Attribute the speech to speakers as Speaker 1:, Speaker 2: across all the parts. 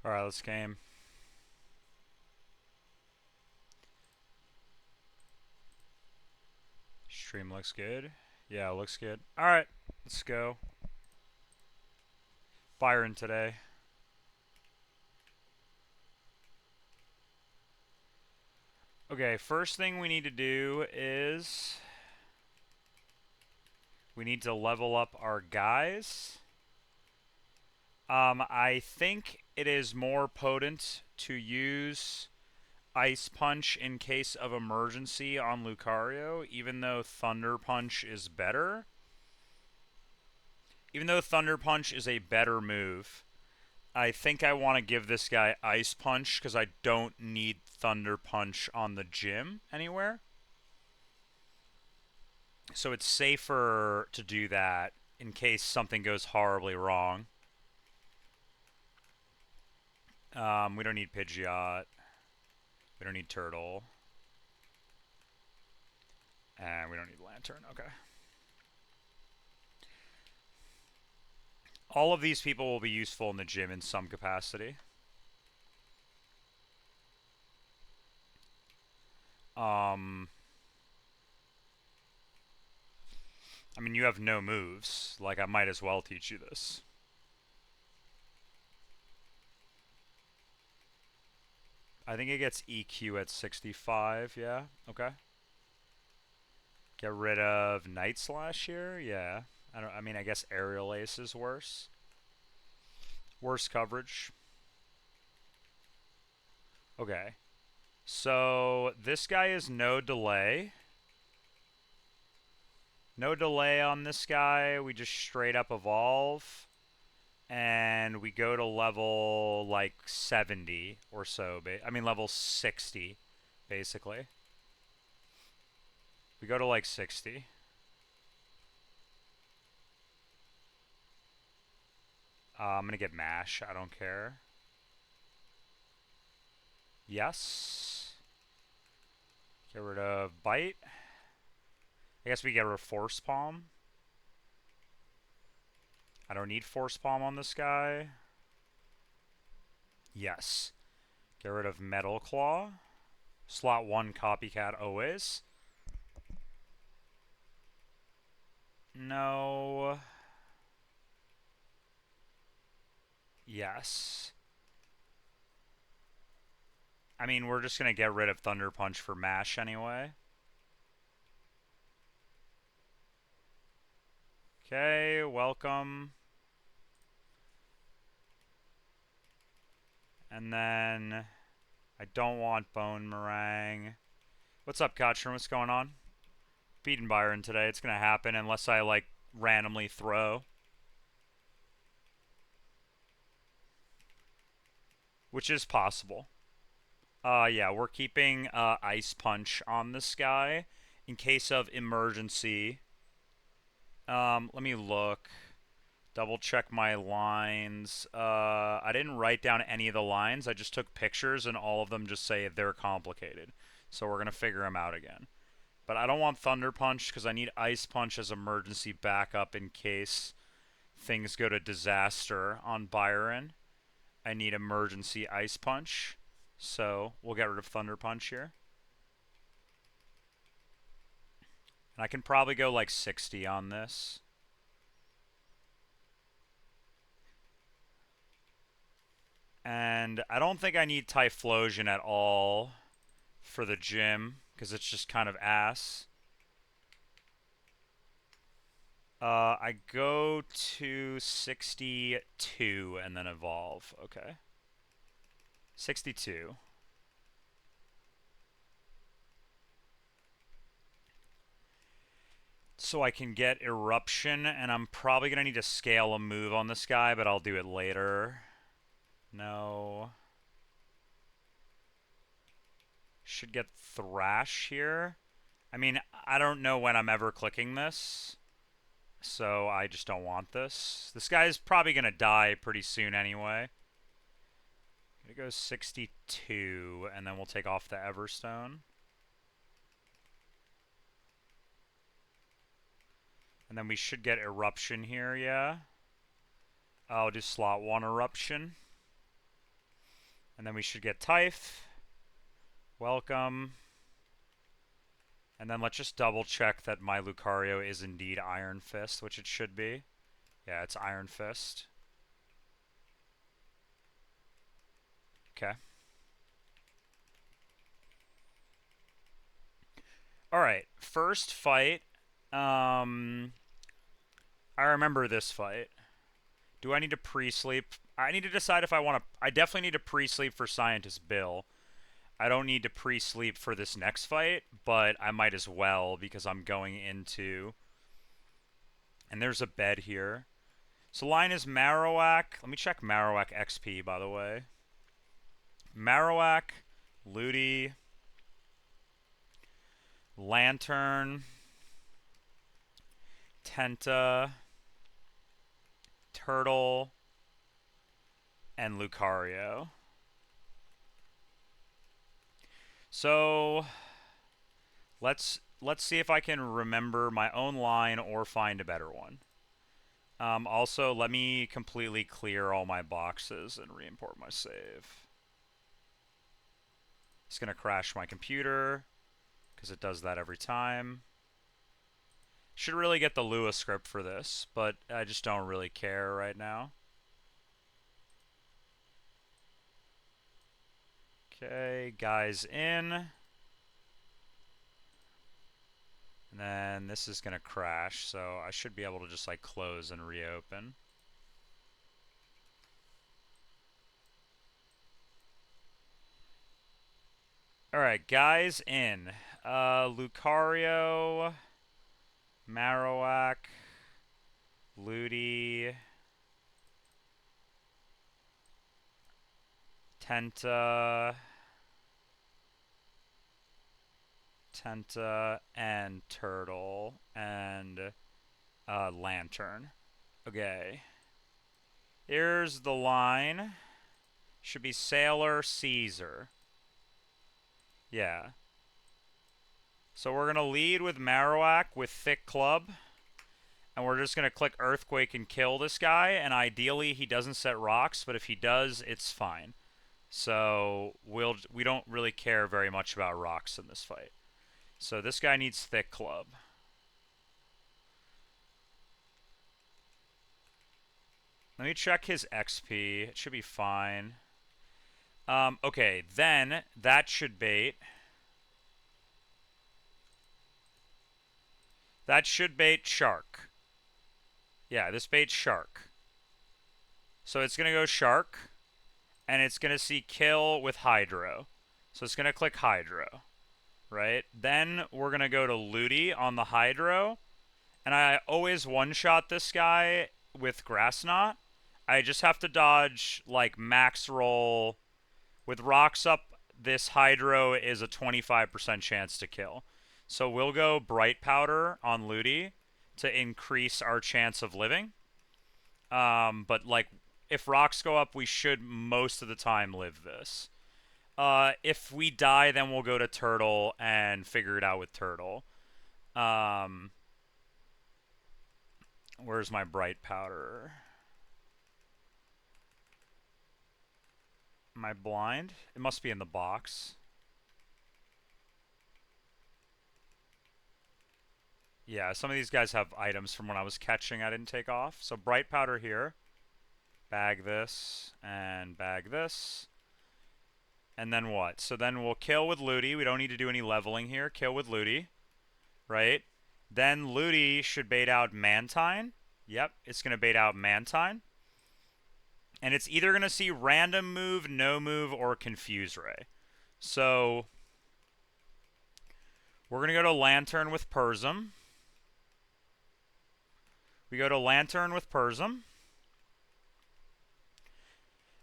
Speaker 1: Alright, let's game. Stream looks good. Yeah, it looks good. Alright, let's go. Byron today. Okay, first thing we need to do is we need to level up our guys. I think it is more potent to use Ice Punch in case of emergency on Lucario, even though Thunder Punch is better. Even though Thunder Punch is a better move, I think I want to give this guy Ice Punch because I don't need Thunder Punch on the gym anywhere. So it's safer to do that in case something goes horribly wrong. We don't need Pidgeot. We don't need Turtle. And we don't need Lantern. Okay. All of these people will be useful in the gym in some capacity. I mean, you have no moves. Like, I might as well teach you this. I think it gets EQ at 65, yeah? Okay. Get rid of Night Slash here? Yeah. I mean, I guess Aerial Ace is worse. Worse coverage. Okay. So, this guy is no delay. No delay on this guy. We just straight up evolve. And we go to level, like, 70 or so. I mean, level 60, basically. We go to, like, 60. I'm gonna get Mash. I don't care. Yes. Get rid of Bite. I guess we get rid of Force Palm. I don't need Force Palm on this guy. Yes. Get rid of Metal Claw. Slot 1 Copycat always. No. Yes. I mean, we're just going to get rid of Thunder Punch for Mash anyway. Okay, welcome. And then I don't want Bone Meringue. What's up, Kotchern? What's going on? Beating Byron today. It's going to happen unless I, like, randomly throw. Which is possible. Yeah, we're keeping Ice Punch on this guy in case of emergency. Let me look. Double check my lines. I didn't write down any of the lines. I just took pictures and all of them just say they're complicated. So we're going to figure them out again. But I don't want Thunder Punch because I need Ice Punch as emergency backup in case things go to disaster on Byron. I need emergency Ice Punch. So we'll get rid of Thunder Punch here. And I can probably go like 60 on this. And I don't think I need Typhlosion at all for the gym because it's just kind of ass. I go to 62 and then evolve. Okay. 62. So I can get Eruption, and I'm probably going to need to scale a move on this guy, but I'll do it later. No. Should get Thrash here. I mean, I don't know when I'm ever clicking this, so I just don't want this. This guy's probably going to die pretty soon anyway. It goes 62, and then we'll take off the Everstone. And then we should get Eruption here, yeah. I'll do slot 1 Eruption. And then we should get Typh. Welcome. And then let's just double check that my Lucario is indeed Iron Fist, which it should be. Yeah, it's Iron Fist. Okay. Alright, first fight. I remember this fight. Do I need to pre-sleep? I need to decide if I want to... I definitely need to pre-sleep for Scientist Bill. I don't need to pre-sleep for this next fight, but I might as well because I'm going into... And there's a bed here. So line is Marowak. Let me check Marowak XP, by the way. Marowak, Ludi, Lantern, Tenta, Turtle, and Lucario. So let's see if I can remember my own line or find a better one. Also, let me completely clear all my boxes and re-import my save. It's going to crash my computer because it does that every time. Should really get the Lua script for this, but I just don't really care right now. Okay, guys in. And then this is going to crash, so I should be able to just like close and reopen. Alright, guys in. Lucario, Marowak, Ludi, Tenta, and Turtle, and Lantern. Okay. Here's the line. Should be Sailor Caesar. Yeah. So we're going to lead with Marowak with Thick Club. And we're just going to click Earthquake and kill this guy. And ideally he doesn't set rocks, but if he does, it's fine. So we don't really care very much about rocks in this fight. So this guy needs Thick Club. Let me check his XP. It should be fine. Okay, then that should bait. That should bait Shark. Yeah, this baits Shark. So it's going to go Shark, and it's going to see Kill with Hydro. So it's going to click Hydro, right? Then we're going to go to Ludi on the Hydro, and I always one-shot this guy with Grass Knot. I just have to dodge, like, max roll. With rocks up, this Hydro is a 25% chance to kill. So we'll go Bright Powder on Ludi to increase our chance of living. But, like, if rocks go up, we should most of the time live this. If we die, then we'll go to Turtle and figure it out with Turtle. Where's my Bright Powder? Am I blind? It must be in the box. Yeah, some of these guys have items from when I was catching I didn't take off. So Bright Powder here. Bag this, and bag this. And then what? So then we'll kill with Ludi. We don't need to do any leveling here. Kill with Ludi. Right? Then Ludi should bait out Mantine. Yep, it's going to bait out Mantine. And it's either going to see random move, no move, or confuse ray. So we're going to go to Lantern with Persum. We go to Lantern with Persum.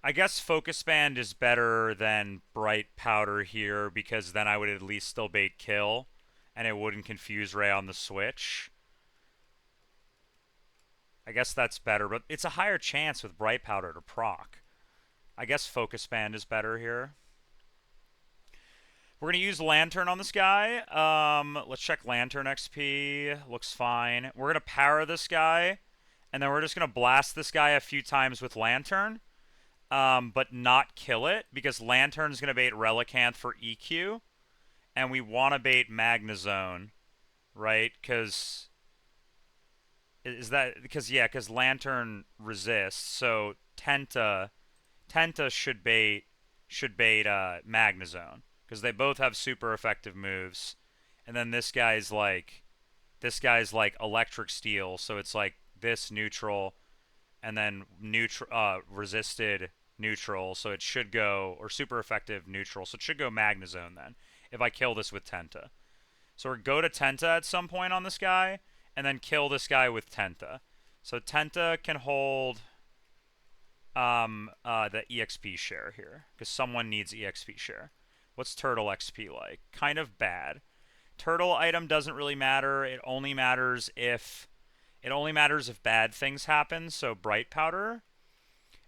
Speaker 1: I guess Focus Band is better than Bright Powder here because then I would at least still bait kill and it wouldn't confuse ray on the switch. I guess that's better, but it's a higher chance with Bright Powder to proc. I guess Focus Band is better here. We're going to use Lantern on this guy. Let's check Lantern XP. Looks fine. We're going to power this guy, and then we're just going to blast this guy a few times with Lantern. but not kill it, because Lantern's going to bait Relicanth for EQ, and we want to bait Magnezone, right? Because is that because yeah, because Lantern resists, so Tenta should bait Magnezone, because they both have super effective moves, and then this guy's like Electric Steel, so it's like this neutral, and then neutral resisted neutral, so it should go, or super effective neutral, so it should go Magnezone then if I kill this with Tenta. So we're go to Tenta at some point on this guy, and then kill this guy with Tenta. So Tenta can hold the EXP share here, because someone needs EXP share. What's Turtle XP like? Kind of bad. Turtle item doesn't really matter. It only matters if bad things happen, so Bright Powder.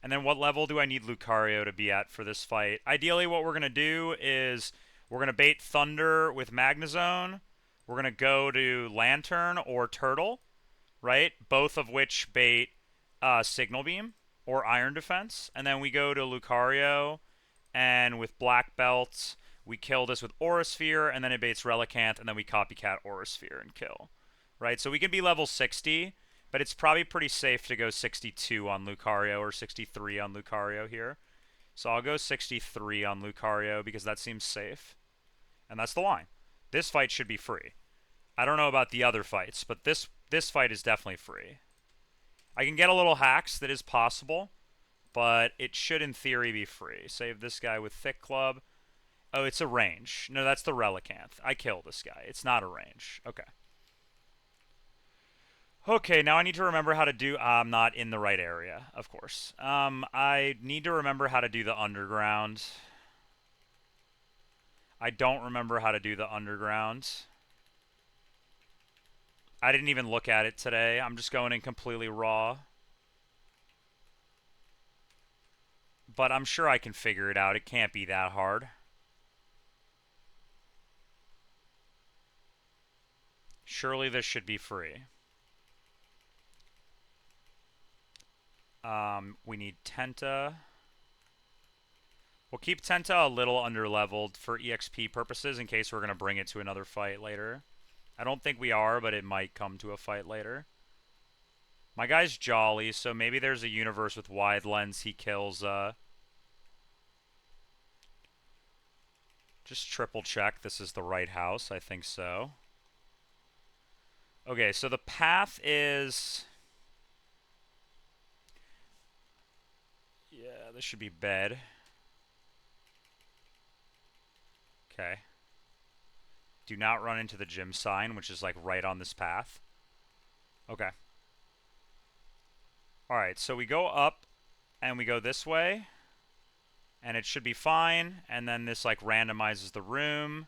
Speaker 1: And then what level do I need Lucario to be at for this fight? Ideally, what we're going to do is we're going to bait Thunder with Magnezone. We're going to go to Lantern or Turtle, right? Both of which bait Signal Beam or Iron Defense. And then we go to Lucario, and with Black Belt, we kill this with Aura Sphere, and then it baits Relicanth, and then we copycat Aura Sphere and kill. Right? So we can be level 60, but it's probably pretty safe to go 62 on Lucario or 63 on Lucario here. So I'll go 63 on Lucario because that seems safe. And that's the line. This fight should be free. I don't know about the other fights, but this fight is definitely free. I can get a little hacks, that is possible, but it should in theory be free. Save this guy with Thick Club. Oh, it's a range. No, that's the Relicanth. I kill this guy. It's not a range. Okay. Okay, now I need to remember how to do... I'm not in the right area, of course. I need to remember how to do the underground. I don't remember how to do the underground. I didn't even look at it today. I'm just going in completely raw. But I'm sure I can figure it out. It can't be that hard. Surely this should be free. We need Tenta. We'll keep Tenta a little underleveled for EXP purposes in case we're going to bring it to another fight later. I don't think we are, but it might come to a fight later. My guy's Jolly, so maybe there's a universe with Wide Lens he kills. Just triple check this is the right house. I think so. Okay, so the path is... Yeah, this should be bed. Okay. Do not run into the gym sign, which is like right on this path. Okay. Alright, so we go up and we go this way. And it should be fine. And then this like randomizes the room.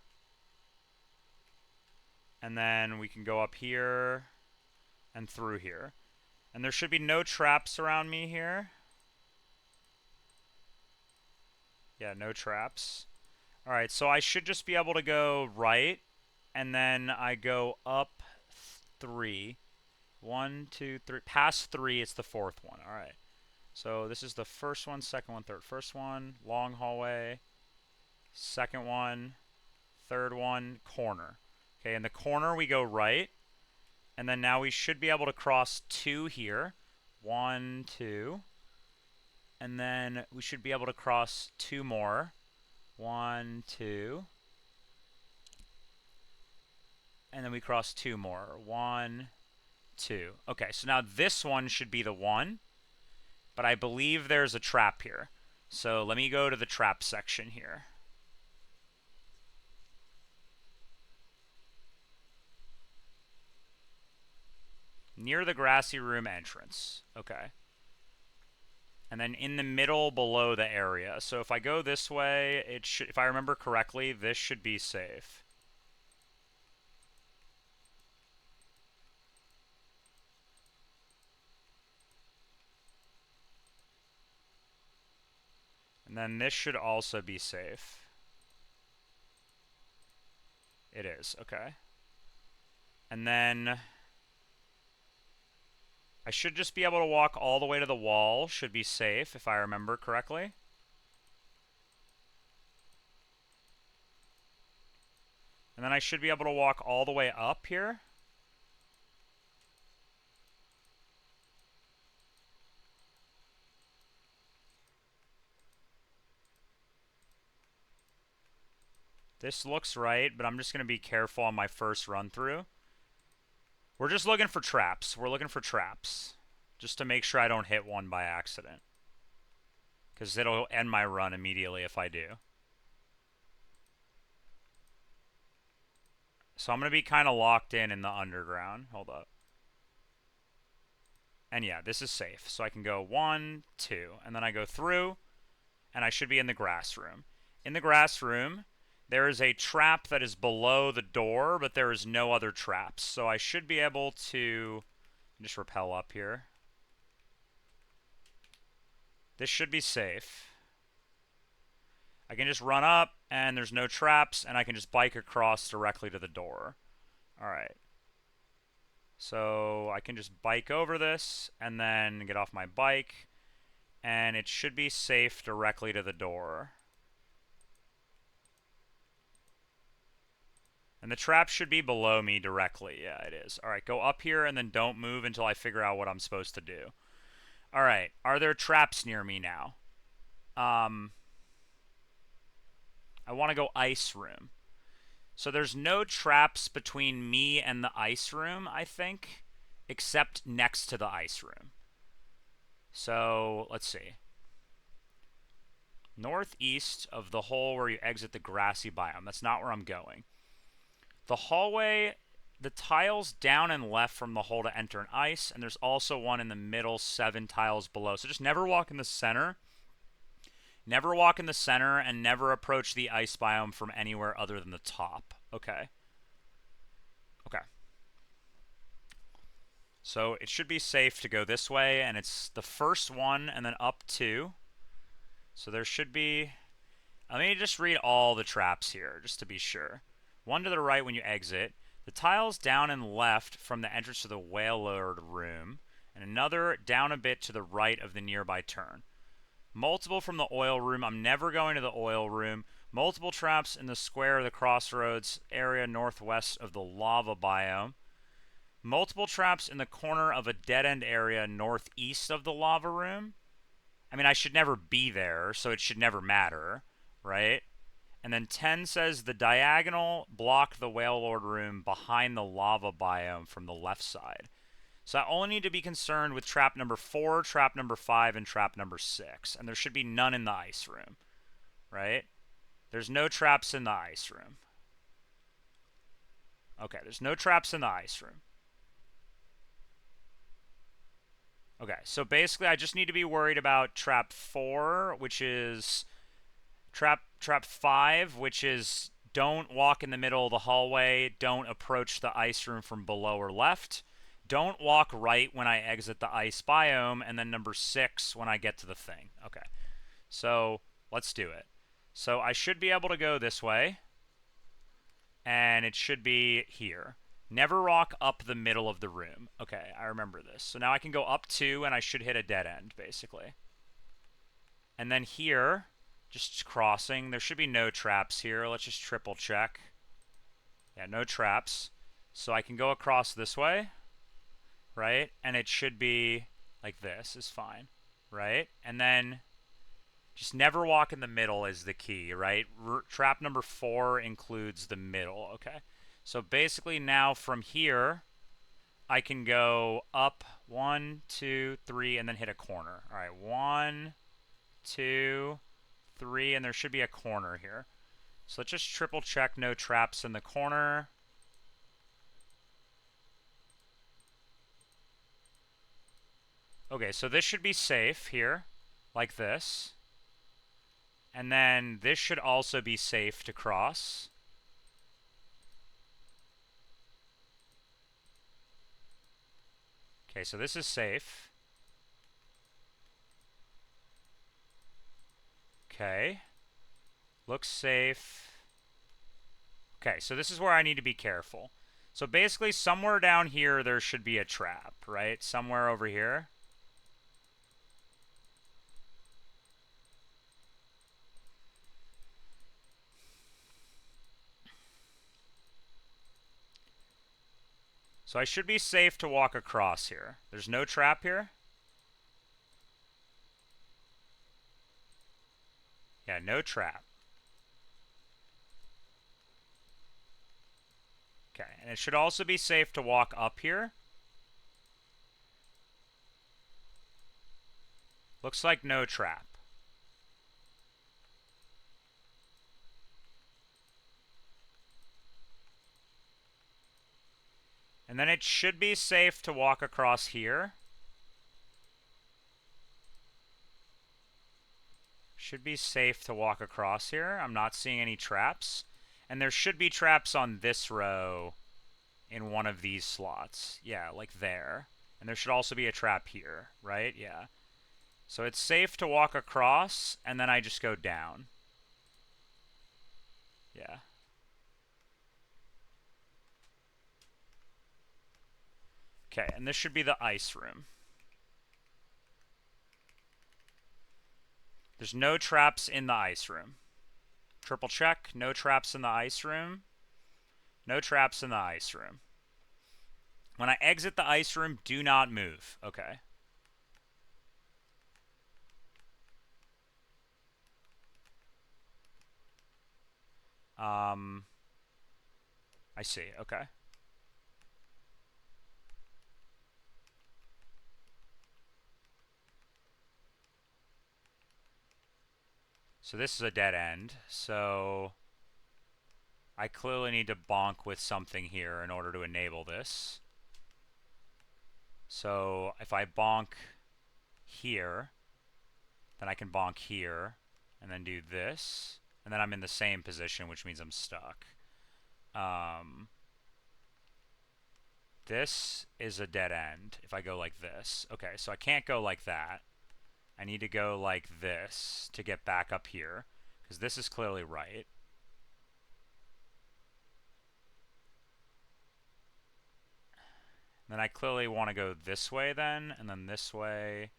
Speaker 1: And then we can go up here and through here. And there should be no traps around me here. Yeah, no traps. Alright, so I should just be able to go right. And then I go up 3. 1, 2, 3. Past 3, it's the fourth one. Alright. So this is the first one, second one, third. First one, long hallway. Second one, third one, corner. Okay, in the corner we go right. And then now we should be able to cross 2 here. 1, 2. And then we should be able to cross 2 more. 1, 2. And then we cross 2 more. 1, 2. Okay, so now this one should be the one. But I believe there's a trap here. So let me go to the trap section here. Near the grassy room entrance. Okay. And then in the middle below the area. So if I go this way, it should, if I remember correctly, this should be safe. And then this should also be safe. It is, okay. And then I should just be able to walk all the way to the wall. Should be safe, if I remember correctly. And then I should be able to walk all the way up here. This looks right, but I'm just going to be careful on my first run through. We're just looking for traps. We're looking for traps. Just to make sure I don't hit one by accident. Because it'll end my run immediately if I do. So I'm going to be kind of locked in the underground. Hold up. And yeah, this is safe. So I can go 1, 2, and then I go through, and I should be in the grass room. In the grass room, there is a trap that is below the door, but there is no other traps. So I should be able to just rappel up here. This should be safe. I can just run up, and there's no traps, and I can just bike across directly to the door. Alright. So I can just bike over this, and then get off my bike, and it should be safe directly to the door. And the trap should be below me directly. Yeah, it is. Alright, go up here, and then don't move until I figure out what I'm supposed to do. Alright, are there traps near me now? I want to go ice room. So there's no traps between me and the ice room, I think, except next to the ice room. So, let's see. Northeast of the hole where you exit the grassy biome. That's not where I'm going. The hallway, the tiles down and left from the hole to enter an ice, and there's also one in the middle, 7 tiles below. So just never walk in the center. Never walk in the center, and never approach the ice biome from anywhere other than the top. Okay. Okay. So it should be safe to go this way, and it's the first one, and then up 2. So there should be... Let me just read all the traps here, just to be sure. One to the right when you exit. The tiles down and left from the entrance to the Whalelord room, and another down a bit to the right of the nearby turn. Multiple from the oil room. I'm never going to the oil room. Multiple traps in the square of the crossroads area northwest of the lava biome. Multiple traps in the corner of a dead-end area northeast of the lava room. I mean, I should never be there, so it should never matter, right? And then 10 says the diagonal blocked the Whalelord room behind the lava biome from the left side. So I only need to be concerned with trap number 4, trap number 5, and trap number 6. And there should be none in the ice room, right? There's no traps in the ice room. Okay, there's no traps in the ice room. Okay, so basically I just need to be worried about trap 4, which is... Trap 5, which is don't walk in the middle of the hallway, don't approach the ice room from below or left. Don't walk right when I exit the ice biome, and then number 6 when I get to the thing. Okay, so let's do it. So I should be able to go this way, and it should be here. Never walk up the middle of the room. Okay, I remember this. So now I can go up 2, and I should hit a dead end, basically. And then here, just crossing. There should be no traps here. Let's just triple check. Yeah, no traps. So I can go across this way. Right? And it should be like this is fine, right? And then just never walk in the middle is the key, right? Trap number 4 includes the middle, okay? So basically now from here, I can go up 1, 2, 3, and then hit a corner. All right, 1, 2, 3, and there should be a corner here. So let's just triple check no traps in the corner. Okay, so this should be safe here, like this. And then this should also be safe to cross. Okay, so this is safe. Okay. Looks safe. Okay, so this is where I need to be careful. So basically somewhere down here there should be a trap, right? Somewhere over here. So I should be safe to walk across here. There's no trap here? Yeah, no trap. Okay, and it should also be safe to walk up here. Looks like no trap. And then it should be safe to walk across here. Should be safe to walk across here. I'm not seeing any traps. And there should be traps on this row in one of these slots. Yeah, like there. And there should also be a trap here, right? Yeah. So it's safe to walk across, and then I just go down. Yeah. Okay, and this should be the ice room. There's no traps in the ice room. Triple check. No traps in the ice room. No traps in the ice room. When I exit the ice room, do not move. Okay. I see. Okay. So this is a dead end. So I clearly need to bonk with something here in order to enable this. So if I bonk here, then I can bonk here, and then do this, and then I'm in the same position, which means I'm stuck. This is a dead end if I go like this. Okay, so I can't go like that. I need to go like this to get back up here, because this is clearly right. Then I clearly want to go this way then, and then this way,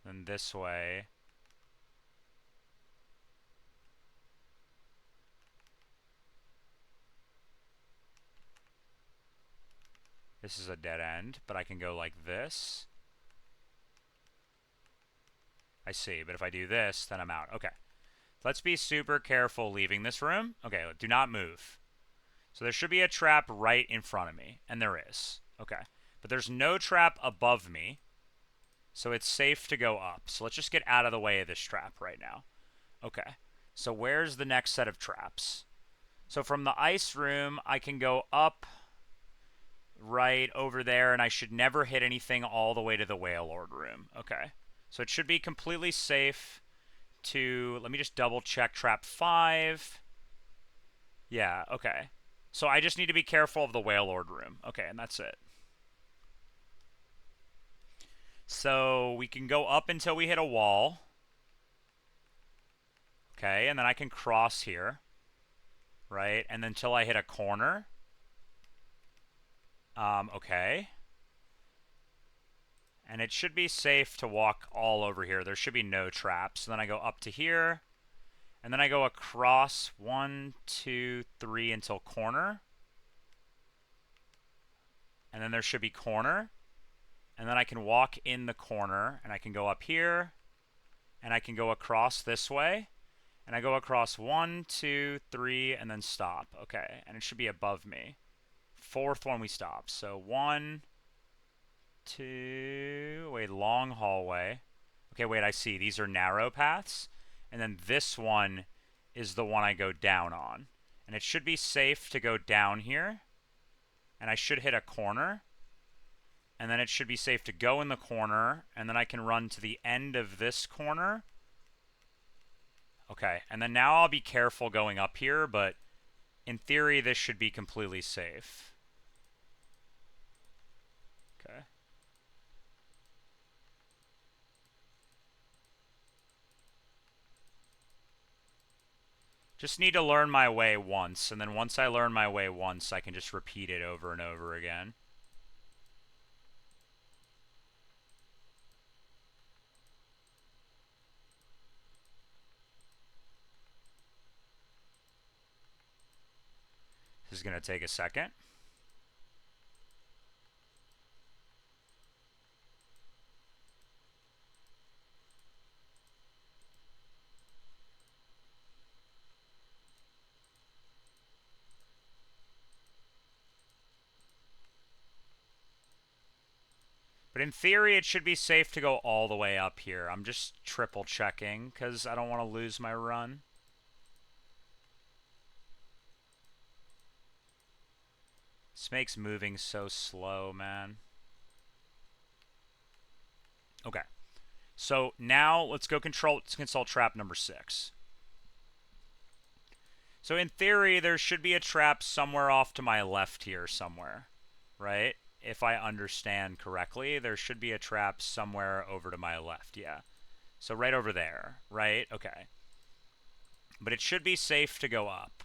Speaker 1: then this way. This is a dead end, but I can go like this. I see, but if I do this, then I'm out. Okay. Let's be super careful leaving this room. Okay, do not move. So there should be a trap right in front of me, and there is. Okay. But there's no trap above me, so it's safe to go up. So let's just get out of the way of this trap right now. Okay. So where's the next set of traps? So from the ice room, I can go up right over there, and I should never hit anything all the way to the Whale Lord room. Okay. So it should be completely safe to... Let me just double check trap 5. Yeah, okay. So I just need to be careful of the Whale Lord room. Okay, and that's it. So we can go up until we hit a wall. Okay, and then I can cross here. Right, and then until I hit a corner. Okay. And it should be safe to walk all over here. There should be no traps. And then I go up to here. And then I go across 1, 2, 3 until corner. And then there should be corner. And then I can walk in the corner. And I can go up here. And I can go across this way. And I go across 1, 2, 3, and then stop. Okay, and it should be above me. Fourth one we stop. So 1, 2, wait, long hallway. Okay, wait, I see. These are narrow paths. And then this one is the one I go down on. And it should be safe to go down here. And I should hit a corner. And then it should be safe to go in the corner. And then I can run to the end of this corner. Okay, and then now I'll be careful going up here, but in theory this should be completely safe. Okay. Just need to learn my way once, and then once I learn my way once, I can just repeat it over and over again. This is going to take a second. But in theory, it should be safe to go all the way up here. I'm just triple checking because I don't want to lose my run. This makes moving so slow, man. Okay. So now let's go consult trap number 6. So in theory, there should be a trap somewhere off to my left here somewhere, right? If I understand correctly, there should be a trap somewhere over to my left, yeah. So right over there, right? Okay. But it should be safe to go up.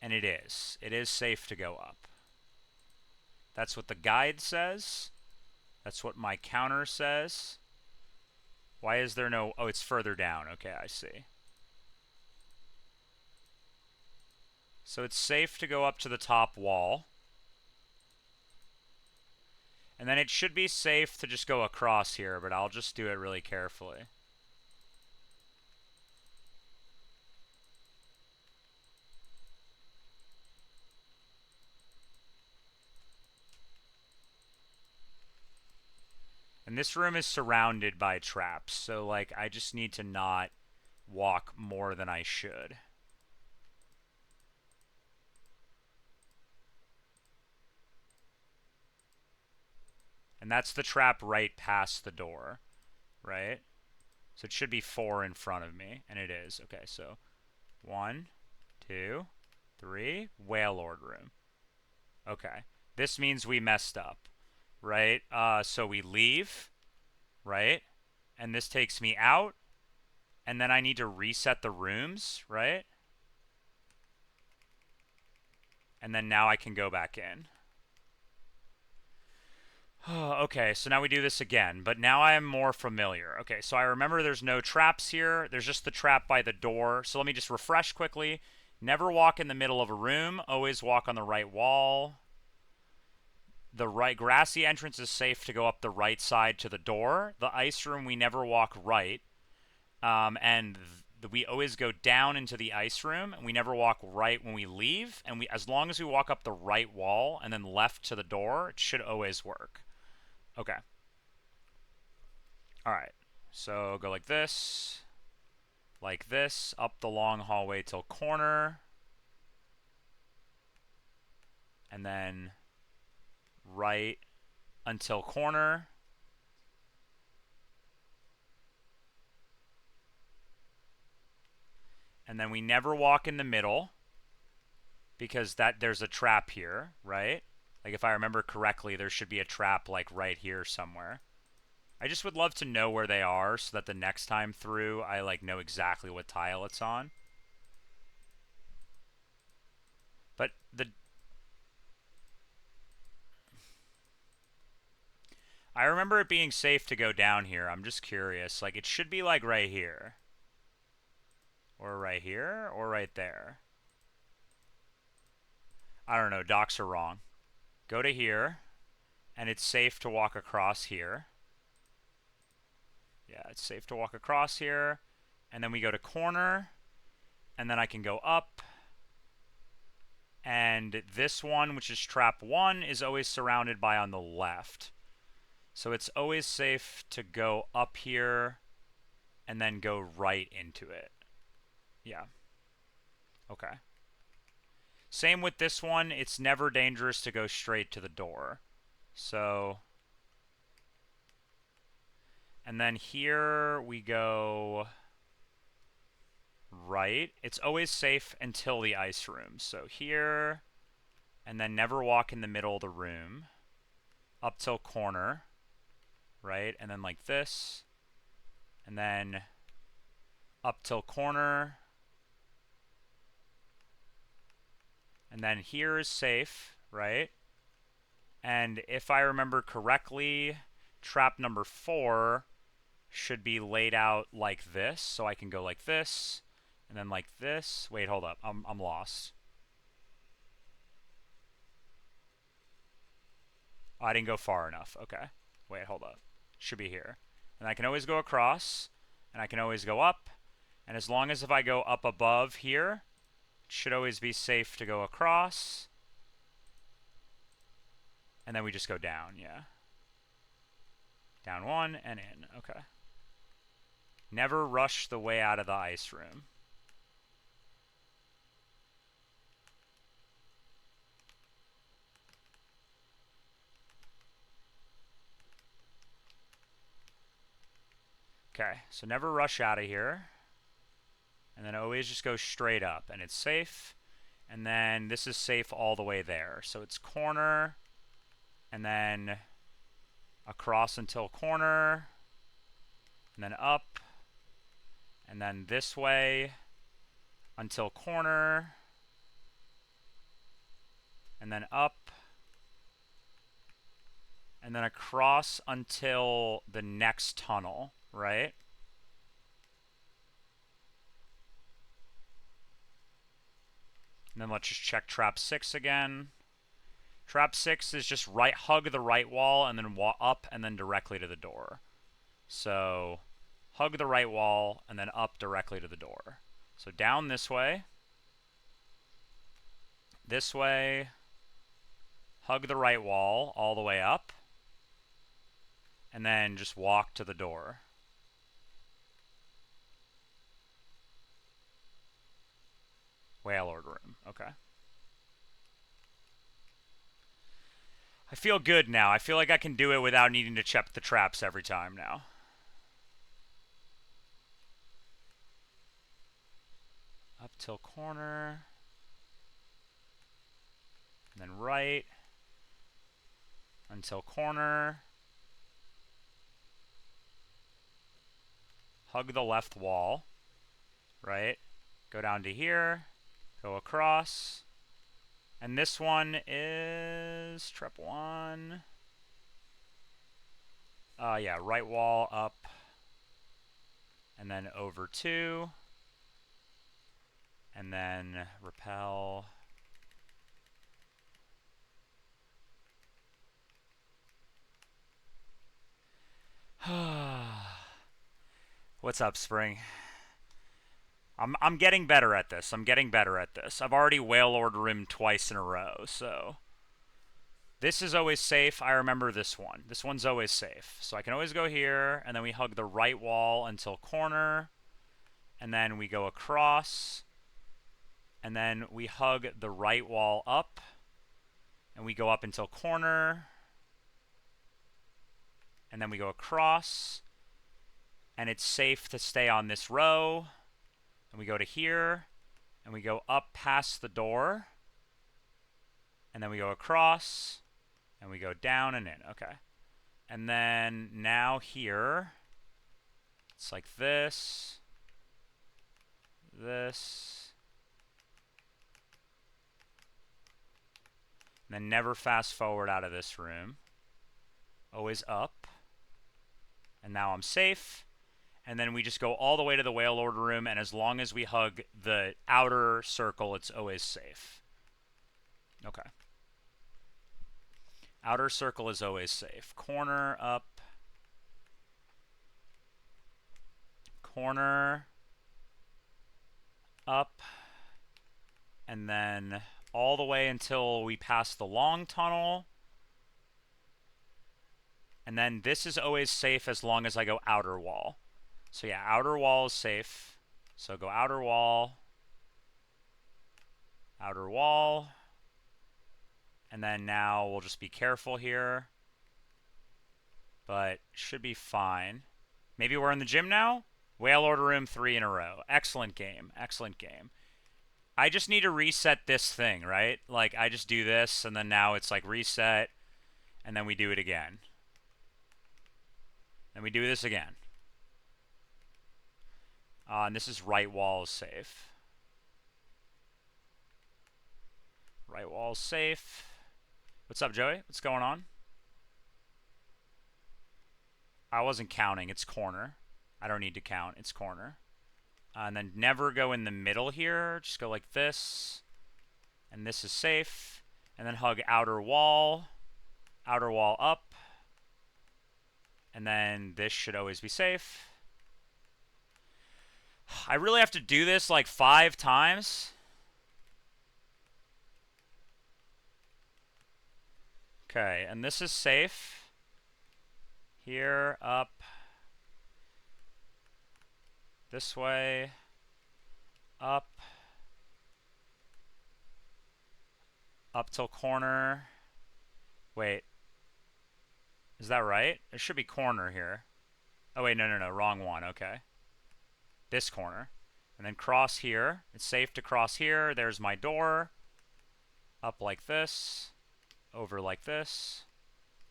Speaker 1: And it is. It is safe to go up. That's what the guide says. That's what my counter says. Why is there no... Oh, it's further down. Okay, I see. So it's safe to go up to the top wall. And then it should be safe to just go across here, but I'll just do it really carefully. And this room is surrounded by traps, so like I just need to not walk more than I should. And that's the trap right past the door, right? So it should be 4 in front of me, and it is. Okay, so 1, 2, 3, Whale Lord room. Okay, this means we messed up, right? So we leave, right? And this takes me out, and then I need to reset the rooms, right? And then now I can go back in. Okay, so now we do this again, but now I am more familiar. Okay, so I remember there's no traps here. There's just the trap by the door. So let me just refresh quickly. Never walk in the middle of a room. Always walk on the right wall. The right grassy entrance is safe to go up the right side to the door. The ice room, we never walk right. And we always go down into the ice room, and we never walk right when we leave. And as long as we walk up the right wall and then left to the door, it should always work. Okay. Alright. So go like this, up the long hallway till corner, and then right until corner. And then we never walk in the middle because there's a trap here, right? Like if I remember correctly, there should be a trap like right here somewhere. I just would love to know where they are so that the next time through I like know exactly what tile it's on. But I remember it being safe to go down here. I'm just curious. Like it should be like right here. Or right here or right there. I don't know, docs are wrong. Go to here and it's safe to walk across here. Yeah, it's safe to walk across here. And then we go to corner. And then I can go up. And this one, which is trap 1, is always surrounded by on the left. So it's always safe to go up here and then go right into it. Yeah. Okay. Same with this one. It's never dangerous to go straight to the door. So... And then here we go right. It's always safe until the ice room. So here, and then never walk in the middle of the room. Up till corner, right? And then like this. And then up till corner. And then here is safe, right? And if I remember correctly, trap number 4 should be laid out like this. So I can go like this, and then like this. Wait, hold up. I'm lost. Oh, I didn't go far enough. Okay. Wait, hold up. Should be here. And I can always go across, and I can always go up. And as long as if I go up above here, it should always be safe to go across. And then we just go down, yeah. Down 1 and in. Okay. Never rush the way out of the ice room. Okay, so never rush out of here. And then always just go straight up, and it's safe. And then this is safe all the way there. So it's corner, and then across until corner, and then up, and then this way until corner, and then up, and then across until the next tunnel, right? And then let's just check trap 6 again. Trap 6 is just hug the right wall and then up and then directly to the door. So hug the right wall and then up directly to the door. So down this way, hug the right wall all the way up, and then just walk to the door. Whale Lord room, okay. I feel good now. I feel like I can do it without needing to check the traps every time now. Up till corner. And then right. Until corner. Hug the left wall. Right. Go down to here. Go across. And this one is trap 1. Yeah, right wall up. And then over 2. And then repel. What's up, Spring? I'm getting better at this. I've already Whale Lord rimmed twice in a row, so this is always safe. I remember this one. This one's always safe. So I can always go here, and then we hug the right wall until corner, and then we go across, and then we hug the right wall up, and we go up until corner, and then we go across, and it's safe to stay on this row. And we go to here, and we go up past the door, and then we go across, and we go down and in. Okay. And then now here, it's like this, this, and then never fast forward out of this room. Always up. And now I'm safe. And then we just go all the way to the Whale Lord room, and as long as we hug the outer circle, it's always safe. Okay. Outer circle is always safe. Corner, up. Corner, up. And then all the way until we pass the long tunnel. And then this is always safe as long as I go outer wall. So yeah, outer wall is safe. So go outer wall, and then now we'll just be careful here. But should be fine. Maybe we're in the gym now? Whale Lord room 3 in a row. Excellent game. Excellent game. I just need to reset this thing, right? Like, I just do this, and then now it's like reset, and then we do it again. Then we do this again. And this is right wall is safe. Right wall's safe. What's up, Joey? What's going on? I wasn't counting. It's corner. I don't need to count. It's corner. And then never go in the middle here. Just go like this. And this is safe. And then hug outer wall. Outer wall up. And then this should always be safe. I really have to do this like 5 times. Okay, and this is safe. Here, up. This way. Up. Up till corner. Wait. Is that right? There should be corner here. Oh, wait, no, wrong one. Okay. This corner. And then cross here. It's safe to cross here. There's my door. Up like this. Over like this.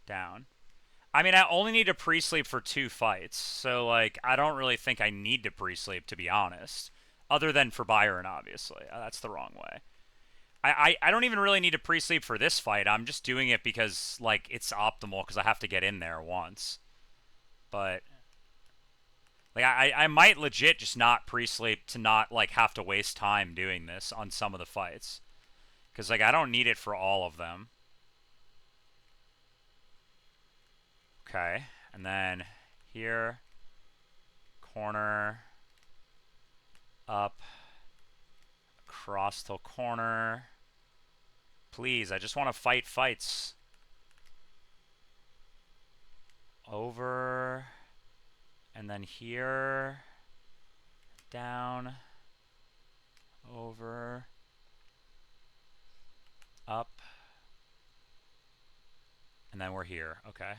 Speaker 1: Down. I mean, I only need to pre-sleep for 2 fights. So, like, I don't really think I need to pre-sleep, to be honest. Other than for Byron, obviously. That's the wrong way. I don't even really need to pre-sleep for this fight. I'm just doing it because, like, it's optimal because I have to get in there once. But, like, I might legit just not pre-sleep to not, like, have to waste time doing this on some of the fights. Because, like, I don't need it for all of them. Okay, and then here, corner, up, across till corner. Please, I just want to fight fights. Over, and then here, down, over, up, and then we're here, okay.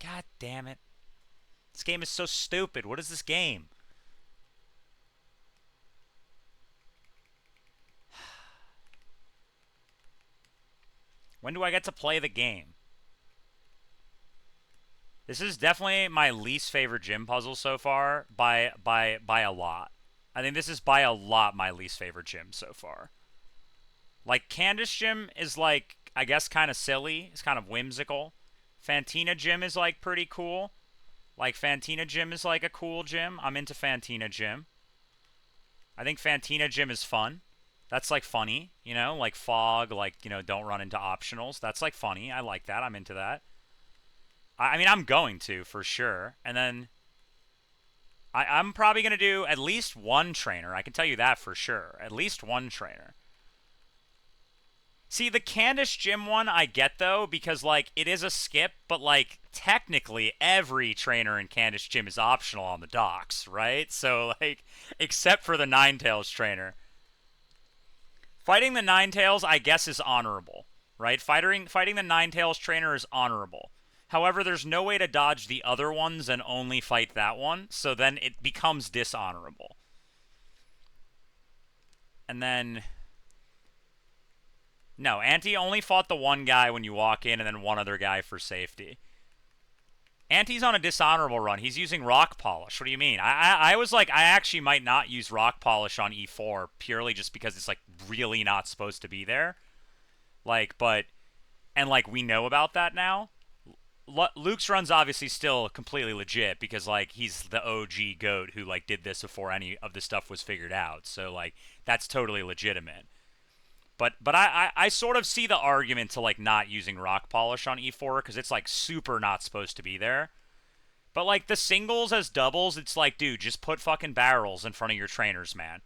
Speaker 1: God damn it. This game is so stupid. What is this game? When do I get to play the game? This is definitely my least favorite gym puzzle so far by a lot. I think this is by a lot my least favorite gym so far. Like, Candace Gym is, like, I guess kind of silly. It's kind of whimsical. Fantina Gym is, like, pretty cool. Like, Fantina Gym is, like, a cool gym. I'm into Fantina Gym. I think Fantina Gym is fun. That's, like, funny, you know? Like, fog, like, you know, don't run into optionals. That's, like, funny. I like that. I'm into that. I mean, I'm going to, for sure. And then I'm probably going to do at least one trainer. I can tell you that for sure. At least one trainer. See, the Candace Gym one I get, though, because, like, it is a skip, but, like, technically every trainer in Candace Gym is optional on the docks, right? So, like, except for the Ninetales trainer. Fighting the Ninetales, I guess, is honorable, right? Fighting the Ninetales trainer is honorable. However, there's no way to dodge the other ones and only fight that one, so then it becomes dishonorable. And then... No, Auntie only fought the one guy when you walk in and then one other guy for safety. Auntie's on a dishonorable run. He's using rock polish. What do you mean? I was like, I actually might not use rock polish on E4 purely just because it's, like, really not supposed to be there. Like, but... And, like, we know about that now. Luke's run's obviously still completely legit because, like, he's the OG GOAT who, like, did this before any of the stuff was figured out. So, like, that's totally legitimate. But I sort of see the argument to, like, not using rock polish on E4 because it's, like, super not supposed to be there. But, like, the singles as doubles, it's like, dude, just put fucking barrels in front of your trainers, man.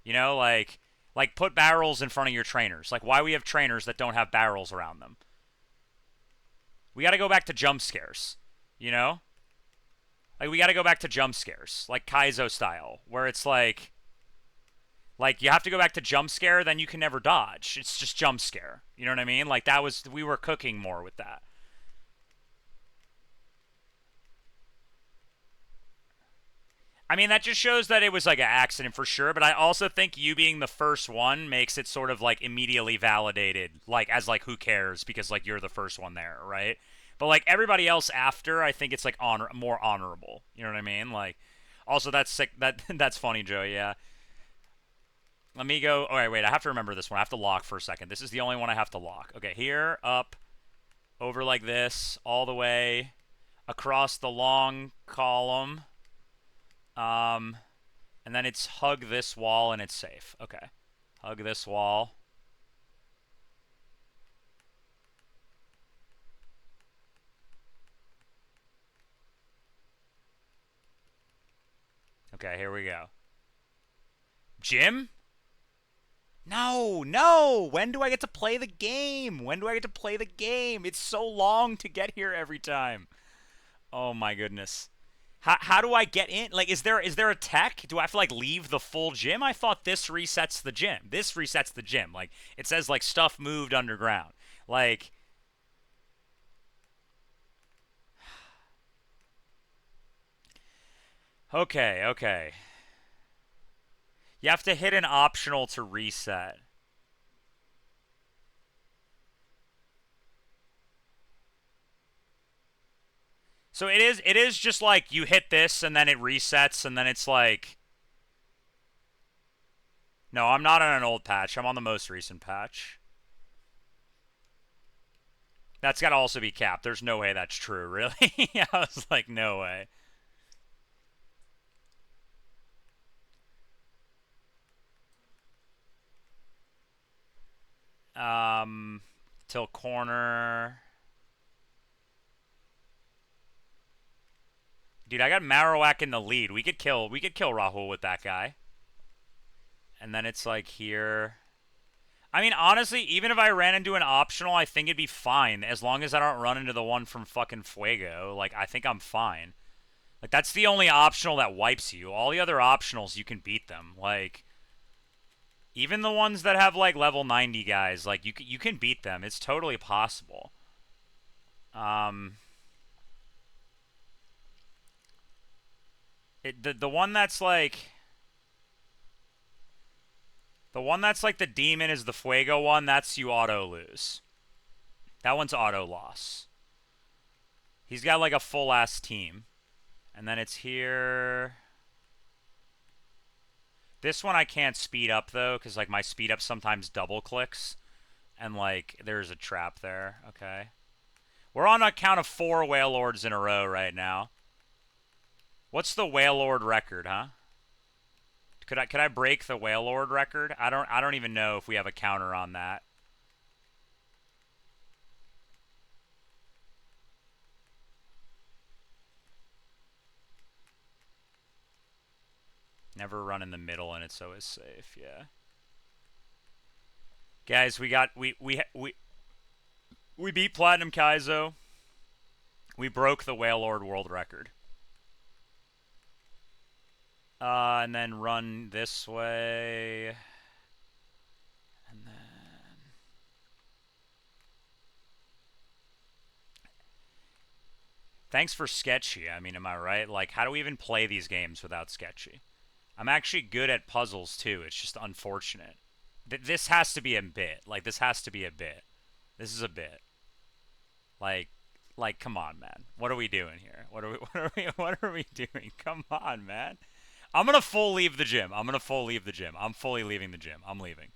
Speaker 1: You know, like put barrels in front of your trainers. Like, why we have trainers that don't have barrels around them? We gotta go back to jump scares, you know? Like, we gotta go back to jump scares, like Kaizo style, where it's like, you have to go back to jump scare, then you can never dodge. It's just jump scare. You know what I mean? Like, we were cooking more with that. I mean, that just shows that it was, like, an accident for sure, but I also think you being the first one makes it sort of, like, immediately validated, like, as, like, who cares, because, like, you're the first one there, right? But, like, everybody else after, I think it's, like, more honorable. You know what I mean? Like, Also, that's sick. That's funny, Joe. Yeah. Let me go. All right, wait. I have to remember this one. I have to lock for a second. This is the only one I have to lock. Okay, here, up, over like this, all the way across the long column. Um, and then it's hug this wall and it's safe. Okay, hug this wall. Okay, here we go. Jim? No, no! When do I get to play the game? When do I get to play the game? It's so long to get here every time. Oh my goodness. How do I get in? Like, is there a tech? Do I have to, like, leave the full gym? I thought this resets the gym. This resets the gym. Like, it says, like, stuff moved underground. Like... Okay, okay. You have to hit an optional to reset. So it is just like you hit this and then it resets and then it's like... No, I'm not on an old patch. I'm on the most recent patch. That's got to also be capped. There's no way that's true, really. I was like, no way. Till corner. Dude, I got Marowak in the lead. We could kill Rahul with that guy. And then it's like here. I mean, honestly, even if I ran into an optional, I think it'd be fine. As long as I don't run into the one from fucking Fuego. Like, I think I'm fine. Like, that's the only optional that wipes you. All the other optionals, you can beat them. Like, even the ones that have, like, level 90 guys, like, you can beat them. It's totally possible. The one that's, like... The one that's like the demon is the Fuego one. That's you auto lose. That one's auto loss. He's got like a full ass team. And then it's here. This one I can't speed up though, because like my speed up sometimes double clicks. And like there's a trap there. Okay. We're on a count of 4 Whale Lords in a row right now. What's the Whale Lord record, huh? Could I break the Whale Lord record? I don't even know if we have a counter on that. Never run in the middle and it's always safe, yeah. Guys, we beat Platinum Kaizo. We broke the Whale Lord world record. And then run this way. And then... Thanks for Sketchy. I mean, am I right? Like, how do we even play these games without Sketchy? I'm actually good at puzzles, too. It's just unfortunate. This has to be a bit. Like, this has to be a bit. This is a bit. Like, come on, man. What are we doing here? What are we doing? Come on, man. I'm gonna full leave the gym. I'm fully leaving the gym. I'm leaving.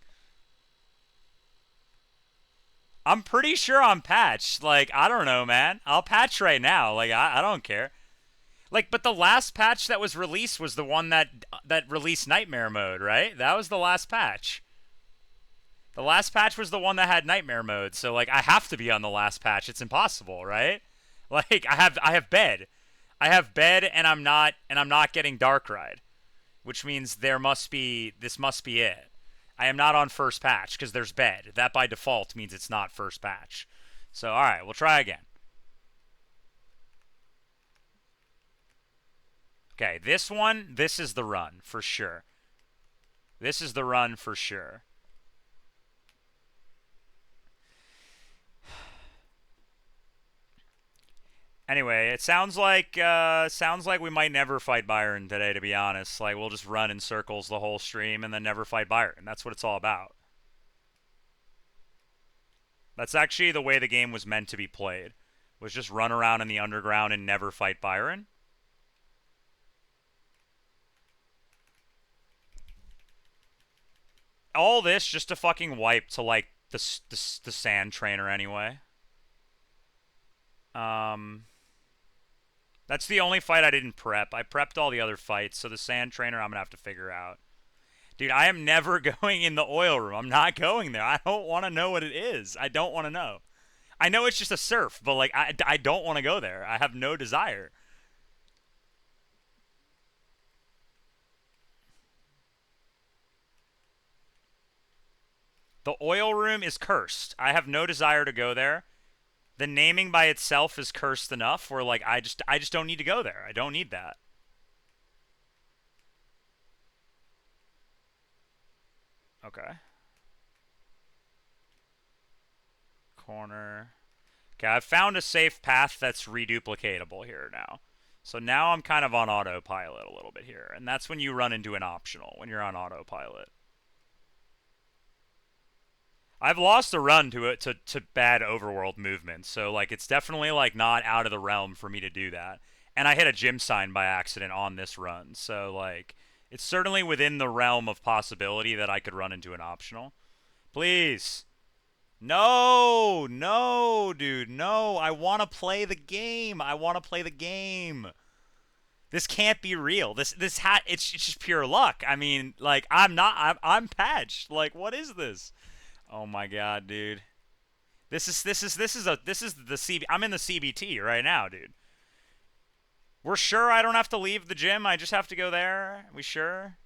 Speaker 1: I'm pretty sure I'm patched. Like, I don't know, man. I'll patch right now. Like, I don't care. Like, but the last patch that was released was the one that released Nightmare Mode, right? That was the last patch. The last patch was the one that had Nightmare Mode. So, like, I have to be on the last patch. It's impossible, right? Like, I have bed. I have bed, and I'm not getting Darkrai, which means this must be it. I am not on first patch because there's bed. That by default means it's not first patch. So, all right, we'll try again. Okay, this is the run for sure. This is the run for sure. Anyway, it sounds like we might never fight Byron today, to be honest. Like, we'll just run in circles the whole stream and then never fight Byron. That's what it's all about. That's actually the way the game was meant to be played. Was just run around in the underground and never fight Byron. all this just to fucking wipe to like the sand trainer anyway. Um, that's the only fight I didn't prep. I prepped all the other fights, so the sand trainer I'm gonna have to figure out. Dude, I am never going in the oil room. I'm not going there. I don't want to know what it is. I don't want to know. I know it's just a surf, but like I don't want to go there. I have no desire. The oil room is cursed. I have no desire to go there. The naming by itself is cursed enough where like I just don't need to go there. I don't need that. Okay. Corner. Okay, I've found a safe path that's reduplicatable here now. So now I'm kind of on autopilot a little bit here. And that's when you run into an optional, when you're on autopilot. I've lost a run to bad overworld movement, so like it's definitely like not out of the realm for me to do that. And I hit a gym sign by accident on this run, so like it's certainly within the realm of possibility that I could run into an optional. Please. No, no, dude, no. I want to play the game. I want to play the game. This can't be real. This hat it's just pure luck. I mean, like I'm patched. Like what is this? Oh my god, dude. This is the CB. I'm in the CBT right now, dude. We're sure I don't have to leave the gym. I just have to go there. We sure?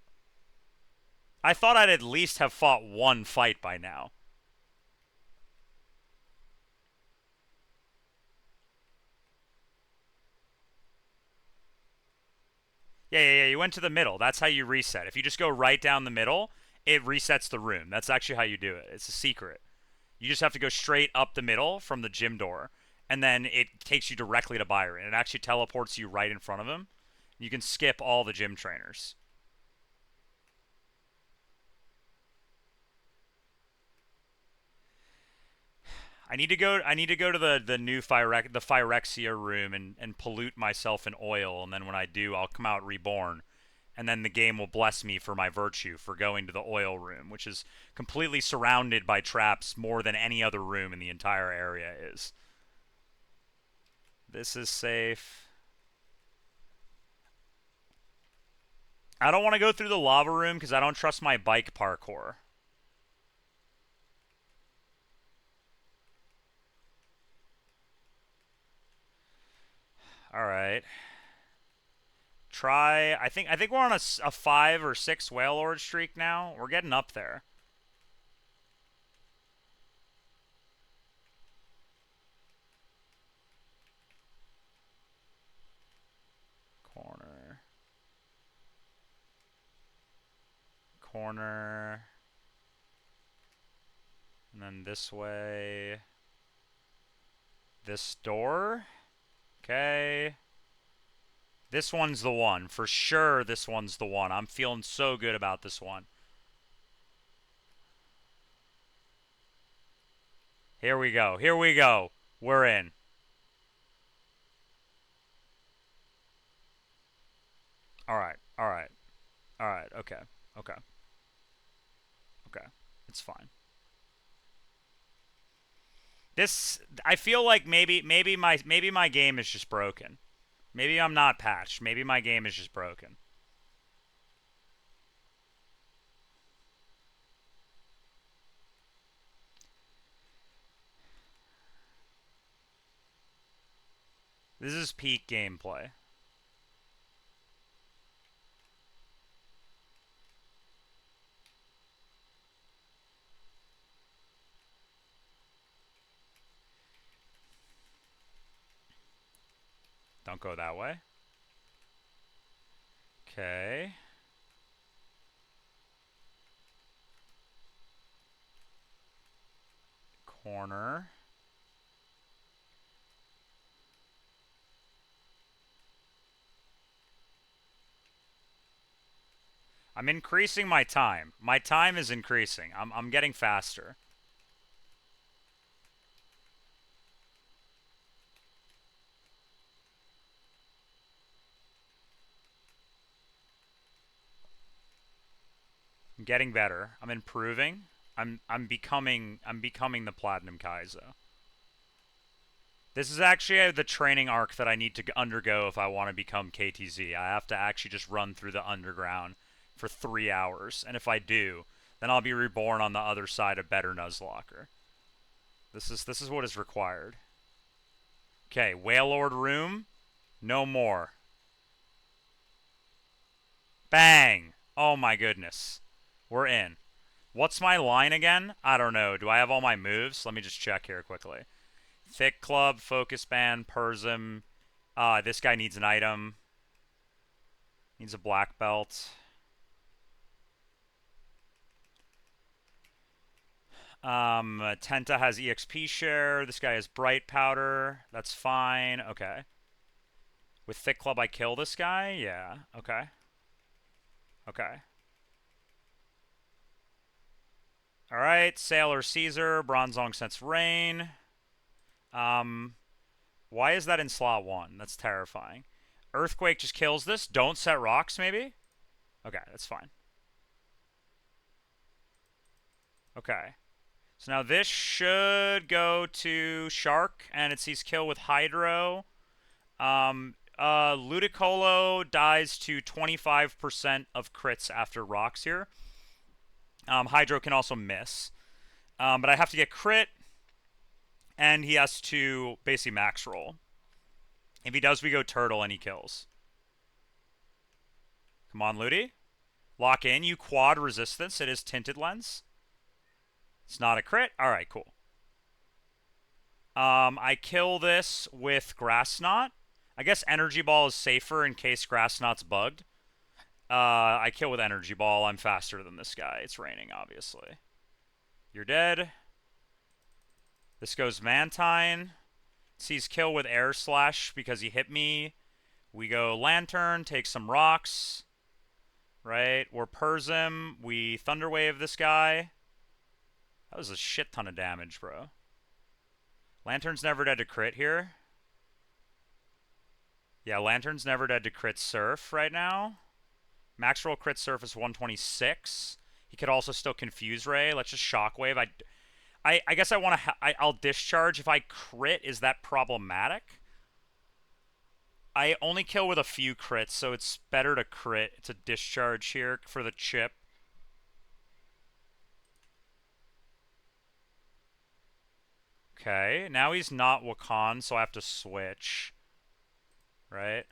Speaker 1: I thought I'd at least have fought one fight by now. Yeah. You went to the middle. That's how you reset. If you just go right down the middle, it resets the room. That's actually how you do it. It's a secret. You just have to go straight up the middle from the gym door, and then it takes you directly to Byron. It actually teleports you right in front of him. You can skip all the gym trainers. I need to go to the new Phyrexia room and pollute myself in oil, and then when I do, I'll come out reborn. And then the game will bless me for my virtue for going to the oil room, which is completely surrounded by traps more than any other room in the entire area is. This is safe. I don't want to go through the lava room because I don't trust my bike parkour. All right. Try. I think we're on a 5 or 6 whale lord streak now. We're getting up there. Corner. Corner. And then this way. This door. Okay. This one's the one. For sure, this one's the one. I'm feeling so good about this one. Here we go. Here we go. We're in. Alright. Alright. Alright. Okay. Okay. Okay. It's fine. This I feel like maybe my game is just broken. Maybe I'm not patched. Maybe my game is just broken. This is peak gameplay. Don't go that way. Okay. Corner. I'm increasing my time. My time is increasing. I'm getting faster. I'm getting better. I'm improving. I'm becoming the Platinum Kaizo. This is actually the training arc that I need to undergo if I want to become KTZ. I have to actually just run through the underground for 3 hours, and if I do, then I'll be reborn on the other side of better Nuzlocke. This is what is required. Okay, Whale Lord room, no more. Bang! Oh my goodness. We're in. What's my line again? I don't know. Do I have all my moves? Let me just check here quickly. Thick Club, Focus Band, Persm. This guy needs an item. Needs a black belt. Tenta has EXP share. This guy has Bright Powder. That's fine. Okay. With Thick Club, I kill this guy? Yeah. Okay. Okay. Alright. Sailor Caesar. Bronzong Sense Rain. Why is that in slot 1? That's terrifying. Earthquake just kills this. Don't set rocks, maybe? Okay, that's fine. Okay. So now this should go to Shark, and it sees kill with Hydro. Ludicolo dies to 25% of crits after rocks here. Hydro can also miss. But I have to get crit, and he has to basically max roll. If he does, we go Turtle, and he kills. Come on, Ludi. Lock in. You quad resistance. It is Tinted Lens. It's not a crit. Alright, cool. I kill this with Grass Knot. I guess Energy Ball is safer in case Grass Knot's bugged. I kill with Energy Ball. I'm faster than this guy. It's raining, obviously. You're dead. This goes Mantine. Sees kill with Air Slash because he hit me. We go Lantern, take some rocks. Right? We're Persm. We Thunderwave this guy. That was a shit ton of damage, bro. Lantern's never dead to crit here. Yeah, Lantern's never dead to crit Surf right now. Max roll crit Surf is 126. He could also still Confuse Ray. Let's just Shockwave. I guess I want to... I'll Discharge. If I crit, is that problematic? I only kill with a few crits, so it's better to crit. It's a Discharge here for the chip. Okay, now he's not Wakan, so I have to switch. Right?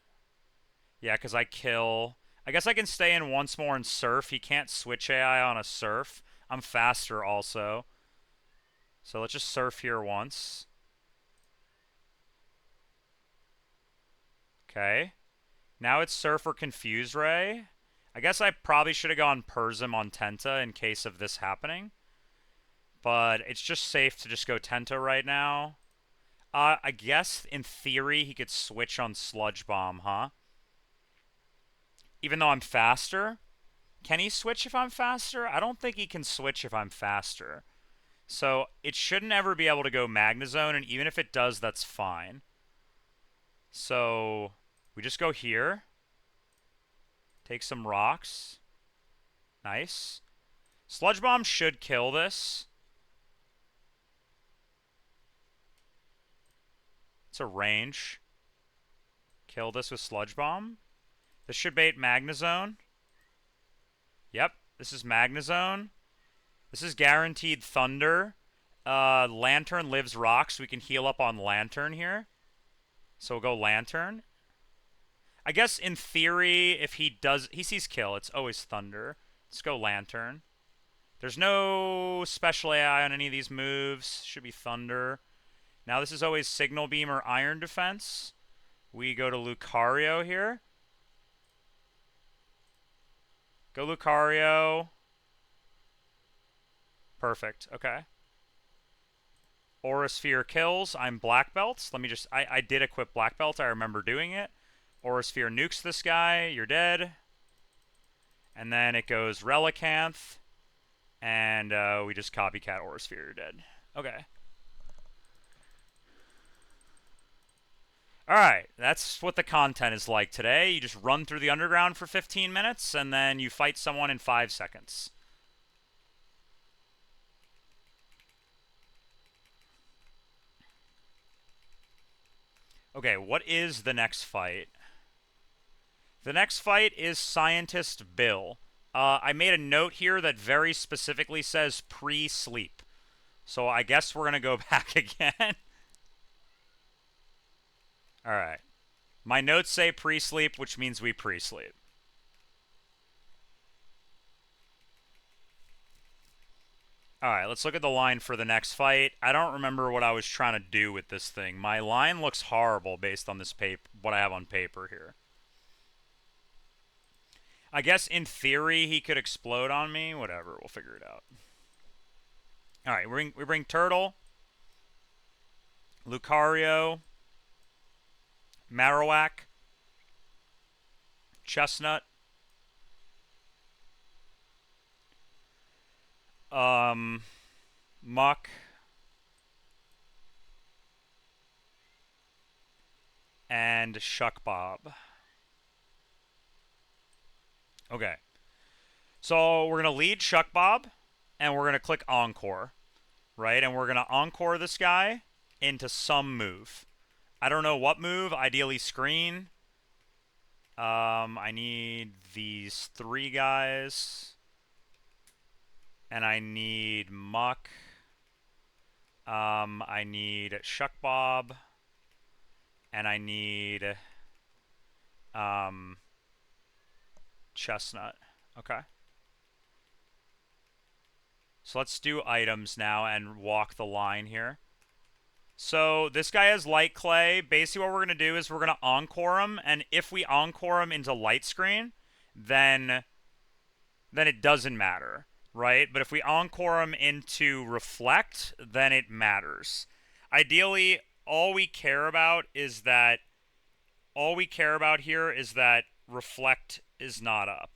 Speaker 1: Yeah, because I kill... I guess I can stay in once more and Surf. He can't switch AI on a Surf. I'm faster also. So let's just Surf here once. Okay. Now it's Surf or Confuse Ray. I guess I probably should have gone Persm on Tenta in case of this happening. But it's just safe to just go Tenta right now. I guess, in theory, he could switch on Sludge Bomb, huh? Even though I'm faster? Can he switch if I'm faster? I don't think he can switch if I'm faster. So, it shouldn't ever be able to go Magnezone, and even if it does, that's fine. So, we just go here. Take some rocks. Nice. Sludge Bomb should kill this. It's a range. Kill this with Sludge Bomb. This should bait Magnezone. Yep, this is Magnezone. This is guaranteed Thunder. Lantern lives rocks. We can heal up on Lantern here. So we'll go Lantern. I guess in theory, if he sees kill, it's always Thunder. Let's go Lantern. There's no special AI on any of these moves. Should be Thunder. Now this is always Signal Beam or Iron Defense. We go to Lucario here. Go Lucario. Perfect. Okay. Aura Sphere kills. I'm Black Belt. Let me just... I did equip Black Belt. I remember doing it. Aura Sphere nukes this guy. You're dead. And then it goes Relicanth. And we just copycat Aura Sphere. You're dead. Okay. Alright, that's what the content is like today. You just run through the underground for 15 minutes, and then you fight someone in 5 seconds. Okay, what is the next fight? The next fight is Scientist Bill. I made a note here that very specifically says pre-sleep. So I guess we're going to go back again. Alright. My notes say pre-sleep, which means we pre-sleep. Alright, let's look at the line for the next fight. I don't remember what I was trying to do with this thing. My line looks horrible based on this paper, what I have on paper here. I guess in theory he could explode on me. Whatever, we'll figure it out. Alright, we bring Turtle, Lucario, Marowak, Chestnut, Muck, and Shuck Bob. Okay. So we're going to lead Shuck Bob, and we're going to click Encore, right? And we're going to Encore this guy into some move. I don't know what move, ideally screen. I need these three guys. And I need Muck. I need Shuck Bob. And I need Chestnut. Okay. So let's do items now and walk the line here. So this guy has Light Clay. Basically what we're going to do is we're going to Encore him. And if we Encore him into Light Screen, then it doesn't matter, right? But if we Encore him into Reflect, then it matters. Ideally, all we care about here is that Reflect is not up.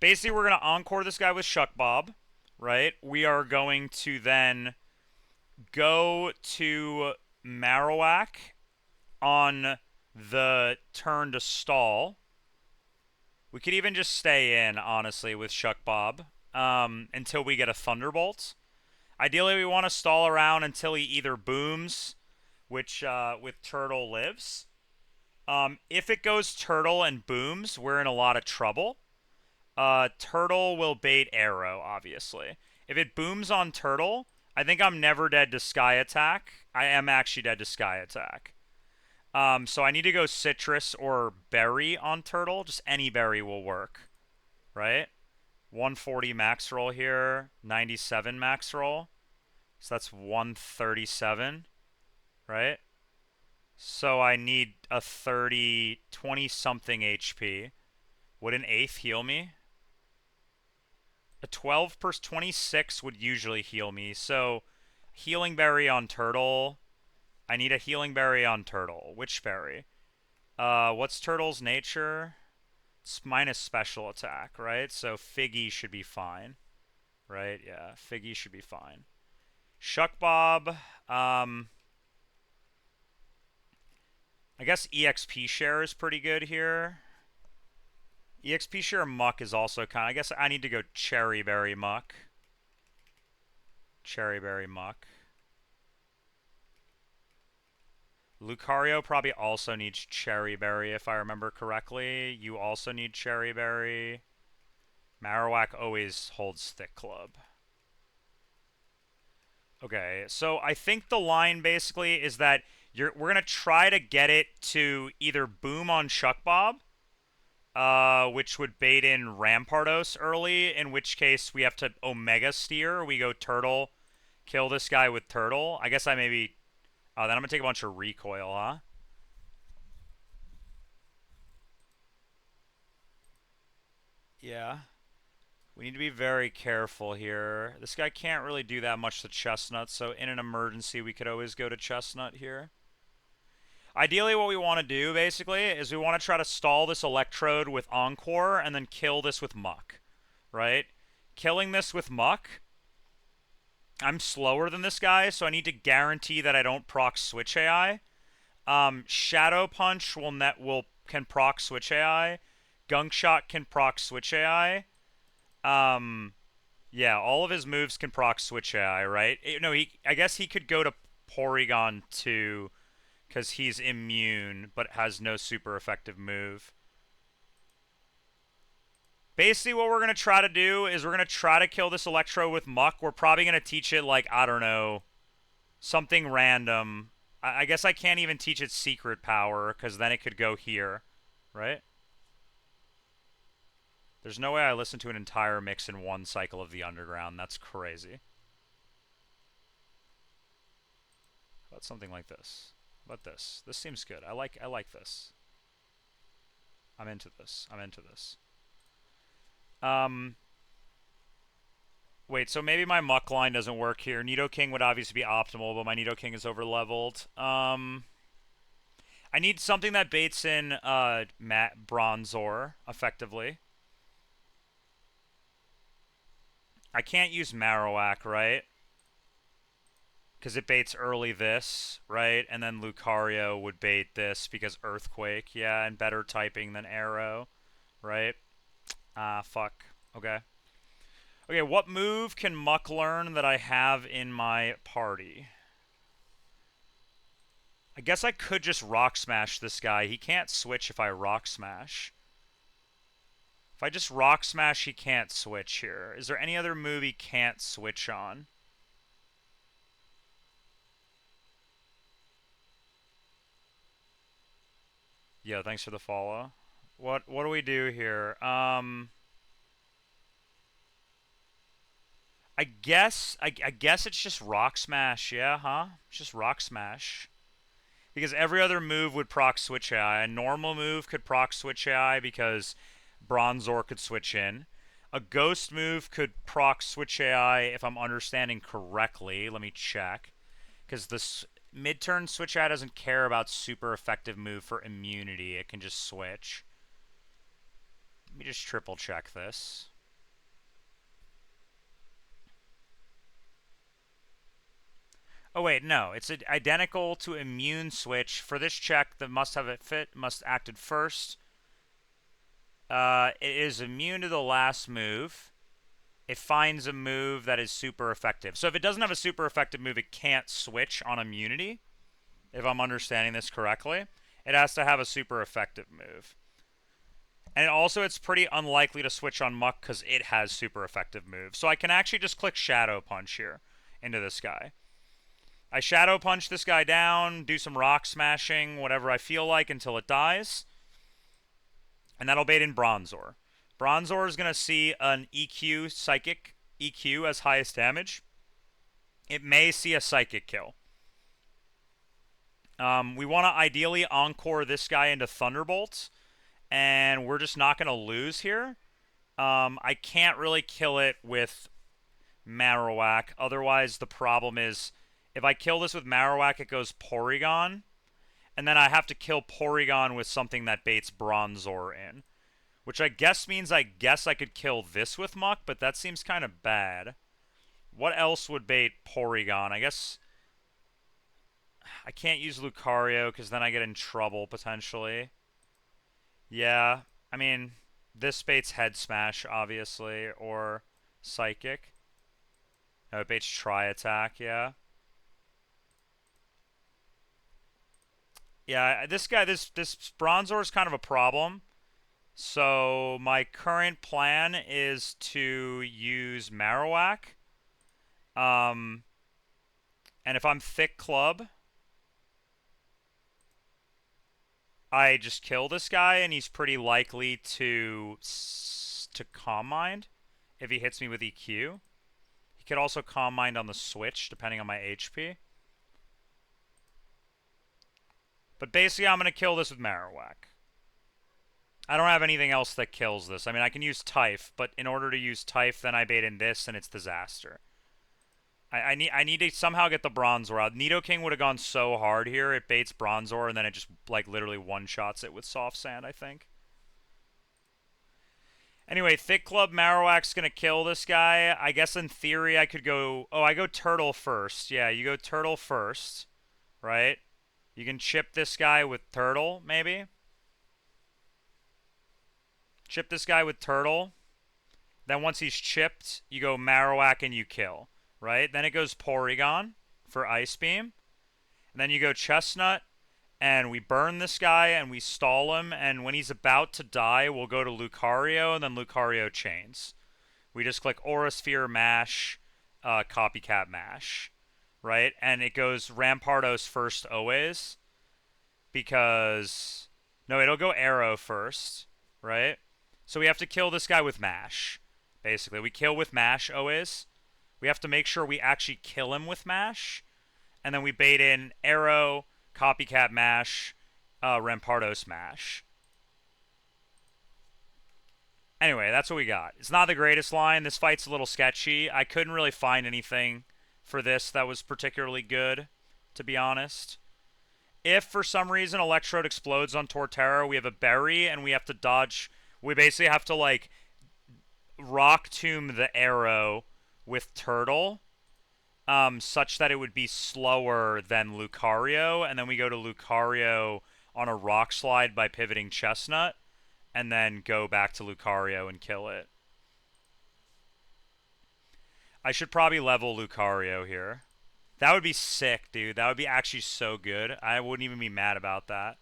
Speaker 1: Basically, we're going to Encore this guy with Shuck Bob, right? We are going to then go to Marowak on the turn to stall. We could even just stay in, honestly, with Shuck Bob until we get a Thunderbolt. Ideally, we want to stall around until he either booms, which with Turtle lives. If it goes Turtle and booms, we're in a lot of trouble. Turtle will bait Arrow, obviously. If it booms on Turtle, I think I'm never dead to Sky Attack. I am actually dead to Sky Attack. So I need to go Citrus or Berry on Turtle. Just any berry will work, right? 140 max roll here, 97 max roll. So that's 137, right? So I need a 20-something HP. Would an eighth heal me? A 12 per 26 would usually heal me. So Healing Berry on Turtle. I need a Healing Berry on Turtle. Which berry? What's Turtle's nature? It's minus special attack, right? So Figgy should be fine. Right? Yeah, Figgy should be fine. Shuck Bob. I guess EXP share is pretty good here. EXP share Muck is also kind of... I guess I need to go Cherry Berry Muck. Cherry Berry Muck. Lucario probably also needs Cherry Berry, if I remember correctly. You also need Cherry Berry. Marowak always holds Thick Club. Okay, so I think the line basically is that we're going to try to get it to either boom on Shuck Bob, which would bait in Rampardos early, in which case we have to Omega Steer. We go Turtle, kill this guy with Turtle. I guess I maybe... Oh, then I'm going to take a bunch of recoil, huh? Yeah. We need to be very careful here. This guy can't really do that much to Chestnut, so in an emergency we could always go to Chestnut here. Ideally what we want to do, basically, is we want to try to stall this Electrode with Encore and then kill this with Muck, right? Killing this with Muck... I'm slower than this guy, so I need to guarantee that I don't proc Switch AI. Shadow Punch can proc Switch AI. Gunk Shot can proc Switch AI. Yeah, all of his moves can proc Switch AI, right? I guess he could go to Porygon to because he's immune but has no super effective move. Basically, what we're going to try to do is we're going to try to kill this Electro with Muck. We're probably going to teach it, like, I don't know, something random. I guess I can't even teach it secret power, because then it could go here, right? There's no way I listen to an entire mix in one cycle of the Underground. That's crazy. How about something like this? How about this? This seems good. I like this. I'm into this. I'm into this. Wait, so maybe my Muck line doesn't work here. Nidoking would obviously be optimal, but my Nidoking is over-leveled. I need something that baits in Bronzor, effectively. I can't use Marowak, right? Because it baits early this, right? And then Lucario would bait this because Earthquake, yeah, and better typing than Arrow, right? Fuck. Okay. Okay, what move can Muck learn that I have in my party? I guess I could just Rock Smash this guy. He can't switch if I Rock Smash. If I just Rock Smash, he can't switch here. Is there any other move he can't switch on? Yeah, thanks for the follow. What do we do here? I guess it's just Rock Smash, yeah, huh? It's just Rock Smash. Because every other move would proc Switch AI. A normal move could proc Switch AI because Bronzor could switch in. A Ghost move could proc Switch AI if I'm understanding correctly. Let me check. Because this mid-turn Switch AI doesn't care about super effective move for immunity. It can just switch. Let me just triple check this. Oh wait, no. It's identical to immune switch. For this check, the must have it fit must acted first. It is immune to the last move. It finds a move that is super effective. So if it doesn't have a super effective move, it can't switch on immunity. If I'm understanding this correctly, it has to have a super effective move. And also, it's pretty unlikely to switch on Muck because it has super effective moves. So I can actually just click Shadow Punch here into this guy. I Shadow Punch this guy down, do some Rock Smashing, whatever I feel like until it dies. And that'll bait in Bronzor. Bronzor is going to see an EQ, Psychic EQ as highest damage. It may see a Psychic kill. We want to ideally Encore this guy into Thunderbolt. And we're just not going to lose here. I can't really kill it with Marowak. Otherwise, the problem is, if I kill this with Marowak, it goes Porygon. And then I have to kill Porygon with something that baits Bronzor in. Which I guess means I could kill this with Muck, but that seems kind of bad. What else would bait Porygon? I guess I can't use Lucario because then I get in trouble, potentially. Yeah, I mean, this baits Head Smash, obviously, or Psychic. No, it baits Tri-Attack, yeah. Yeah, this guy, this Bronzor is kind of a problem. So my current plan is to use Marowak. And if I'm Thick Club, I just kill this guy, and he's pretty likely to Calm Mind if he hits me with EQ. He could also Calm Mind on the switch, depending on my HP. But basically, I'm going to kill this with Marowak. I don't have anything else that kills this. I mean, I can use Typh, but in order to use Typh, then I bait in this, and it's disaster. I need to somehow get the Bronzor out. Nidoking would have gone so hard here. It baits Bronzor, and then it just, like, literally one-shots it with Soft Sand, I think. Anyway, Thick Club Marowak's going to kill this guy. I guess in theory I could go... Oh, I go Turtle first. Yeah, you go Turtle first, right? You can chip this guy with Turtle, maybe? Chip this guy with Turtle. Then once he's chipped, you go Marowak and you kill, right? Then it goes Porygon for Ice Beam. And then you go Chestnut, and we burn this guy and we stall him, and when he's about to die, we'll go to Lucario and then Lucario chains. We just click Aura Sphere mash, copycat mash, right? And it goes Rampardos first always because no, it'll go Arrow first, right? So we have to kill this guy with mash. Basically, we kill with mash always. We have to make sure we actually kill him with mash, and then we bait in Arrow, copycat mash, Rampardos mash. Anyway, that's what we got. It's not the greatest line. This fight's a little sketchy. I couldn't really find anything for this that was particularly good, to be honest. If for some reason Electrode explodes on Torterra, we have a berry and we have to dodge. We basically have to like rock tomb the arrow with Turtle, such that it would be slower than Lucario, and then we go to Lucario on a rock slide by pivoting Chestnut, and then go back to Lucario and kill it. I should probably level Lucario here. That would be sick, dude. That would be actually so good. I wouldn't even be mad about that.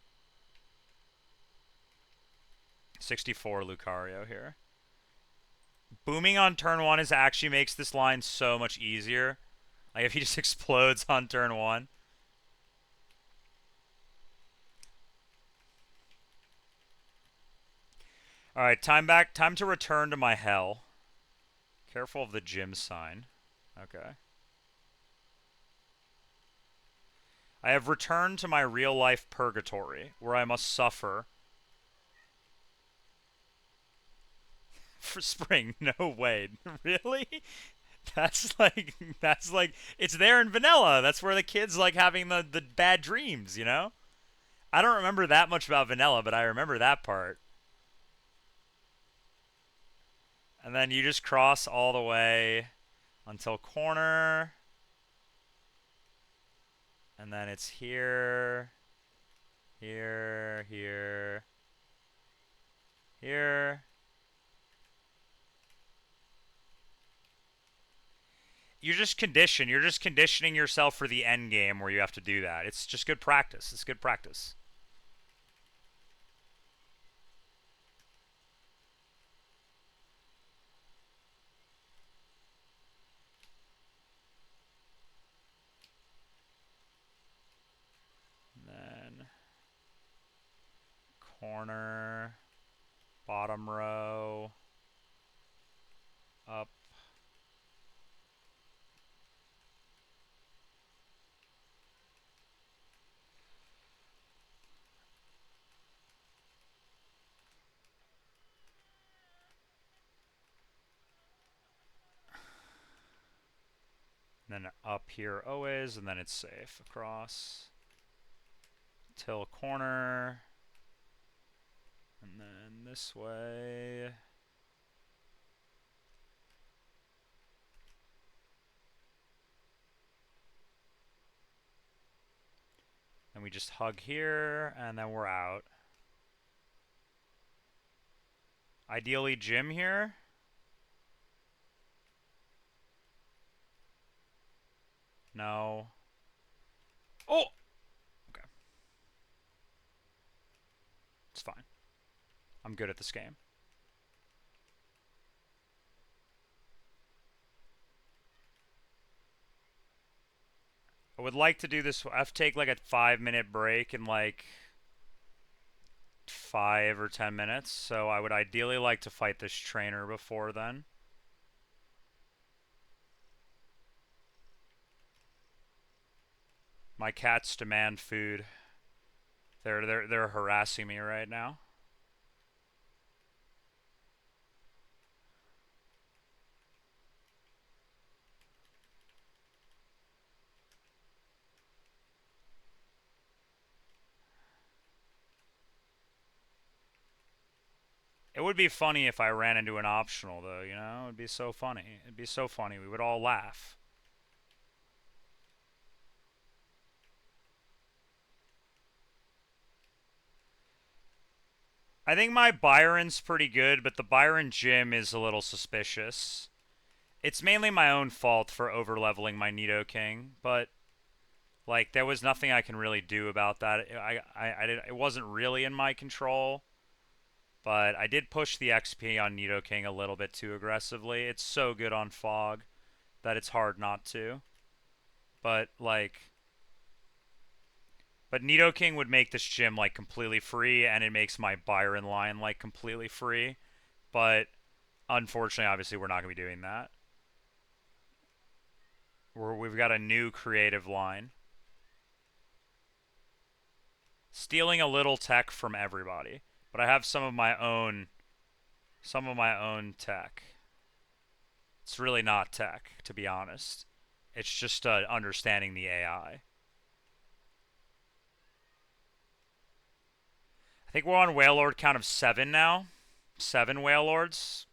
Speaker 1: 64 Lucario here. Booming on turn 1 is actually makes this line so much easier. Like if he just explodes on turn 1. Alright, time to return to my hell. Careful of the gym sign. Okay. I have returned to my real-life purgatory, where I must suffer. For spring, no way. Really? That's like, it's there in vanilla. That's where the kid's like having the bad dreams, you know? I don't remember that much about vanilla, but I remember that part. And then you just cross all the way until corner. And then it's here, here, here, here. You're just conditioning yourself for the end game where you have to do that. It's just good practice. It's good practice. And then corner, bottom row, up. And then up here always, and then it's safe. Across. Till corner. And then this way. And we just hug here, and then we're out. Ideally gym here. No. Oh! Okay. It's fine. I'm good at this game. I would like to do this. I have to take like a 5-minute break in like 5 or 10 minutes. So I would ideally like to fight this trainer before then. My cats demand food. They're harassing me right now. It would be funny if I ran into an optional, though, you know? It'd be so funny. It'd be so funny. We would all laugh. I think my Byron's pretty good, but the Byron gym is a little suspicious. It's mainly my own fault for overleveling my Nidoking, but Like there was nothing I can really do about that. I did, it wasn't really in my control, but I did push the XP on Nidoking a little bit too aggressively. It's so good on Fog that it's hard not to. But like, but Nidoking would make this gym like completely free, and it makes my Byron line like completely free. But unfortunately, obviously, we're not gonna be doing that. We've got a new creative line. Stealing a little tech from everybody, but I have some of my own tech. It's really not tech, to be honest. It's just understanding the AI. I think we're on Whale Lord count of 7 now. 7 Whale Lords.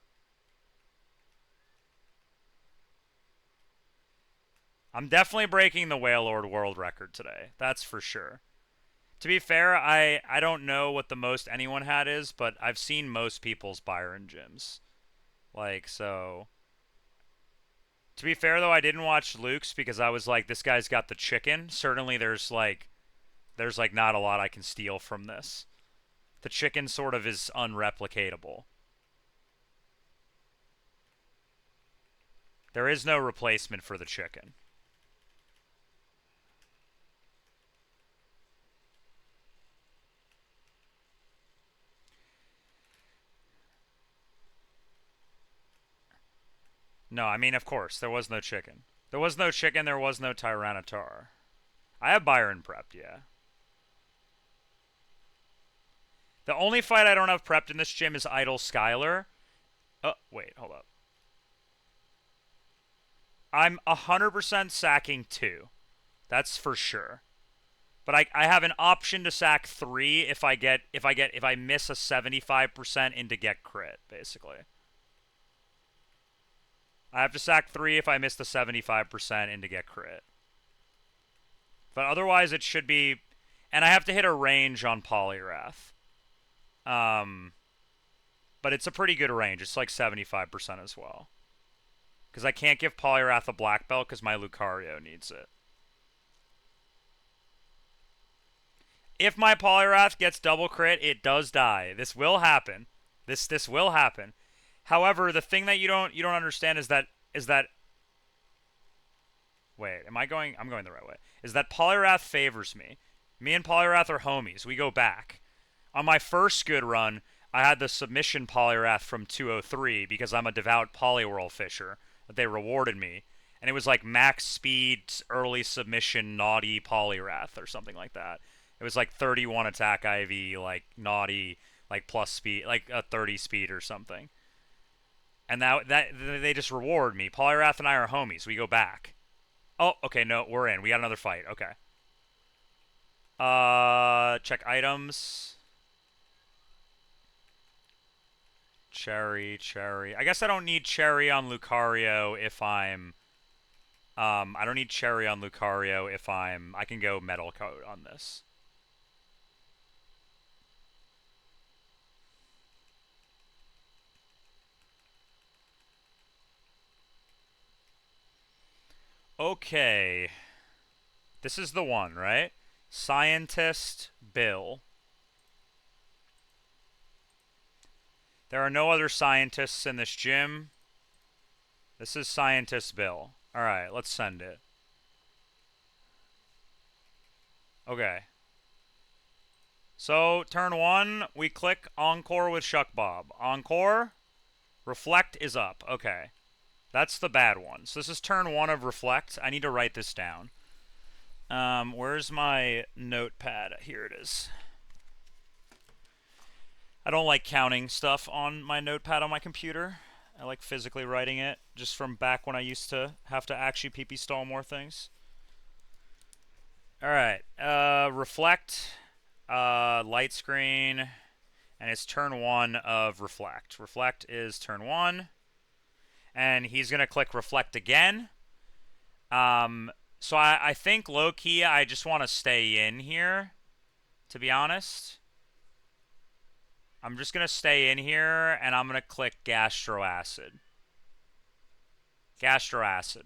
Speaker 1: I'm definitely breaking the Whale Lord world record today. That's for sure. To be fair, I don't know what the most anyone had is, but I've seen most people's Byron gyms. Like, so. To be fair, though, I didn't watch Luke's because I was like, this guy's got the chicken. Certainly there's like not a lot I can steal from this. The chicken sort of is unreplicatable. There is no replacement for the chicken. No, I mean, of course, there was no chicken. There was no chicken, there was no Tyranitar. I have Byron prepped, yeah. The only fight I don't have prepped in this gym is Idle Skylar. Oh, wait, hold up. I'm 100% sacking 2. That's for sure. But I have an option to sack 3 if I miss a 75% into get crit, basically. I have to sack 3 if I miss the 75% into get crit. But otherwise it should be, and I have to hit a range on Poliwrath. But it's a pretty good range. It's like 75% as well. Because I can't give Poliwrath a black belt because my Lucario needs it. If my Poliwrath gets double crit, it does die. This will happen. This will happen. However, the thing that you don't understand is that wait, am I going? I'm going the right way. Is that Poliwrath favors me? Me and Poliwrath are homies. We go back. On my first good run, I had the submission Poliwrath from 203 because I'm a devout Poliwhirl fisher. That they rewarded me, and it was like max speed, early submission, naughty Poliwrath or something like that. It was like 31 attack IV, like naughty, like plus speed, like a 30 speed or something. And that they just reward me. Poliwrath and I are homies. We go back. Oh, okay, no, we're in. We got another fight. Okay. Check items. Cherry. I guess I don't need Cherry on Lucario if I'm... I don't need Cherry on Lucario if I'm... I can go Metal Coat on this. Okay. This is the one, right? Scientist Bill. There are no other scientists in this gym. This is Scientist Bill. Alright, let's send it. Okay. So, turn 1, we click Encore with Shuck Bob. Encore. Reflect is up. Okay. That's the bad one. So this is turn 1 of Reflect. I need to write this down. Where's my notepad? Here it is. I don't like counting stuff on my notepad on my computer. I like physically writing it, just from back when I used to have to actually PP stall more things. Alright, Reflect, light screen, and it's turn 1 of Reflect. Reflect is turn 1, and he's going to click Reflect again. So I think low-key I just want to stay in here, to be honest. I'm just going to stay in here, and I'm going to click Gastroacid. Gastroacid.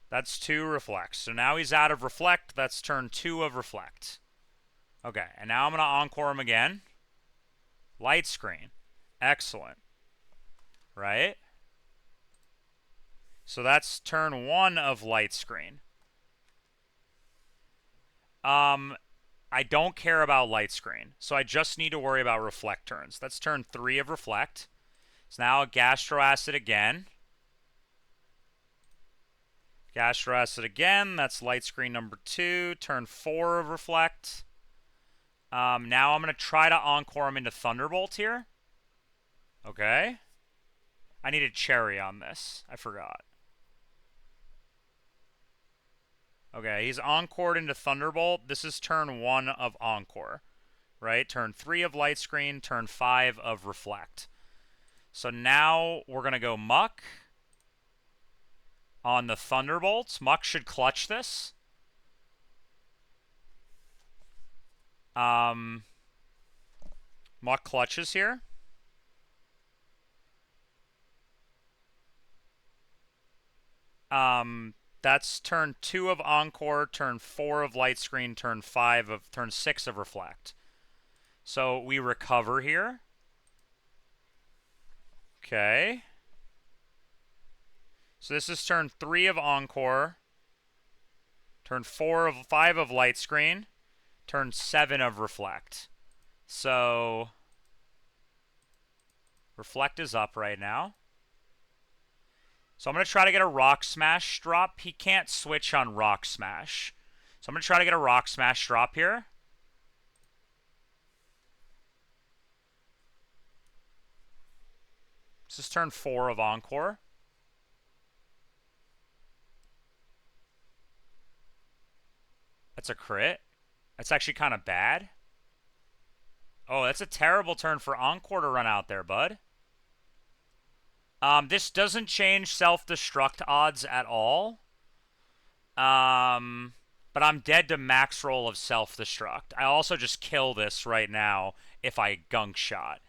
Speaker 1: That's 2 reflect. So now he's out of reflect. That's turn 2 of reflect. Okay, and now I'm going to encore him again. Light screen. Excellent. Right? So that's turn 1 of light screen. I don't care about light screen, so I just need to worry about reflect turns. That's turn 3 of reflect. So now gastroacid again. Gastroacid again. That's light screen number 2. Turn 4 of reflect. Now I'm going to try to encore him into Thunderbolt here. Okay. I need a cherry on this. I forgot. Okay, he's encored into Thunderbolt. This is turn 1 of Encore, right? Turn 3 of Light Screen, turn 5 of Reflect. So now we're going to go Muck on the Thunderbolts. Muck should clutch this. Muck clutches here. That's turn 2 of Encore, turn 4 of Light Screen, turn 6 of Reflect. So we recover here. Okay. So this is turn 3 of Encore, turn 5 of Light Screen, turn 7 of Reflect. So Reflect is up right now. So I'm going to try to get a Rock Smash drop. He can't switch on Rock Smash. So I'm going to try to get a Rock Smash drop here. This is turn 4 of Encore. That's a crit. That's actually kind of bad. Oh, that's a terrible turn for Encore to run out there, bud. This doesn't change self-destruct odds at all. But I'm dead to max roll of self-destruct. I also just kill this right now if I gunk shot.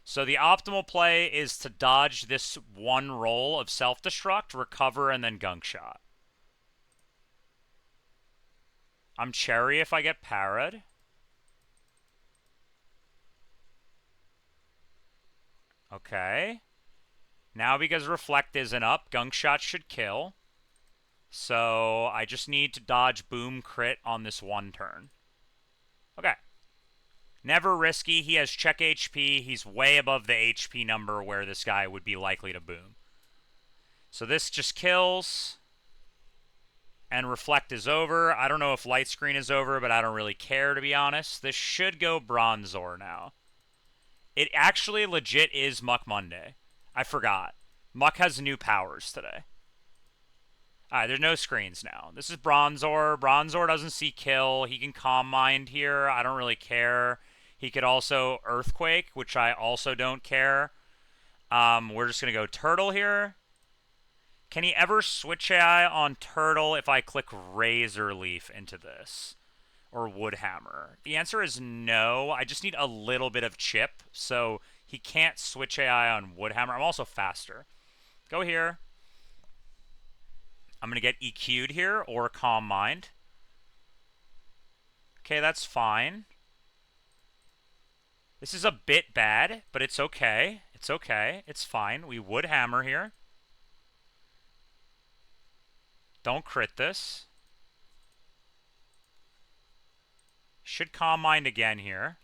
Speaker 1: So the optimal play is to dodge this one roll of self-destruct, recover, and then gunk shot. I'm cherry if I get parried. Okay. Now because reflect isn't up, gunk shot should kill. So I just need to dodge boom crit on this one turn. Okay. Never risky. He has check HP. He's way above the HP number where this guy would be likely to boom. So this just kills. And reflect is over. I don't know if light screen is over, but I don't really care, to be honest. This should go Bronzor now. It actually legit is Muck Monday. I forgot. Muck has new powers today. Alright, there's no screens now. This is Bronzor. Bronzor doesn't see kill. He can Calm Mind here. I don't really care. He could also Earthquake, which I also don't care. We're just going to go Turtle here. Can he ever switch AI on Turtle if I click Razor Leaf into this? Or Woodhammer? The answer is no. I just need a little bit of chip, so he can't switch AI on Woodhammer. I'm also faster. Go here. I'm going to get EQ'd here, or Calm Mind. Okay, that's fine. This is a bit bad, but it's okay. It's okay. It's fine. We Woodhammer here. Don't crit this. Should Calm Mind again here.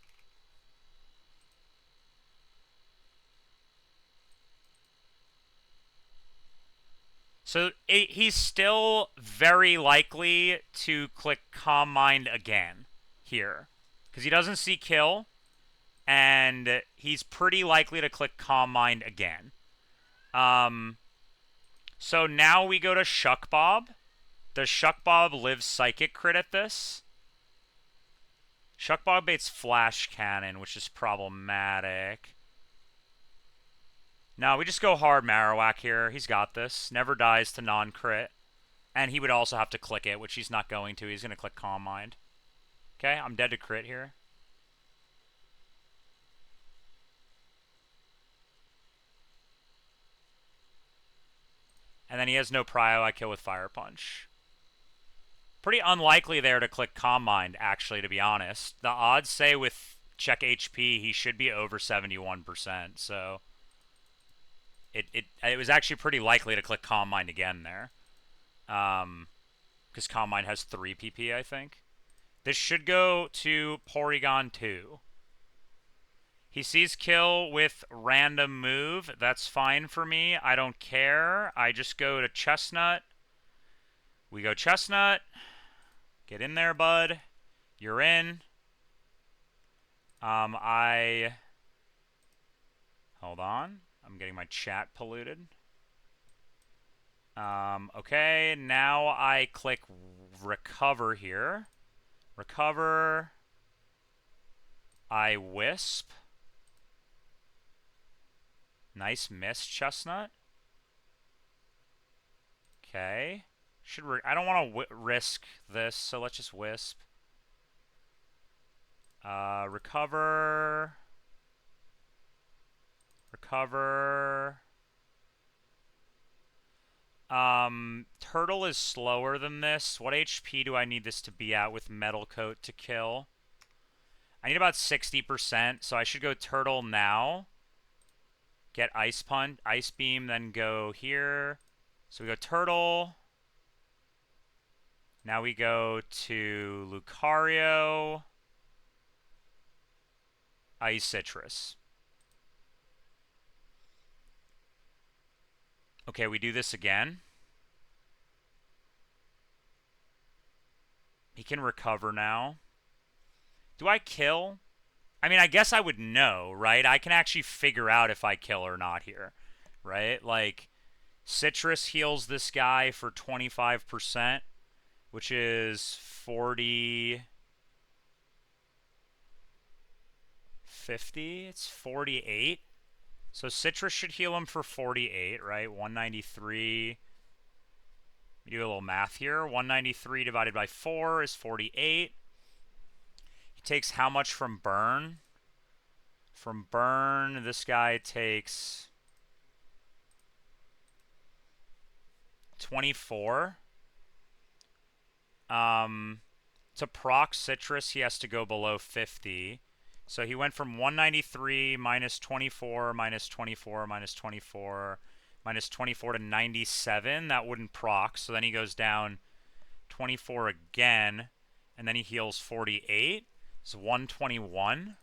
Speaker 1: So he's still very likely to click Calm Mind again here. Because he doesn't see kill. And he's pretty likely to click Calm Mind again. So now we go to Shuck Bob. Does Shuck Bob live Psychic Crit at this? Shuck Bob baits Flash Cannon, which is problematic. No, we just go hard Marowak here. He's got this. Never dies to non-crit. And he would also have to click it, which he's not going to. He's going to click Calm Mind. Okay, I'm dead to crit here. And then he has no prio. I kill with Fire Punch. Pretty unlikely there to click Calm Mind, actually, to be honest. The odds say with check HP, he should be over 71%. So it was actually pretty likely to click Calm Mind again there. Because Calm Mind has 3 PP, I think. This should go to Porygon 2. He sees kill with random move. That's fine for me. I don't care. I just go to Chestnut. We go Chestnut. Get in there, bud. You're in. Hold on. I'm getting my chat polluted. Okay, now I click recover here. Recover. I wisp. Nice miss, Chestnut. Okay. I don't want to risk this, so let's just wisp. Recover. Recover. Turtle is slower than this. What HP do I need this to be at with Metal Coat to kill? I need about 60%, so I should go Turtle now. Get Ice Punch, Ice Beam, then go here. So we go Turtle. Now we go to Lucario. Ice Citrus. Okay, we do this again. He can recover now. Do I kill? I mean, I guess I would know, right? I can actually figure out if I kill or not here, right? Like, Citrus heals this guy for 25%, which is 40... 50? It's 48. So Citrus should heal him for 48, right? 193. We do a little math here. 193 divided by 4 is 48. He takes how much from burn? From burn, this guy takes 24. To proc Citrus, he has to go below 50. So he went from 193 minus 24 minus 24 minus 24 minus 24 to 97. That wouldn't proc. So then he goes down 24 again, and then he heals 48. So 121.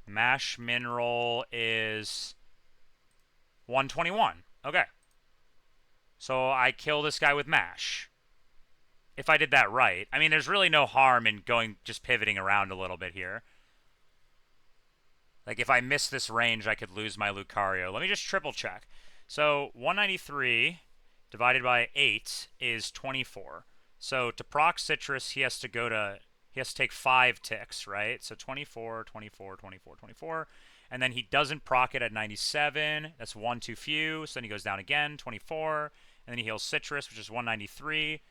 Speaker 1: Mash Mineral is 121. Okay. So I kill this guy with Mash. If I did that right. I mean, there's really no harm in just pivoting around a little bit here. Like, if I miss this range, I could lose my Lucario. Let me just triple check. So, 193 divided by 8 is 24. So, to proc Citrus, he has to take 5 ticks, right? So, 24, 24, 24, 24. And then he doesn't proc it at 97. That's 1 too few. So, then he goes down again, 24. And then he heals Citrus, which is 193.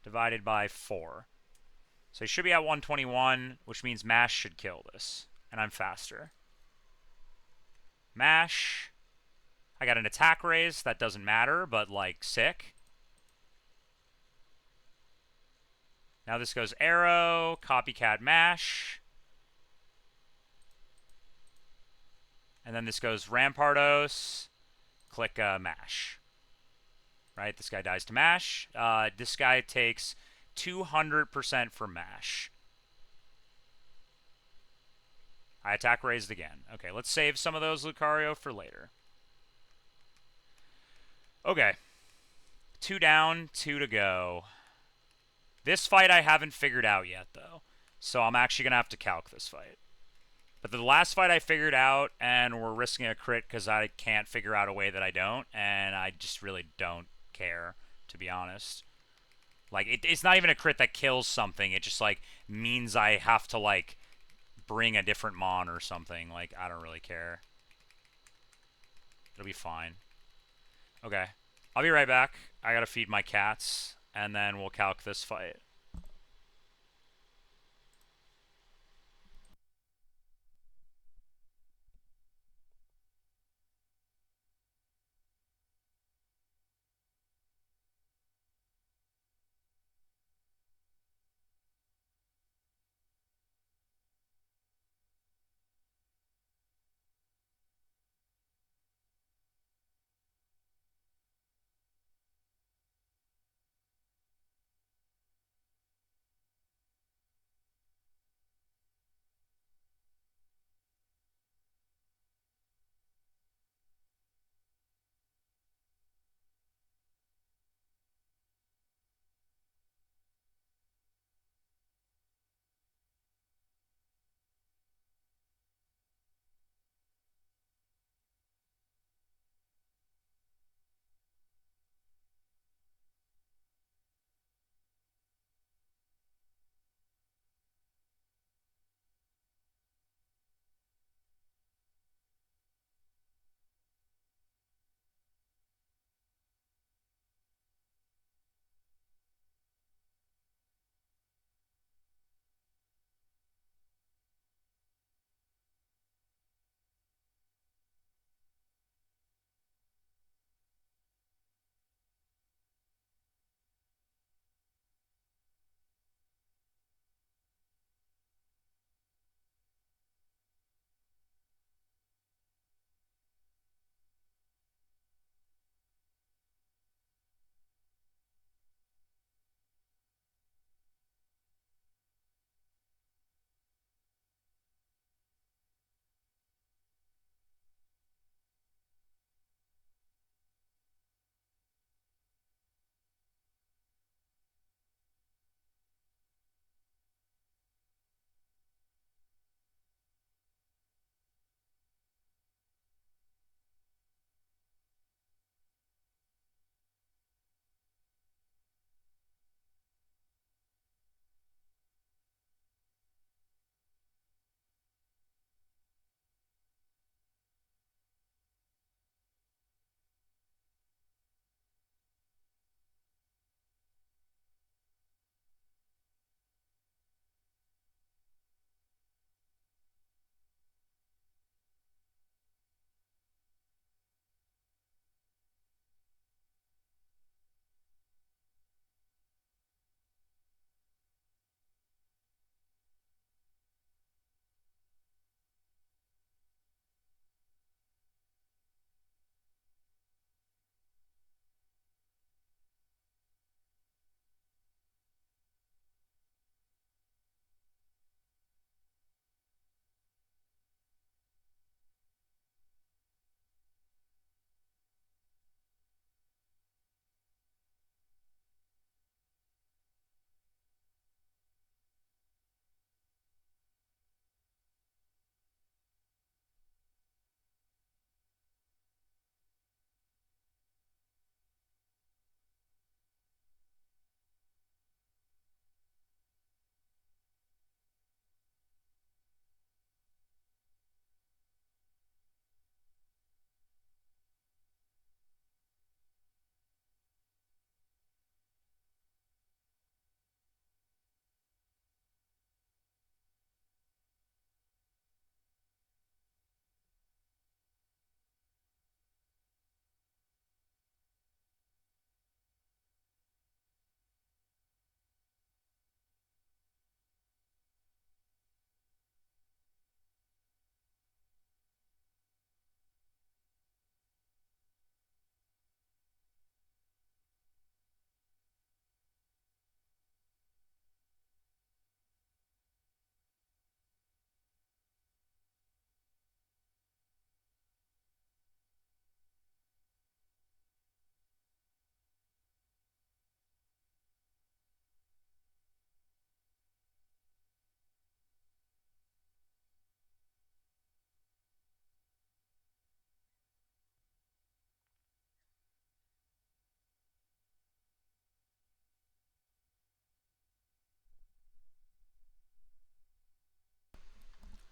Speaker 1: Divided by 4. So he should be at 121, which means Mash should kill this. And I'm faster. Mash. I got an attack raise. That doesn't matter, but, like, sick. Now this goes Arrow, Copycat Mash. And then this goes Rampardos, click Mash. Right, this guy dies to Mash. This guy takes 200% for Mash. I attack raised again. Okay, let's save some of those Lucario for later. Okay. 2 down, 2 to go. This fight I haven't figured out yet, though. So I'm actually going to have to calc this fight. But the last fight I figured out, and we're risking a crit because I can't figure out a way that I don't, and I just really don't care, to be honest. Like, it's not even a crit that kills something. It just, like, means I have to, like, bring a different mon or something. Like, I don't really care. It'll be fine. Okay. I'll be right back. I gotta feed my cats, and then we'll calc this fight.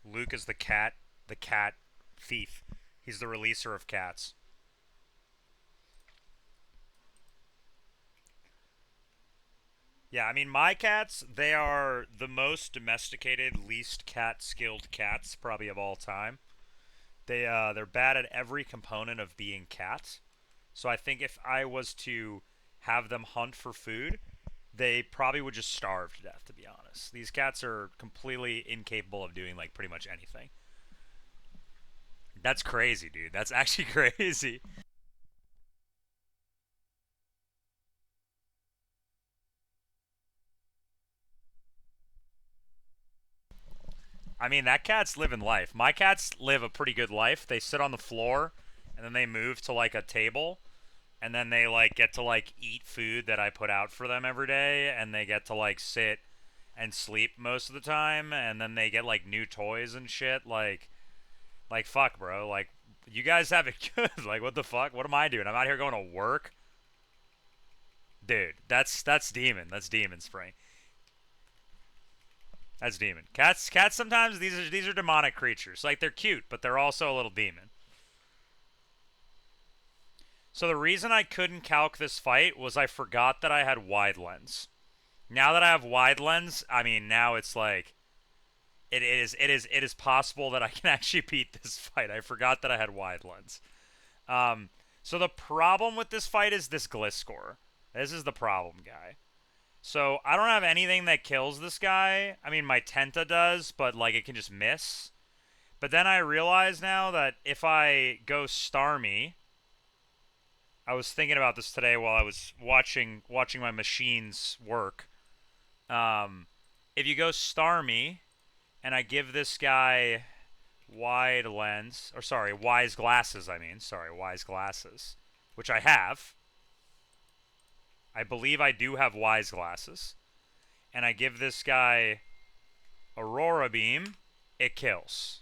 Speaker 1: Luke is the cat thief. He's the releaser of cats. Yeah, I mean, my cats, they are the most domesticated, least cat skilled cats probably of all time. They're bad at every component of being cats. So I think if I was to have them hunt for food, they probably would just starve to death, to be honest. These cats are completely incapable of doing like pretty much anything. That's crazy, dude. That's actually crazy. I mean, that cat's living life. My cats live a pretty good life. They sit on the floor and then they move to like a table and then they like get to like eat food that I put out for them every day and they get to like sit and sleep most of the time and then they get like new toys and shit like fuck, bro. Like you guys have it good. Like what the fuck? What am I doing? I'm out here going to work. Dude, that's demon. That's demon spring. That's demon. Cats sometimes these are demonic creatures. Like they're cute, but they're also a little demon. So the reason I couldn't calc this fight was I forgot that I had wide lens. Now that I have wide lens, I mean now it's like it is possible that I can actually beat this fight. I forgot that I had wide lens. Um so the problem with this fight is this Gliscor. This is the problem, guy. So I don't have anything that kills this guy. I mean, my Tenta does, but like it can just miss. But then I realize now that if I go Starmie, I was thinking about this today while I was watching my machines work. Um, if you go Starmie and I give this guy wide lens, or sorry, wise glasses. I mean, sorry, wise glasses, which I have. I believe I do have wise glasses, and I give this guy Aurora Beam, it kills.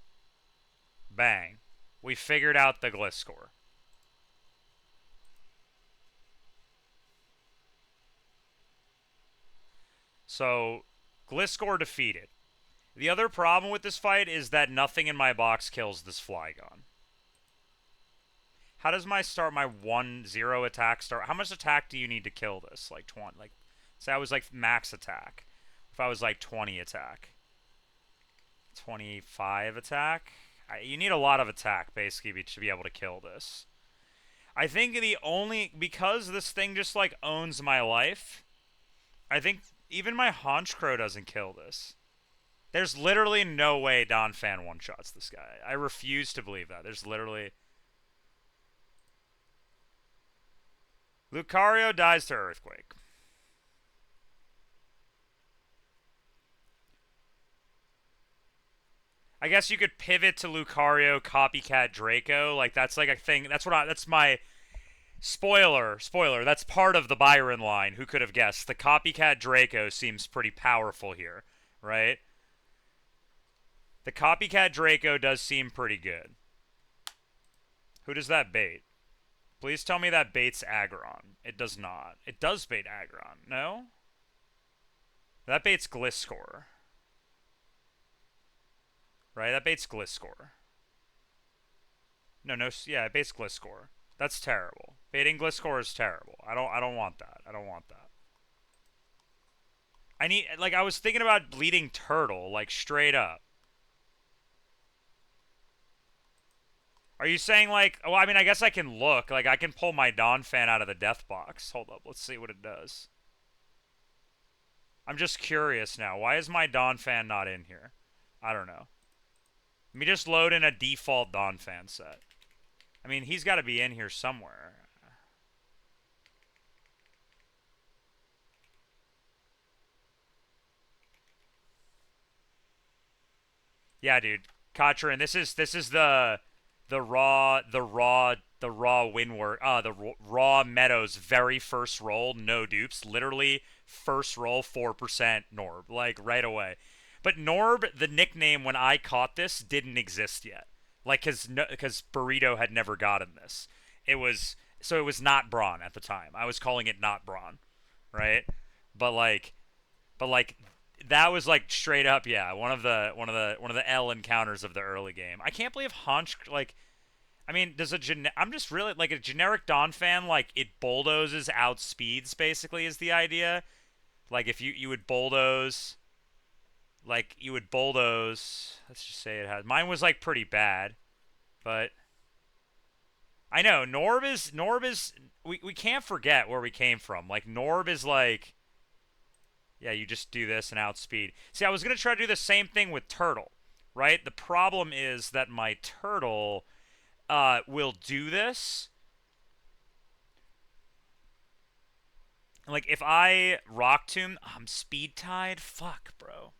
Speaker 1: Bang. We figured out the Gliscor. So, Gliscor defeated. The other problem with this fight is that nothing in my box kills this Flygon. How does my 1-0 attack start? How much attack do you need to kill this? Like 20. Like, say I was like max attack. If I was like 20 attack. 25 attack? You need a lot of attack, basically, to be able to kill this. I think because this thing just, like, owns my life, I think even my Honchkrow doesn't kill this. There's literally no way Donphan one-shots this guy. I refuse to believe that. There's literally... Lucario dies to Earthquake. I guess you could pivot to Lucario, Copycat Draco. Like that's like a thing. That's my spoiler. That's part of the Byron line. Who could have guessed? The Copycat Draco seems pretty powerful here, right? The Copycat Draco does seem pretty good. Who does that bait? Please tell me that baits Aggron. It does not. It does bait Aggron. No? That baits Gliscor. Right? That baits Gliscor. No, yeah, it baits Gliscor. That's terrible. Baiting Gliscor is terrible. I don't want that. I don't want that. I was thinking about bleeding Turtle, like straight up. Are you saying like, well, I mean, I guess I can look. Like, I can pull my Donphan out of the death box. Hold up, let's see what it does. I'm just curious now. Why is my Donphan not in here? I don't know. Let me just load in a default Donphan set. I mean, he's got to be in here somewhere. Yeah, dude. Katrin, this is the raw windward the raw Meadows very first roll, no dupes, literally first roll 4% Norb, like right away. But Norb, the nickname when I caught this didn't exist yet. Like cuz Burrito had never gotten this. It was not Braun at the time. I was calling it not Braun, right? But like but like that was like straight up, yeah, one of the L encounters of the early game. I can't believe Hunch like. I mean, I'm just really like a generic Dawn fan. Like it bulldozes outspeeds. Basically, is the idea. Like if you would bulldoze, like you would bulldoze. Let's just say it had. Mine was like pretty bad, but I know Norb is. We can't forget where we came from. Like Norb is like, yeah, you just do this and outspeed. See, I was gonna try to do the same thing with Turtle, right? The problem is that my Turtle will do this. Like if I Rock Tomb, I'm speed tied. Fuck, bro.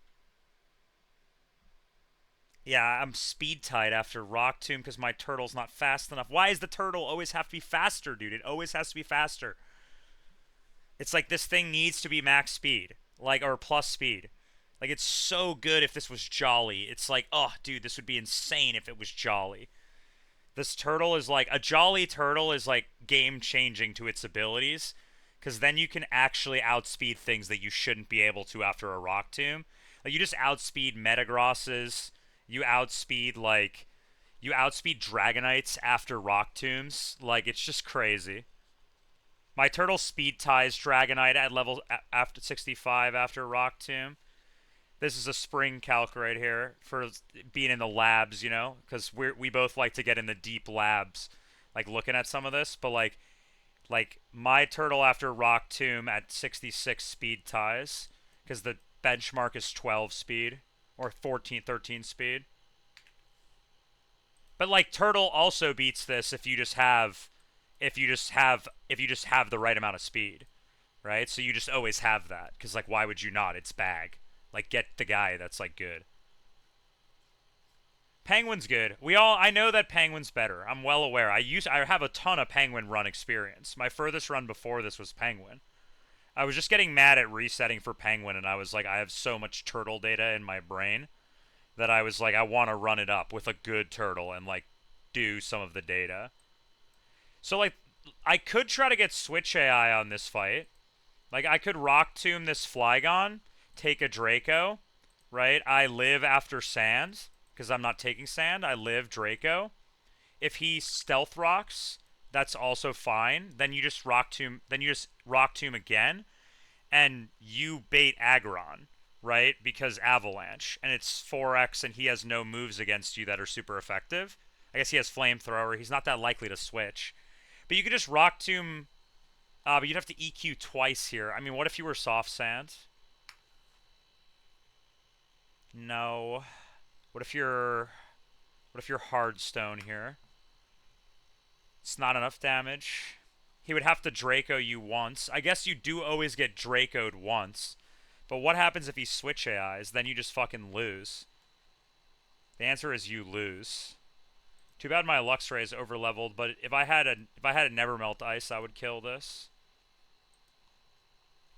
Speaker 1: Yeah, I'm speed tied after Rock Tomb because my turtle's not fast enough. Why does the turtle always have to be faster, dude? It always has to be faster. It's like this thing needs to be max speed, like or plus speed. Like it's so good if this was Jolly. It's like, oh, dude, this would be insane if it was Jolly. This turtle is like a Jolly turtle is like game changing to its abilities because then you can actually outspeed things that you shouldn't be able to after a Rock Tomb. Like you just outspeed Metagrosses, you outspeed like you outspeed Dragonites after Rock Tombs. Like it's just crazy. My turtle speed ties Dragonite at level after 65 after Rock Tomb. This is a spring calc right here for being in the labs, you know, because we both like to get in the deep labs, like looking at some of this. But like my turtle after Rock Tomb at 66 speed ties, because the benchmark is 12 speed or 14, 13 speed. But like turtle also beats this if you just have the right amount of speed, right? So you just always have that because like why would you not? It's bag. Like get the guy that's like good. Penguin's good. I know that Penguin's better. I'm well aware. I have a ton of Penguin run experience. My furthest run before this was Penguin. I was just getting mad at resetting for Penguin and I was like I have so much turtle data in my brain that I was like I want to run it up with a good turtle and like do some of the data. So like I could try to get Switch AI on this fight. Like I could Rock Tomb this Flygon, take a Draco, right? I live after Sand because I'm not taking Sand. I live Draco. If he Stealth Rocks, that's also fine. Then you just Rock Tomb. Then you just Rock Tomb again, and you bait Aggron, right? Because Avalanche, and it's 4x, and he has no moves against you that are super effective. I guess he has Flamethrower. He's not that likely to switch. But you could just Rock Tomb. But you'd have to EQ twice here. I mean, what if you were Soft Sand? No. What if you're Hard Stone here? It's not enough damage. He would have to Draco you once. I guess you do always get Dracoed once. But what happens if he Switch AIs? Then you just fucking lose. The answer is you lose. Too bad my Luxray is overleveled, but if I had a Nevermelt Ice, I would kill this.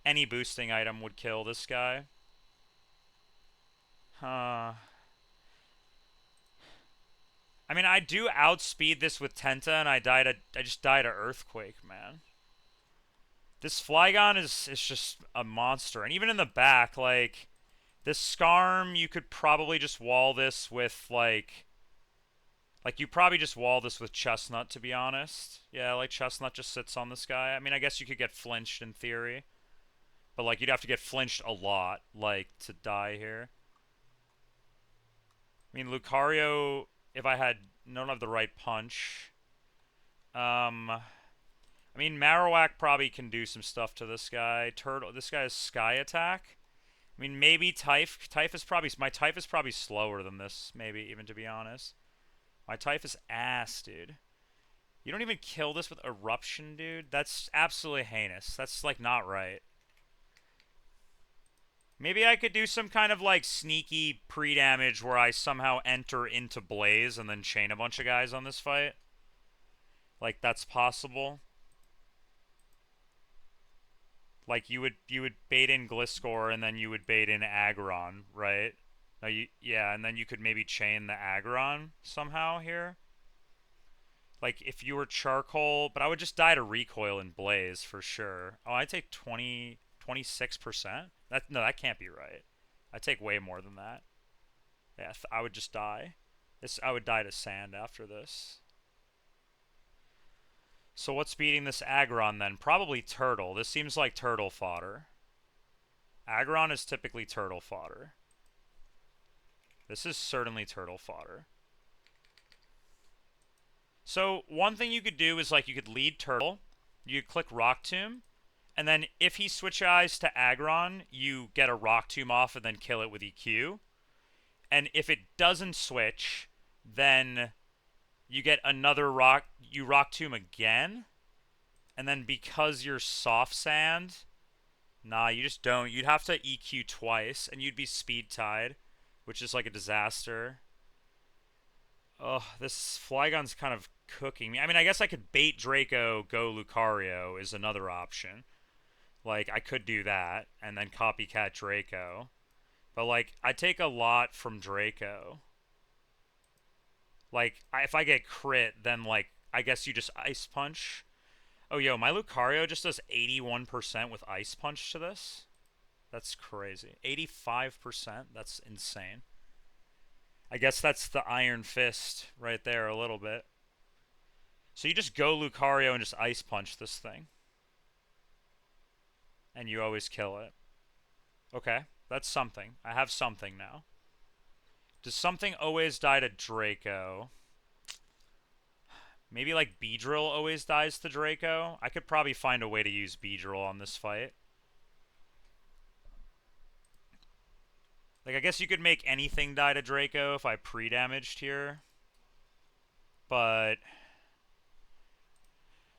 Speaker 1: Any boosting item would kill this guy. I mean, I do outspeed this with Tenta, and I just died to Earthquake, man. This Flygon is just a monster, and even in the back, like this Skarm, you could probably just wall this with like you probably just wall this with Chestnut, to be honest. Yeah, like Chestnut just sits on this guy. I mean, I guess you could get flinched in theory. But, like, you'd have to get flinched a lot, like, to die here. I mean, Lucario, if I don't have the right punch. I mean, Marowak probably can do some stuff to this guy. This guy has Sky Attack. I mean, maybe Typh. My Typh is probably slower than this, maybe, even to be honest. My Typh is ass, dude. You don't even kill this with Eruption, dude? That's absolutely heinous. That's, like, not right. Maybe I could do some kind of, like, sneaky pre-damage where I somehow enter into Blaze and then chain a bunch of guys on this fight. Like, that's possible. Like, you would bait in Gliscor and then you would bait in Aggron, right? No, yeah, and then you could maybe chain the Aggron somehow here. Like, if you were Charcoal, but I would just die to Recoil and Blaze for sure. Oh, I take 26%? No, that can't be right. I take way more than that. Yeah, I would just die. I would die to sand after this. So what's beating this Aggron then? Probably turtle. This seems like turtle fodder. Aggron is typically turtle fodder. This is certainly turtle fodder. So one thing you could do is like you could lead turtle, you could click Rock Tomb, and then if he switch eyes to Aggron, you get a Rock Tomb off and then kill it with EQ. And if it doesn't switch, then you get another you Rock Tomb again, and then because you're soft sand, nah, you just don't. You'd have to EQ twice, and you'd be speed tied, which is like a disaster. Oh, this Flygon's kind of cooking me. I mean, I guess I could bait Draco, go Lucario is another option. Like, I could do that, and then copycat Draco. But, like, I take a lot from Draco. Like, if I get crit, then, like, I guess you just Ice Punch. Oh, yo, my Lucario just does 81% with Ice Punch to this? That's crazy. 85%? That's insane. I guess that's the Iron Fist right there a little bit. So you just go Lucario and just Ice Punch this thing. And you always kill it. Okay, that's something. I have something now. Does something always die to Draco? Maybe like Beedrill always dies to Draco? I could probably find a way to use Beedrill on this fight. Like, I guess you could make anything die to Draco if I pre-damaged here. But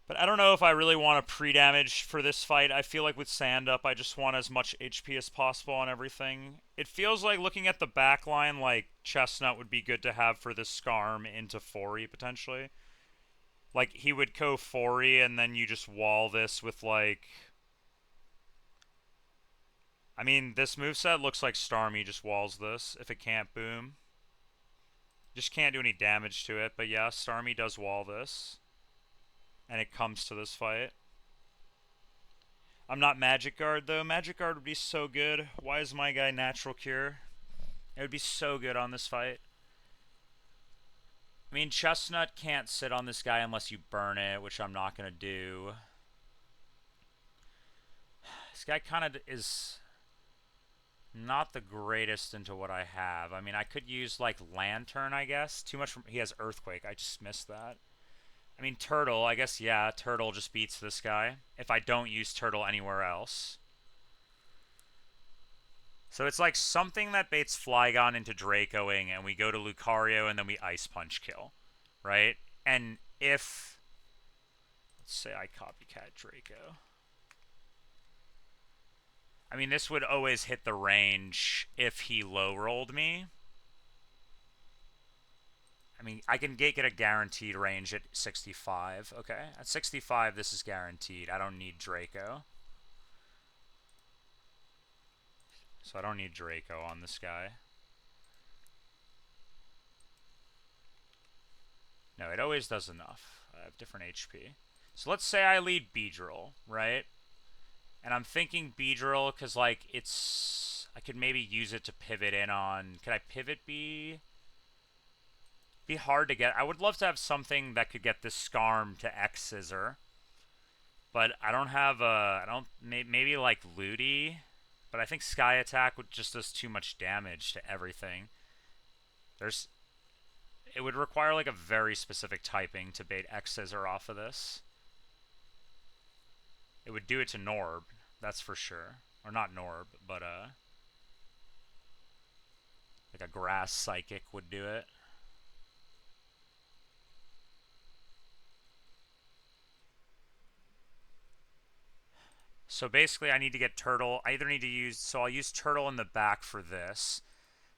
Speaker 1: I don't know if I really want a pre-damage for this fight. I feel like with Sand up, I just want as much HP as possible on everything. It feels like looking at the back line, like Chestnut would be good to have for this Skarm into Fori, potentially. Like, he would go Fori, and then you just wall this with, like... I mean, this moveset looks like Starmie just walls this, if it can't boom. Just can't do any damage to it, but yeah, Starmie does wall this. And it comes to this fight. I'm not Magic Guard, though. Magic Guard would be so good. Why is my guy Natural Cure? It would be so good on this fight. I mean, Chestnut can't sit on this guy unless you burn it, which I'm not going to do. This guy kind of is not the greatest into what I have. I mean, I could use, like, Lantern, I guess. Too much from... He has Earthquake. I just missed that. I mean, Turtle, I guess, yeah, Turtle just beats this guy. If I don't use Turtle anywhere else. So it's like something that baits Flygon into Dracoing, and we go to Lucario, and then we Ice Punch kill. Right? And if... Let's say I copycat Draco. I mean, this would always hit the range if he low-rolled me. I mean, I can get a guaranteed range at 65. Okay, at 65, this is guaranteed. I don't need Draco. So I don't need Draco on this guy. No, it always does enough. I have different HP. So let's say I lead Beedrill, right? And I'm thinking Beedrill because, like, it's... I could maybe use it to pivot in on... Could I pivot B? Be hard to get. I would love to have something that could get this Skarm to X Scissor. But I don't have a... I don't... Maybe like Ludi. But I think Sky Attack would just does too much damage to everything. There's... It would require like a very specific typing to bait X Scissor off of this. It would do it to Norb. That's for sure. Or not Norb, but like a Grass Psychic would do it. So basically I need to get Turtle. I either need to use... So I'll use Turtle in the back for this.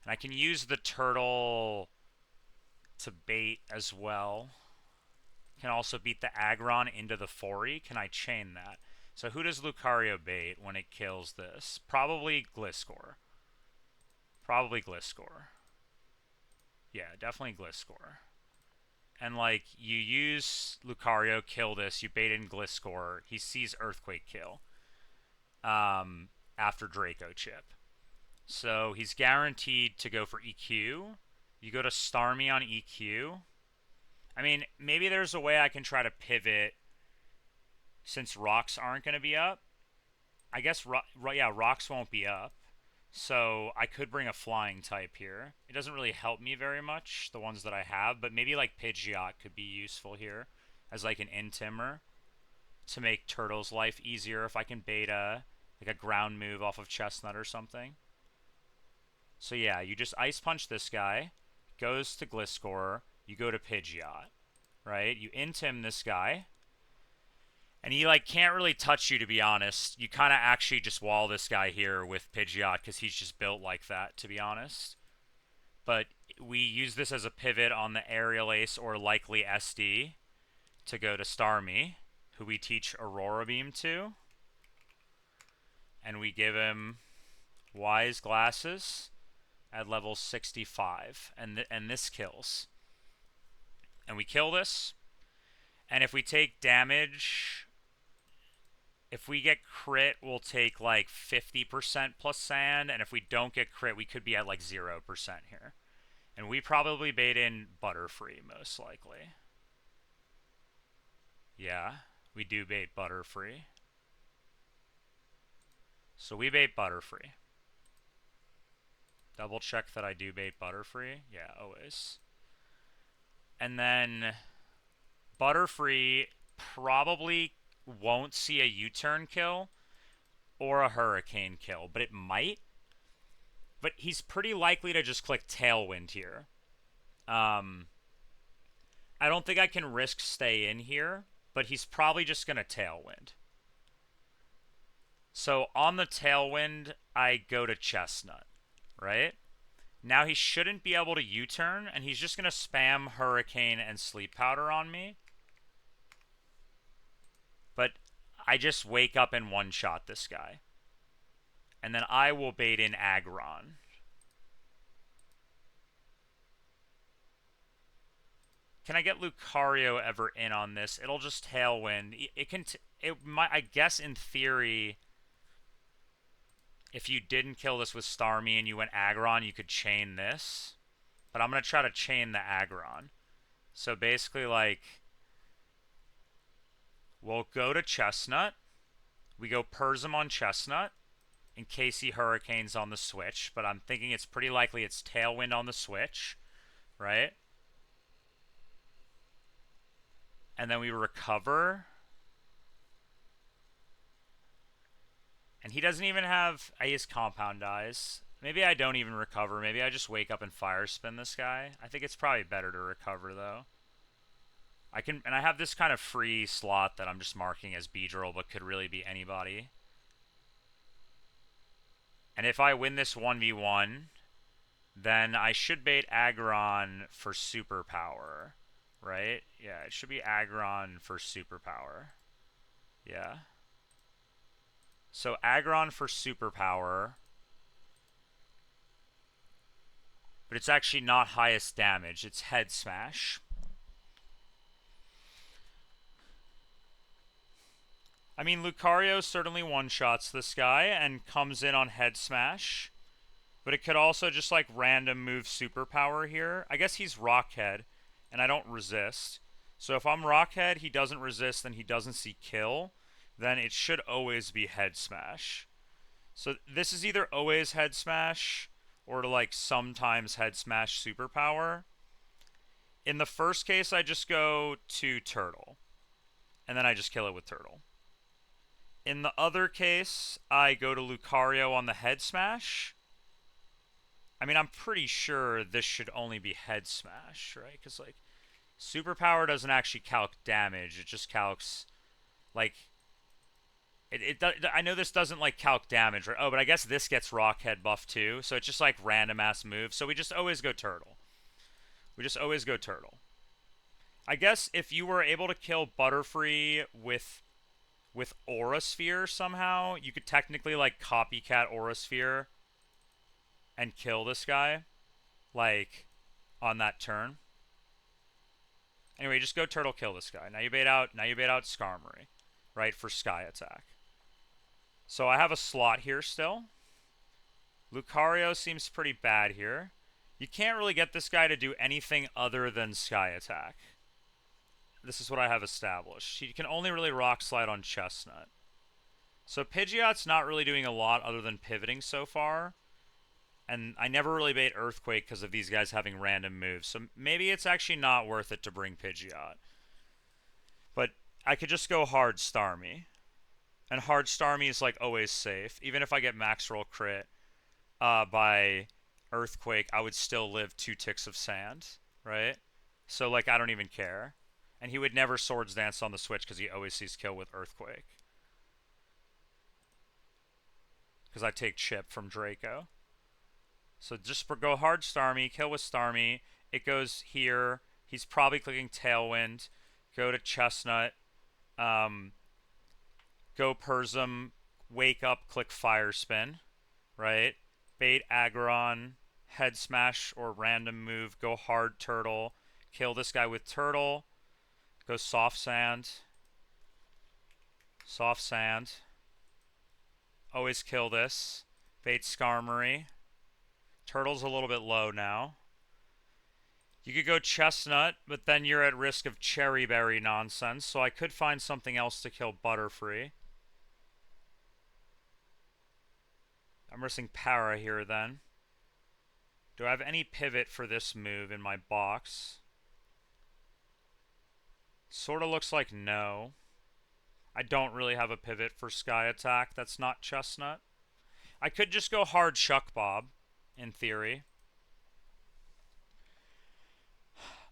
Speaker 1: And I can use the Turtle to bait as well. Can also beat the Aggron into the Fori. Can I chain that? So who does Lucario bait when it kills this? Probably Gliscor. Probably Gliscor. Yeah, definitely Gliscor. And, like, you use Lucario, kill this, you bait in Gliscor, he sees Earthquake kill. After Draco Chip. So he's guaranteed to go for EQ. You go to Starmie on EQ. I mean, maybe there's a way I can try to pivot since rocks aren't going to be up. I guess, yeah, rocks won't be up. So I could bring a flying type here. It doesn't really help me very much, the ones that I have, but maybe like Pidgeot could be useful here as like an intimmer to make Turtle's life easier if I can beta like a ground move off of Chestnut or something. So yeah, you just Ice Punch this guy, goes to Gliscor, you go to Pidgeot, right? You intim this guy, and he like can't really touch you, to be honest. You kind of actually just wall this guy here with Pidgeot because he's just built like that, to be honest. But we use this as a pivot on the Aerial Ace or likely SD to go to Starmie, who we teach Aurora Beam to. And we give him Wise Glasses at level 65. And this kills. And we kill this. And if we take damage, if we get crit, we'll take like 50% plus sand. And if we don't get crit, we could be at like 0% here. And we probably bait in Butterfree, most likely. Yeah, we do bait Butterfree. So we bait Butterfree. Double check that I do bait Butterfree. Yeah, always. And then Butterfree probably won't see a U-turn kill or a Hurricane kill, but it might. But he's pretty likely to just click Tailwind here. I don't think I can risk stay in here, but he's probably just going to Tailwind. So on the Tailwind, I go to Chestnut, right? Now he shouldn't be able to U-turn, and he's just going to spam Hurricane and Sleep Powder on me. But I just wake up and one-shot this guy. And then I will bait in Aggron. Can I get Lucario ever in on this? It'll just Tailwind. It might, I guess in theory, if you didn't kill this with Starmie and you went Aggron, you could chain this. But I'm going to try to chain the Aggron. So basically, like, we'll go to Chestnut. We go Persim on Chestnut in case he Hurricanes on the switch. But I'm thinking it's pretty likely it's Tailwind on the switch, right? And then we recover. And he doesn't even have... He has Compound Eyes. Maybe I don't even recover. Maybe I just wake up and Fire Spin this guy. I think it's probably better to recover, though. And I have this kind of free slot that I'm just marking as Beedrill, but could really be anybody. And if I win this 1v1, then I should bait Aggron for Superpower, right? Yeah, it should be Aggron for Superpower. Yeah. So Aggron for Superpower. But it's actually not highest damage. It's Head Smash. I mean, Lucario certainly one-shots this guy and comes in on Head Smash. But it could also just, like, random move Superpower here. I guess he's Rockhead, and I don't resist. So if I'm Rockhead, he doesn't resist, and he doesn't see kill, then it should always be Head Smash. So this is either always Head Smash or like sometimes Head Smash Superpower. In the first case, I just go to Turtle, and then I just kill it with Turtle. In the other case, I go to Lucario on the Head Smash. I mean, I'm pretty sure this should only be Head Smash, right? Because, like, Superpower doesn't actually calc damage. It just calcs, like... I know this doesn't, like, calc damage, right? Oh, but I guess this gets Rockhead buff, too. So it's just, like, random-ass moves. So we just always go Turtle. We just always go Turtle. I guess if you were able to kill Butterfree with Aura Sphere somehow, you could technically, like, copycat Aura Sphere and kill this guy, like, on that turn. Anyway, just go Turtle, kill this guy. Now you bait out Skarmory, right, for Sky Attack. So I have a slot here still. Lucario seems pretty bad here. You can't really get this guy to do anything other than Sky Attack. This is what I have established. He can only really Rock Slide on Chestnut. So Pidgeot's not really doing a lot other than pivoting so far. And I never really bait Earthquake because of these guys having random moves. So maybe it's actually not worth it to bring Pidgeot. But I could just go hard Starmie. And hard Starmie is like always safe. Even if I get max roll crit by Earthquake, I would still live 2 ticks of sand, right? So like I don't even care. And he would never Swords Dance on the switch because he always sees kill with Earthquake. Because I take chip from Draco. So just go hard Starmie, kill with Starmie. It goes here. He's probably clicking Tailwind. Go to Chestnut. Go Persim. Wake up, click Fire Spin. Right? Bait Aggron. Head Smash or random move. Go hard Turtle. Kill this guy with Turtle. Go Soft Sand. Soft Sand. Always kill this. Bait Skarmory. Turtle's a little bit low now. You could go Chestnut, but then you're at risk of Cherry Berry nonsense, so I could find something else to kill Butterfree. I'm risking Para here then. Do I have any pivot for this move in my box? Sort of looks like no. I don't really have a pivot for Sky Attack that's not Chestnut. I could just go hard Shuck Bob, in theory.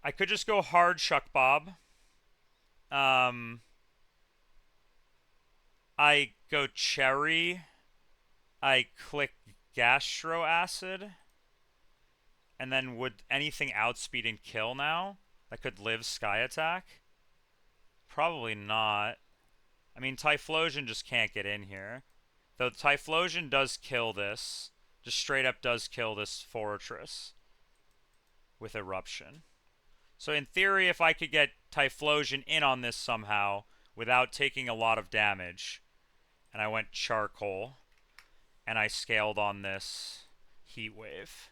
Speaker 1: I could just go hard Shuck Bob. I go Cherry. I click Gastro Acid. And then would anything outspeed and kill now that could live Sky Attack? Probably not. I mean, Typhlosion just can't get in here. Though Typhlosion does kill this. Just straight up does kill this Fortress with Eruption. So in theory, if I could get Typhlosion in on this somehow without taking a lot of damage, and I went Charcoal, and I scaled on this Heat Wave,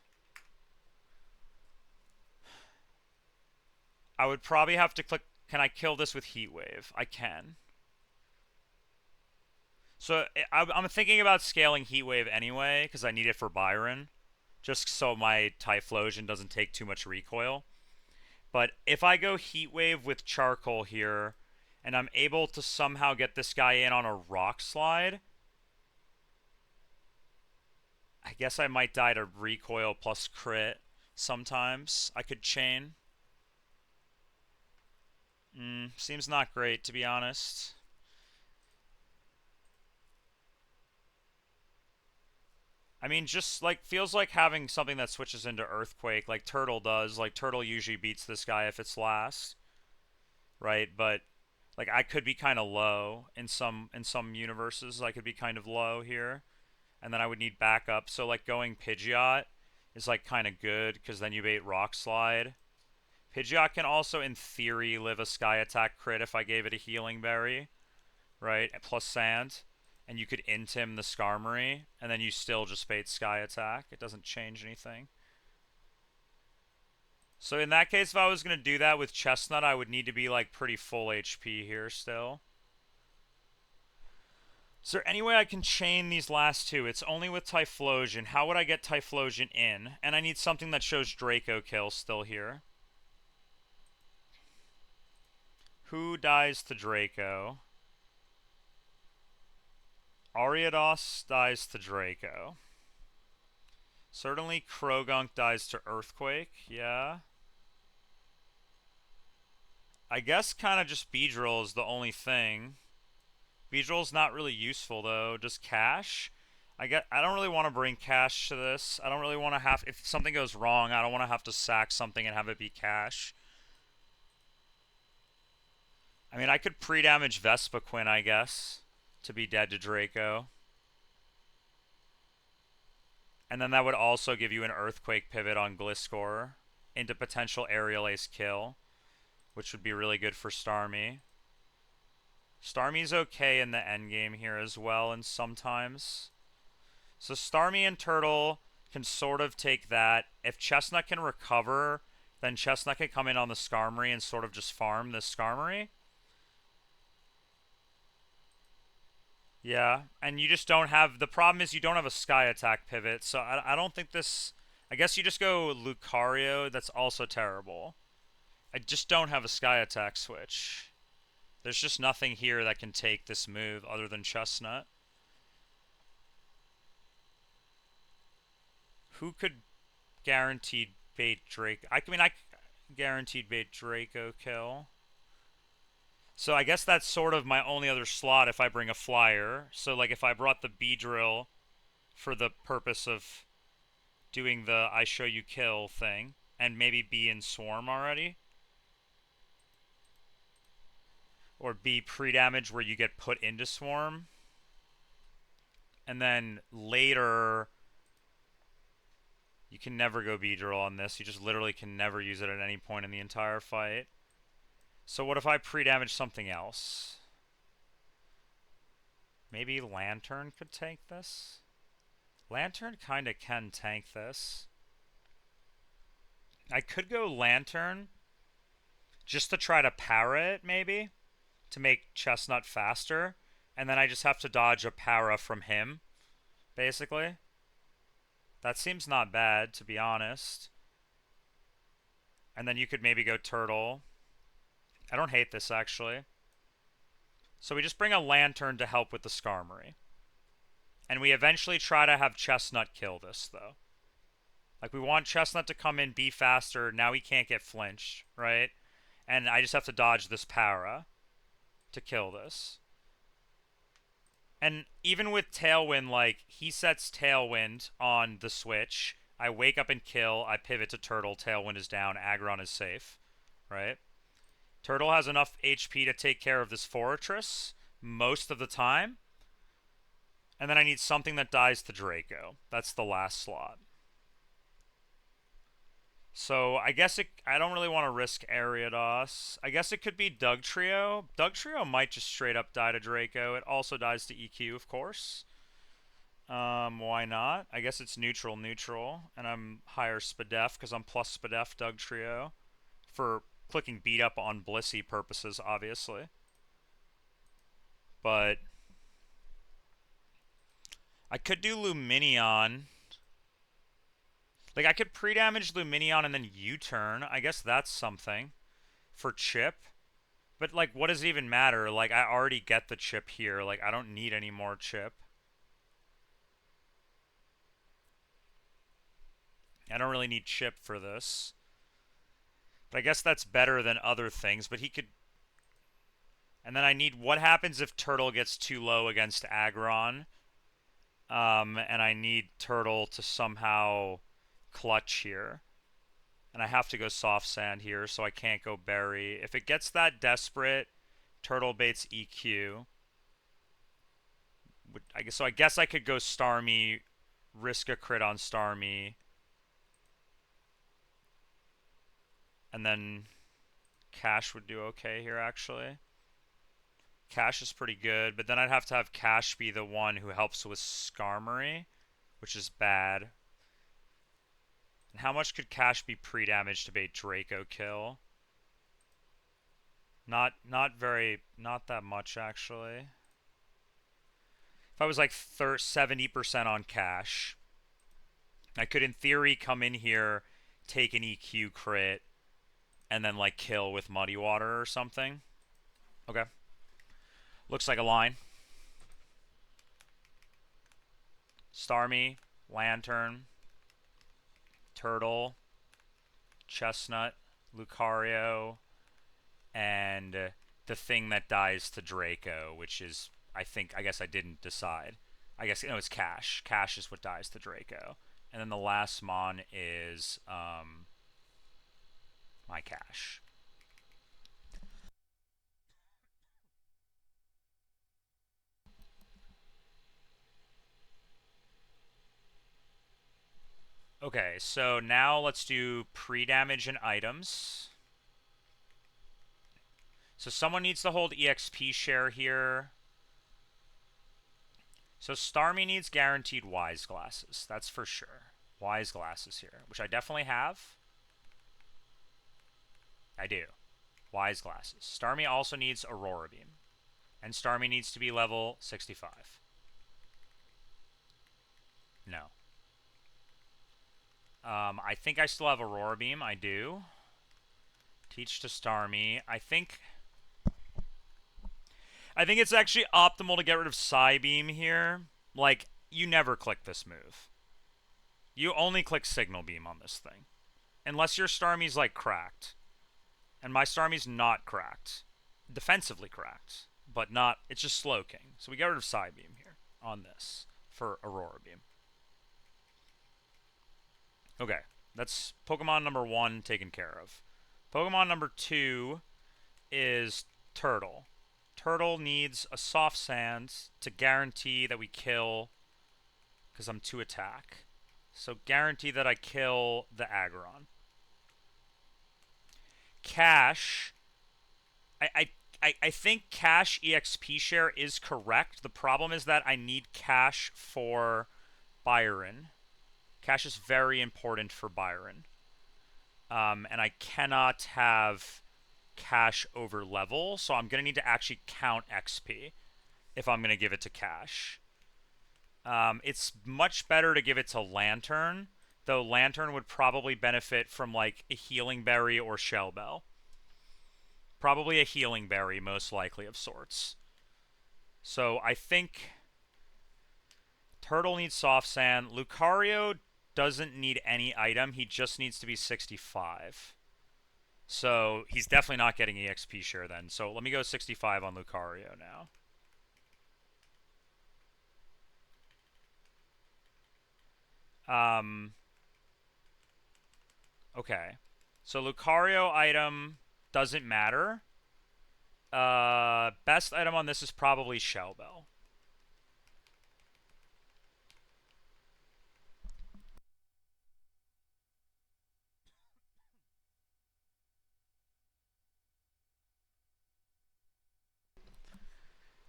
Speaker 1: I would probably have to click, can I kill this with Heat Wave? I can. So I'm thinking about scaling Heat Wave anyway, because I need it for Byron, just so my Typhlosion doesn't take too much recoil. But if I go Heat Wave with Charcoal here, and I'm able to somehow get this guy in on a Rock Slide, I guess I might die to recoil plus crit sometimes. I could chain. Seems not great, to be honest. I mean, just like feels like having something that switches into Earthquake, like Turtle does. Like Turtle usually beats this guy if it's last, right? But like I could be kind of low in some universes. I could be kind of low here, and then I would need backup. So like going Pidgeot is like kind of good because then you bait Rock Slide. Pidgeot can also, in theory, live a Sky Attack crit if I gave it a Healing Berry, right? Plus Sand. And you could int him the Skarmory, and then you still just bait Sky Attack. It doesn't change anything. So in that case, if I was going to do that with Chestnut, I would need to be like pretty full HP here still. Is there any way I can chain these last two? It's only with Typhlosion. How would I get Typhlosion in? And I need something that shows Draco kill still here. Who dies to Draco? Ariados dies to Draco. Certainly Krogunk dies to Earthquake, yeah. I guess kind of just Beedrill is the only thing. Beedrill's not really useful though, just Cash. I don't really want to bring Cash to this. I don't really want to have, if something goes wrong, I don't want to have to sack something and have it be Cash. I mean, I could pre-damage Vespiquen, I guess, to be dead to Draco. And then that would also give you an Earthquake pivot on Gliscor into potential Aerial Ace kill, which would be really good for Starmie. Starmie's okay in the endgame here as well, and sometimes. So Starmie and Turtle can sort of take that. If Chestnut can recover, then Chestnut can come in on the Skarmory and sort of just farm this Skarmory. Yeah, and you just don't have... The problem is you don't have a Sky Attack pivot, so I don't think this... I guess you just go Lucario. That's also terrible. I just don't have a Sky Attack switch. There's just nothing here that can take this move other than Chestnut. Who could guaranteed bait Drake? I mean, I guaranteed bait Draco kill. So I guess that's sort of my only other slot if I bring a flyer. So like if I brought the Beedrill for the purpose of doing the I show you kill thing, and maybe be in Swarm already. Or be pre-damage where you get put into Swarm. And then later, you can never go Beedrill on this. You just literally can never use it at any point in the entire fight. So what if I pre-damage something else? Maybe Lantern could tank this? Lantern kind of can tank this. I could go Lantern just to try to power it, maybe, to make Chestnut faster, and then I just have to dodge a para from him, basically. That seems not bad, to be honest. And then you could maybe go Turtle. I don't hate this, actually. So we just bring a Lantern to help with the Skarmory. And we eventually try to have Chestnut kill this, though. Like, we want Chestnut to come in, be faster. Now he can't get flinched, right? And I just have to dodge this para to kill this. And even with Tailwind, like, he sets Tailwind on the switch. I wake up and kill. I pivot to Turtle. Tailwind is down. Aggron is safe, right? Turtle has enough HP to take care of this Fortress most of the time. And then I need something that dies to Draco. That's the last slot. So I guess I don't really want to risk Ariados. I guess it could be Dugtrio. Dugtrio might just straight up die to Draco. It also dies to EQ, of course. Why not? I guess it's neutral, and I'm higher Spadef because I'm plus Spadef Dugtrio for clicking beat up on Blissey purposes, obviously. But I could do Luminion. Like, I could pre-damage Luminion and then U-turn. I guess that's something for chip. But, like, what does it even matter? Like, I already get the chip here. Like, I don't need any more chip. I don't really need chip for this. But I guess that's better than other things. But he could... And then I need... What happens if Turtle gets too low against Aggron? And I need Turtle to somehow clutch here. And I have to go Soft Sand here, so I can't go Berry. If it gets that desperate, Turtle baits EQ. So I guess I could go Starmie, risk a crit on Starmie. And then Cash would do okay here, actually. Cash is pretty good, but then I'd have to have Cash be the one who helps with Skarmory, which is bad. And how much could Cash be pre-damage to bait Draco kill? Not that much, actually. If I was like 70% on Cash, I could in theory come in here, take an EQ crit, and then like kill with Muddy Water or something. Okay. Looks like a line. Starmie, Lantern, Turtle, Chestnut, Lucario, and the thing that dies to Draco, which is, I guess I didn't decide. I guess, it's Cash. Cash is what dies to Draco. And then the last mon is my Cash. Okay, so now let's do pre-damage and items. So someone needs to hold EXP share here. So Starmie needs guaranteed wise glasses. That's for sure. Wise glasses here, which I definitely have. I do. Wise glasses. Starmie also needs Aurora Beam. And Starmie needs to be level 65. No. I think I still have Aurora Beam. I do. Teach to Starmie. I think it's actually optimal to get rid of Psybeam here. Like, you never click this move. You only click Signal Beam on this thing. Unless your Starmie's, like, cracked. And my Starmie's not cracked. Defensively cracked. But not... It's just Slow King. So we get rid of Psybeam here on this for Aurora Beam. Okay. That's Pokemon number 1 taken care of. Pokemon number 2 is Turtle. Turtle needs a Soft Sand to guarantee that we kill, because I'm 2 attack. So guarantee that I kill the Aggron. Cash. I think Cash EXP share is correct. The problem is that I need Cash for Byron. Cash is very important for Byron. And I cannot have Cash over level, so I'm going to need to actually count XP if I'm going to give it to Cash. It's much better to give it to Lantern, though Lantern would probably benefit from like a Healing Berry or Shell Bell. Probably a Healing Berry, most likely, of sorts. So I think Turtle needs Soft Sand. Lucario doesn't need any item. He just needs to be 65. So he's definitely not getting EXP share then. So let me go 65 on Lucario now. Okay. So Lucario item doesn't matter. Best item on this is probably Shell Bell.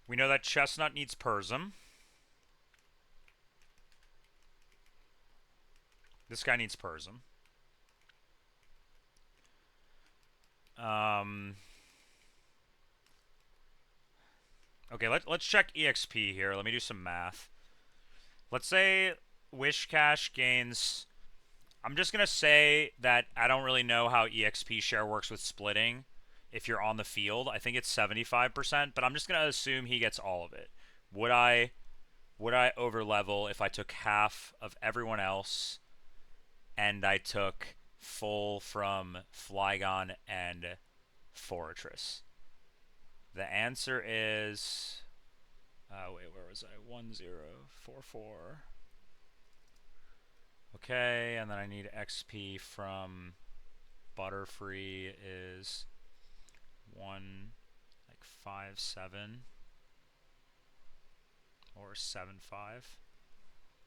Speaker 1: We know that Chestnut needs Persim. This guy needs Persim. Okay, let's check EXP here. Let me do some math. Let's say Wishcash gains... I'm just going to say that I don't really know how EXP share works with splitting if you're on the field. I think it's 75%, but I'm just going to assume he gets all of it. Would I overlevel if I took half of everyone else and I took full from Flygon and Fortress? The answer is... wait, where was I? 1044. Okay, and then I need XP from Butterfree is 157 or 75.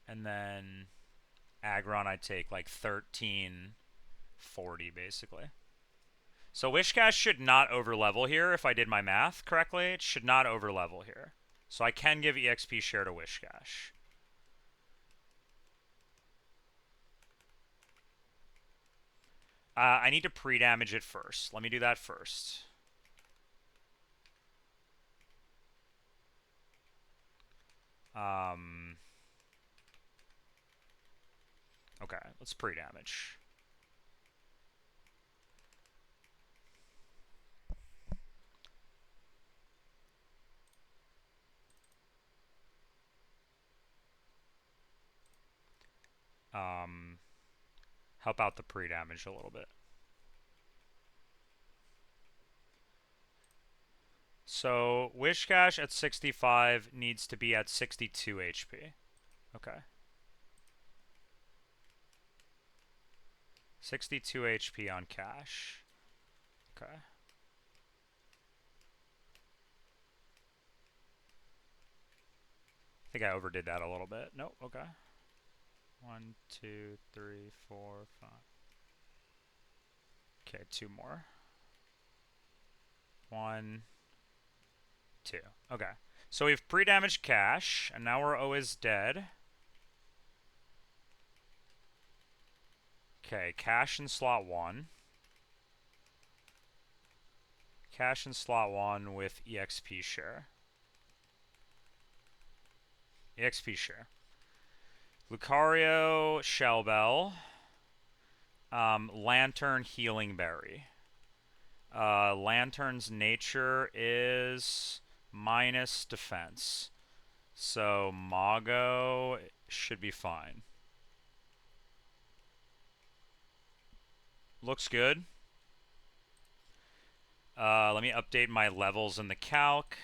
Speaker 1: And then Aggron I take like 1340 basically. So Wishcash should not overlevel here if I did my math correctly. It should not overlevel here. So I can give EXP share to Wishcash. I need to pre-damage it first. Let me do that first. Okay, let's pre-damage. Help out the pre-damage a little bit. So, Wishcash at 65 needs to be at 62 HP. Okay. 62 HP on Cash. Okay. I think I overdid that a little bit. Nope, okay. 1, 2, 3, 4, 5. Okay, 2 more. 1, 2. Okay. So we've pre-damaged Cash, and now we're always dead. Okay, Cash in slot 1. Cash in slot 1 with EXP share. EXP share. Lucario, Shellbell. Lantern, Healing Berry. Lantern's nature is minus defense. So Mago should be fine. Looks good. Let me update my levels in the calc.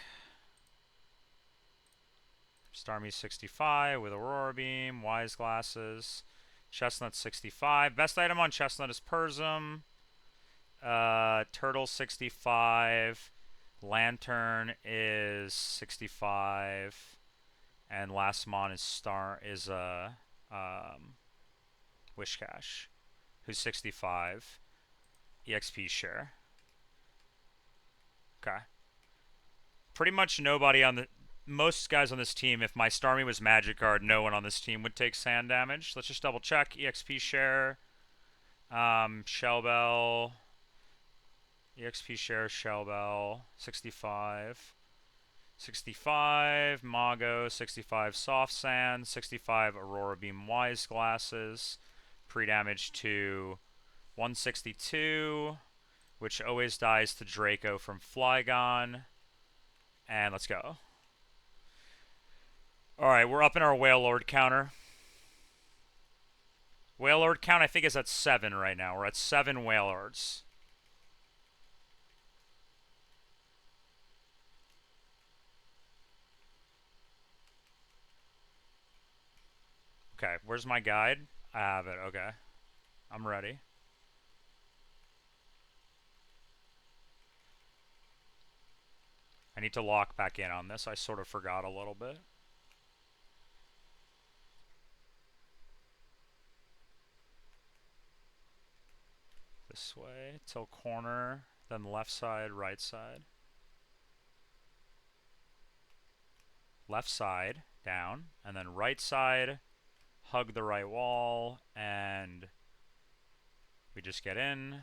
Speaker 1: Starmie 65 with Aurora Beam, Wise Glasses, Chestnut 65. Best item on Chestnut is Persum. Turtle 65. Lantern is 65. And last mon is Wishcash, who's 65. EXP share. Okay. Pretty much nobody on the... Most guys on this team, if my Starmie was Magic Guard, no one on this team would take sand damage. Let's just double check. EXP share. Shellbell. EXP share, Shellbell. 65. 65. Mago. 65 Soft Sand. 65 Aurora Beam Wise Glasses. Pre-damage to 162, which always dies to Draco from Flygon. And let's go. Alright, we're up in our Whale Lord counter. Whale Lord count, I think, is at 7 right now. We're at 7 Whale Lords. Okay, where's my guide? I have it, okay. I'm ready. I need to lock back in on this. I sort of forgot a little bit. This way, till corner, then left side, right side. Left side, down, and then right side, hug the right wall, and we just get in.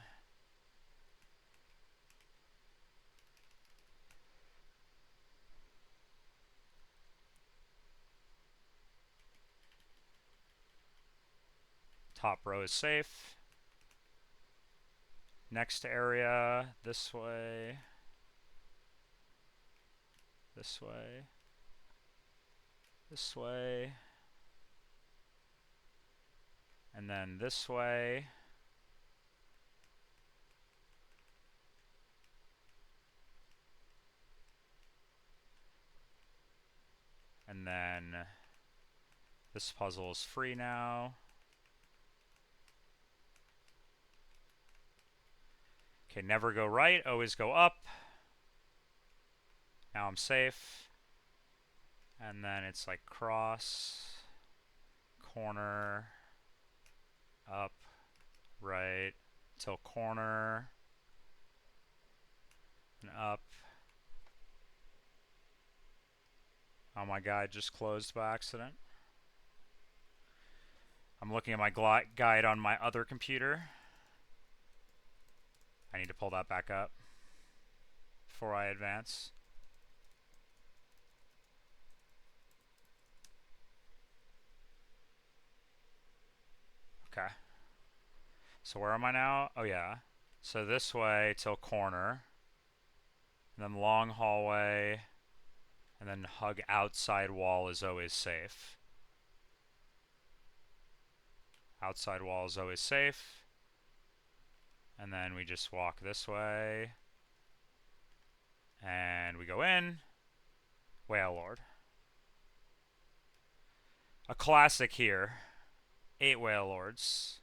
Speaker 1: Top row is safe. Next area, this way. This way. This way. And then this way. And then this puzzle is free now. Okay, never go right, always go up. Now I'm safe. And then it's like cross, corner, up, right, till corner, and up. Oh, my guide just closed by accident. I'm looking at my guide on my other computer. I need to pull that back up before I advance. Okay. So where am I now? Oh yeah. So this way till corner. And then long hallway. And then hug outside wall is always safe. Outside wall is always safe. And then we just walk this way. And we go in. Whale Lord. A classic here. 8 Whale Lords.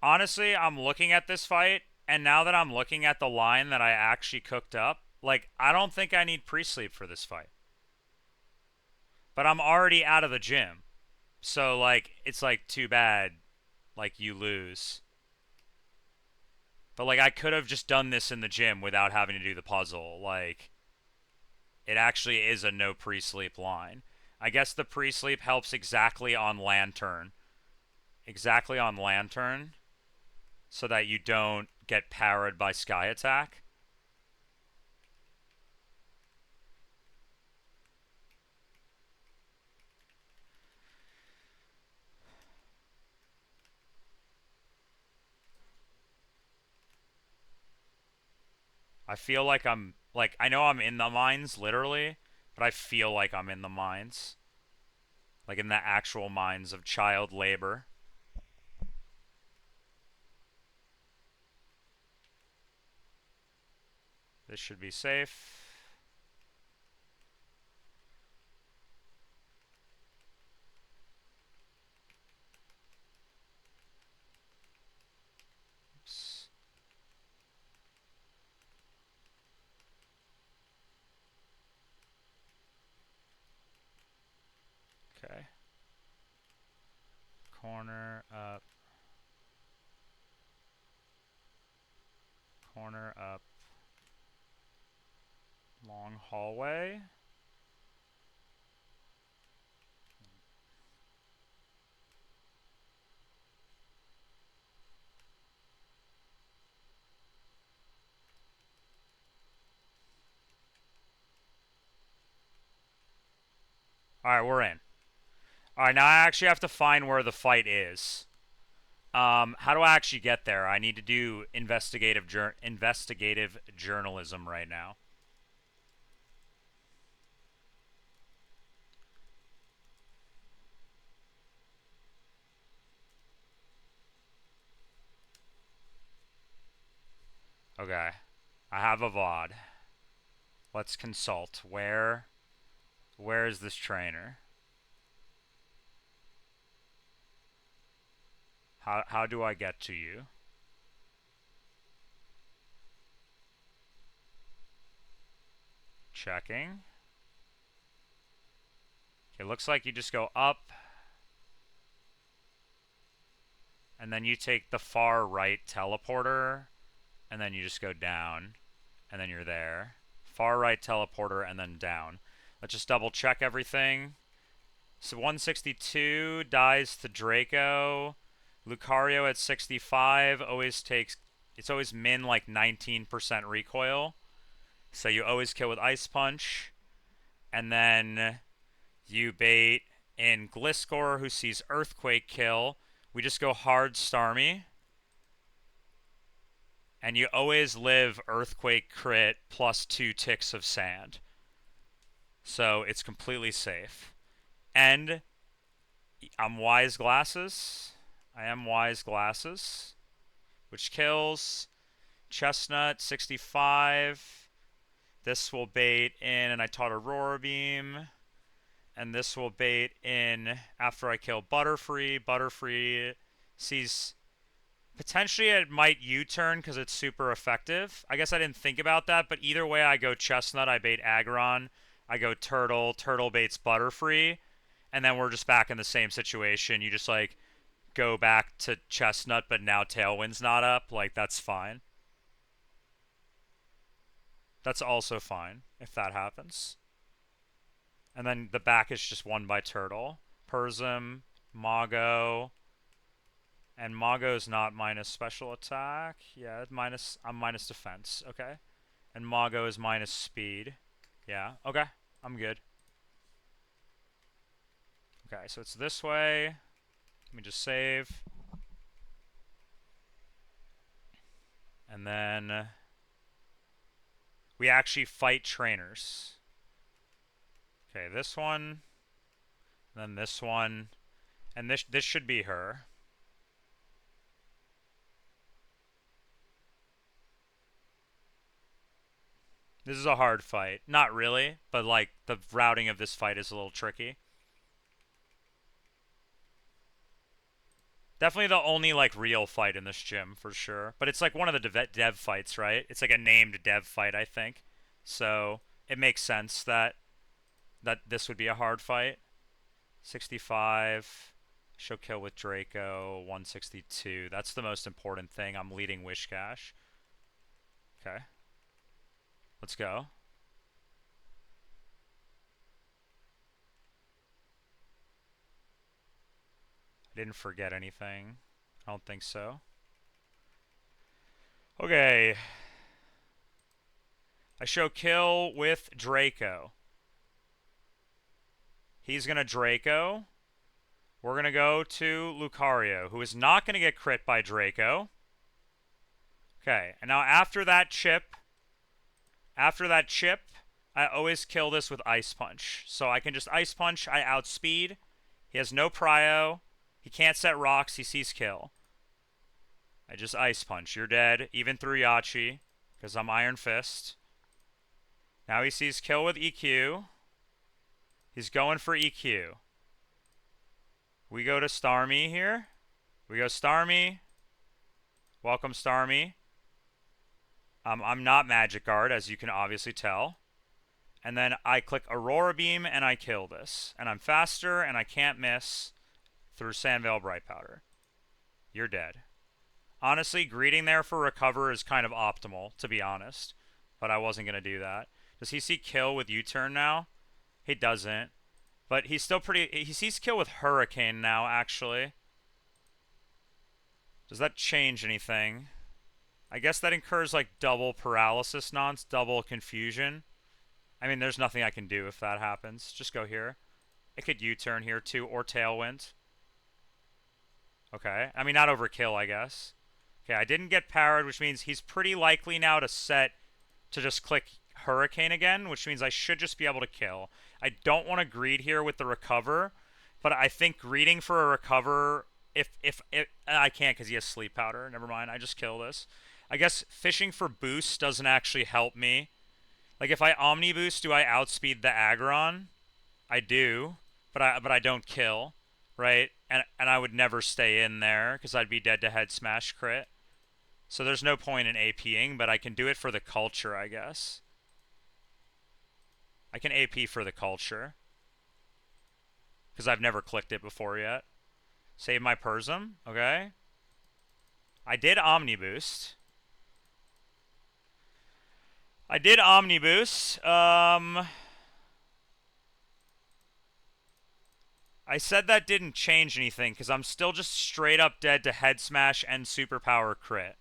Speaker 1: Honestly, I'm looking at this fight, and now that I'm looking at the line that I actually cooked up, like, I don't think I need pre-sleep for this fight. But I'm already out of the gym. So, like, it's like, too bad, like, you lose. But like I could have just done this in the gym without having to do the puzzle. Like it actually is a no pre-sleep line. I guess the pre-sleep helps exactly on Lantern. Exactly on Lantern so that you don't get powered by Sky Attack. I feel like I'm like I know I'm in the mines literally, but I feel like I'm in the mines. Like in the actual mines of child labor. This should be safe. Oops. Okay. Corner up. Corner up. Long hallway. Alright, we're in. Alright, now I actually have to find where the fight is. How do I actually get there? I need to do investigative journalism right now. Okay. I have a VOD. Let's consult. Where is this trainer? How do I get to you? Checking. Okay, looks like you just go up. And then you take the far right teleporter. And then you just go down. And then you're there. Far right teleporter and then down. Let's just double check everything. So 162 dies to Draco. Lucario at 65 always takes... It's always min like 19% recoil. So you always kill with Ice Punch. And then you bait in Gliscor, who sees Earthquake kill. We just go hard Starmie. And you always live Earthquake crit plus 2 ticks of sand. So it's completely safe. And I'm Wise Glasses. I am Wise Glasses. Which kills. Chestnut, 65. This will bait in, and I taught Aurora Beam. And this will bait in after I kill Butterfree. Butterfree sees... Potentially it might U-turn because it's super effective. I guess I didn't think about that, but either way I go Chestnut, I bait Aggron. I go Turtle, Turtle baits Butterfree. And then we're just back in the same situation. You just, like, go back to Chestnut, but now Tailwind's not up. Like, that's fine. That's also fine if that happens. And then the back is just won by Turtle. Persim, Mago. And Mago's not minus special attack. Yeah, I'm minus defense. Okay. And Mago is minus speed. Yeah, okay. I'm good. Okay, so it's this way. Let me just save. And then we actually fight trainers. Okay, this one. And then this one. And this should be her. This is a hard fight. Not really, but like the routing of this fight is a little tricky. Definitely the only like real fight in this gym for sure. But it's like one of the dev fights, right? It's like a named dev fight, I think. So it makes sense that this would be a hard fight. 65. She'll kill with Draco. 162. That's the most important thing. I'm leading Wishcash. Okay. Let's go. I didn't forget anything. I don't think so. Okay. I show kill with Draco. He's going to Draco. We're going to go to Lucario, who is not going to get crit by Draco. Okay, and now after that chip, I always kill this with Ice Punch. So I can just Ice Punch, I outspeed. He has no prio. He can't set rocks, he sees kill. I just Ice Punch. You're dead, even through Yachi, because I'm Iron Fist. Now he sees kill with EQ. He's going for EQ. We go to Starmie here. We go Starmie. Welcome, Starmie. I'm not Magic Guard, as you can obviously tell. And then I click Aurora Beam, and I kill this. And I'm faster, and I can't miss through Sandveil Bright Powder. You're dead. Honestly, greeting there for recover is kind of optimal, to be honest. But I wasn't going to do that. Does he see kill with U-turn now? He doesn't. But he's still pretty... He sees kill with Hurricane now, actually. Does that change anything? I guess that incurs, like, double paralysis nonce, double confusion. I mean, there's nothing I can do if that happens. Just go here. It could U-turn here, too, or Tailwind. Okay. I mean, not overkill, I guess. Okay, I didn't get parried, which means he's pretty likely now to set... to just click Hurricane again, which means I should just be able to kill. I don't want to greed here with the recover, but I think greeting for a recover, if I can't because he has sleep powder. Never mind, I just kill this. I guess fishing for boost doesn't actually help me. Like if I Omni Boost, do I outspeed the Aggron? I do, but I don't kill, right? And I would never stay in there because I'd be dead to head smash crit. So there's no point in APing, but I can do it for the culture, I guess. I can AP for the culture. Because I've never clicked it before yet. Save my Persum, okay. I did Omni Boost. I said that didn't change anything because I'm still just straight up dead to head smash and superpower crit.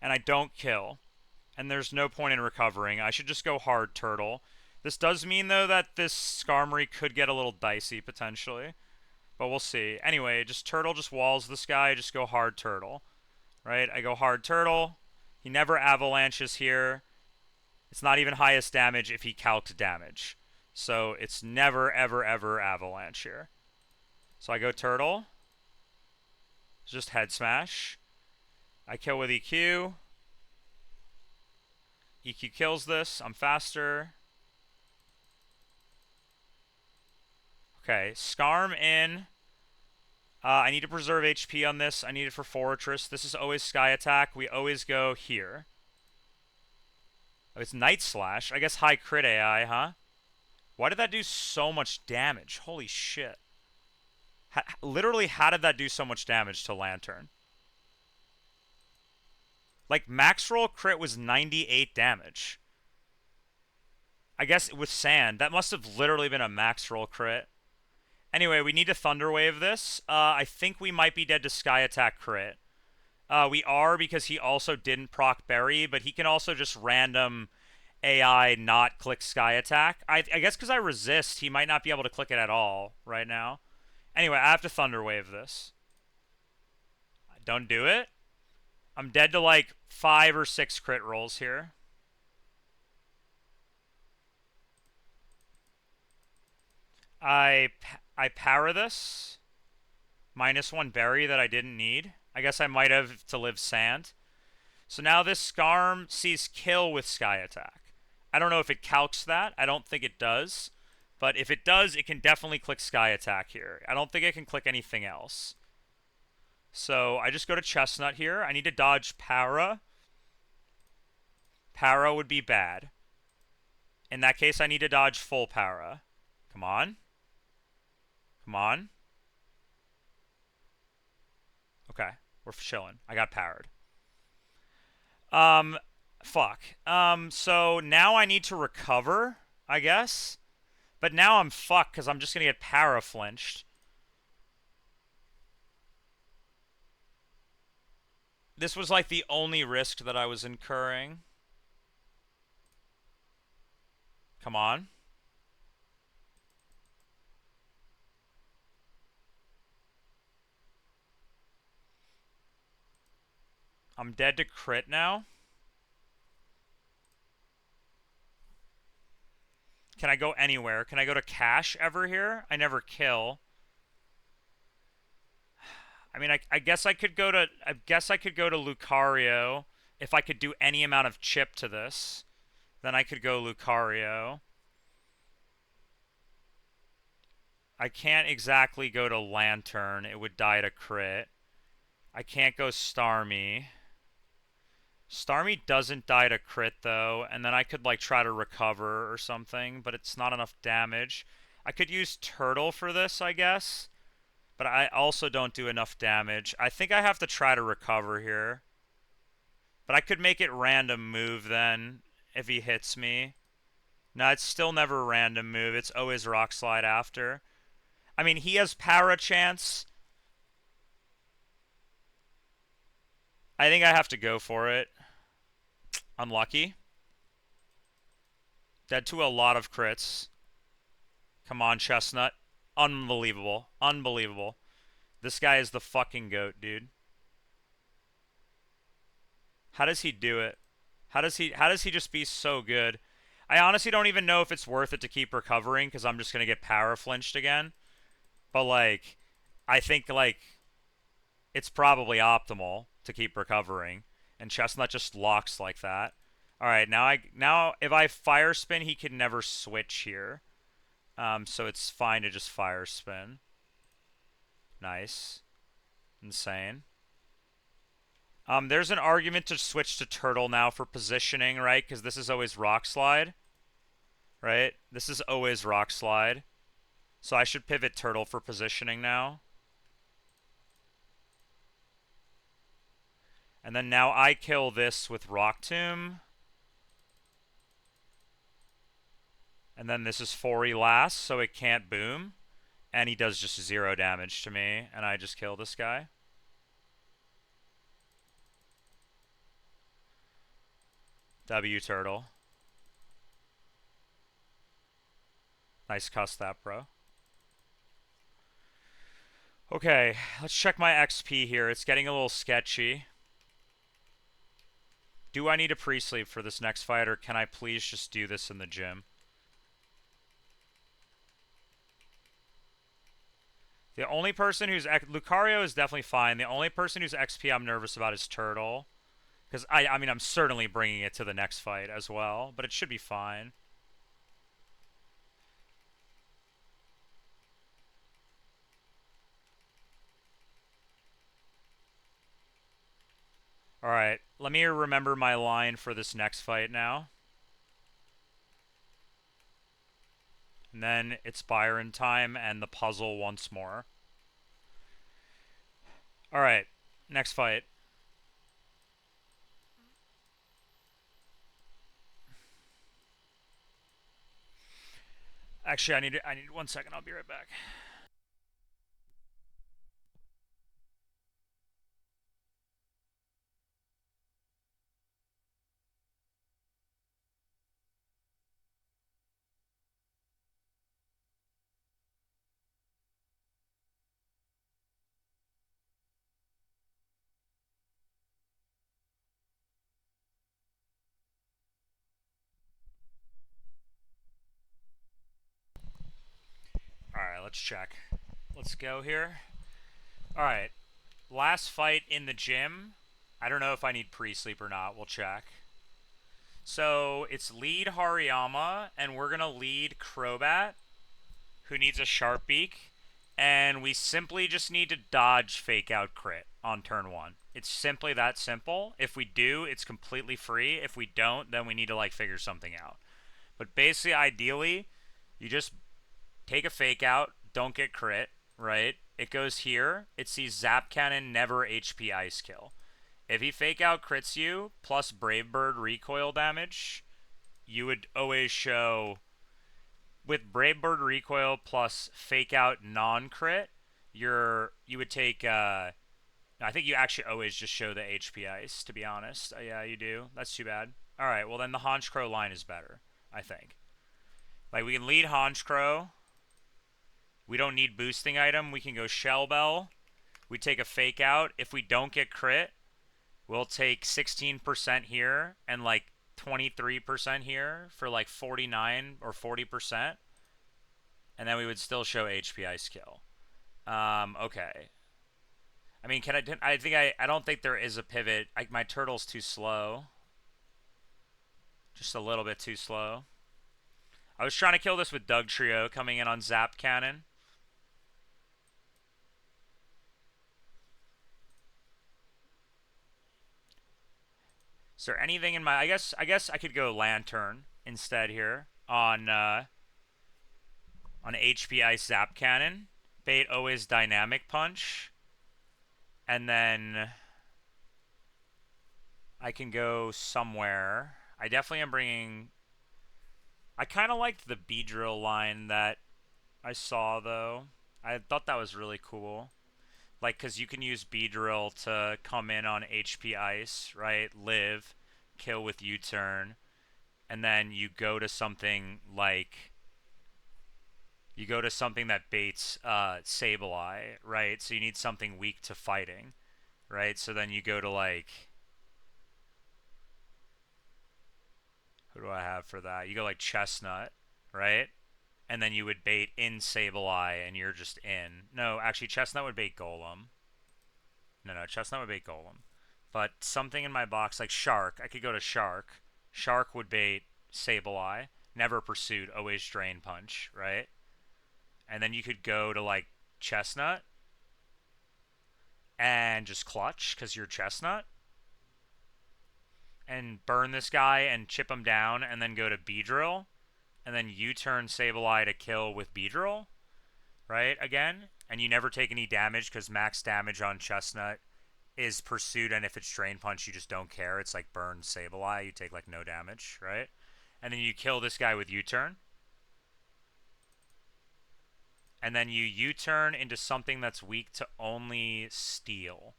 Speaker 1: And I don't kill. And there's no point in recovering. I should just go hard turtle. This does mean, though, that this Skarmory could get a little dicey, potentially. But we'll see. Anyway, just turtle just walls this guy. Just go hard turtle. Right? I go hard turtle. He never avalanches here. It's not even highest damage if he calcs damage. So it's never, ever, ever avalanche here. So I go turtle. Just head smash. I kill with EQ. EQ kills this. I'm faster. Okay, Skarm in. I need to preserve HP on this. I need it for Fortress. This is always Sky Attack. We always go here. Oh, it's Night Slash. I guess high crit AI, huh? Why did that do so much damage? Holy shit. Literally, how did that do so much damage to Lantern? Like, max roll crit was 98 damage. I guess with Sand, that must have literally been a max roll crit. Anyway, we need to Thunder Wave this. I think we might be dead to Sky Attack crit. We are because he also didn't proc Berry, but he can also just random AI not click Sky Attack. I guess because I resist, he might not be able to click it at all right now. Anyway, I have to Thunder Wave this. Don't do it. I'm dead to like 5 or 6 crit rolls here. I power this. -1 berry that I didn't need. I guess I might have to live Sand. So now this Skarm sees kill with Sky Attack. I don't know if it calcs that. I don't think it does. But if it does, it can definitely click Sky Attack here. I don't think it can click anything else. So I just go to Chestnut here. I need to dodge Para. Para would be bad. In that case, I need to dodge full Para. Come on. Come on. Okay, we're chilling. I got powered. Fuck. So now I need to recover, I guess. But now I'm fucked because I'm just gonna get para flinched. This was like the only risk that I was incurring. Come on. I'm dead to crit now. Can I go anywhere? Can I go to cash ever here? I never kill. I mean, I guess I could go to. I guess I could go to Lucario if I could do any amount of chip to this. Then I could go Lucario. I can't exactly go to Lantern. It would die to crit. I can't go Starmie. Starmie doesn't die to crit though, and then I could like try to recover or something, but it's not enough damage. I could use Turtle for this, I guess, but I also don't do enough damage. I think I have to try to recover here. But I could make it random move then if he hits me. No, it's still never random move. It's always Rock Slide after. I mean, he has Para Chance. I think I have to go for it. Unlucky. Dead to a lot of crits. Come on, Chestnut. Unbelievable. Unbelievable. This guy is the fucking GOAT, dude. How does he do it? How does he just be so good? I honestly don't even know if it's worth it to keep recovering because I'm just gonna get power flinched again. But like I think like it's probably optimal to keep recovering. And Chestnut just locks like that. Alright, now if I fire spin he can never switch here. So it's fine to just fire spin. Nice. Insane. There's an argument to switch to Turtle now for positioning, right? Because this is always Rock Slide, right? This is always Rock Slide. So I should pivot Turtle for positioning now. And then now I kill this with Rock Tomb. And then this is 4E last, so it can't boom. And he does just 0 damage to me, and I just kill this guy. W Turtle. Nice cuss that, bro. Okay, let's check my XP here. It's getting a little sketchy. Do I need a pre-sleep for this next fight, or can I please just do this in the gym? The only person who's... Lucario is definitely fine. The only person whose XP I'm nervous about is Turtle. Because, I mean, I'm certainly bringing it to the next fight as well. But it should be fine. Alright, let me remember my line for this next fight now. And then it's Byron time and the puzzle once more. Alright, next fight. Actually, I need 1 second. I'll be right back. Alright, let's check. Let's go here. Alright, last fight in the gym. I don't know if I need pre-sleep or not. We'll check. So it's lead Hariyama, and we're going to lead Crobat, who needs a Sharp Beak. And we simply just need to dodge Fake Out Crit on turn 1. It's simply that simple. If we do, it's completely free. If we don't, then we need to like figure something out. But basically, ideally, you just take a Fake Out, don't get crit, right? It goes here. It sees Zap Cannon, never HP Ice Kill. If he fake out crits you plus Brave Bird recoil damage, you would always show with Brave Bird recoil plus fake out non-crit, you would take I think you actually always just show the HP ice, to be honest. Yeah, you do. That's too bad. Alright, well then the Honchkrow line is better, I think. Like, we can lead Honchkrow. We don't need boosting item. We can go Shell Bell. We take a fake out. If we don't get crit, we'll take 16% here and like 23% here for like 49 or 40%. And then we would still show HP ice kill. Okay. I mean, I don't think there is a pivot. My turtle's too slow. Just a little bit too slow. I was trying to kill this with Doug Trio coming in on Zap Cannon. Is there anything in my... I guess I could go Lantern instead here on HP Ice Zap Cannon. Bait always Dynamic Punch. And then I can go somewhere. I definitely am bringing... I kind of liked the Beedrill line that I saw, though. I thought that was really cool. Like, because you can use Beedrill to come in on HP Ice, right? Live, kill with U-turn. And then you go to something like... You go to something that baits Sableye, right? So you need something weak to fighting, right? So then you go to, like... Who do I have for that? You go like Chestnut, right? And then you would bait in Sableye, and you're just in. No, actually, Chestnut would bait Golem. No, Chestnut would bait Golem. But something in my box, like Shark, I could go to Shark. Shark would bait Sableye. Never Pursuit, always Drain Punch, right? And then you could go to, like, Chestnut. And just clutch, because you're Chestnut. And burn this guy and chip him down, and then go to Beedrill. And then U-turn Sableye to kill with Beedrill, right, again. And you never take any damage, because max damage on Chestnut is Pursuit, and if it's Drain Punch, you just don't care. It's like burn Sableye, you take, like, no damage, right? And then you kill this guy with U-turn. And then you U-turn into something that's weak to only Steel.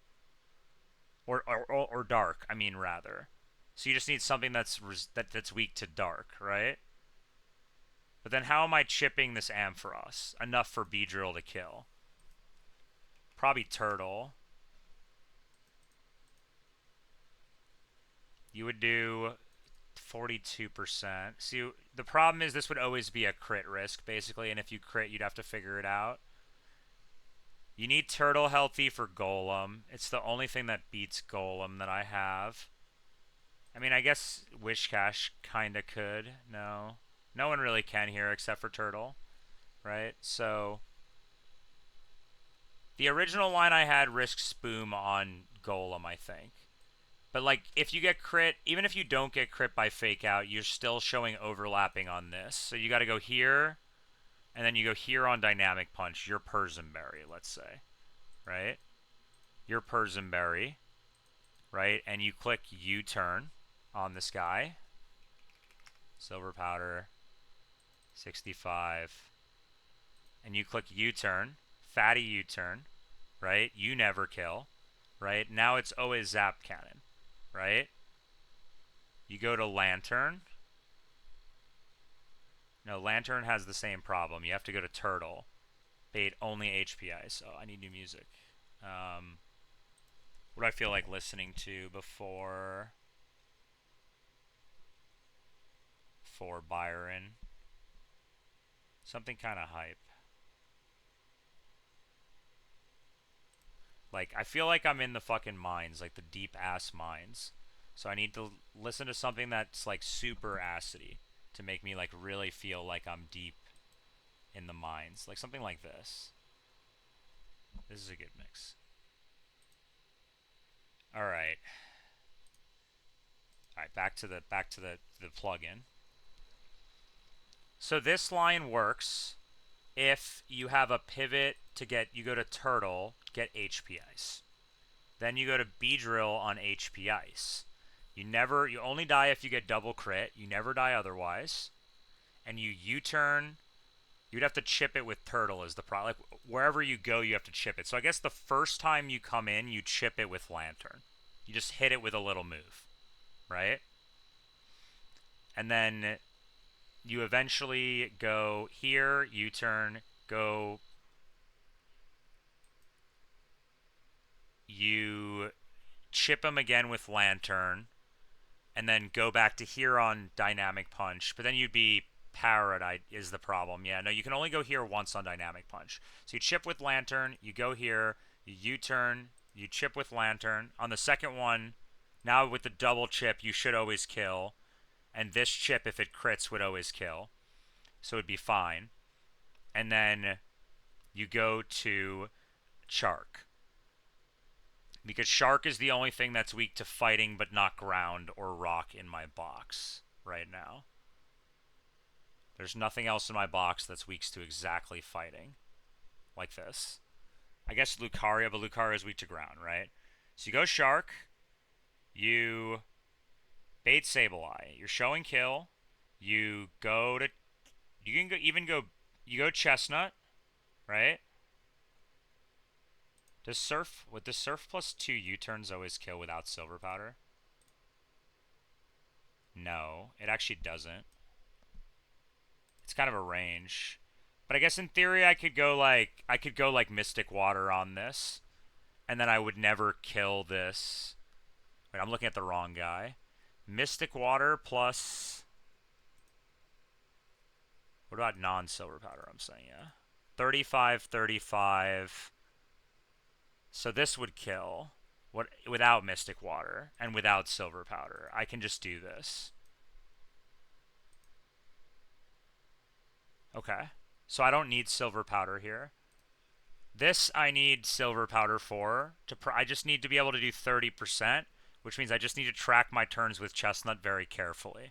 Speaker 1: Or Dark, I mean, rather. So you just need something that's weak to Dark, right? But then how am I chipping this Ampharos? Enough for Beedrill to kill. Probably Turtle. You would do 42%. See, the problem is this would always be a crit risk, basically, and if you crit, you'd have to figure it out. You need Turtle healthy for Golem. It's the only thing that beats Golem that I have. I mean, I guess Wishcash kinda could. No. No one really can here except for Turtle, right? So the original line I had risks Boom on Golem, I think. But, like, if you get crit, even if you don't get crit by fake out, you're still showing overlapping on this. So you got to go here, and then you go here on Dynamic Punch. You're Persimberry, let's say, right? You're Persimberry, right? And you click U-turn on this guy. Silver Powder, 65. And you click U-turn, Fatty U-turn, right? You never kill, right? Now it's always Zap Cannon, right? You go to Lantern. No, Lantern has the same problem. You have to go to Turtle. Bait only HPI, so I need new music. What do I feel like listening to before Byron? Something kind of hype. Like, I feel like I'm in the fucking mines, like the deep-ass mines. So I need to listen to something that's, like, super acidy to make me, like, really feel like I'm deep in the mines. Like, something like this. This is a good mix. Alright. Alright, back to the plugin. So this line works if you have a pivot to get, you go to Turtle, get HP Ice. Then you go to Beedrill on HP Ice. You only die if you get double crit. You never die otherwise. And you U-turn. You'd have to chip it with Turtle is the problem. Like, wherever you go, you have to chip it. So I guess the first time you come in, you chip it with Lantern. You just hit it with a little move, right? And then you eventually go here, U-turn, go. You chip him again with Lantern, and then go back to here on Dynamic Punch. But then you'd be parried is the problem. Yeah, no, you can only go here once on Dynamic Punch. So you chip with Lantern, you go here, you U-turn, you chip with Lantern. On the second one, now with the double chip, you should always kill. And this chip, if it crits, would always kill. So it'd be fine. And then you go to Shark. Because Shark is the only thing that's weak to fighting but not ground or rock in my box right now. There's nothing else in my box that's weak to exactly fighting. Like this. I guess Lucaria, but Lucaria is weak to ground, right? So you go Shark. You bait Sableye. You're showing kill. You go to... You can go, even go... You go Chestnut, right? Does Surf... Would the Surf plus 2 U-turns always kill without Silver Powder? No, it actually doesn't. It's kind of a range. But I guess in theory I could go like Mystic Water on this. And then I would never kill this. Wait, I'm looking at the wrong guy. Mystic Water plus... What about non-Silver Powder, I'm saying, yeah. 35, 35. So this would kill without Mystic Water and without Silver Powder. I can just do this. Okay. So I don't need Silver Powder here. This I need Silver Powder for. I just need to be able to do 30%, which means I just need to track my turns with Chestnut very carefully.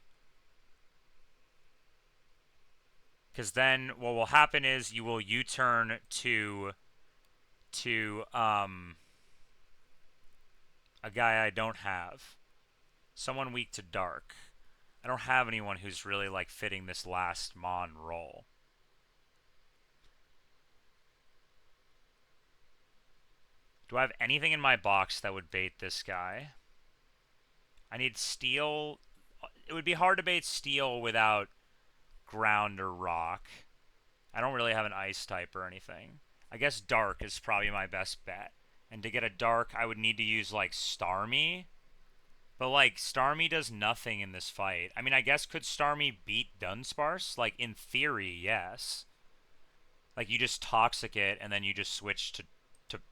Speaker 1: Because then what will happen is you will U-turn to a guy I don't have. Someone weak to dark. I don't have anyone who's really like fitting this last Mon role. Do I have anything in my box that would bait this guy? I need Steel. It would be hard to bait Steel without ground or rock. I don't really have an ice type or anything. I guess dark is probably my best bet. And to get a dark, I would need to use like Starmie. But like Starmie does nothing in this fight. I mean, I guess could Starmie beat Dunsparce? Like in theory, yes. Like you just Toxic it and then you just switch to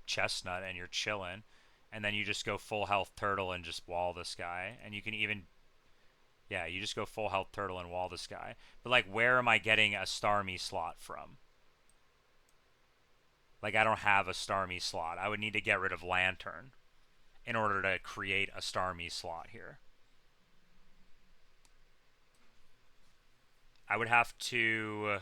Speaker 1: Chestnut and you're chilling. And then you just go full health Turtle and just wall this guy. And you can even... Yeah, you just go full health Turtle and wall this guy. But like, where am I getting a Starmie slot from? Like, I don't have a Starmie slot. I would need to get rid of Lantern in order to create a Starmie slot here. I would have to...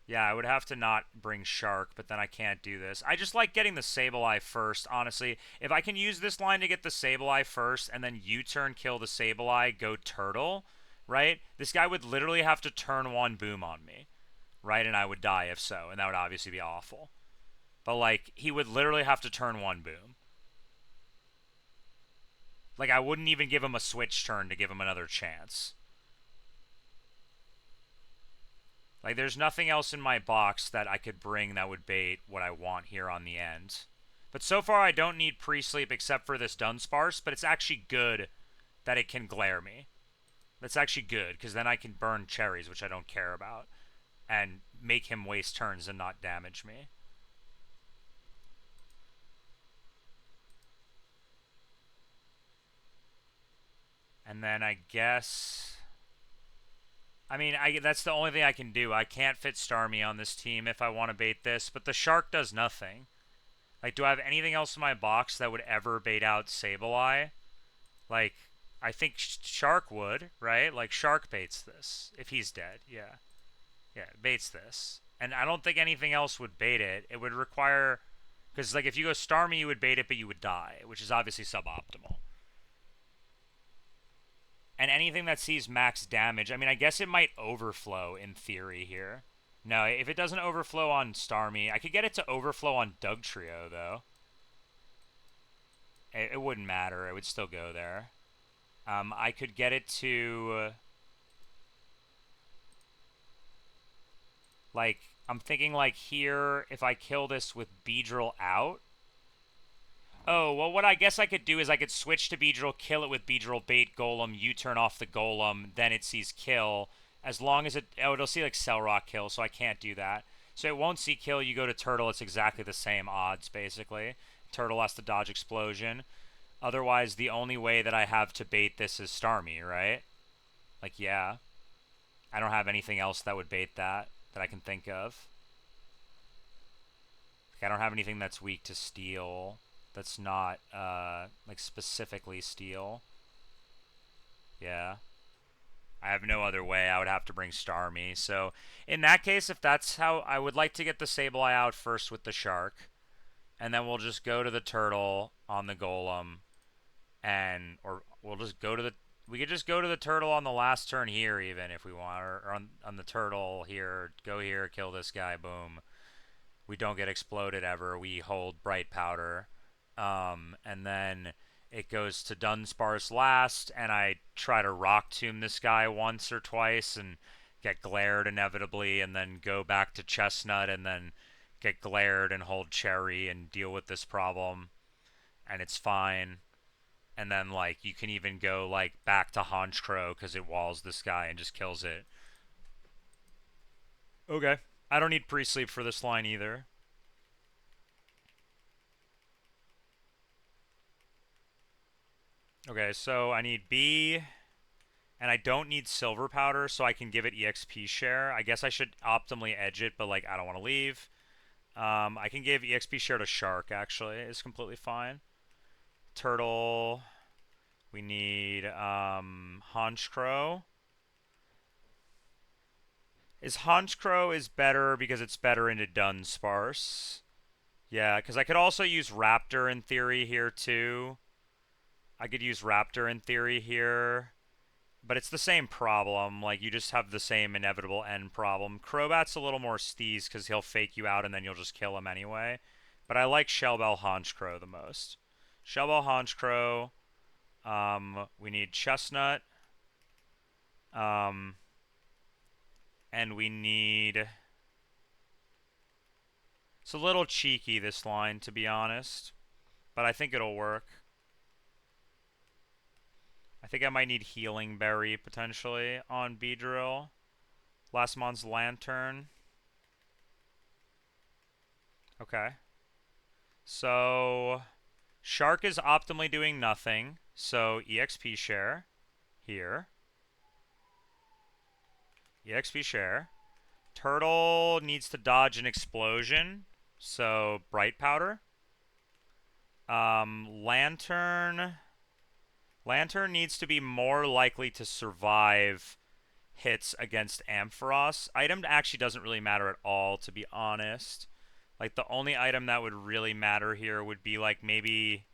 Speaker 1: Yeah, I would have to not bring Shark, but then I can't do this. I just like getting the Sableye first, honestly. If I can use this line to get the Sableye first, and then U-turn, kill the Sableye, go Turtle, right? This guy would literally have to turn one Boom on me, right? And I would die if so, and that would obviously be awful. But, like, he would literally have to turn one Boom. Like, I wouldn't even give him a switch turn to give him another chance. Like, there's nothing else in my box that I could bring that would bait what I want here on the end. But so far, I don't need pre-sleep except for this Dunsparce, but it's actually good that it can glare me. That's actually good, because then I can burn cherries, which I don't care about, and make him waste turns and not damage me. And then I guess... I mean, that's the only thing I can do. I can't fit Starmie on this team if I want to bait this, but the Shark does nothing. Like, do I have anything else in my box that would ever bait out Sableye? Like, I think Shark would, right? Like, Shark baits this, if he's dead, yeah. Yeah, baits this. And I don't think anything else would bait it. It would require... Because, like, if you go Starmie, you would bait it, but you would die, which is obviously suboptimal. And anything that sees max damage, I mean, I guess it might overflow in theory here. No, if it doesn't overflow on Starmie, I could get it to overflow on Dugtrio, though. It wouldn't matter. It would still go there. I could get it to... like, I'm thinking, like, here, if I kill this with Beedrill out... Oh, well, what I guess I could do is I could switch to Beedrill, kill it with Beedrill, bait Golem, you turn off the Golem, then it sees kill. As long as it... Oh, it'll see, like, Cell Rock kill, so I can't do that. So it won't see kill, you go to Turtle, it's exactly the same odds, basically. Turtle has to dodge Explosion. Otherwise, the only way that I have to bait this is Starmie, right? Like, yeah. I don't have anything else that would bait that I can think of. Like, I don't have anything that's weak to Steel. That's not, like, specifically Steel. Yeah. I have no other way. I would have to bring Starmie. So, in that case, if that's how... I would like to get the Sableye out first with the Shark. And then we'll just go to the Turtle on the Golem. And... Or we'll just go to the... We could just go to the Turtle on the last turn here, even, if we want. Or on the Turtle here. Go here, kill this guy, boom. We don't get exploded ever. We hold Bright Powder. And then it goes to Dunsparce last, and I try to Rock Tomb this guy once or twice and get glared inevitably, and then go back to Chestnut and then get glared and hold Cherry and deal with this problem. And it's fine. And then, like, you can even go, like, back to Honchkrow because it walls this guy and just kills it. Okay. I don't need pre-sleep for this line either. Okay, so I need B, and I don't need Silver Powder, so I can give it EXP share. I guess I should optimally edge it, but, like, I don't want to leave. I can give EXP share to Shark, actually. It's completely fine. Turtle. We need Honchkrow. Honchkrow is better because it's better into Dunsparce. Yeah, because I could also use Raptor in theory here, too. I could use Raptor in theory here. But it's the same problem. Like, you just have the same inevitable end problem. Crobat's a little more steez because he'll fake you out and then you'll just kill him anyway. But I like Shellbell Honchkrow the most. Shellbell Honchkrow. We need Chestnut. And we need... It's a little cheeky, this line, to be honest. But I think it'll work. I think I might need Healing Berry, potentially, on Beedrill. Lastmon's Lantern. Okay. So... Shark is optimally doing nothing. So, EXP share. Here. EXP share. Turtle needs to dodge an explosion. So, Bright Powder. Lantern... Lantern needs to be more likely to survive hits against Ampharos. Item actually doesn't really matter at all, to be honest. Like, the only item that would really matter here would be, like, maybe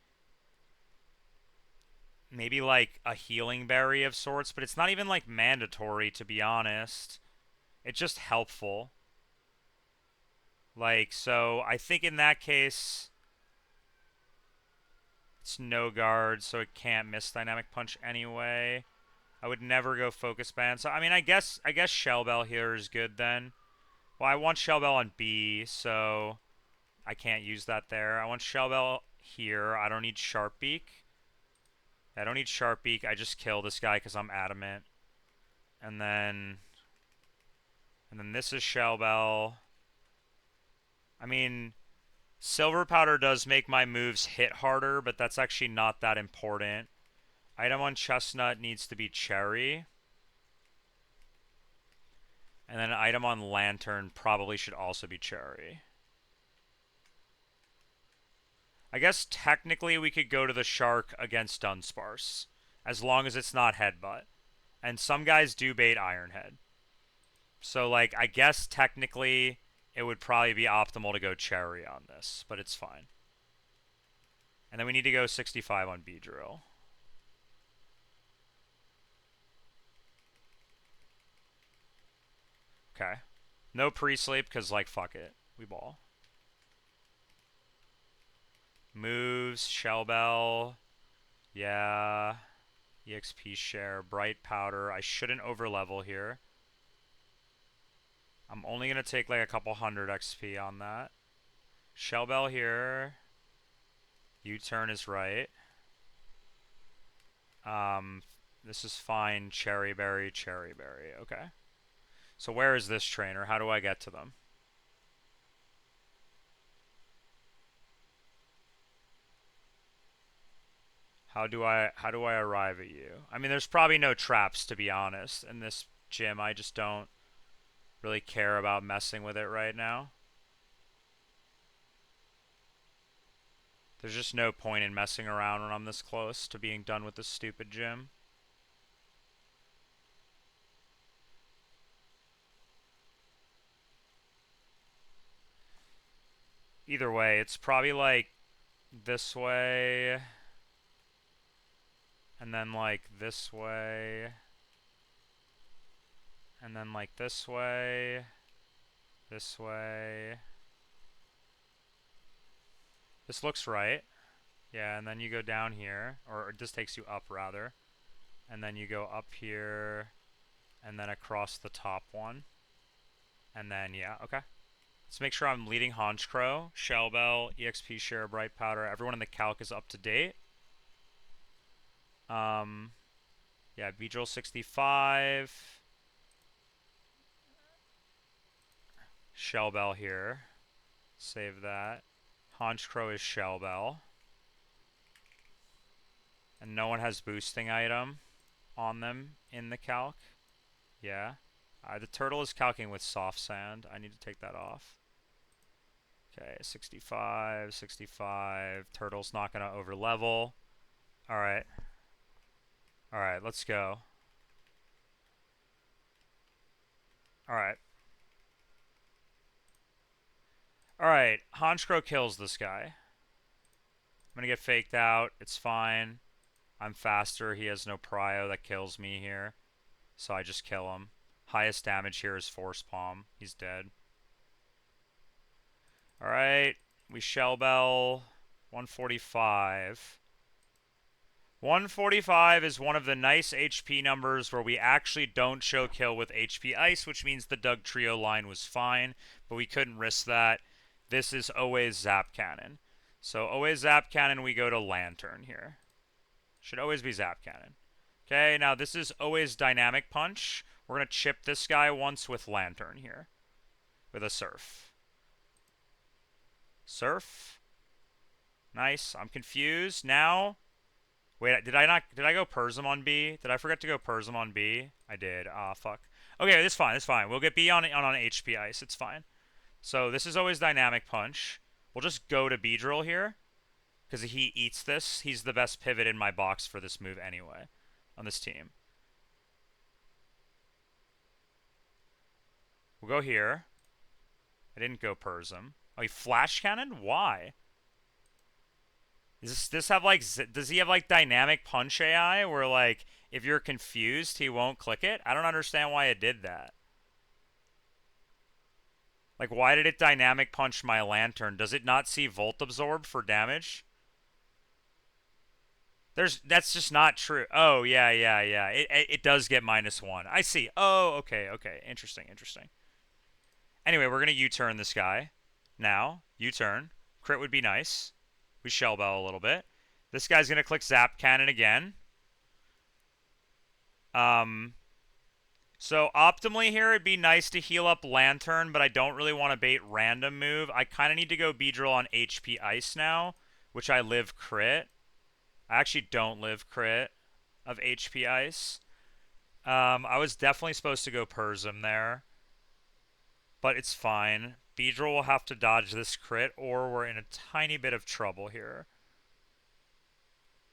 Speaker 1: like, a Healing Berry of sorts. But it's not even, like, mandatory, to be honest. It's just helpful. Like, so I think in that case... It's no guard, so it can't miss Dynamic Punch anyway. I would never go Focus Band. So, I mean, I guess Shellbell here is good then. Well, I want Shellbell on B, so I can't use that there. I want Shellbell here. I don't need Sharpbeak. I don't need Sharpbeak. I just kill this guy because I'm adamant. And then this is Shellbell. I mean... Silver Powder does make my moves hit harder, but that's actually not that important. Item on Chestnut needs to be Cherry. And then an item on Lantern probably should also be Cherry. I guess technically we could go to the Shark against Dunsparce, as long as it's not Headbutt. And some guys do bait Iron Head. So, like, I guess technically... it would probably be optimal to go cherry on this, but it's fine. And then we need to go 65 on B-drill. Okay. No pre-sleep, because, like, fuck it. We ball. Moves, Shell Bell. Yeah. EXP share, Bright Powder. I shouldn't overlevel here. I'm only going to take, like, a couple hundred XP on that. Shell Bell here. U-turn is right. This is fine. Cherry Berry, Cherry Berry. Okay. So where is this trainer? How do I get to them? How do I arrive at you? I mean, there's probably no traps, to be honest, in this gym. I just don't really care about messing with it right now. There's just no point in messing around when I'm this close to being done with this stupid gym. Either way, it's probably like this way, and then like this way, and then like this way, this way. This looks right. Yeah, and then you go down here, or this takes you up rather, and then you go up here, and then across the top one, and then yeah, okay. Let's make sure I'm leading Honchcrow, Shell Bell, EXP Share, Bright Powder. Everyone in the calc is up to date. Yeah, Beedrill 65. Shell Bell here. Save that. Honchcrow is Shell Bell. And no one has boosting item on them in the calc. Yeah. The turtle is calcing with soft sand. I need to take that off. Okay, 65, 65. Turtle's not going to over level. Alright. Alright, let's go. Alright. Alright, Honchcrow kills this guy. I'm going to get faked out. It's fine. I'm faster. He has no prio that kills me here. So I just kill him. Highest damage here is Force Palm. He's dead. Alright. We Shell Bell. 145. 145 is one of the nice HP numbers where we actually don't show kill with HP Ice, which means the Doug Trio line was fine, but we couldn't risk that. This is always Zap Cannon. So always Zap Cannon, we go to Lantern here. Should always be Zap Cannon. Okay, now this is always Dynamic Punch. We're going to chip this guy once with Lantern here. With a Surf. Surf. Nice. I'm confused. Now... Wait, did I go Persim on B? Did I forget to go Persim on B? I did. Ah, fuck. Okay, it's fine, it's fine. We'll get B on HP Ice. It's fine. So this is always Dynamic Punch. We'll just go to B-Drill here. Because he eats this. He's the best pivot in my box for this move anyway. On this team. We'll go here. I didn't go Persim. Oh, he Flash Cannon? Why? Does this have like, does he have like Dynamic Punch AI where like, if you're confused, he won't click it? I don't understand why it did that. Like, why did it Dynamic Punch my Lantern? Does it not see Volt Absorb for damage? That's just not true. Oh, yeah. It does get -1. I see. Oh, okay. Interesting. Anyway, we're going to U-turn this guy. Now, U-turn. Crit would be nice. We Shell Bell a little bit. This guy's going to click Zap Cannon again. So optimally here, it'd be nice to heal up Lantern, but I don't really want to bait random move. I kind of need to go Beedrill on HP Ice now, which I live crit. I actually don't live crit of HP Ice. I was definitely supposed to go Persim there, but it's fine. Beedrill will have to dodge this crit, or we're in a tiny bit of trouble here.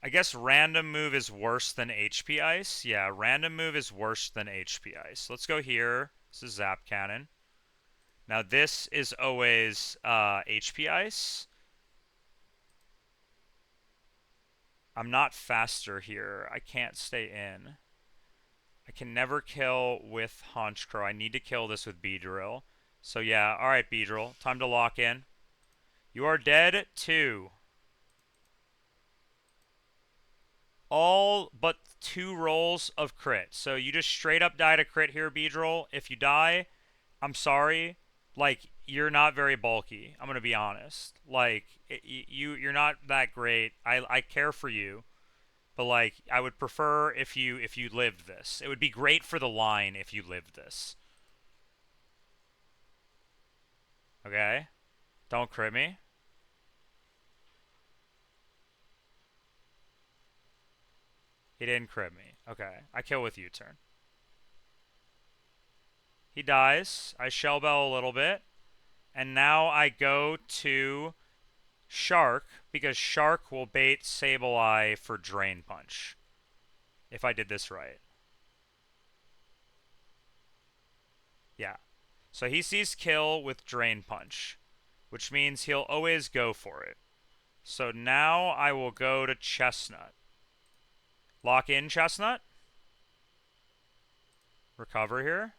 Speaker 1: I guess random move is worse than HP Ice. Yeah, random move is worse than HP Ice. Let's go here. This is Zap Cannon. Now this is always HP ice. I'm not faster here. I can't stay in. I can never kill with Honchcrow. I need to kill this with Beedrill. So yeah, alright Beedrill. Time to lock in. You are dead 2. All but 2 rolls of crit. So you just straight up die to crit here, Beedrill. If you die, I'm sorry. Like, you're not very bulky. I'm gonna be honest. Like, you're not that great. I care for you. But like, I would prefer if you lived this. It would be great for the line if you lived this. Okay? Don't crit me. He didn't crit me. Okay. I kill with U-turn. He dies. I shellbell a little bit. And now I go to Shark, because Shark will bait Sableye for Drain Punch. If I did this right. Yeah. So he sees kill with Drain Punch, which means he'll always go for it. So now I will go to Chestnut. Lock in Chestnut. Recover here.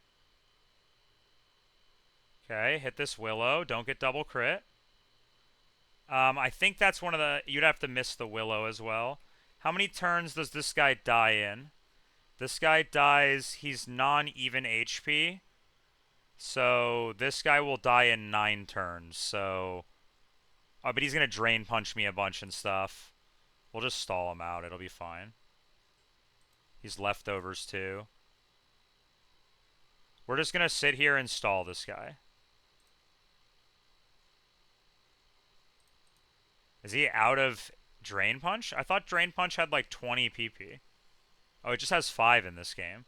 Speaker 1: Okay, hit this Willow. Don't get double crit. I think that's one of the... You'd have to miss the Willow as well. How many turns does this guy die in? This guy dies... He's non-even HP. So this guy will die in 9 turns. So... Oh, but he's going to Drain Punch me a bunch and stuff. We'll just stall him out. It'll be fine. He's leftovers too. We're just going to sit here and stall this guy. Is he out of Drain Punch? I thought Drain Punch had like 20 PP. Oh, it just has 5 in this game.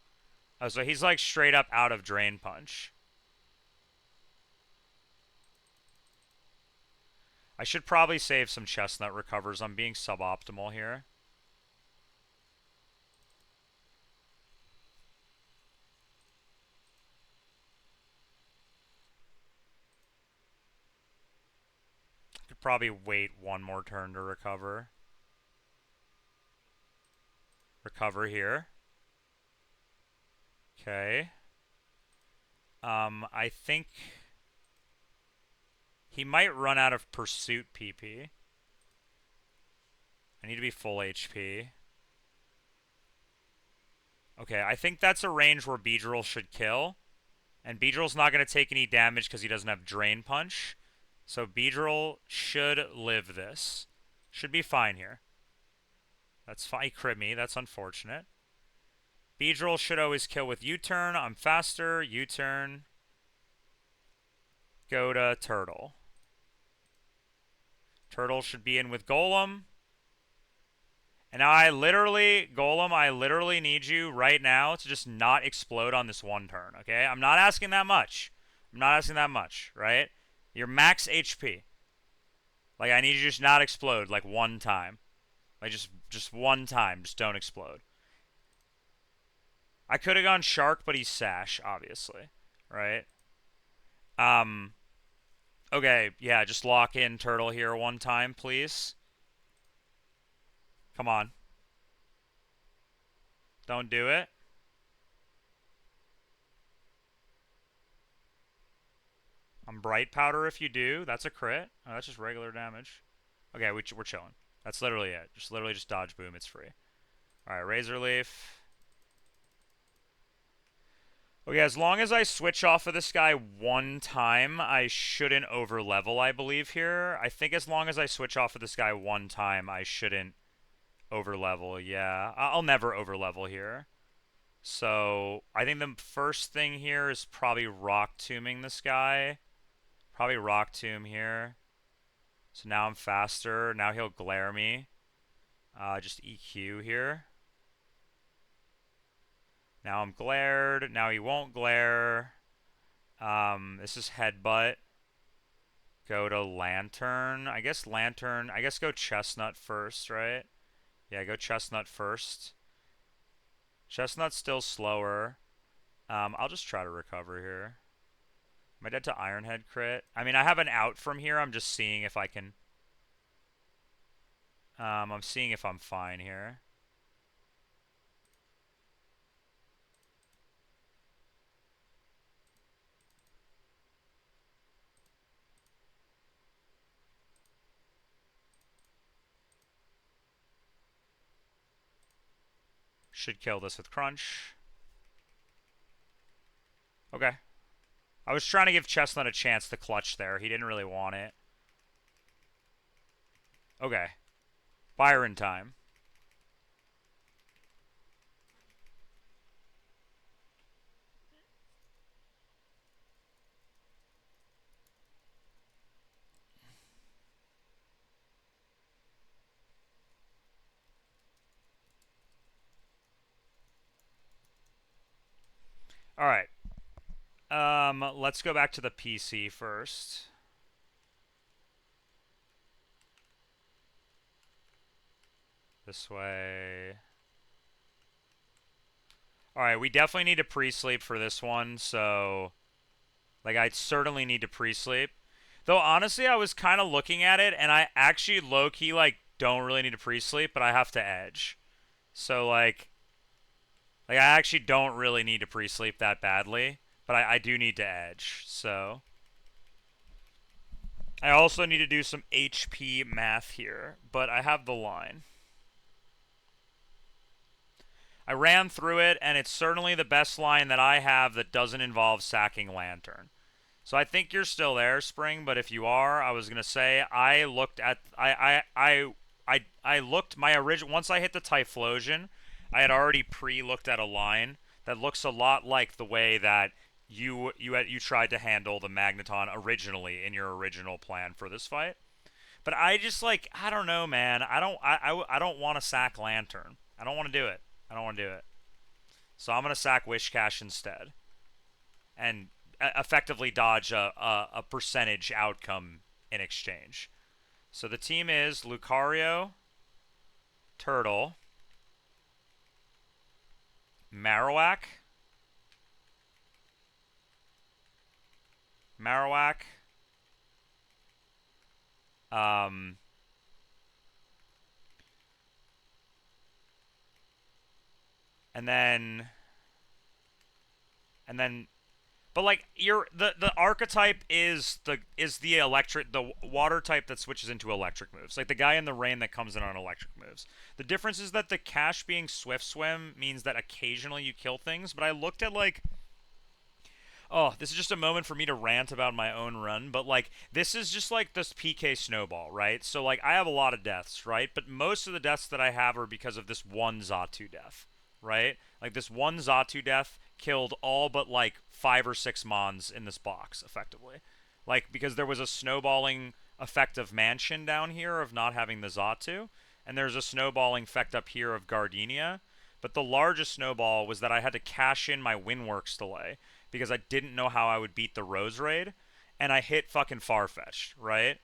Speaker 1: Oh, so he's like straight up out of Drain Punch. I should probably save some Chestnut recovers. I'm being suboptimal here. Could probably wait one more turn to recover. Recover here. Okay. I think he might run out of Pursuit PP. I need to be full HP. Okay, I think that's a range where Beedrill should kill. And Beedrill's not going to take any damage because he doesn't have Drain Punch. So Beedrill should live this. Should be fine here. That's fine. He crit me. That's unfortunate. Beedrill should always kill with U-turn. I'm faster. U-turn. Go to Turtle. Turtle should be in with Golem. And now Golem, I literally need you right now to just not explode on this one turn, okay? I'm not asking that much. I'm not asking that much, right? You're max HP. Like, I need you to just not explode, like, one time. Like, just one time. Just don't explode. I could have gone Shark, but he's Sash, obviously. Right? Okay, yeah, just lock in Turtle here one time, please. Come on. Don't do it. I'm Bright Powder if you do. That's a crit. Oh, that's just regular damage. Okay, we're chilling. That's literally it. Just literally just dodge boom. It's free. Alright, Razor Leaf. Okay, as long as I switch off of this guy one time, I shouldn't over-level, I believe, here. I think as long as I switch off of this guy one time, I shouldn't over-level. Yeah, I'll never over-level here. So, I think the first thing here is probably Rock Tombing this guy. Probably Rock Tomb here. So now I'm faster. Now he'll glare me. Just EQ here. Now I'm glared. Now he won't glare. This is Headbutt. Go to Lantern. I guess Lantern. I guess go Chestnut first, right? Yeah, go Chestnut first. Chestnut's still slower. I'll just try to recover here. Am I dead to Ironhead crit? I mean, I have an out from here. I'm just seeing if I can... I'm seeing if I'm fine here. Should kill this with Crunch. Okay. I was trying to give Chestnut a chance to clutch there. He didn't really want it. Okay. Byron time. Alright. Let's go back to the PC first. This way. Alright, we definitely need to pre-sleep for this one, so... Like, I certainly need to pre-sleep. Though, honestly, I was kind of looking at it, and I actually low-key, like, don't really need to pre-sleep, but I have to edge. So, I actually don't really need to pre-sleep that badly, but I do need to edge, so... I also need to do some HP math here, but I have the line. I ran through it, and it's certainly the best line that I have that doesn't involve sacking Lantern. So I think you're still there, Spring, but if you are, I was gonna say I looked at I looked my original once I hit the Typhlosion, I had already pre-looked at a line that looks a lot like the way that you tried to handle the Magneton originally in your original plan for this fight. But I just like I don't know, man. I don't want to sack Lantern. I don't want to do it. I don't want to do it. So I'm gonna sack Wishcash instead, and effectively dodge a percentage outcome in exchange. So the team is Lucario, Turtle, Marowak, Marowak, um, and then and then but like the archetype is the electric the water type that switches into electric moves. Like the guy in the rain that comes in on electric moves. The difference is that the cash being Swift Swim means that occasionally you kill things, but I looked at like oh, this is just a moment for me to rant about my own run, but like this is just like this PK snowball, right? So like I have a lot of deaths, right? But most of the deaths that I have are because of this one Xatu death, right? Like this one Xatu death killed all but like 5 or 6 mons in this box, effectively. Like because there was a snowballing effect of Mansion down here of not having the Xatu, and there's a snowballing effect up here of Gardenia. But the largest snowball was that I had to cash in my Windworks delay because I didn't know how I would beat the Rose Raid, and I hit fucking Farfetch'd, right?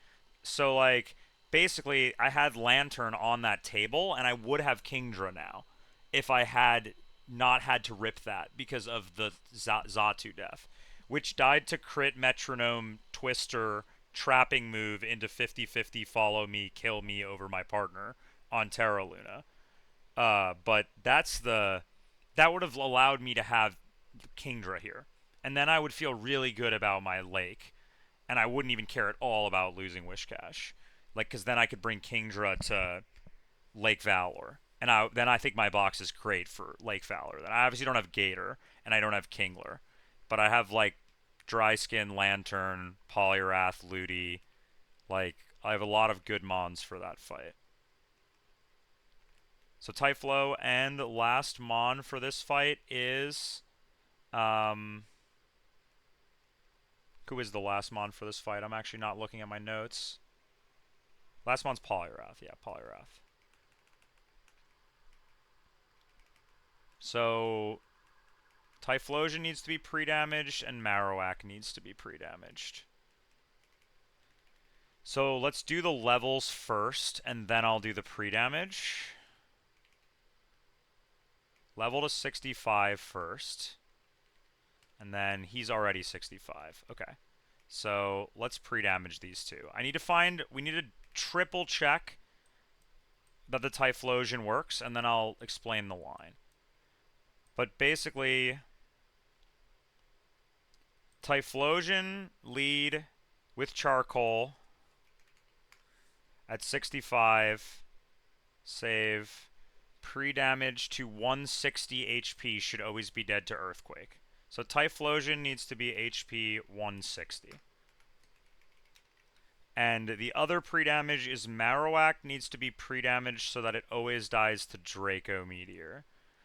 Speaker 1: So, like, basically, I had Lantern on that table, and I would have Kingdra now if I had not had to rip that because of the Xatu death, which died to crit Metronome Twister trapping move into 50-50 follow me, kill me over my partner on Terra Luna. But that would have allowed me to have Kingdra here, and then I would feel really good about my lake, and I wouldn't even care at all about losing Wishcash, like because then I could bring Kingdra to Lake Valor, and then I think my box is great for Lake Valor. Then I obviously don't have Gator, and I don't have Kingler, but I have like Dry Skin, Lantern, Poliwrath, Ludi. Like I have a lot of good mons for that fight. So Typhlo, and last mon for this fight is um who is the last mon for this fight? I'm actually not looking at my notes. Last mon's Poliwrath. Yeah, Poliwrath. So Typhlosion needs to be pre-damaged, and Marowak needs to be pre-damaged. So let's do the levels first, and then I'll do the pre-damage. Level to 65 first. And then he's already 65. Okay. So let's pre-damage these two. We need to triple check that the Typhlosion works, and then I'll explain the line. But basically, Typhlosion lead with Charcoal at 65, save, pre-damage to 160 HP should always be dead to Earthquake. So Typhlosion needs to be HP 160. And the other pre-damage is Marowak needs to be pre-damaged so that it always dies to Draco Meteor.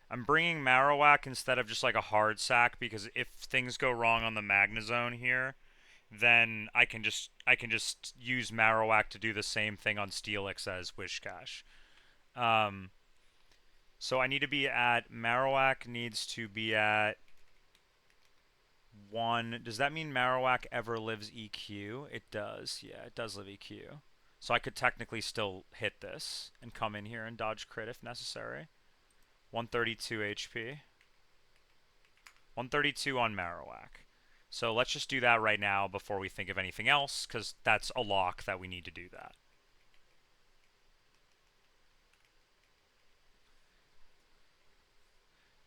Speaker 1: I'm bringing Marowak instead of just like a hard sack because if things go wrong on the Magnezone here, then I can just use Marowak to do the same thing on Steelix as Wishcash. So I need to be at Marowak needs to be at 1. Does that mean Marowak ever lives EQ? It does. Yeah, it does live EQ. So I could technically still hit this and come in here and dodge crit if necessary. 132 HP. 132 on Marowak. So let's just do that right now before we think of anything else, because that's a lock that we need to do that.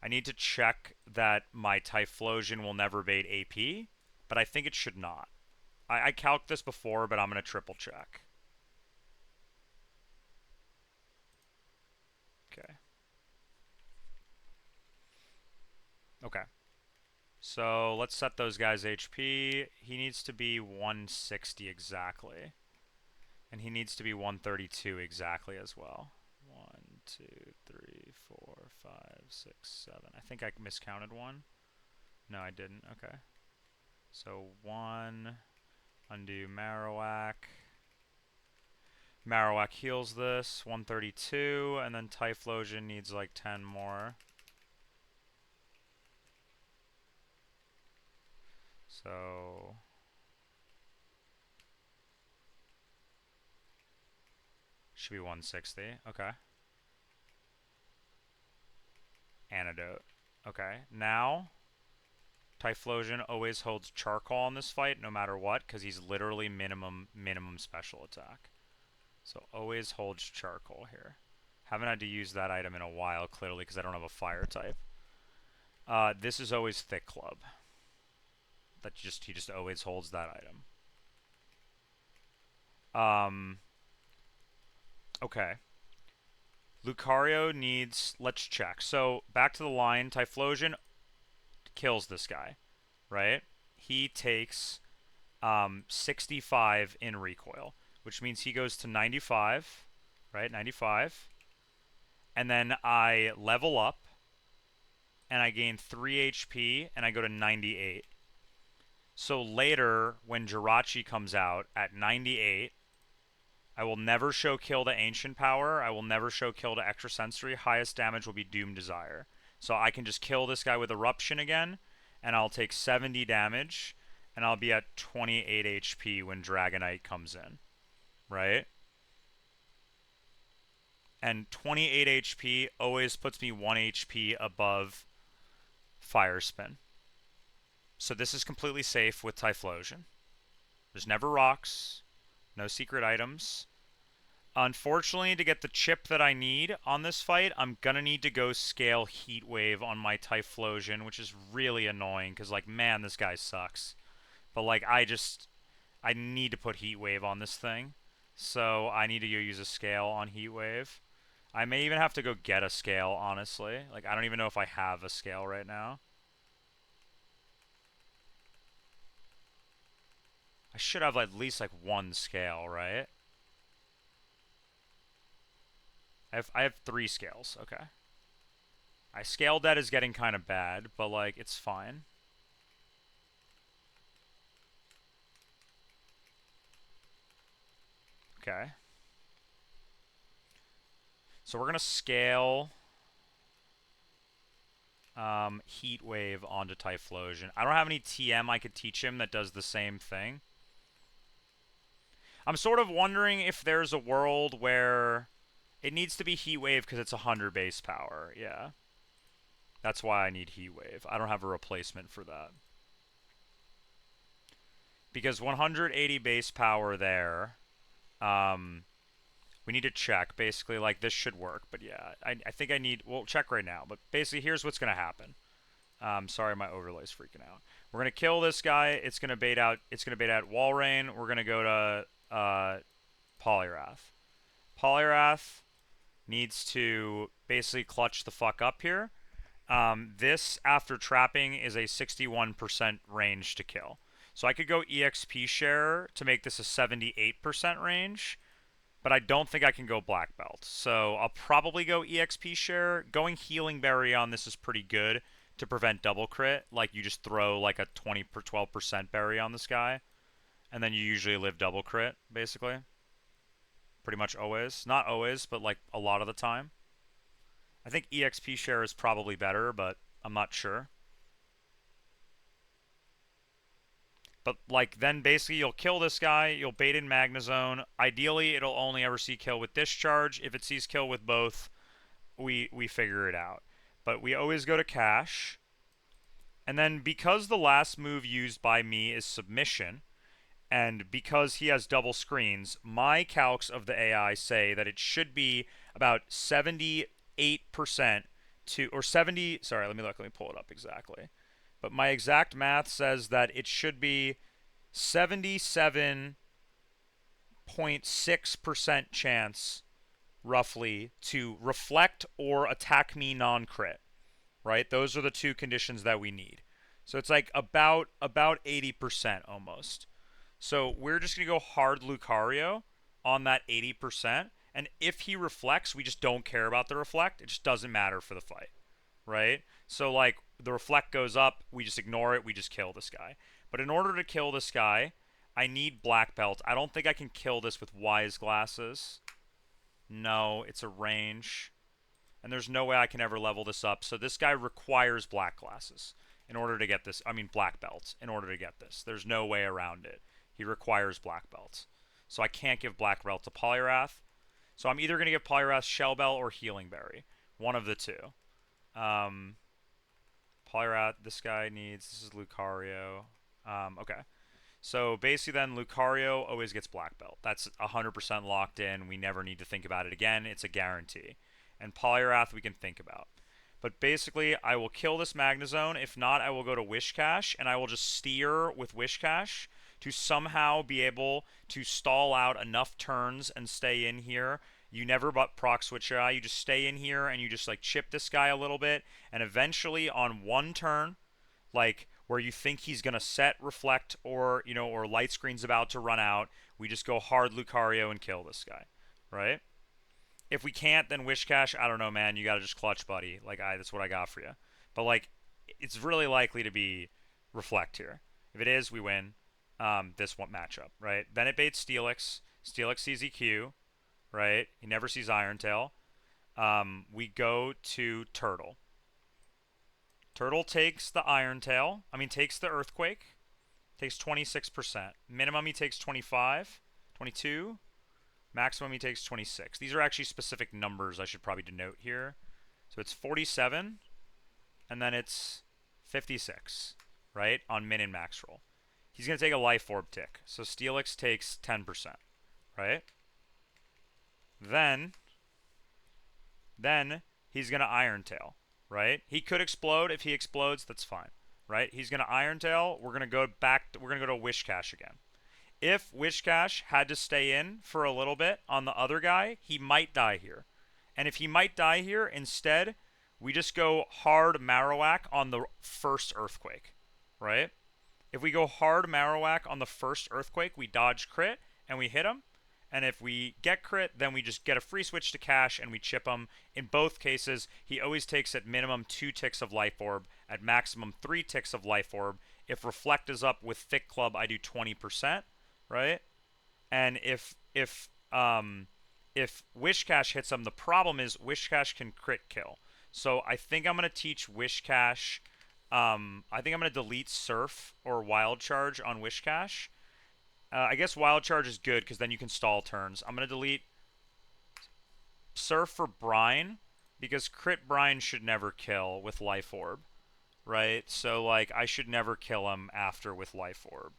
Speaker 1: I need to check that my Typhlosion will never evade AP, but I think it should not. I calced this before, but I'm going to triple check. Okay. Okay. So let's set those guys' HP. He needs to be 160 exactly. And he needs to be 132 exactly as well. 1, 2, 3, 4, 5, 6, 7. I think I miscounted one. No, I didn't. Okay. So 1, undo Marowak. Marowak heals this, 132, and then Typhlosion needs like 10 more. So should be 160. Okay. Antidote. Okay. Now Typhlosion always holds Charcoal in this fight no matter what because he's literally minimum special attack. So always holds Charcoal here. Haven't had to use that item in a while clearly because I don't have a fire type. This is always Thick Club. He just always holds that item. Okay. Lucario needs... Let's check. So, back to the line. Typhlosion kills this guy, right? He takes 65 in recoil, which means he goes to 95, right? 95. And then I level up, and I gain 3 HP, and I go to 98. So later, when Jirachi comes out at 98, I will never show kill to Ancient Power. I will never show kill to Extrasensory. Highest damage will be Doom Desire. So I can just kill this guy with Eruption again, and I'll take 70 damage, and I'll be at 28 HP when Dragonite comes in. Right? And 28 HP always puts me 1 HP above Fire Spin. So this is completely safe with Typhlosion. There's never rocks. No secret items. Unfortunately, to get the chip that I need on this fight, I'm going to need to go scale Heat Wave on my Typhlosion, which is really annoying, because, like, man, this guy sucks. But, like, I need to put Heat Wave on this thing. So I need to go use a scale on Heat Wave. I may even have to go get a scale, honestly. Like, I don't even know if I have a scale right now. I should have at least, like, one scale, right? I have 3 scales. Okay. I scale dead is getting kind of bad, but, like, it's fine. Okay. So we're going to scale Heat Wave onto Typhlosion. I don't have any TM I could teach him that does the same thing. I'm sort of wondering if there's a world where it needs to be Heat Wave because it's 100 base power. Yeah. That's why I need Heat Wave. I don't have a replacement for that. because 180 base power there. Um, we need to check. Basically, like this should work, but yeah, I think I need. We'll check right now. But basically, here's what's gonna happen. Sorry, my overlay's freaking out. We're gonna kill this guy. It's gonna bait out. It's gonna bait out Wall Rain. We're gonna go to Polyrath. Polyrath needs to basically clutch the fuck up here. This, after trapping, is a 61% range to kill. So I could go EXP share to make this a 78% range, but I don't think I can go black belt. So I'll probably go EXP share. Going healing berry on this is pretty good to prevent double crit. Like you just throw like a 20 per 12% berry on this guy, and then you usually live double crit basically. Pretty much always. Not always, but like a lot of the time. I think EXP share is probably better, but I'm not sure. But like then basically you'll kill this guy, you'll bait in Magnezone. Ideally it'll only ever see kill with discharge. If it sees kill with both, we figure it out. But we always go to cash. And then because the last move used by me is submission, and because he has double screens, my calcs of the AI say that it should be about 78% to, or 70, sorry, let me pull it up exactly. But my exact math says that it should be 77.6% chance, roughly, to reflect or attack me non-crit, right? Those are the two conditions that we need. So it's like about 80% almost. So we're just going to go hard Lucario on that 80%. And if he reflects, we just don't care about the reflect. It just doesn't matter for the fight, right? So like the reflect goes up, we just ignore it, we just kill this guy. But in order to kill this guy, I need black belt. I don't think I can kill this with wise glasses. No, it's a range. And there's no way I can ever level this up. So this guy requires black glasses in order to get this. I mean black belts in order to get this. There's no way around it. He requires black belts. So I can't give black belt to Polyrath. So I'm either going to give Polyrath Shell Bell or Healing Berry. One of the two. Polyrath, this guy needs, this is Lucario. Okay. So basically then Lucario always gets black belt. That's 100% locked in. We never need to think about it again. It's a guarantee. And Polyrath we can think about. But basically, I will kill this Magnezone. If not, I will go to Wishcash, and I will just steer with Wishcash to somehow be able to stall out enough turns and stay in here. You never but proc switch AI. You just stay in here, and you just like chip this guy a little bit. And eventually, on one turn, like where you think he's going to set, reflect, or, you know, or light screen's about to run out, we just go hard Lucario and kill this guy, right? If we can't, then Wishcash, I don't know, man. You got to just clutch, buddy. Like, that's what I got for you. But, like, it's really likely to be Reflect here. If it is, we win this one matchup, right? Then it baits Steelix. Steelix sees EQ, right? He never sees Iron Tail. We go to Turtle. Turtle takes the Iron Tail. I mean, takes the Earthquake. Takes 26%. Minimum, he takes 25, 22. Maximum he takes 26. These are actually specific numbers I should probably denote here. So it's 47, and then it's 56, right, on min and max roll. He's going to take a Life Orb tick. So Steelix takes 10%, right? Then he's going to Iron Tail, right? He could explode. If he explodes, that's fine, right? He's going to Iron Tail. We're going to go back. We're going to go to Wishcash again. If Wishcash had to stay in for a little bit on the other guy, he might die here. And if he might die here, instead, we just go hard Marowak on the first Earthquake, right? If we go hard Marowak on the first Earthquake, we dodge crit and we hit him. And if we get crit, then we just get a free switch to cash and we chip him. In both cases, he always takes at minimum 2 ticks of Life Orb, at maximum 3 ticks of Life Orb. If Reflect is up with Thick Club, I do 20%. Right? And if Wishcash hits him, the problem is Wishcash can crit kill. So I think I'm going to teach Wishcash. I think I'm going to delete Surf or Wild Charge on Wishcash. I guess Wild Charge is good because then you can stall turns. I'm going to delete Surf for Brine because crit Brine should never kill with Life Orb. Right? So like I should never kill him after with Life Orb.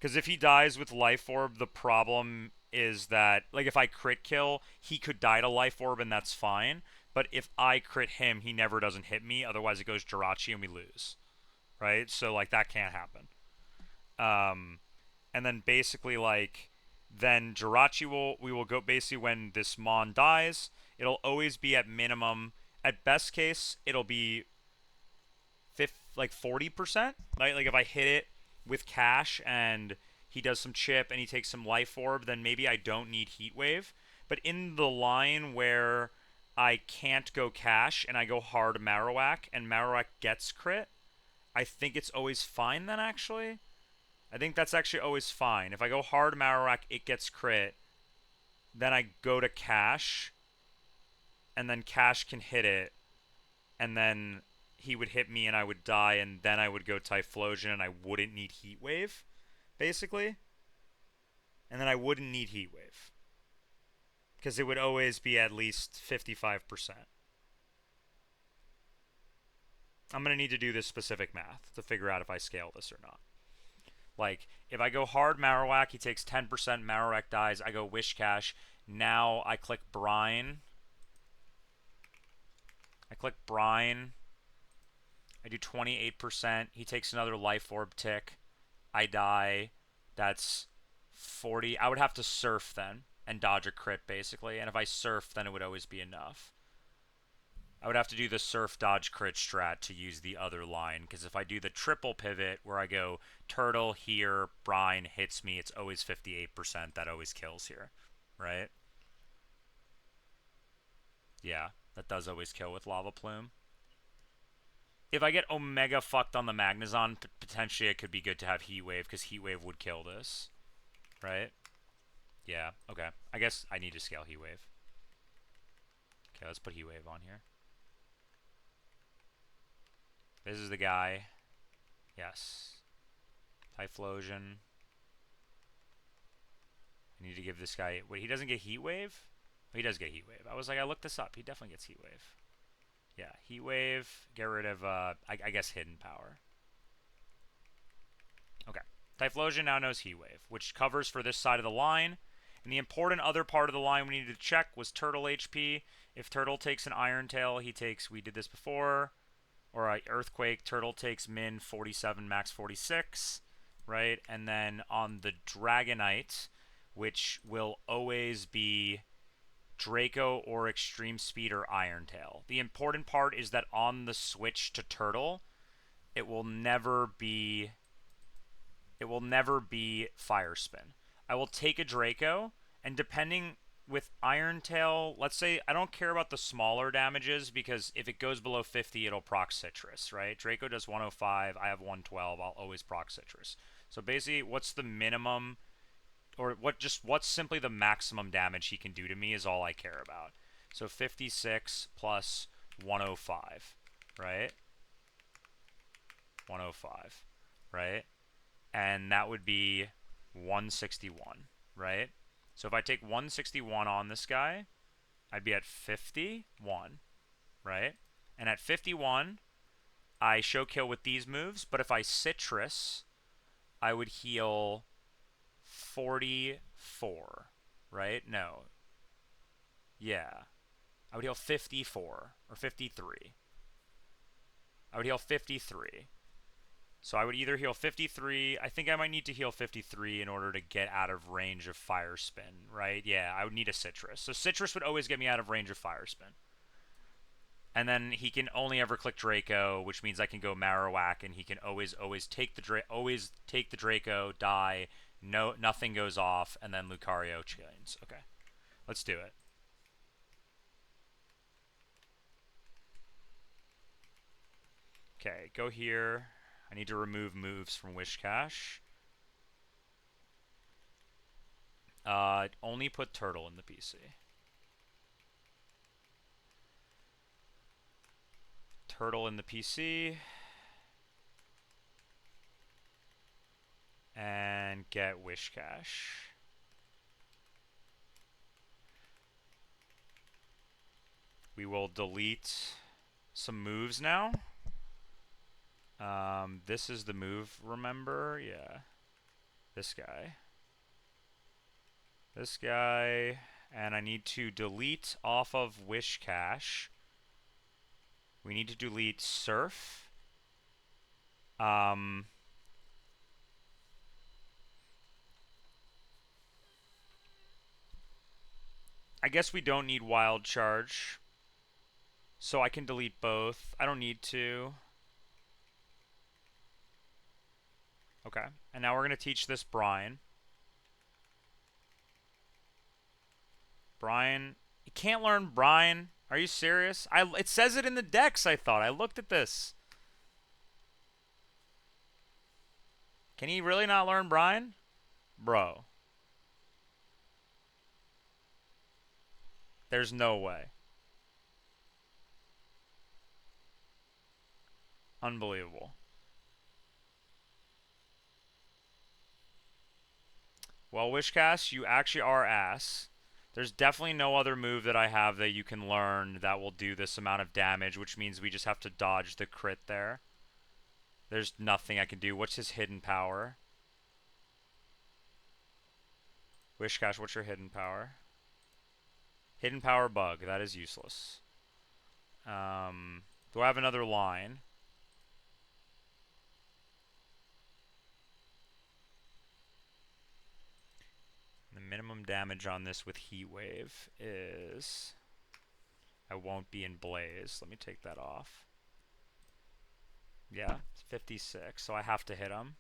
Speaker 1: Because if he dies with Life Orb, the problem is that, like, if I crit kill, he could die to Life Orb, and that's fine. But if I crit him, he never doesn't hit me. Otherwise, it goes Jirachi, and we lose. Right? So, like, that can't happen. Um, and then basically, like, then Jirachi we will go, basically, when this Mon dies, it'll always be at minimum. At best case, it'll be like 40%, right? Like if I hit it with cash and he does some chip and he takes some life orb, then maybe I don't need heat wave. But in the line where I can't go cash and I go hard Marowak and Marowak gets crit, I think it's always fine then actually. I think that's actually always fine. If I go hard Marowak, it gets crit, then I go to cash and then cash can hit it and then he would hit me and I would die, and then I would go Typhlosion and I wouldn't need Heat Wave, basically. And then I wouldn't need Heat Wave. Because it would always be at least 55%. I'm going to need to do this specific math to figure out if I scale this or not. Like, if I go hard Marowak, he takes 10%, Marowak dies, I go Wish Cash. Now I click Brine. I do 28%. He takes another life orb tick. I die. That's 40. I would have to surf then and dodge a crit basically. And if I surf, then it would always be enough. I would have to do the surf dodge crit strat to use the other line, because if I do the triple pivot where I go turtle here, brine hits me, it's always 58%. That always kills here, right? Yeah, that does always kill with Lava Plume. If I get Omega fucked on the Magnezon, potentially it could be good to have Heat Wave, because Heat Wave would kill this. Right? Yeah, okay. I guess I need to scale Heat Wave. Okay, let's put Heat Wave on here. This is the guy. Yes. Typhlosion. I need to give this guy... Wait, he doesn't get Heat Wave? Oh, he does get Heat Wave. I was like, I looked this up. He definitely gets Heat Wave. Yeah, Heat Wave. Get rid of, I guess, Hidden Power. Okay. Typhlosion now knows Heat Wave, which covers for this side of the line. And the important other part of the line we needed to check was Turtle HP. If Turtle takes an Iron Tail, he takes, we did this before, or Earthquake, Turtle takes min 47, max 46, right? And then on the Dragonite, which will always be Draco or Extreme Speed or Iron Tail. The important part is that on the switch to Turtle, it will never be Fire Spin. I will take a Draco, and depending with Iron Tail, let's say I don't care about the smaller damages, because if it goes below 50, it'll proc Citrus, right? Draco does 105, I have 112, I'll always proc Citrus. So basically, what's the minimum, or what's simply the maximum damage he can do to me is all I care about. So 56 plus 105, right? 105, right? And that would be 161, right? So if I take 161 on this guy, I'd be at 51, right? And at 51, I show kill with these moves, but if I Citrus, I would heal 44, right? No. Yeah. I would heal 54 or 53. I would heal 53. So I would either heal 53. I think I might need to heal 53 in order to get out of range of Fire Spin, right? Yeah, I would need a Citrus. So Citrus would always get me out of range of Fire Spin. And then he can only ever click Draco, which means I can go Marowak, and he can always take the Draco, die, no, nothing goes off, and then Lucario chains. Okay, let's do it. Okay, go here. I need to remove moves from Wish Cache. Only put Turtle in the PC. Turtle in the PC. And get Wish Cache. We will delete some moves now. This is the move, remember? Yeah. This guy. This guy. And I need to delete off of Wish Cache. We need to delete Surf. I guess we don't need Wild Charge. So I can delete both. I don't need to. Okay. And now we're going to teach this Brian. Brian. You can't learn Brian. Are you serious? It says it in the decks, I thought. I looked at this. Can he really not learn Brian? Bro. There's no way. Unbelievable. Well, Wishcast, you actually are ass. There's definitely no other move that I have that you can learn that will do this amount of damage, which means we just have to dodge the crit there. There's nothing I can do. What's his hidden power? Wishcash, what's your hidden power? Hidden power bug. That is useless. Do I have another line? The minimum damage on this with Heat Wave is... I won't be in Blaze. Let me take that off. Yeah, it's 56, so I have to hit him.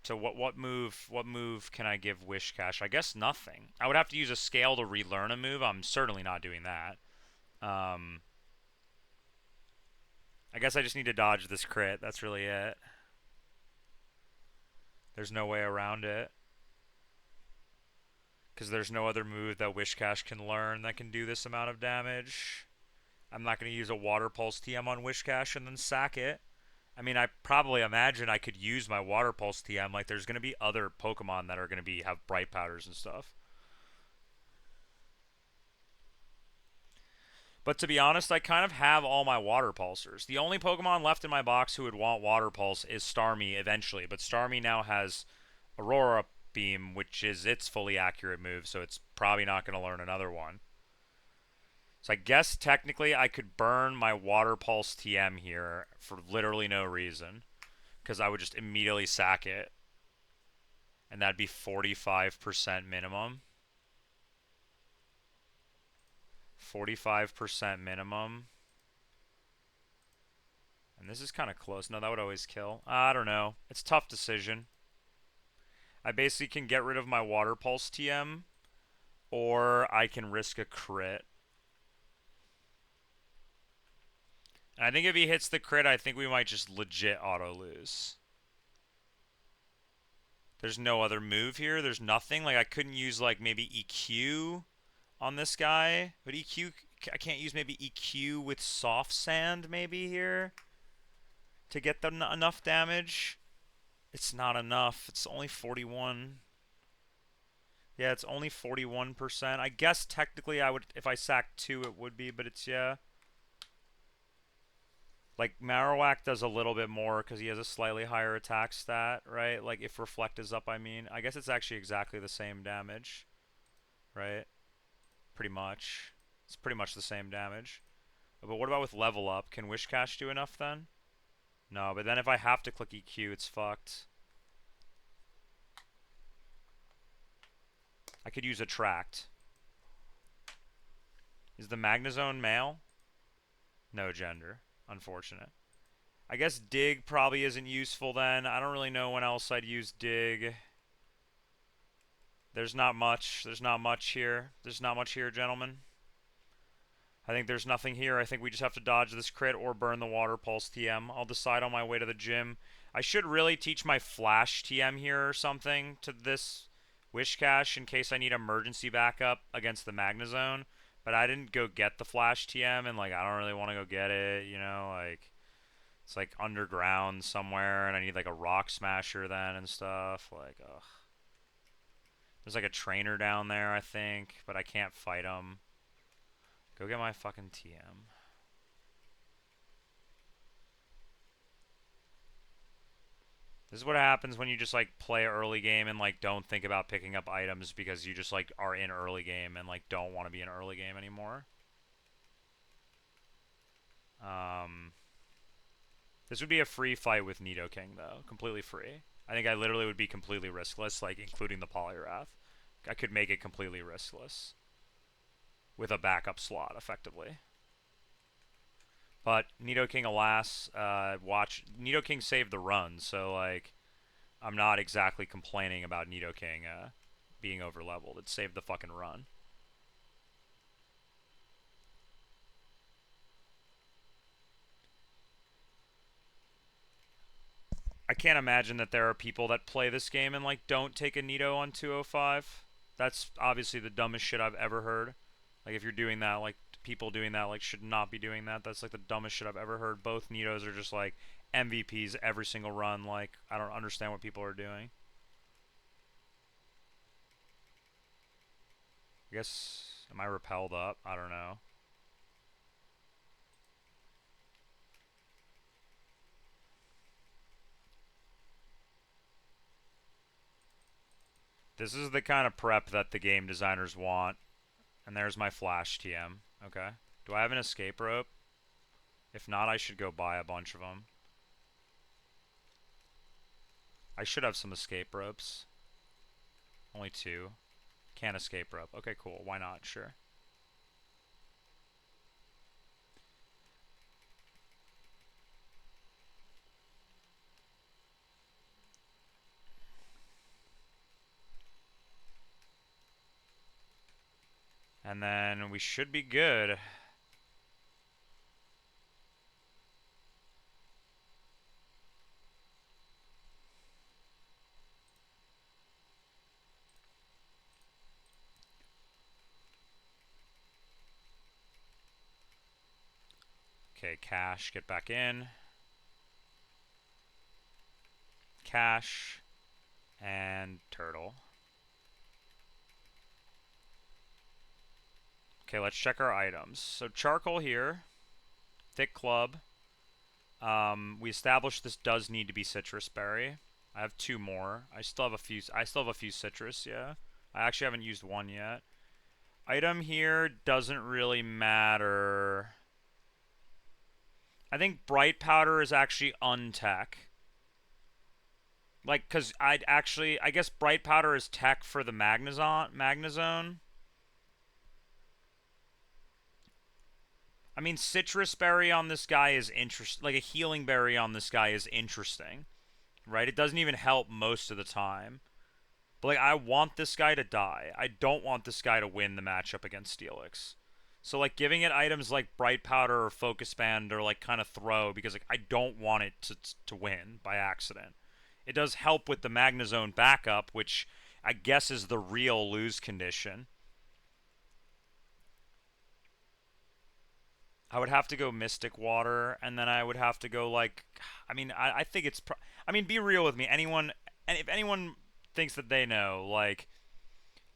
Speaker 1: So what move can I give Wishcash? I guess nothing. I would have to use a scale to relearn a move. I'm certainly not doing that. I guess I just need to dodge this crit. That's really it. There's no way around it. Because there's no other move that Wishcash can learn that can do this amount of damage. I'm not going to use a Water Pulse TM on Wishcash and then sack it. I mean, I probably imagine I could use my Water Pulse TM. Like, there's going to be other Pokemon that are going to have Bright Powders and stuff. But to be honest, I kind of have all my Water Pulsers. The only Pokemon left in my box who would want Water Pulse is Starmie eventually. But Starmie now has Aurora Beam, which is its fully accurate move, so it's probably not going to learn another one. So I guess technically I could burn my Water Pulse TM here for literally no reason, because I would just immediately sack it. And that'd be 45% minimum. 45% minimum. And this is kind of close. No, that would always kill. I don't know. It's a tough decision. I basically can get rid of my Water Pulse TM, or I can risk a crit. And I think if he hits the crit, I think we might just legit auto-lose. There's no other move here. There's nothing. Like, I couldn't use, like, maybe EQ on this guy. But EQ, I can't use maybe EQ with Soft Sand maybe here to get them enough damage. It's not enough. It's only 41. Yeah, it's only 41%. I guess technically I would, if I sack 2, it would be, but it's, yeah. Like, Marowak does a little bit more because he has a slightly higher attack stat, right? Like, if Reflect is up, I mean. I guess it's actually exactly the same damage, right? Pretty much. It's pretty much the same damage. But what about with Level Up? Can Wishcash do enough then? No, but then if I have to click EQ, it's fucked. I could use Attract. Is the Magnezone male? No gender. Unfortunate. I guess Dig probably isn't useful then. I don't really know when else I'd use Dig. There's not much. There's not much here. There's not much here, gentlemen. I think there's nothing here. I think we just have to dodge this crit or burn the Water Pulse TM. I'll decide on my way to the gym. I should really teach my Flash TM here or something to this Wishcash in case I need emergency backup against the Magnezone. But I didn't go get the Flash TM, and, like, I don't really want to go get it, you know, like, it's, like, underground somewhere, and I need, like, a Rock Smasher then and stuff, like, ugh. There's, like, a trainer down there, I think, but I can't fight him. Go get my fucking TM. This is what happens when you just like play early game and like don't think about picking up items because you just like are in early game and like don't want to be in early game anymore. Um, this would be a free fight with Nidoking though, completely free. I think I literally would be completely riskless, like including the Poliwrath. I could make it completely riskless with a backup slot, effectively. But Nidoking, alas, watch Nidoking saved the run, so like I'm not exactly complaining about Nidoking being over leveled. It saved the fucking run. I can't imagine that there are people that play this game and like don't take a Nido on 205. That's obviously the dumbest shit I've ever heard. Like if you're doing that, like people doing that like should not be doing that. That's like the dumbest shit I've ever heard. Both Nidos are just like MVPs every single run. Like I don't understand what people are doing. I guess am I repelled up? I don't know. This is the kind of prep that the game designers want. And there's my flash TM. Okay. Do I have an escape rope? If not, I should go buy a bunch of them. I should have some escape ropes. Only two. Can't escape rope. Okay, cool. Why not? Sure. And then we should be good. Okay, cash. Get back in. Cash. And turtle. Okay, let's check our items. So charcoal here. Thick club. We established this does need to be citrus berry. I have two more. I still have a few. I still have a few citrus. Yeah. I actually haven't used one yet. Item here doesn't really matter. I think bright powder is actually untech. Like, cause I guess bright powder is tech for the Magnezone. I mean, citrus berry on this guy is interesting. Like a healing berry on this guy is interesting, right? It doesn't even help most of the time. But like, I want this guy to die. I don't want this guy to win the matchup against Steelix. So like, giving it items like bright powder or focus band or like kind of throw because like I don't want it to win by accident. It does help with the Magnezone backup, which I guess is the real lose condition. I would have to go Mystic Water, and then I would have to go like, I mean, I think it's, I mean, be real with me. Anyone, and if anyone thinks that they know, like,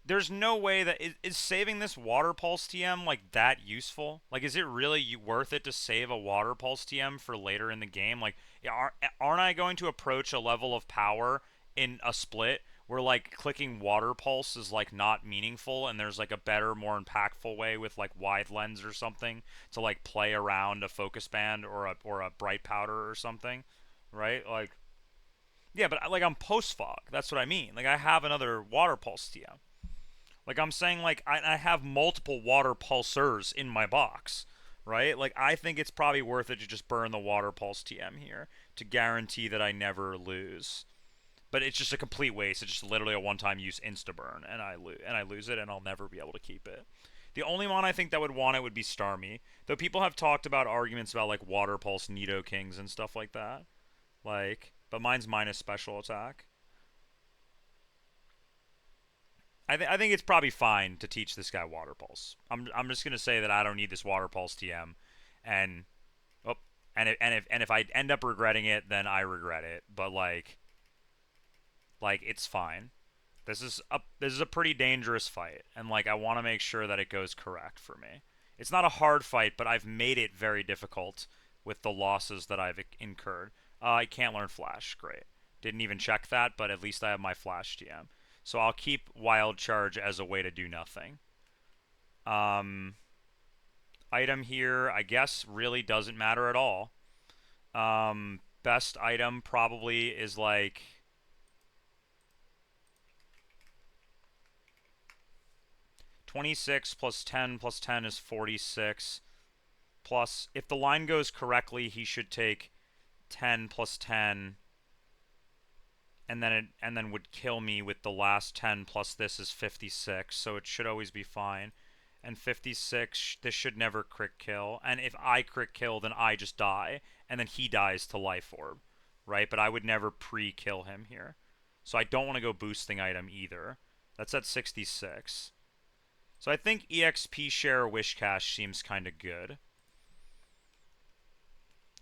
Speaker 1: there's no way that is saving this Water Pulse TM like that useful. Like, is it really worth it to save a Water Pulse TM for later in the game? Like, aren't I going to approach a level of power in a split where like clicking Water Pulse is like not meaningful, and there's like a better, more impactful way with like Wide Lens or something to like play around a Focus Band or a Bright Powder or something, right? Like, yeah, but like I'm Post Fog. That's what I mean. Like I have another Water Pulse TM. Like I'm saying, like I have multiple water pulsers in my box, right? Like I think it's probably worth it to just burn the water pulse TM here to guarantee that I never lose. But it's just a complete waste. It's just literally a one-time use insta burn, and I lose it, and I'll never be able to keep it. The only one I think that would want it would be Starmie. Though people have talked about arguments about like water pulse Nidokings and stuff like that. Like, but mine's minus special attack. I think it's probably fine to teach this guy Water Pulse. I'm just gonna say that I don't need this Water Pulse TM, and oh, and if I end up regretting it, then I regret it. But like it's fine. This is a pretty dangerous fight, and like I want to make sure that it goes correct for me. It's not a hard fight, but I've made it very difficult with the losses that I've incurred. I can't learn Flash, great. Didn't even check that, but at least I have my flash TM. So I'll keep Wild Charge as a way to do nothing. Item here, I guess, really doesn't matter at all. Best item probably is like 26 plus 10 is 46. Plus, if the line goes correctly, he should take 10 plus 10, and then would kill me with the last 10 plus this is 56. So it should always be fine. And 56, this should never crit kill. And if I crit kill, then I just die, and then he dies to life orb, right? But I would never pre-kill him here. So I don't want to go boosting item either. That's at 66. So I think EXP share Wish Cash seems kind of good.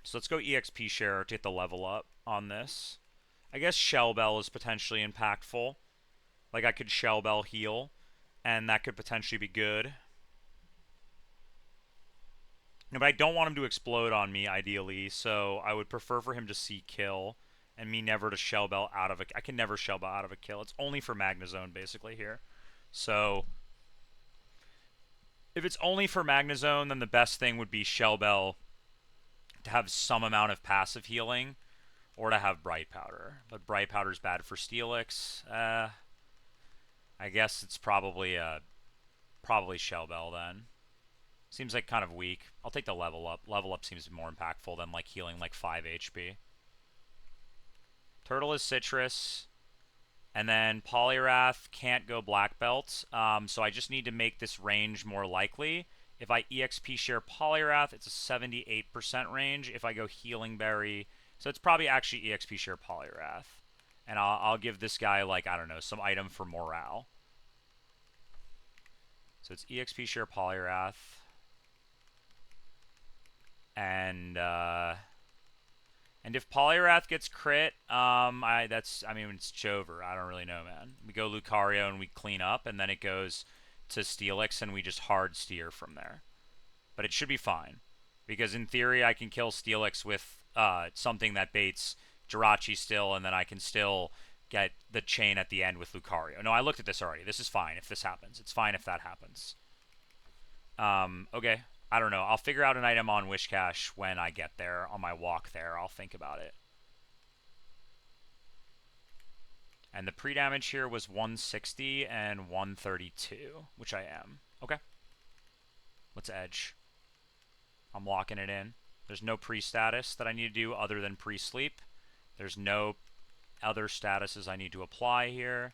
Speaker 1: So let's go EXP share to get the level up on this. I guess Shell Bell is potentially impactful. Like I could Shell Bell heal, and that could potentially be good. No, but I don't want him to explode on me, ideally, so I would prefer for him to see kill, and me never to Shell Bell out of a... I can never Shell Bell out of a kill. It's only for Magnezone, basically, here. So, if it's only for Magnezone, then the best thing would be Shell Bell to have some amount of passive healing, or to have Bright Powder. But Bright Powder's bad for Steelix. I guess it's probably Shell Bell, then. Seems like kind of weak. I'll take the level up. Level up seems more impactful than like healing like 5 HP. Turtle is Citrus. And then Poliwrath can't go Black Belt. So I just need to make this range more likely. If I EXP share Poliwrath, it's a 78% range. If I go Healing Berry, so it's probably actually EXP share Poliwrath. And I'll give this guy, like, I don't know, some item for morale. So it's EXP share Poliwrath. And if Poliwrath gets crit, I mean, it's Chover. I don't really know, man. We go Lucario and we clean up, and then it goes to Steelix, and we just hard steer from there. But it should be fine, because in theory, I can kill Steelix with something that baits Jirachi still, and then I can still get the chain at the end with Lucario. No, I looked at this already. This is fine if this happens. It's fine if that happens. Okay. I don't know. I'll figure out an item on Wish Cash when I get there. On my walk there, I'll think about it. And the pre-damage here was 160 and 132, which I am. Okay. Let's edge. I'm locking it in. There's no pre-status that I need to do other than pre-sleep. There's no other statuses I need to apply here.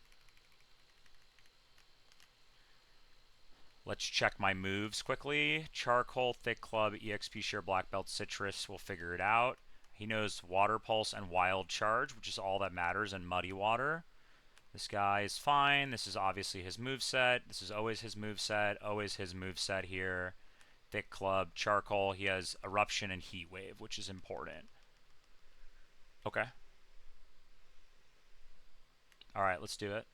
Speaker 1: Let's check my moves quickly. Charcoal, Thick Club, EXP Share, Black Belt, Citrus. We'll figure it out. He knows Water Pulse and Wild Charge, which is all that matters in Muddy Water. This guy is fine. This is obviously his moveset. This is always his moveset. Always his moveset here. Thick Club, Charcoal. He has Eruption and Heat Wave, which is important. Okay. Alright, let's do it.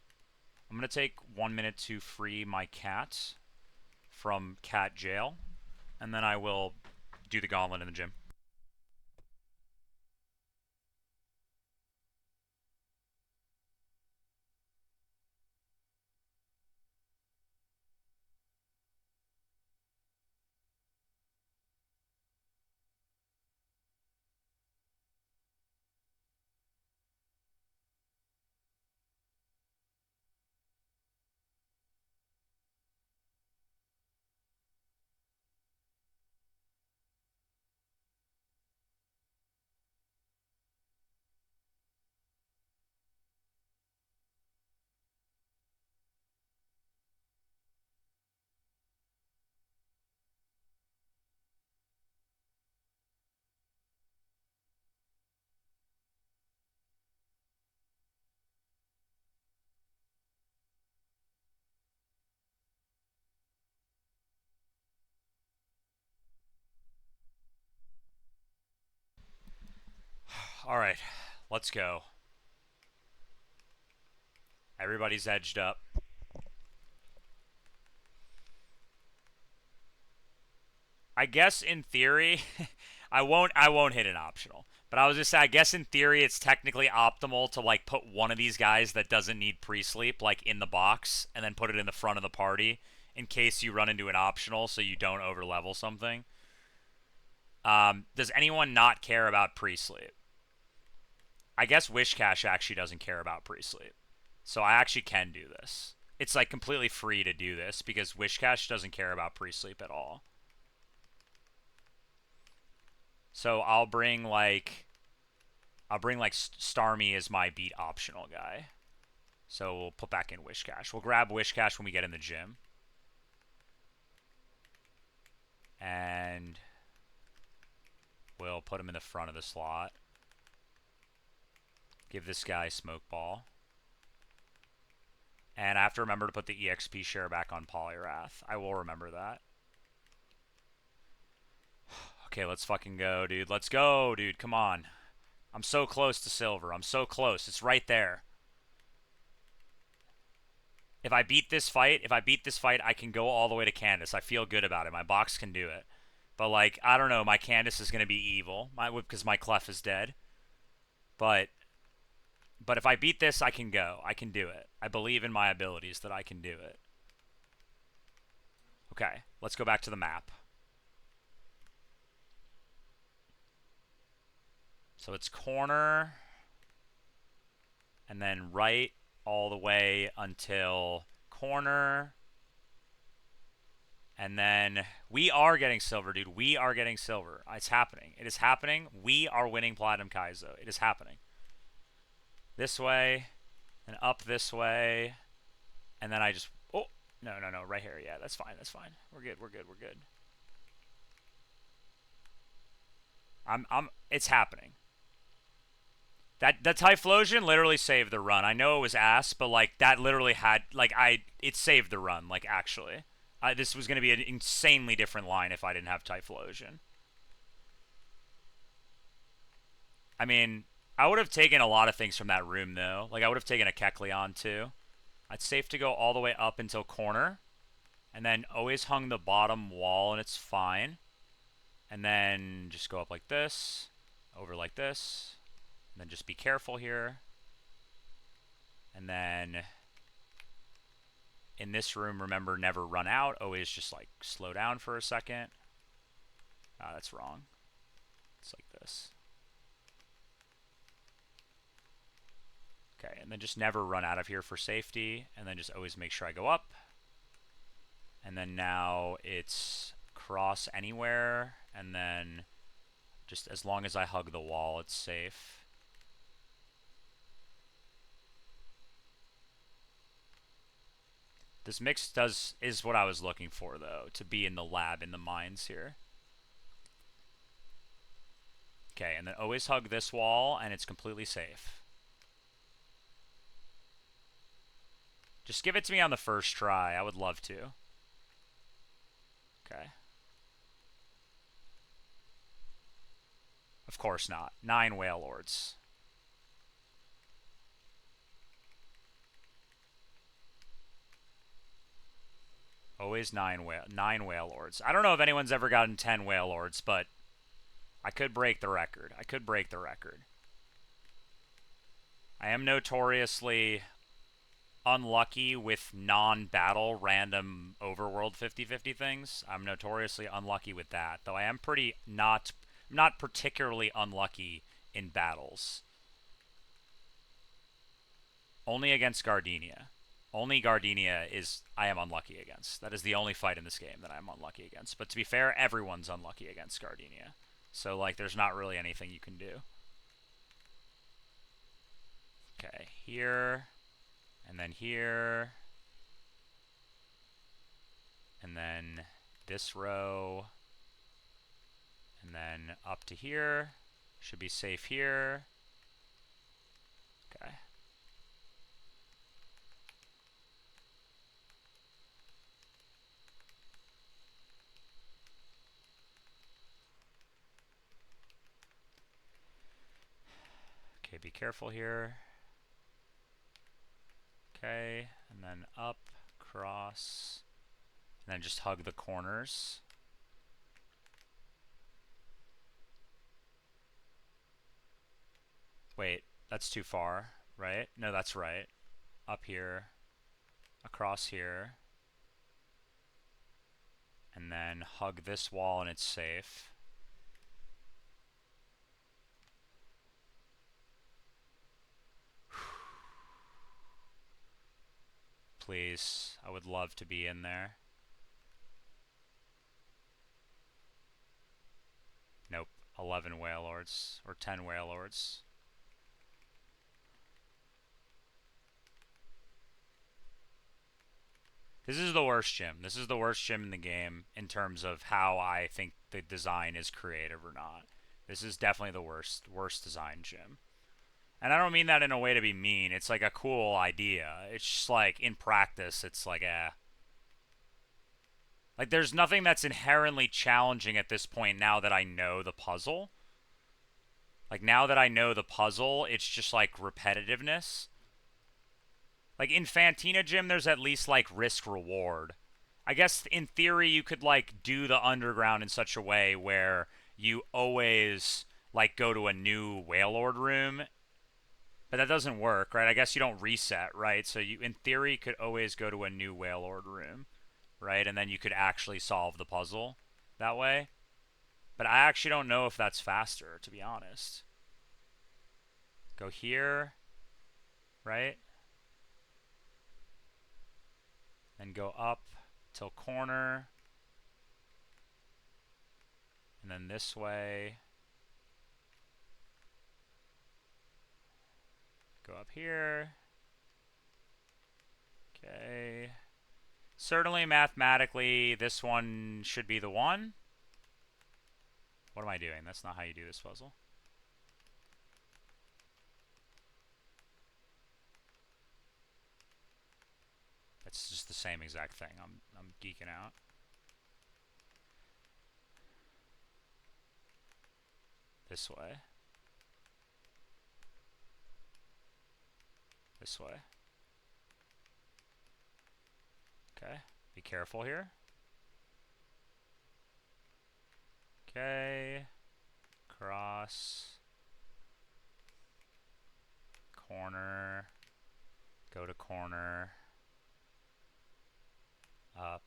Speaker 1: I'm going to take 1 minute to free my cat from cat jail, and then I will do the gauntlet in the gym. Alright, let's go. Everybody's edged up. I guess in theory, I won't hit an optional. But I was just saying, I guess in theory it's technically optimal to like put one of these guys that doesn't need pre-sleep like in the box and then put it in the front of the party in case you run into an optional so you don't overlevel something. Does anyone not care about pre-sleep? I guess Wishcash actually doesn't care about pre-sleep. So I actually can do this. It's like completely free to do this because Wishcash doesn't care about pre-sleep at all. So I'll bring like Starmie as my beat optional guy. So we'll put back in Wishcash. We'll grab Wishcash when we get in the gym. And we'll put him in the front of the slot. Give this guy Smoke Ball. And I have to remember to put the EXP share back on Polyrath. I will remember that. Okay, let's fucking go, dude. Let's go, dude. Come on. I'm so close to silver. I'm so close. It's right there. If I beat this fight, I can go all the way to Candace. I feel good about it. My box can do it. But, like, I don't know. My Candace is going to be evil because my Clef is dead. But if I beat this, I can go. I can do it. I believe in my abilities that I can do it. Okay, let's go back to the map. So it's corner, and then right all the way until corner. And then we are getting silver, dude. We are getting silver. It's happening. It is happening. We are winning Platinum Kaizo. It is happening. This way, and up this way, and then I just... Oh, no, right here. Yeah, that's fine. That's fine. We're good. It's happening. That Typhlosion literally saved the run. I know it was ass, but like that literally had it saved the run. Like actually, this was going to be an insanely different line if I didn't have Typhlosion. I mean, I would have taken a lot of things from that room though. Like I would have taken a Kecleon too. It's safe to go all the way up until corner, and then always hung the bottom wall, and it's fine. And then just go up like this, over like this. And then just be careful here. And then in this room, remember, never run out. Always just like slow down for a second. That's wrong. It's like this. Okay, and then just never run out of here for safety. And then just always make sure I go up. And then now it's cross anywhere. And then just as long as I hug the wall, it's safe. This mix is what I was looking for, though, to be in the lab in the mines here. Okay, and then always hug this wall, and it's completely safe. Just give it to me on the first try. I would love to. Okay. Of course not. 9 Whale Lords. Always 9 Whale Lords. I don't know if anyone's ever gotten 10 Whale Lords, but I could break the record. I am notoriously unlucky with non-battle random overworld 50-50 things. I'm notoriously unlucky with that, though I am pretty not particularly unlucky in battles. Only against Gardenia. Only Gardenia is I am unlucky against. That is the only fight in this game that I'm unlucky against. But to be fair, everyone's unlucky against Gardenia. So, like, there's not really anything you can do. Okay, here. And then here. And then this row. And then up to here. Should be safe here. Okay. Okay, be careful here. Okay, and then up, cross, and then just hug the corners. Wait, that's too far, right? No, that's right. Up here, across here, and then hug this wall and it's safe. Please, I would love to be in there. Nope, 11 whale lords, or 10 whale lords. This is the worst gym. This is the worst gym in the game in terms of how I think the design is creative or not. This is definitely the worst design gym. And I don't mean that in a way to be mean. It's like a cool idea. It's just like in practice, it's like like there's nothing that's inherently challenging at this point now that I know the puzzle. Like now that I know the puzzle, it's just like repetitiveness. Like in Fantina Gym, there's at least like risk reward. I guess in theory you could like do the underground in such a way where you always like go to a new Whalelord room, but that doesn't work, right? I guess you don't reset, right? So you in theory could always go to a new Whalelord room, right? And then you could actually solve the puzzle that way. But I actually don't know if that's faster, to be honest. Go here, right? Then go up till corner. And then this way. Go up here. Okay. Certainly mathematically, this one should be the one. What am I doing? That's not how you do this puzzle. It's just the same exact thing. I'm geeking out. This way. This way. Okay. Be careful here. Okay. Cross. Corner. Go to corner. Up.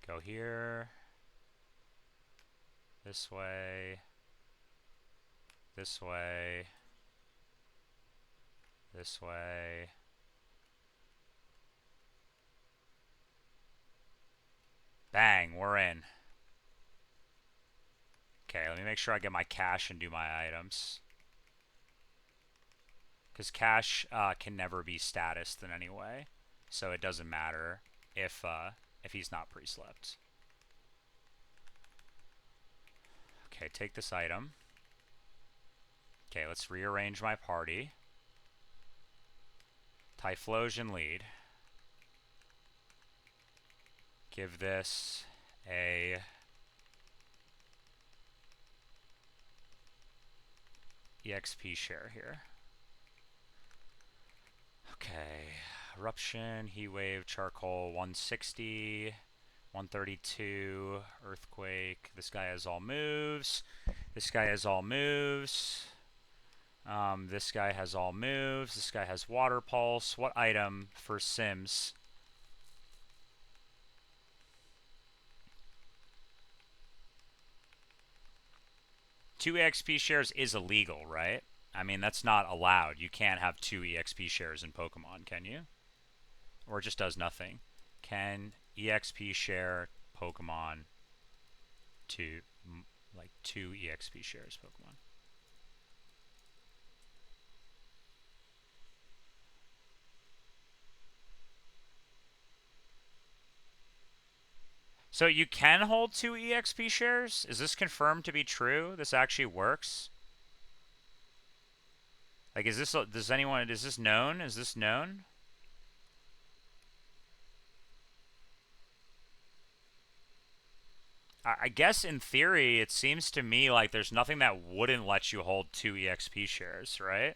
Speaker 1: Go here. This way. This way. This way. Bang, we're in. Okay, let me make sure I get my cash and do my items. Because cash can never be statused in any way. So it doesn't matter if he's not pre-slept. Okay, take this item. Okay, let's rearrange my party. Typhlosion lead. Give this a EXP share here. Okay, eruption, heat wave, charcoal, 160, 132, earthquake. This guy has all moves. This guy has all moves. This guy has all moves. This guy has water pulse. What item for Sims? Two EXP shares is illegal, right? I mean, that's not allowed. You can't have two EXP shares in Pokemon, can you? Or it just does nothing. Can EXP share Pokemon to, like, two EXP shares Pokemon? So you can hold two EXP shares? Is this confirmed to be true? This actually works? Like, is this known? Is this known? I guess in theory, it seems to me like there's nothing that wouldn't let you hold two EXP shares, right?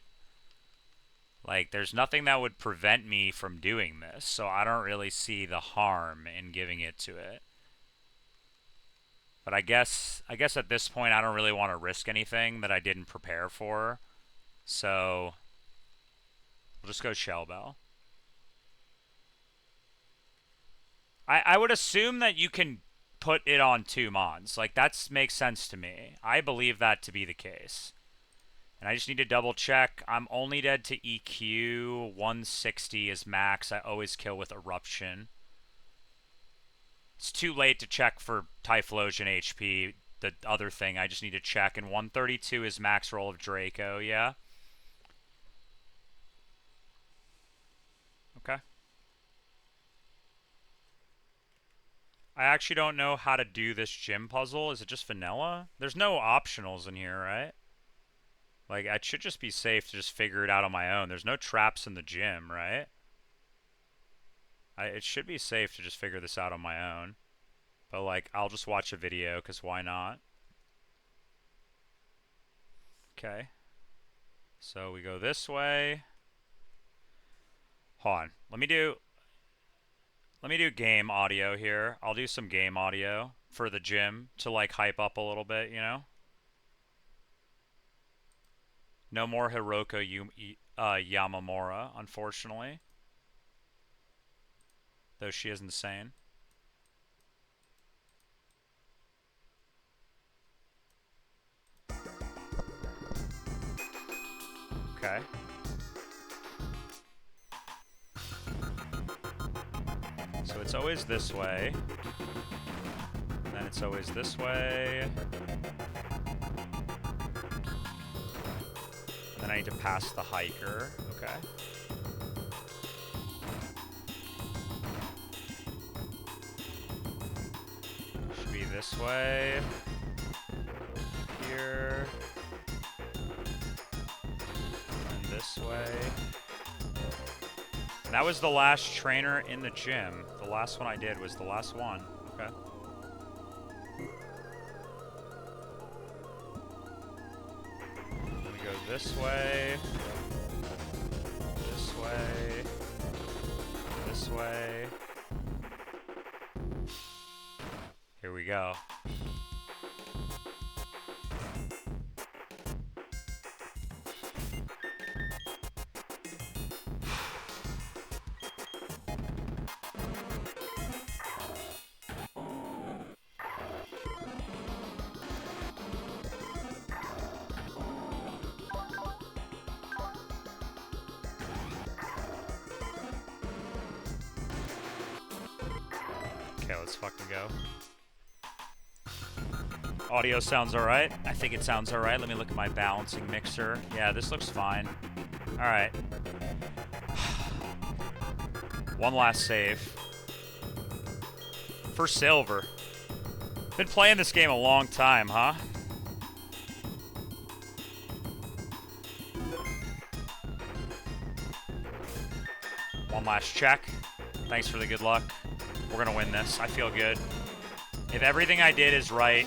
Speaker 1: Like, there's nothing that would prevent me from doing this, so I don't really see the harm in giving it to it. But I guess at this point I don't really want to risk anything that I didn't prepare for. So we'll just go Shell Bell. I would assume that you can put it on 2 mons. Like, that makes sense to me. I believe that to be the case. And I just need to double check. I'm only dead to EQ. 160 is max. I always kill with Eruption. It's too late to check for Typhlosion HP. The other thing I just need to check. And 132 is max roll of Draco, yeah? Okay. I actually don't know how to do this gym puzzle. Is it just vanilla? There's no optionals in here, right? Like, I should just be safe to just figure it out on my own. There's no traps in the gym, right? It should be safe to just figure this out on my own. But, like, I'll just watch a video, because why not? Okay. So we go this way. Hold on. Let me do game audio here. I'll do some game audio for the gym to, like, hype up a little bit, you know? No more Hiroko Yamamura, unfortunately. Though she is insane. Okay. So it's always this way. And then it's always this way. And then I need to pass the hiker. Okay. Should be this way. Here. And this way. And that was the last trainer in the gym. The last one I did was the last one. Okay. We go this way. This way. This way. Here we go. Okay, let's fucking go. Audio sounds alright. I think it sounds alright. Let me look at my balancing mixer. Yeah, this looks fine. Alright. One last save. For silver. Been playing this game a long time, huh? One last check. Thanks for the good luck. We're gonna win this. I feel good. If everything I did is right,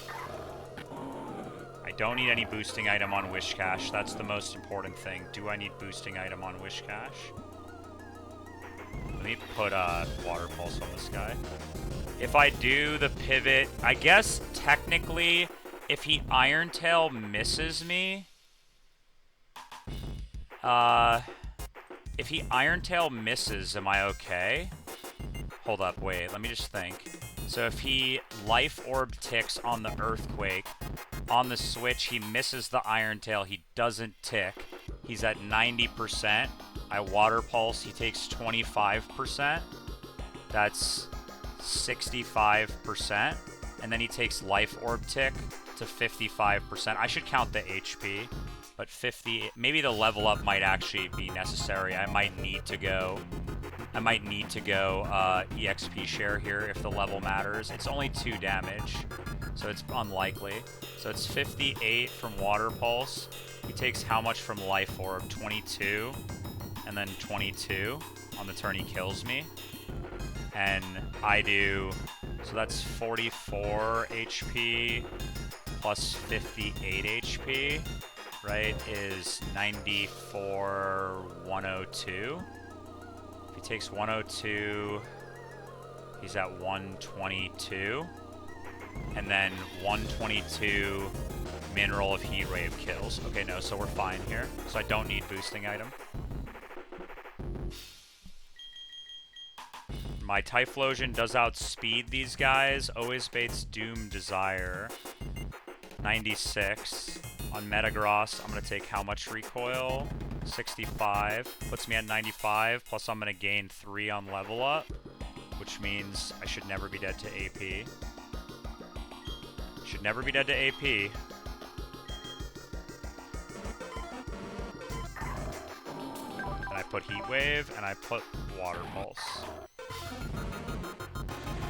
Speaker 1: I don't need any boosting item on Wish Cash. That's the most important thing. Do I need boosting item on Wish Cash? Let me put Water Pulse on this guy. If I do the pivot, I guess technically, if he Iron Tail misses me, if he Iron Tail misses, am I okay? Hold up, wait, let me just think. So if he Life Orb ticks on the Earthquake, on the switch, he misses the Iron Tail, he doesn't tick. He's at 90%. I Water Pulse, he takes 25%. That's 65%. And then he takes Life Orb tick to 55%. I should count the HP, but 50, maybe the level up might actually be necessary. I might need to go EXP share here if the level matters. It's only 2 damage, so it's unlikely. So it's 58 from Water Pulse. He takes how much from Life Orb? 22, and then 22 on the turn he kills me. And I do, so that's 44 HP plus 58 HP, right, is 94, 102. If he takes 102, he's at 122. and then 122 mineral of heat wave kills. Okay, no, so we're fine here. So I don't need boosting item. My Typhlosion does outspeed these guys. Always baits Doom Desire. 96. On Metagross, I'm going to take how much recoil? 65. Puts me at 95. Plus I'm going to gain 3 on level up. Which means I should never be dead to AP. Should never be dead to AP. And I put Heat Wave, and I put Water Pulse.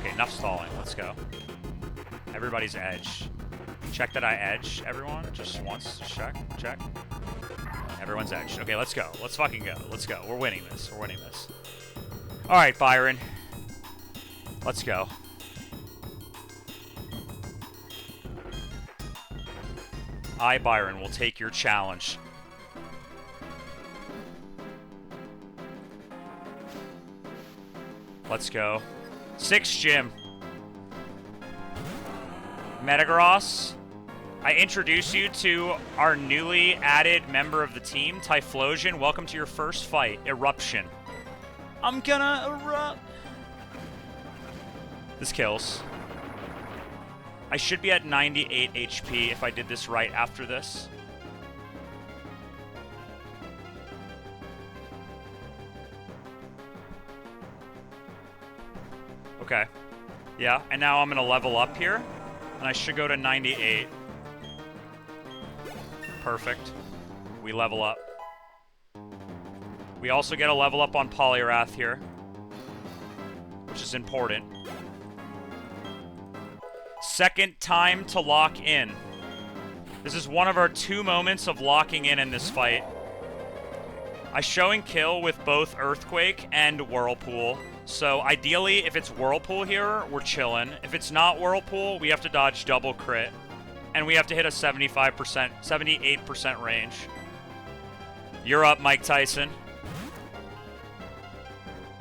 Speaker 1: Okay, enough stalling. Let's go. Everybody's edged. Check that I edged, everyone. Just once. Just check. Check. Everyone's edged. Okay, let's go. Let's fucking go. Let's go. We're winning this. We're winning this. Alright, Byron. Let's go. I, Byron, will take your challenge. Let's go. 6 gym. Metagross, I introduce you to our newly added member of the team, Typhlosion. Welcome to your first fight, Eruption. I'm gonna erupt. This kills. I should be at 98 HP if I did this right after this. Okay. Yeah, and now I'm gonna level up here, and I should go to 98. Perfect. We level up. We also get a level up on Poliwrath here, which is important. Second time to lock in. This is one of our 2 moments of locking in this fight. I show and kill with both Earthquake and Whirlpool. So ideally, if it's Whirlpool here, we're chilling. If it's not Whirlpool, we have to dodge double crit. And we have to hit a 75%, 78% range. You're up, Mike Tyson.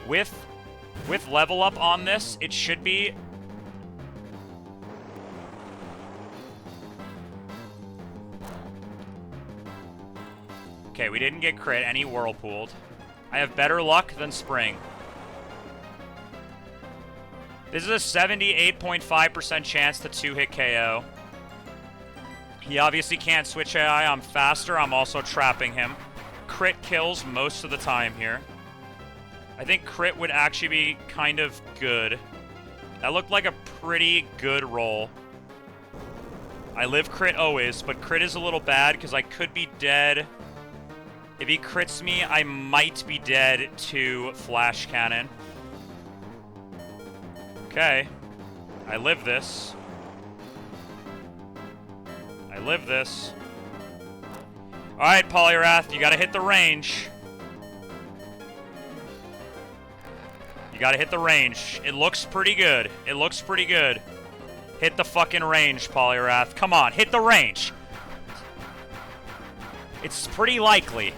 Speaker 1: With level up on this, it should be... Okay, we didn't get crit, any Whirlpooled. I have better luck than Spring. This is a 78.5% chance to 2-hit KO. He obviously can't switch AI. I'm faster. I'm also trapping him. Crit kills most of the time here. I think crit would actually be kind of good. That looked like a pretty good roll. I live crit always, but crit is a little bad because I could be dead. If he crits me, I might be dead to Flash Cannon. Okay. I live this. I live this. Alright, Poliwrath, you gotta hit the range. You gotta hit the range. It looks pretty good. It looks pretty good. Hit the fucking range, Poliwrath. Come on, hit the range. It's pretty likely.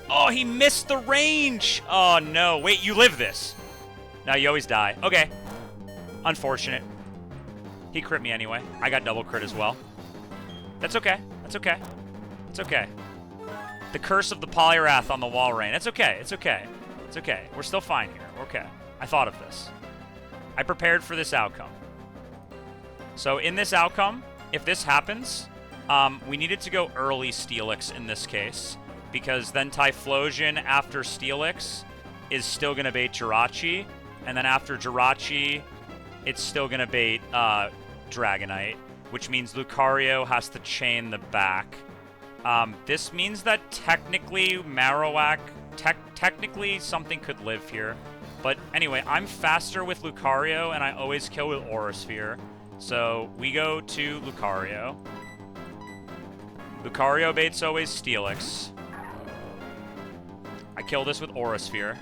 Speaker 1: Oh, he missed the range! Oh, no. Wait, you live this. No, you always die. Okay. Unfortunate. He crit me anyway. I got double crit as well. That's okay. That's okay. It's okay. The curse of the Poliwrath on the wall rain. It's okay. It's okay. It's okay. We're still fine here. We're okay. I thought of this. I prepared for this outcome. So in this outcome, if this happens, we needed to go early Steelix in this case. Because then Typhlosion after Steelix is still going to bait Jirachi. And then after Jirachi, it's still going to bait Dragonite. Which means Lucario has to chain the back. This means that technically Marowak, technically something could live here. But anyway, I'm faster with Lucario and I always kill with Aura Sphere. So we go to Lucario. Lucario baits always Steelix. I kill this with Aura Sphere.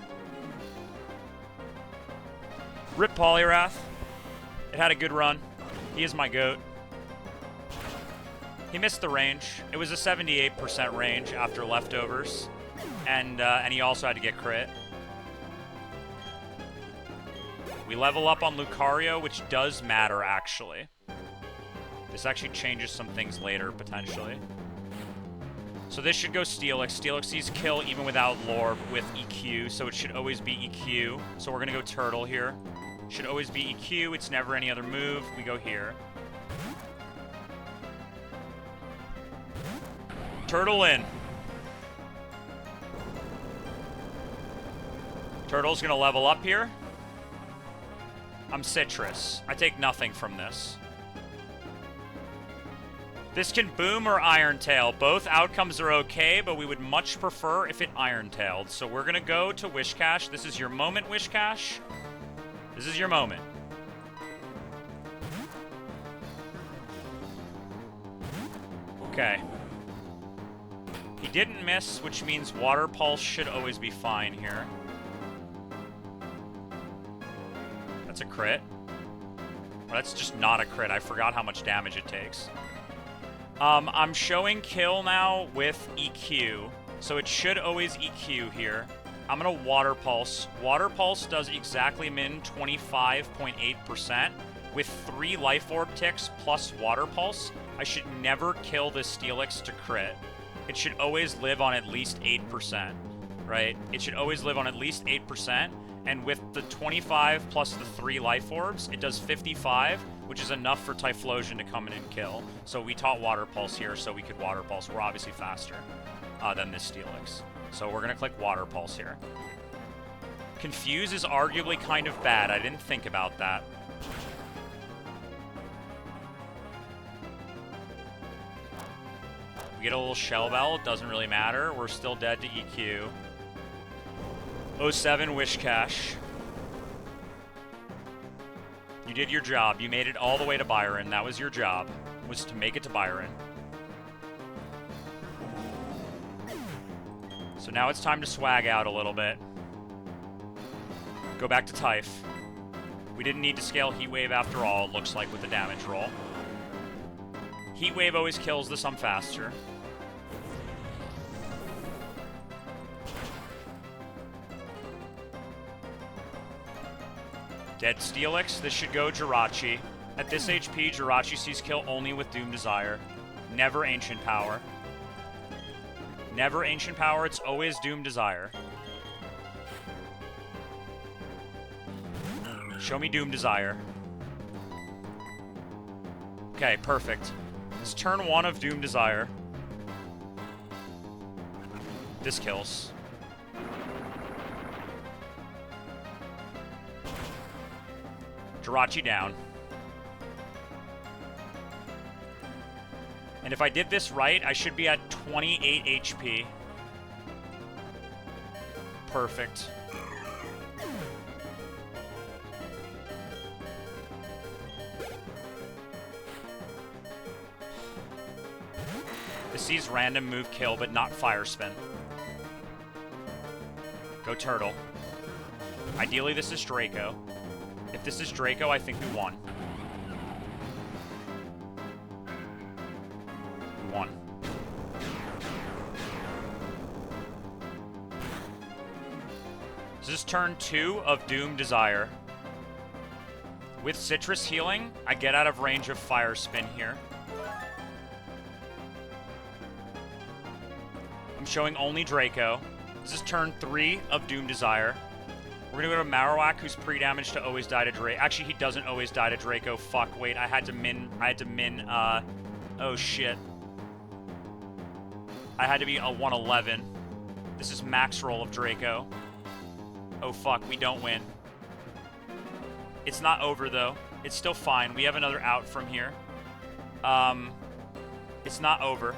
Speaker 1: Rip Poliwrath. It had a good run. He is my GOAT. He missed the range. It was a 78% range after leftovers. And he also had to get crit. We level up on Lucario, which does matter, actually. This actually changes some things later, potentially. So this should go Steelix. Steelix sees kill even without Lore with EQ, so it should always be EQ. So we're going to go Turtle here. Should always be EQ. It's never any other move. We go here. Turtle in. Turtle's going to level up here. I'm Citrus. I take nothing from this. This can boom or Iron Tail. Both outcomes are okay, but we would much prefer if it Iron Tailed. So we're going to go to Wishcash. This is your moment, Wishcash. This is your moment. Okay. He didn't miss, which means Water Pulse should always be fine here. That's a crit. Well, that's just not a crit. I forgot how much damage it takes. I'm showing kill now with EQ, so it should always EQ here. I'm going to Water Pulse. Water Pulse does exactly min 25.8%. With 3 Life Orb ticks plus Water Pulse, I should never kill this Steelix to crit. It should always live on at least 8%, right? It should always live on at least 8%, and with the 25 plus the 3 Life Orbs, it does 55, which is enough for Typhlosion to come in and kill. So we taught Water Pulse here so we could Water Pulse. We're obviously faster than this Steelix. So we're going to click Water Pulse here. Confuse is arguably kind of bad. I didn't think about that. We get a little Shell Bell. It doesn't really matter. We're still dead to EQ. 07 Wishcash. You did your job. You made it all the way to Byron. That was your job, was to make it to Byron. So now it's time to swag out a little bit. Go back to Typh. We didn't need to scale Heat Wave after all, it looks like, with the damage roll. Heat Wave always kills this. I'm faster. Dead Steelix. This should go Jirachi. At this HP, Jirachi sees kill only with Doom Desire. Never Ancient Power. Never Ancient Power. It's always Doom Desire. Show me Doom Desire. Okay, perfect. It's turn 1 of Doom Desire. This kills. Jirachi down. And if I did this right, I should be at 28 HP. Perfect. This sees random move kill, but not Fire Spin. Go Turtle. Ideally, this is Draco. If this is Draco, I think we won. We won. This is turn 2 of Doom Desire. With Citrus healing, I get out of range of Fire Spin here. I'm showing only Draco. This is turn 3 of Doom Desire. We're gonna go to Marowak, who's pre-damaged to always die to Draco. Actually, he doesn't always die to Draco. Fuck, wait, I had to min, oh shit. I had to be a 111. This is max roll of Draco. Oh fuck, we don't win. It's not over though. It's still fine. We have another out from here. It's not over.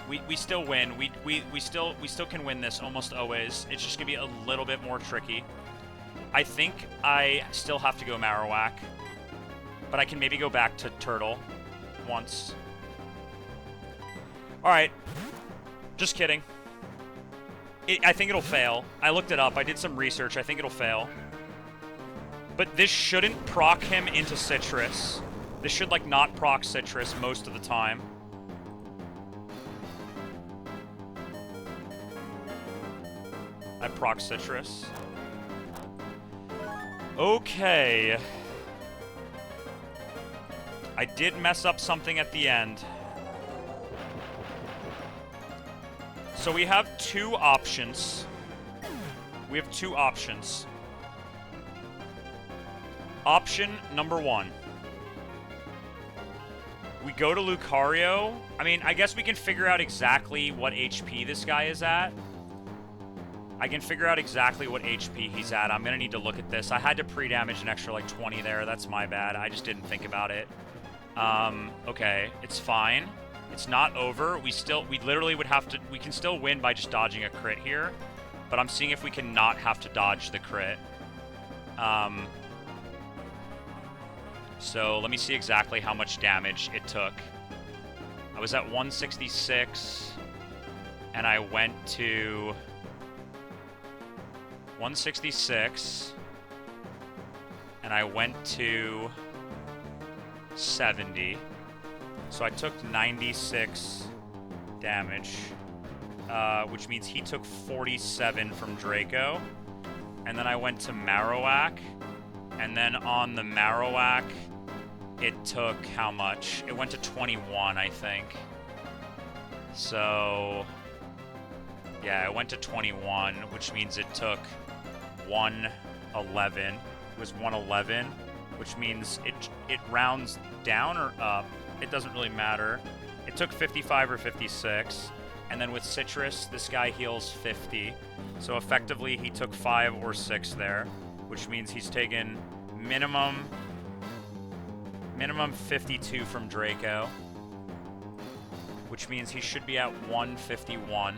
Speaker 1: We still win. We still can win this almost always. It's just gonna be a little bit more tricky. I think I still have to go Marowak, but I can maybe go back to Turtle once. Alright. Just kidding. I think it'll fail. I looked it up. I did some research. I think it'll fail. But this shouldn't proc him into Citrus. This should, like, not proc Citrus most of the time. I proc Citrus. Okay. I did mess up something at the end. So we have two options. We have two options. Option number one. We go to Lucario. I mean, I guess we can figure out exactly what HP this guy is at. I can figure out exactly what HP he's at. I'm going to need to look at this. I had to pre-damage an extra, like, 20 there. That's my bad. I just didn't think about it. Okay. It's fine. It's not over. We literally would have to... We can still win by just dodging a crit here. But I'm seeing if we can not have to dodge the crit. So let me see exactly how much damage it took. I was at 166, and I went to 166, and I went to 70. So I took 96 damage, which means he took 47 from Draco. And then I went to Marowak, and then on the Marowak, it took how much? It went to 21, I think. So, yeah, it went to 21, which means it took 111. It was 111, which means it rounds down or up. It doesn't really matter. It took 55 or 56. And then with Citrus, this guy heals 50. So effectively, he took 5 or 6 there, which means he's taken minimum 52 from Draco, which means he should be at 151.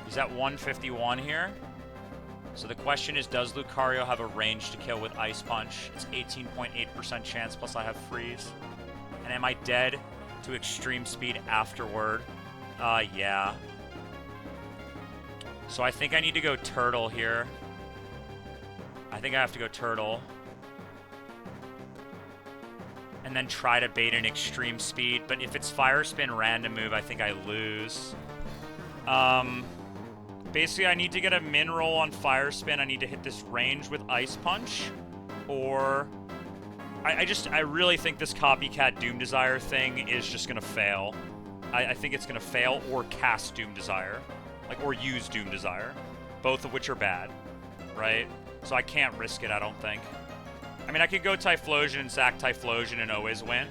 Speaker 1: He's at 151 here. So the question is, does Lucario have a range to kill with Ice Punch? It's 18.8% chance, plus I have Freeze. And am I dead to Extreme Speed afterward? Yeah. So I think I need to go Turtle here. I think I have to go Turtle. And then try to bait an Extreme Speed. But if it's Fire Spin random move, I think I lose. Basically, I need to get a min roll on Fire Spin. I need to hit this range with Ice Punch. Or... I really think this Copycat Doom Desire thing is just going to fail. I think it's going to fail or cast Doom Desire. Like, or use Doom Desire. Both of which are bad. Right? So I can't risk it, I don't think. I mean, I could go Typhlosion and sack Typhlosion and always win,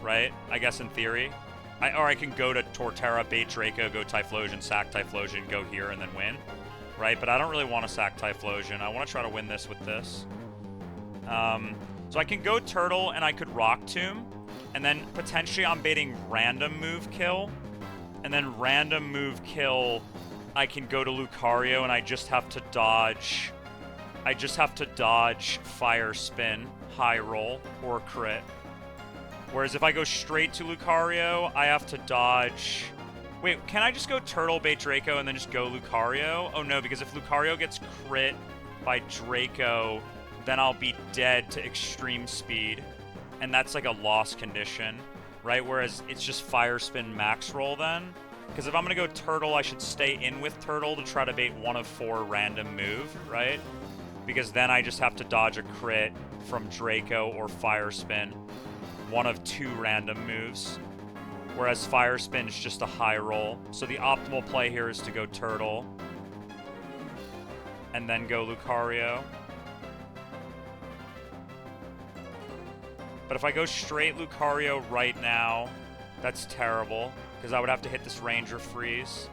Speaker 1: right? I guess in theory. Or I can go to Torterra, bait Draco, go Typhlosion, sack Typhlosion, go here, and then win, right? But I don't really want to sack Typhlosion. I want to try to win this with this. So I can go Turtle, and I could Rock Tomb, and then potentially I'm baiting Random Move Kill, and then Random Move Kill, I can go to Lucario, and I just have to dodge... Fire Spin, High Roll, or Crit. Whereas if I go straight to Lucario, I have to dodge... Wait, can I just go Turtle, bait Draco, and then just go Lucario? Oh no, because if Lucario gets crit by Draco, then I'll be dead to Extreme Speed. And that's like a loss condition, right? Whereas it's just Fire Spin Max Roll then. Because if I'm going to go Turtle, I should stay in with Turtle to try to bait one of 4 random move, right? Because then I just have to dodge a crit from Draco or Fire Spin. One of 2 random moves. Whereas Fire Spin's just a high roll. So the optimal play here is to go Turtle. And then go Lucario. But if I go straight Lucario right now, that's terrible. Because I would have to hit this Ranger Freeze.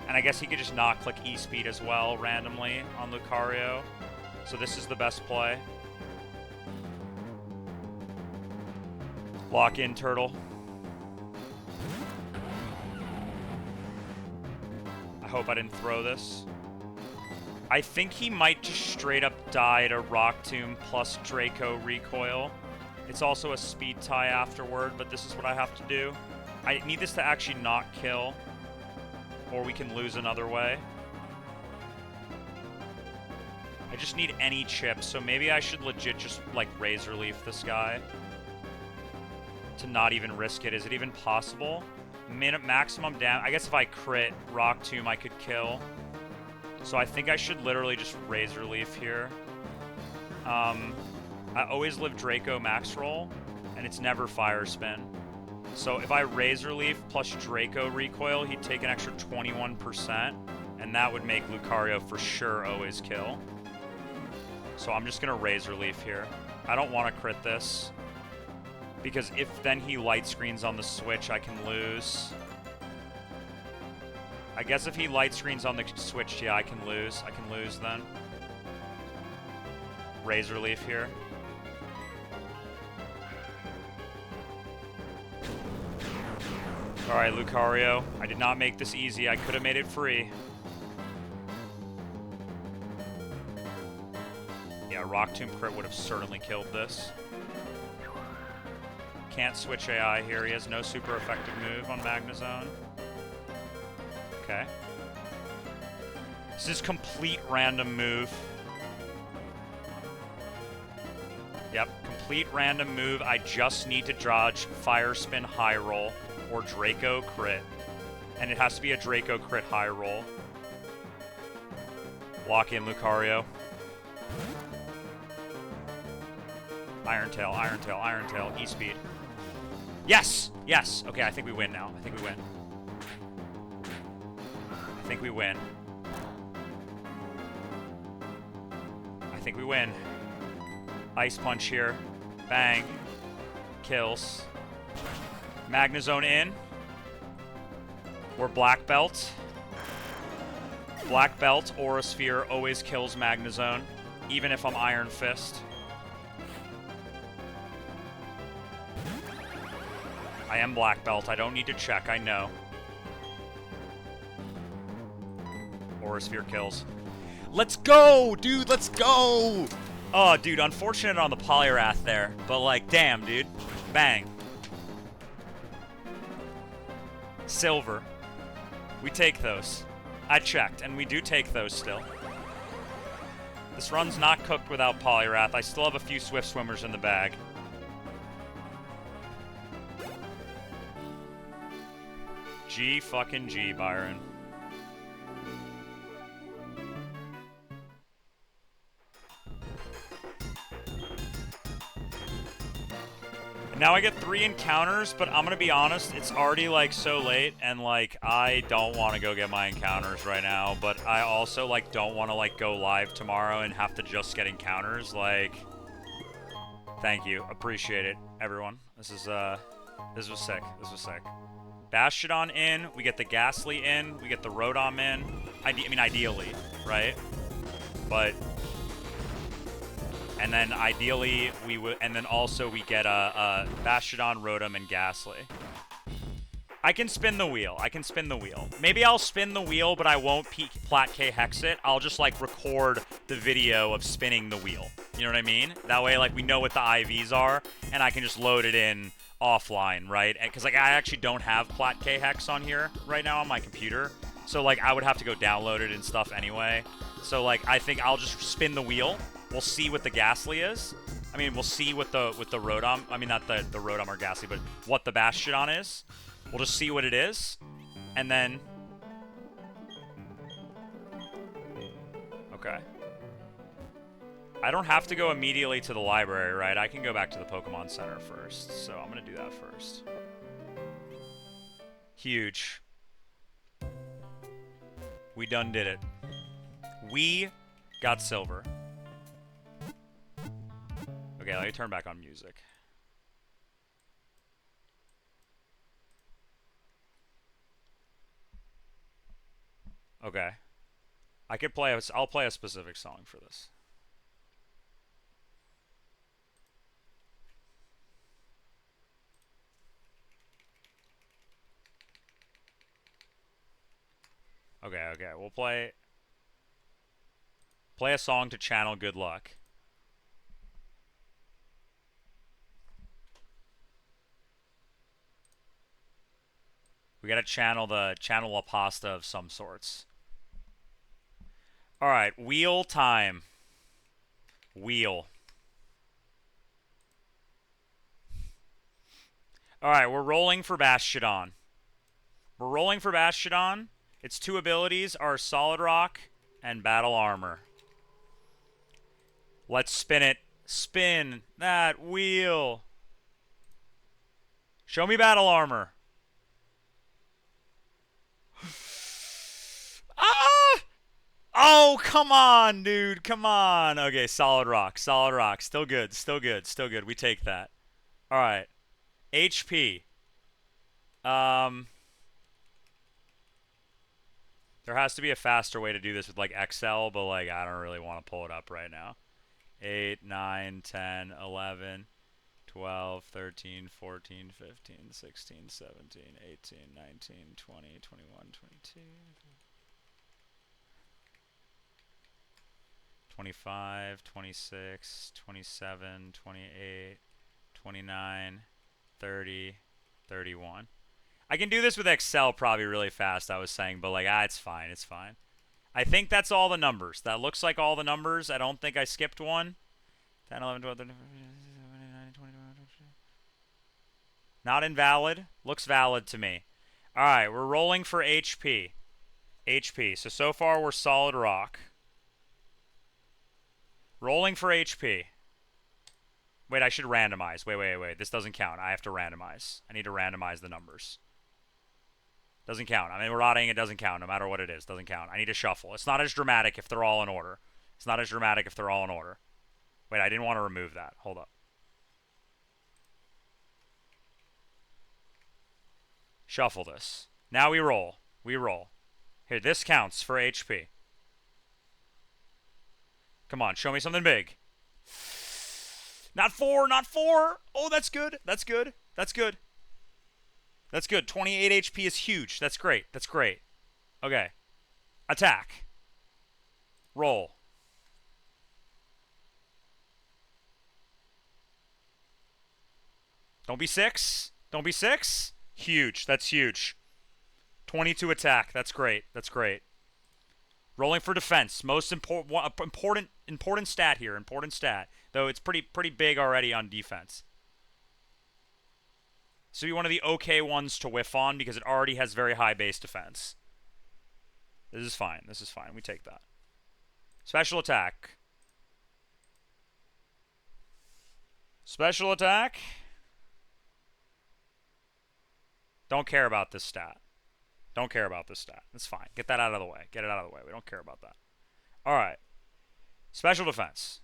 Speaker 1: And I guess he could just not click E-Speed as well, randomly, on Lucario. So this is the best play. Lock in, Turtle. I hope I didn't throw this. I think he might just straight up die to Rock Tomb plus Draco Recoil. It's also a speed tie afterward, but this is what I have to do. I need this to actually not kill. Or we can lose another way. I just need any chips, so maybe I should legit just, like, Razor Leaf this guy. To not even risk it. Is it even possible? Maximum damage. I guess if I crit Rock Tomb, I could kill. So I think I should literally just Razor Leaf here. I always live Draco max roll, and it's never Fire Spin. So if I Razor Leaf plus Draco recoil, he'd take an extra 21%, and that would make Lucario for sure always kill. So I'm just going to Razor Leaf here. I don't want to crit this, because if then he light screens on the switch, I can lose. I guess if he light screens on the switch, yeah, I can lose. I can lose then. Razor Leaf here. Alright, Lucario. I did not make this easy. I could have made it free. Yeah, Rock Tomb crit would have certainly killed this. Can't switch AI here. He has no super effective move on Magnezone. Okay. This is complete random move. Yep, complete random move. I just need to dodge Fire Spin high roll or Draco crit. And it has to be a Draco crit high roll. Lock in Lucario. Iron Tail, Iron Tail, Iron Tail, E-Speed. Yes! Yes! Okay, I think we win now. I think we win. I think we win. I think we win. Ice Punch here. Bang. Kills. Magnezone in. We're Black Belt. Black Belt, Aura Sphere always kills Magnezone, even if I'm Iron Fist. I am Black Belt. I don't need to check. I know. Aura Sphere kills. Let's go, dude. Let's go. Oh, dude. Unfortunate on the Poliwrath there. But, like, damn, dude. Bang. Silver. We take those. I checked, and we do take those still. This run's not cooked without Poliwrath. I still have a few Swift Swimmers in the bag. G fucking G, Byron. And now I get 3 encounters, but I'm gonna be honest, it's already like so late, and like I don't want to go get my encounters right now, but I also like don't want to like go live tomorrow and have to just get encounters. Like, thank you, appreciate it, everyone. This was sick. This was sick. Bastiodon in, we get the Ghastly in, we get the Rotom in. I mean, ideally, right? But, and then ideally we would, and then also we get a Bastiodon, Rotom, and Ghastly. I can spin the wheel. I can spin the wheel. Maybe I'll spin the wheel, but I won't Plat K Hex it. I'll just like record the video of spinning the wheel. You know what I mean? That way, like, we know what the IVs are, and I can just load it in offline, right? Because like I actually don't have Plat K Hex on here right now on my computer, so like I would have to go download it and stuff anyway. So like I think I'll just spin the wheel. We'll see what the Ghastly is. I mean, we'll see what the Rotom. I mean, not the Rotom or Ghastly, but what the Bastiodon is. We'll just see what it is, and then okay. I don't have to go immediately to the library, right? I can go back to the Pokemon Center first, so I'm going to do that first. Huge. We done did it. We got silver. Okay, let me turn back on music. Okay. I could play I'll play a specific song for this. Okay, we'll play a song to channel good luck. We gotta channel a pasta of some sorts. Alright, wheel time. Wheel. Alright, we're rolling for Bastiodon. Its 2 abilities are Solid Rock and battle armor. Let's spin it. Spin that wheel. Show me battle armor. Ah! Oh, come on, dude. Come on. Okay, solid rock. Solid rock. Still good. Still good. Still good. We take that. All right. HP. There has to be a faster way to do this with, like, Excel, but, like, I don't really want to pull it up right now. 8, 9, 10, 11, 12, 13, 14, 15, 16, 17, 18, 19, 20, 21, 22, 25, 26, 27, 28, 29, 30, 31. I can do this with Excel probably really fast, I was saying, but like, it's fine, it's fine. I think that's all the numbers. That looks like all the numbers. I don't think I skipped one. 10, 11, 12, 13, 14, 15, 16, 17, 18, 20, 21, 22. Not invalid. Looks valid to me. Alright, we're rolling for HP. HP. So far we're solid rock. Rolling for HP. Wait, I should randomize. Wait. This doesn't count. I have to randomize. I need to randomize the numbers. Doesn't count. I mean, we're odding. It doesn't count no matter what it is. Doesn't count. I need to shuffle. It's not as dramatic if they're all in order. It's not as dramatic if they're all in order. Wait, I didn't want to remove that. Hold up. Shuffle this. Now we roll. We roll. Here, this counts for HP. Come on, show me something big. Not 4, not 4. Oh, that's good. That's good. That's good. That's good. 28 HP is huge. That's great. That's great. Okay. Attack. Roll. Don't be 6. Don't be 6. Huge. That's huge. 22 attack. That's great. That's great. Rolling for defense. Most important stat here. Important stat. Though it's pretty big already on defense. So you're one of the okay ones to whiff on because it already has very high base defense. This is fine. This is fine. We take that. Special attack. Special attack. Don't care about this stat. Don't care about this stat. That's fine. Get that out of the way. Get it out of the way. We don't care about that. All right. Special defense.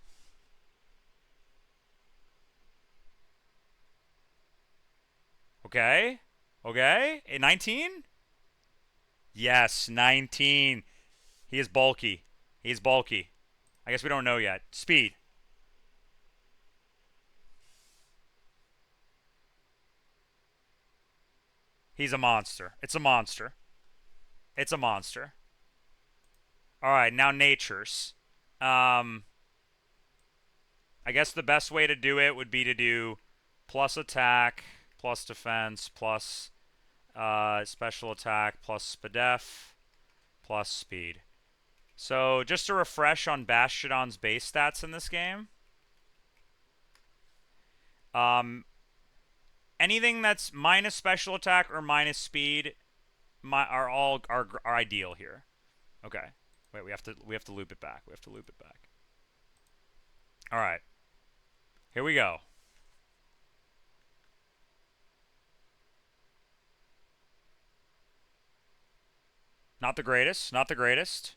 Speaker 1: Okay. Okay. 19? Yes, 19. He is bulky. He's bulky. I guess we don't know yet. Speed. He's a monster. It's a monster. It's a monster. Alright, now natures. I guess the best way to do it would be to do plus attack, plus defense, plus special attack, plus spadef, plus speed. So, just to refresh on Bastiodon's base stats in this game. Anything that's minus special attack or minus speed are ideal here. Okay. Wait, we have to loop it back. We have to loop it back. All right. Here we go. Not the greatest. Not the greatest.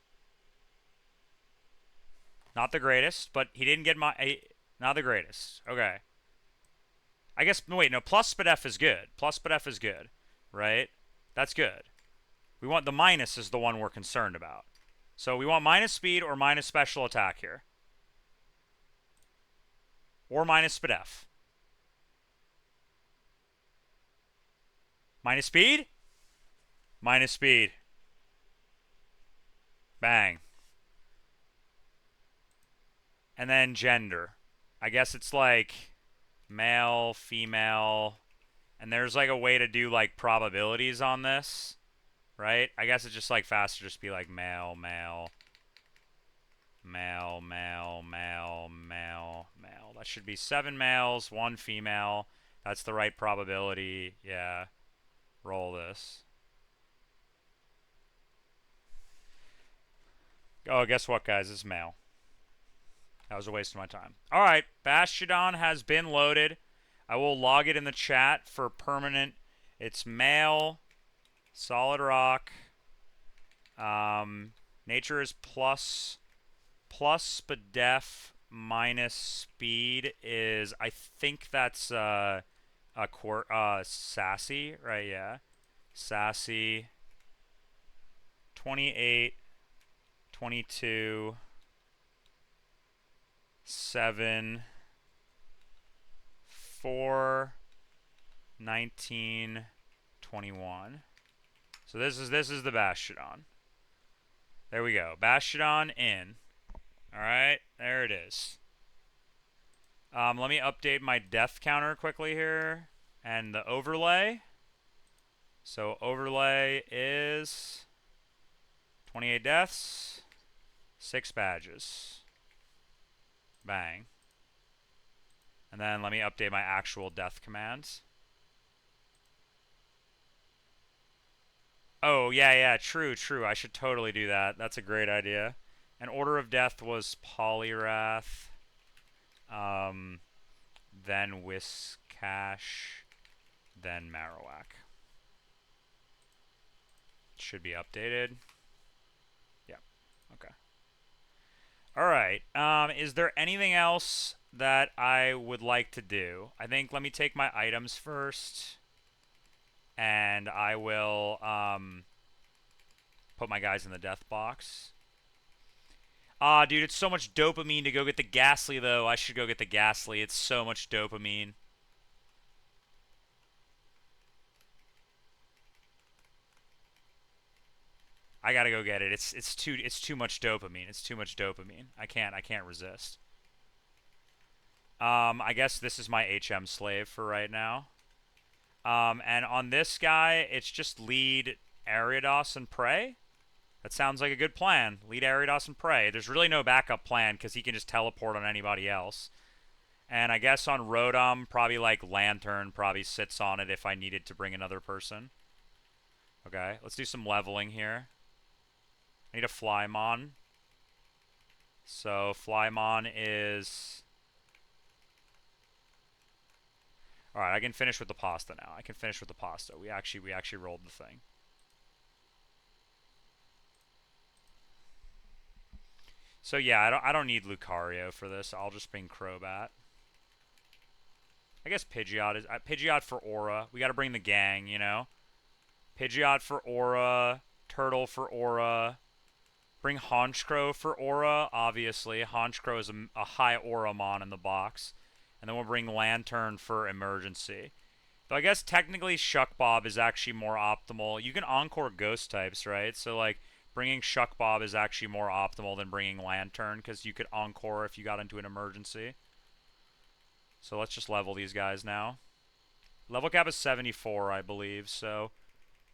Speaker 1: Not the greatest, but he didn't get not the greatest. Okay. I guess, wait, no, plus spadef is good. Plus spadef is good, right? That's good. We want the minus is the one we're concerned about. So we want minus speed or minus special attack here. Or minus spadef. Minus speed? Minus speed. Bang. And then gender. I guess it's like male, female, and there's like a way to do like probabilities on this, right? I guess it's just like faster just be like male, male, male, male, male, male, male. That should be 7 males, 1 female. That's the right probability. Yeah. Roll this. Oh, guess what, guys? It's male. That was a waste of my time. Alright, Bastiodon has been loaded. I will log it in the chat for permanent. It's male, solid rock. Nature is plus, but def minus speed is, I think that's sassy, right? Yeah, sassy. 28, 22, 7, 4, 19, 21. So this is the Bastiodon. There we go. Bastiodon in. Alright, there it is. Let me update my death counter quickly here. And the overlay. So overlay is 28 deaths, 6 badges. Bang. And then let me update my actual death commands. Oh, yeah, true. I should totally do that. That's a great idea. And order of death was Poliwrath, then Whiscash, then Marowak. Should be updated. Yeah. Okay. Alright. Is there anything else that I would like to do? I think let me take my items first. And I will put my guys in the death box. Ah, dude, it's so much dopamine to go get the Ghastly, though. I should go get the Ghastly. It's so much dopamine. I gotta go get it. It's too much dopamine. It's too much dopamine. I can't resist. I guess this is my HM slave for right now. And on this guy, it's just lead Ariados and pray. That sounds like a good plan. Lead Ariados and pray. There's really no backup plan because he can just teleport on anybody else. And I guess on Rotom, probably like Lantern probably sits on it if I needed to bring another person. Okay, let's do some leveling here. I need a Flymon. So Flymon is... Alright, I can finish with the pasta now. I can finish with the pasta. We actually rolled the thing. So yeah, I don't need Lucario for this. I'll just bring Crobat. I guess Pidgeot is... Pidgeot for Aura. We gotta bring the gang, you know? Pidgeot for Aura. Turtle for Aura. Bring Honchkrow for Aura, obviously. Honchkrow is a high Auramon in the box. And then we'll bring Lantern for Emergency. Though I guess technically Shuckbob is actually more optimal. You can Encore Ghost types, right? So, like, bringing Shuckbob is actually more optimal than bringing Lantern, because you could Encore if you got into an emergency. So let's just level these guys now. Level cap is 74, I believe, so...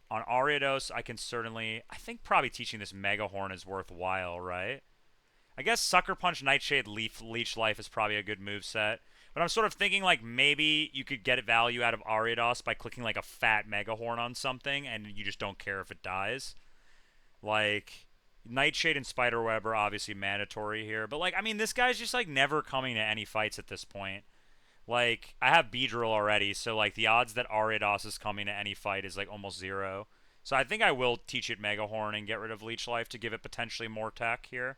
Speaker 1: On Ariados, I can certainly... I think probably teaching this Mega Horn is worthwhile, right? I guess Sucker Punch, Nightshade, Leech Life is probably a good moveset. But I'm sort of thinking, like, maybe you could get value out of Ariados by clicking, like, a fat Mega Horn on something, and you just don't care if it dies. Like, Nightshade and Spiderweb are obviously mandatory here. But, like, I mean, this guy's just, like, never coming to any fights at this point. Like, I have Beedrill already, so, like, the odds that Ariados is coming to any fight is, like, almost 0. So I think I will teach it Mega Horn and get rid of Leech Life to give it potentially more tech here.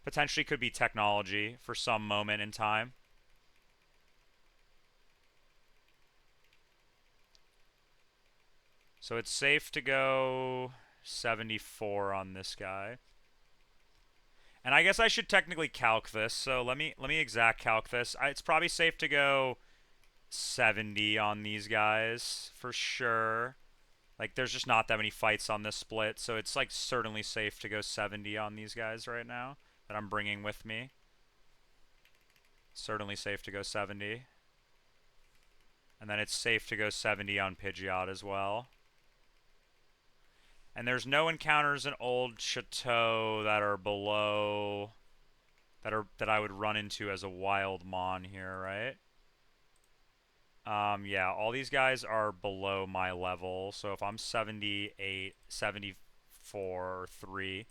Speaker 1: Potentially could be technology for some moment in time. So it's safe to go 74 on this guy. And I guess I should technically calc this, so let me exact calc this. It's probably safe to go 70 on these guys, for sure. Like, there's just not that many fights on this split, so it's, like, certainly safe to go 70 on these guys right now that I'm bringing with me. Certainly safe to go 70. And then it's safe to go 70 on Pidgeot as well. And there's no encounters in Old Chateau that are below... that I would run into as a wild mon here, right? Yeah, all these guys are below my level. So if I'm 78, 70, 74 or 3. If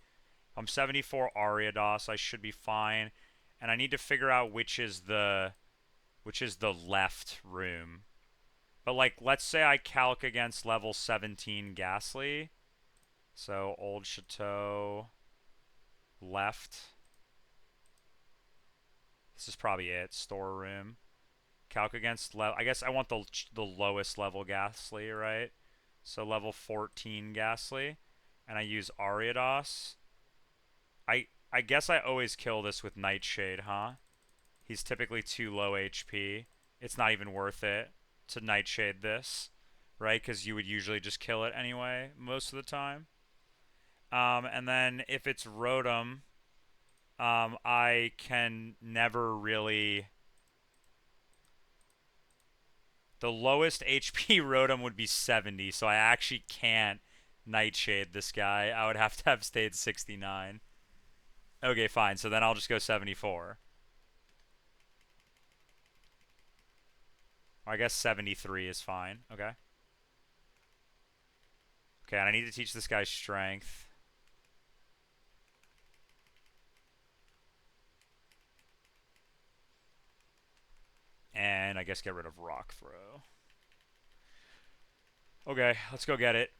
Speaker 1: I'm 74 Ariados, I should be fine. And I need to figure out which is the left room. But like, let's say I calc against level 17 Ghastly. So Old Chateau left. This is probably it. Storeroom. Calc against level. I guess I want the lowest level Ghastly, right? So level 14 Ghastly, and I use Ariados. I guess I always kill this with Nightshade, huh? He's typically too low HP. It's not even worth it to Nightshade this, right? Because you would usually just kill it anyway most of the time. And then if it's Rotom, I can never really... The lowest HP Rotom would be 70, so I actually can't Nightshade this guy. I would have to have stayed 69. Okay, fine. So then I'll just go 74. Or I guess 73 is fine. Okay. Okay, and I need to teach this guy Strength. And I guess get rid of Rock Throw. Okay, let's go get it.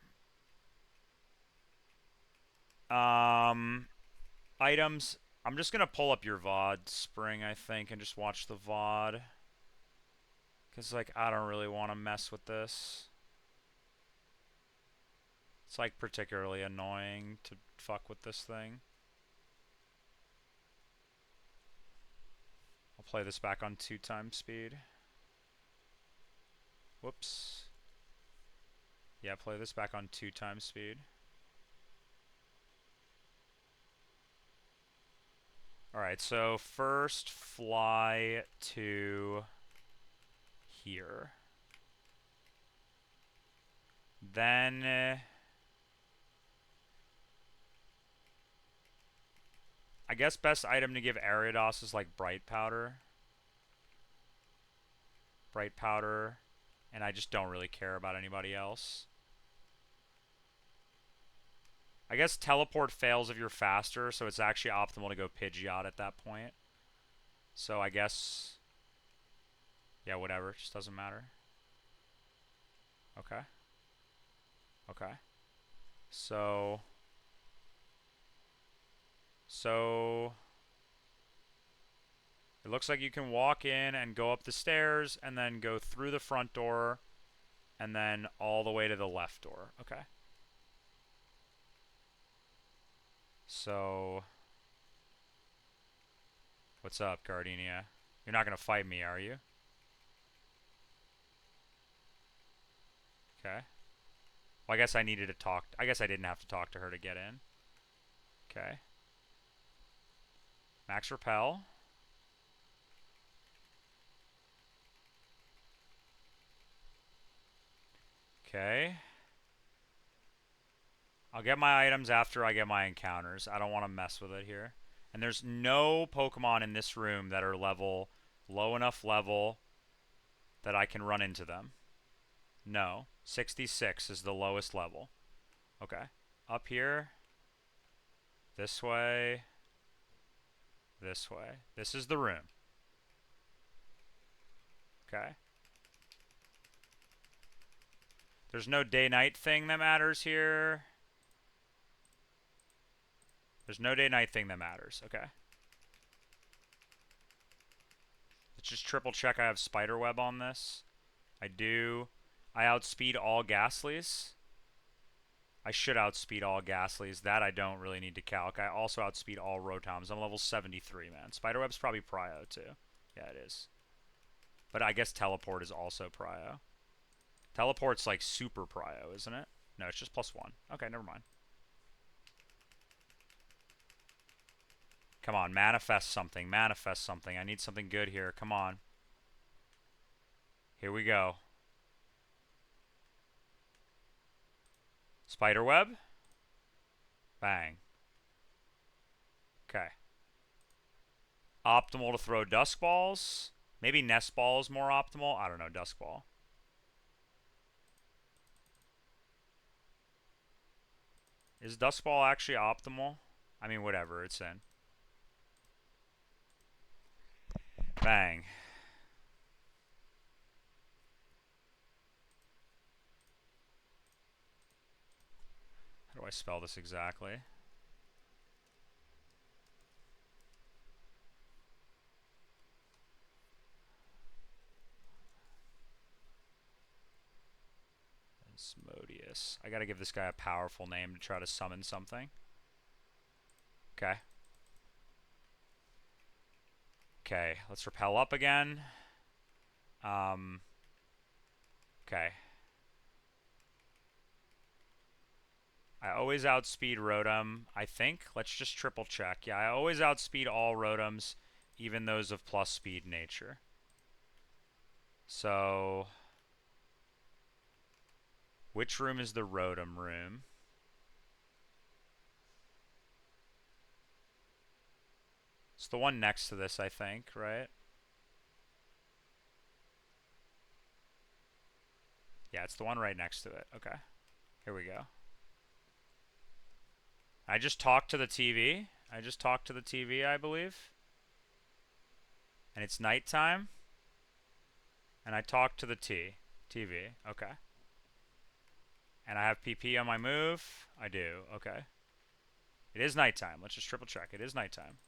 Speaker 1: Items. I'm just gonna pull up your VOD, Spring, I think, and just watch the VOD. Because, like, I don't really want to mess with this. It's, like, particularly annoying to fuck with this thing. I'll play this back on 2 times speed. Whoops. Yeah, play this back on 2 times speed. Alright, so first fly to here. Then... I guess best item to give Ariados is like Bright Powder. Bright Powder. And I just don't really care about anybody else. I guess Teleport fails if you're faster, so it's actually optimal to go Pidgeot at that point. So I guess... Yeah, whatever. It just doesn't matter. Okay. Okay. So... It looks like you can walk in and go up the stairs and then go through the front door and then all the way to the left door. Okay. So... What's up, Gardenia? You're not going to fight me, are you? Okay. Well, I guess I needed to talk... I guess I didn't have to talk to her to get in. Okay. Max Repel. Okay. I'll get my items after I get my encounters. I don't want to mess with it here. And there's no Pokemon in this room that are low enough level that I can run into them. No. 66 is the lowest level. Okay. Up here. This way. This way. This is the room. Okay. There's no day-night thing that matters here. There's no day-night thing that matters. Okay. Let's just triple check I have Spiderweb on this. I do. I outspeed all Ghastlies. I should outspeed all Ghastlies. That I don't really need to calc. I also outspeed all Rotoms. I'm level 73, man. Spiderweb's probably Prio, too. Yeah, it is. But I guess Teleport is also Prio. Teleport's like super Prio, isn't it? No, it's just +1. Okay, never mind. Come on, manifest something. Manifest something. I need something good here. Come on. Here we go. Spiderweb. Bang. Okay. Optimal to throw Dusk Balls. Maybe Nest Ball is more optimal. I don't know. Dusk Ball. Is Duskball actually optimal? I mean, whatever, it's in. Bang. How do I spell this exactly? Asmodeus. I gotta give this guy a powerful name to try to summon something. Okay. Okay, let's repel up again. Okay. I always outspeed Rotom, I think. Let's just triple check. Yeah, I always outspeed all Rotoms, even those of plus speed nature. So, which room is the Rotom room? It's the one next to this, I think, right? Yeah, it's the one right next to it. Okay. Here we go. I just talked to the TV. I just talked to the TV, I believe. And it's nighttime. And I talked to the TV. Okay. And I have PP on my move. I do. Okay. It is nighttime. Let's just triple check. It is nighttime.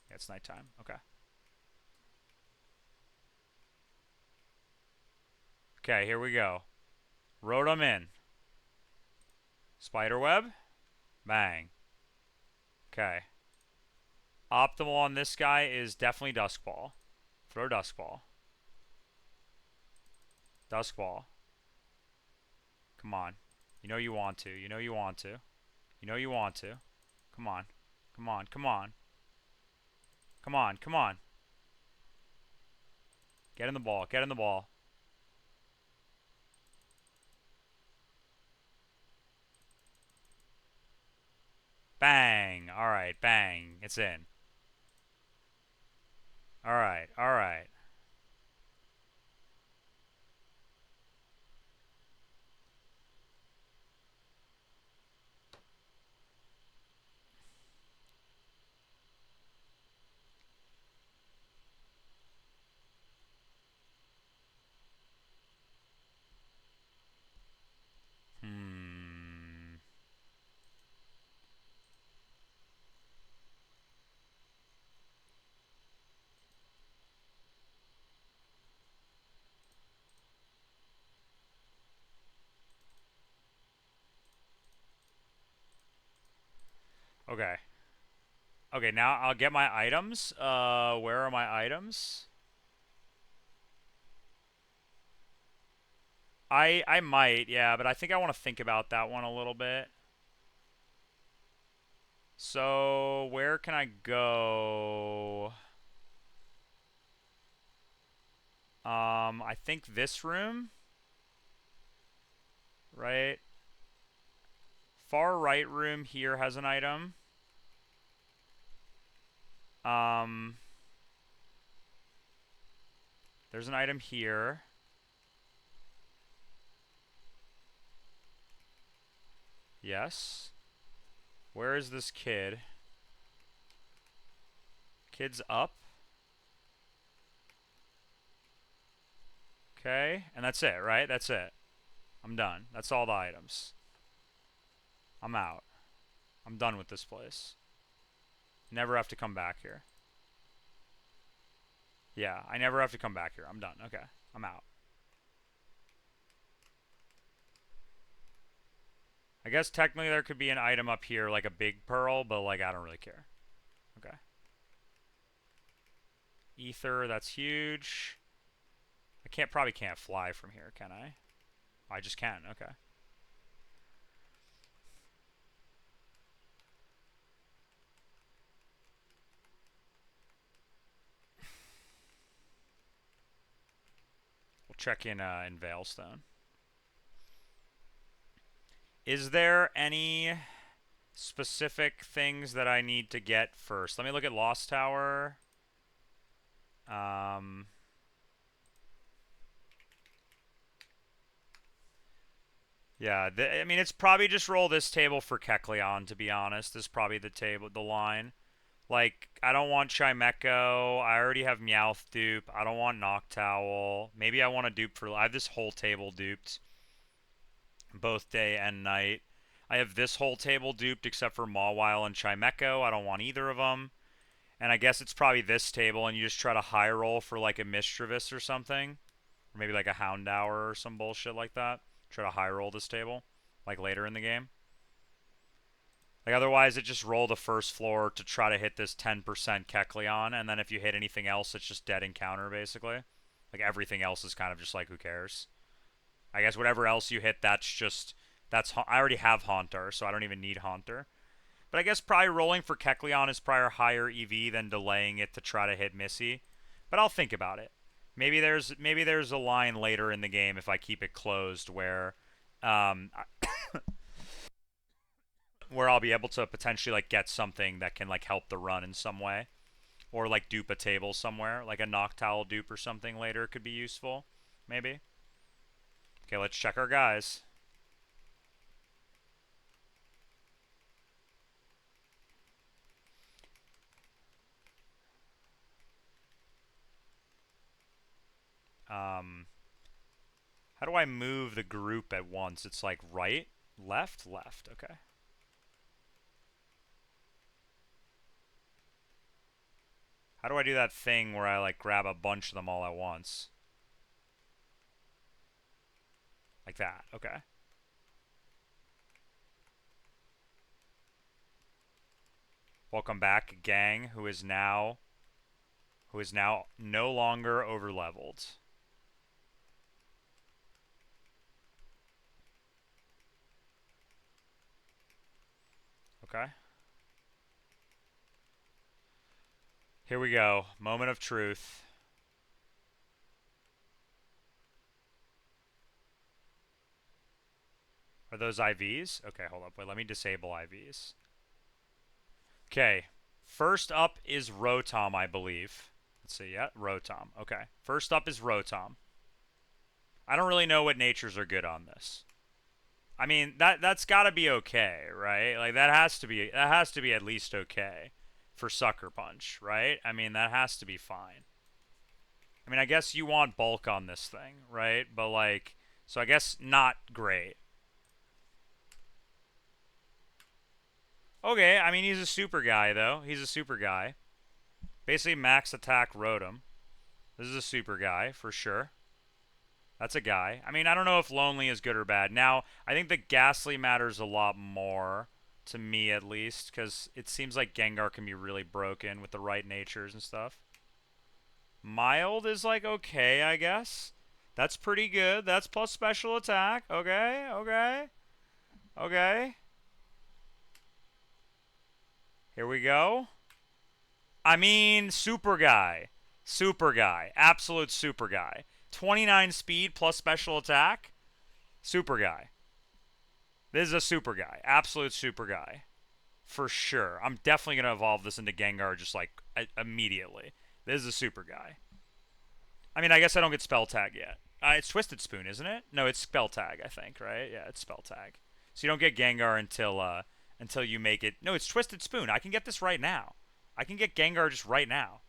Speaker 1: Yeah, it's nighttime. Okay. Okay, here we go. Rotom in. Spiderweb. Bang. Okay. Optimal on this guy is definitely Duskball. Throw Duskball. Duskball. Come on. You know you want to. You know you want to. You know you want to. Come on. Come on. Come on. Come on. Come on. Get in the ball. Get in the ball. Bang. Alright. Bang. It's in. Alright. Alright. Okay. Okay, now I'll get my items. Where are my items? I might, yeah, but I think I want to think about that one a little bit. So, where can I go? I think this room, right? Far right room here has an item. There's an item here. Yes. Where is this kid? Kid's up. Okay, and that's it, right? That's it. I'm done. That's all the items. I'm out. I'm done with this place. Never have to come back here. Yeah, I never have to come back here. I'm done. Okay, I'm out. I guess technically there could be an item up here, like a big pearl, but like I don't really care. Okay. Ether, that's huge. Probably can't fly from here, can I? I just can. Okay. We'll check in Veilstone. Is there any specific things that I need to get first? Let me look at Lost Tower. Yeah, I mean, it's probably just roll this table for Kecleon, to be honest. This is probably the line. Like, I don't want Chimecho. I already have Meowth dupe. I don't want Noctowl. Maybe I want a dupe for... I have this whole table duped. Both day and night. I have this whole table duped except for Mawile and Chimecho. I don't want either of them. And I guess it's probably this table, and you just try to high roll for like a Mischievous or something. Or maybe like a Houndour or some bullshit like that. Try to high roll this table, like later in the game. Like otherwise, it just roll the first floor to try to hit this 10% Kecleon, and then if you hit anything else, it's just dead encounter basically. Like everything else is kind of just like who cares. I guess whatever else you hit, I already have Haunter, so I don't even need Haunter. But I guess probably rolling for Kecleon is probably higher EV than delaying it to try to hit Missy. But I'll think about it. Maybe there's a line later in the game if I keep it closed um, where I'll be able to potentially like get something that can like help the run in some way, or like dupe a table somewhere, like a Noctowl dupe or something later could be useful, maybe. Okay, let's check our guys. Um, how do I move the group at once? It's like right, left, left. Okay. How do I do that thing where I like grab a bunch of them all at once? Like that. Okay. Welcome back, gang, who is now no longer over leveled. Okay. Here we go. Moment of truth. Are those IVs? Okay, hold up. Wait, let me disable IVs. Okay. First up is Rotom, I believe. Let's see. Yeah, Rotom. Okay. First up is Rotom. I don't really know what natures are good on this. I mean, that's got to be okay, right? Like that has to be at least okay for Sucker Punch, right? I mean, that has to be fine. I mean, I guess you want bulk on this thing, right? But like, so I guess not great. Okay, I mean, he's a super guy though. He's a super guy. Basically max attack Rotom. This is a super guy for sure. That's a guy. I mean, I don't know if Lonely is good or bad. Now, I think the Ghastly matters a lot more, to me at least, because it seems like Gengar can be really broken with the right natures and stuff. Mild is like okay, I guess. That's pretty good. That's plus special attack. Okay, okay, okay. Here we go. I mean, super guy. Super guy. Absolute super guy. 29 speed plus special attack. Super guy. This is a super guy. Absolute super guy. For sure. I'm definitely going to evolve this into Gengar just like immediately. This is a super guy. I mean, I guess I don't get spell tag yet. It's Twisted Spoon, isn't it? No, it's spell tag, I think, right? Yeah, it's spell tag. So you don't get Gengar until you make it. No, it's Twisted Spoon. I can get this right now. I can get Gengar just right now.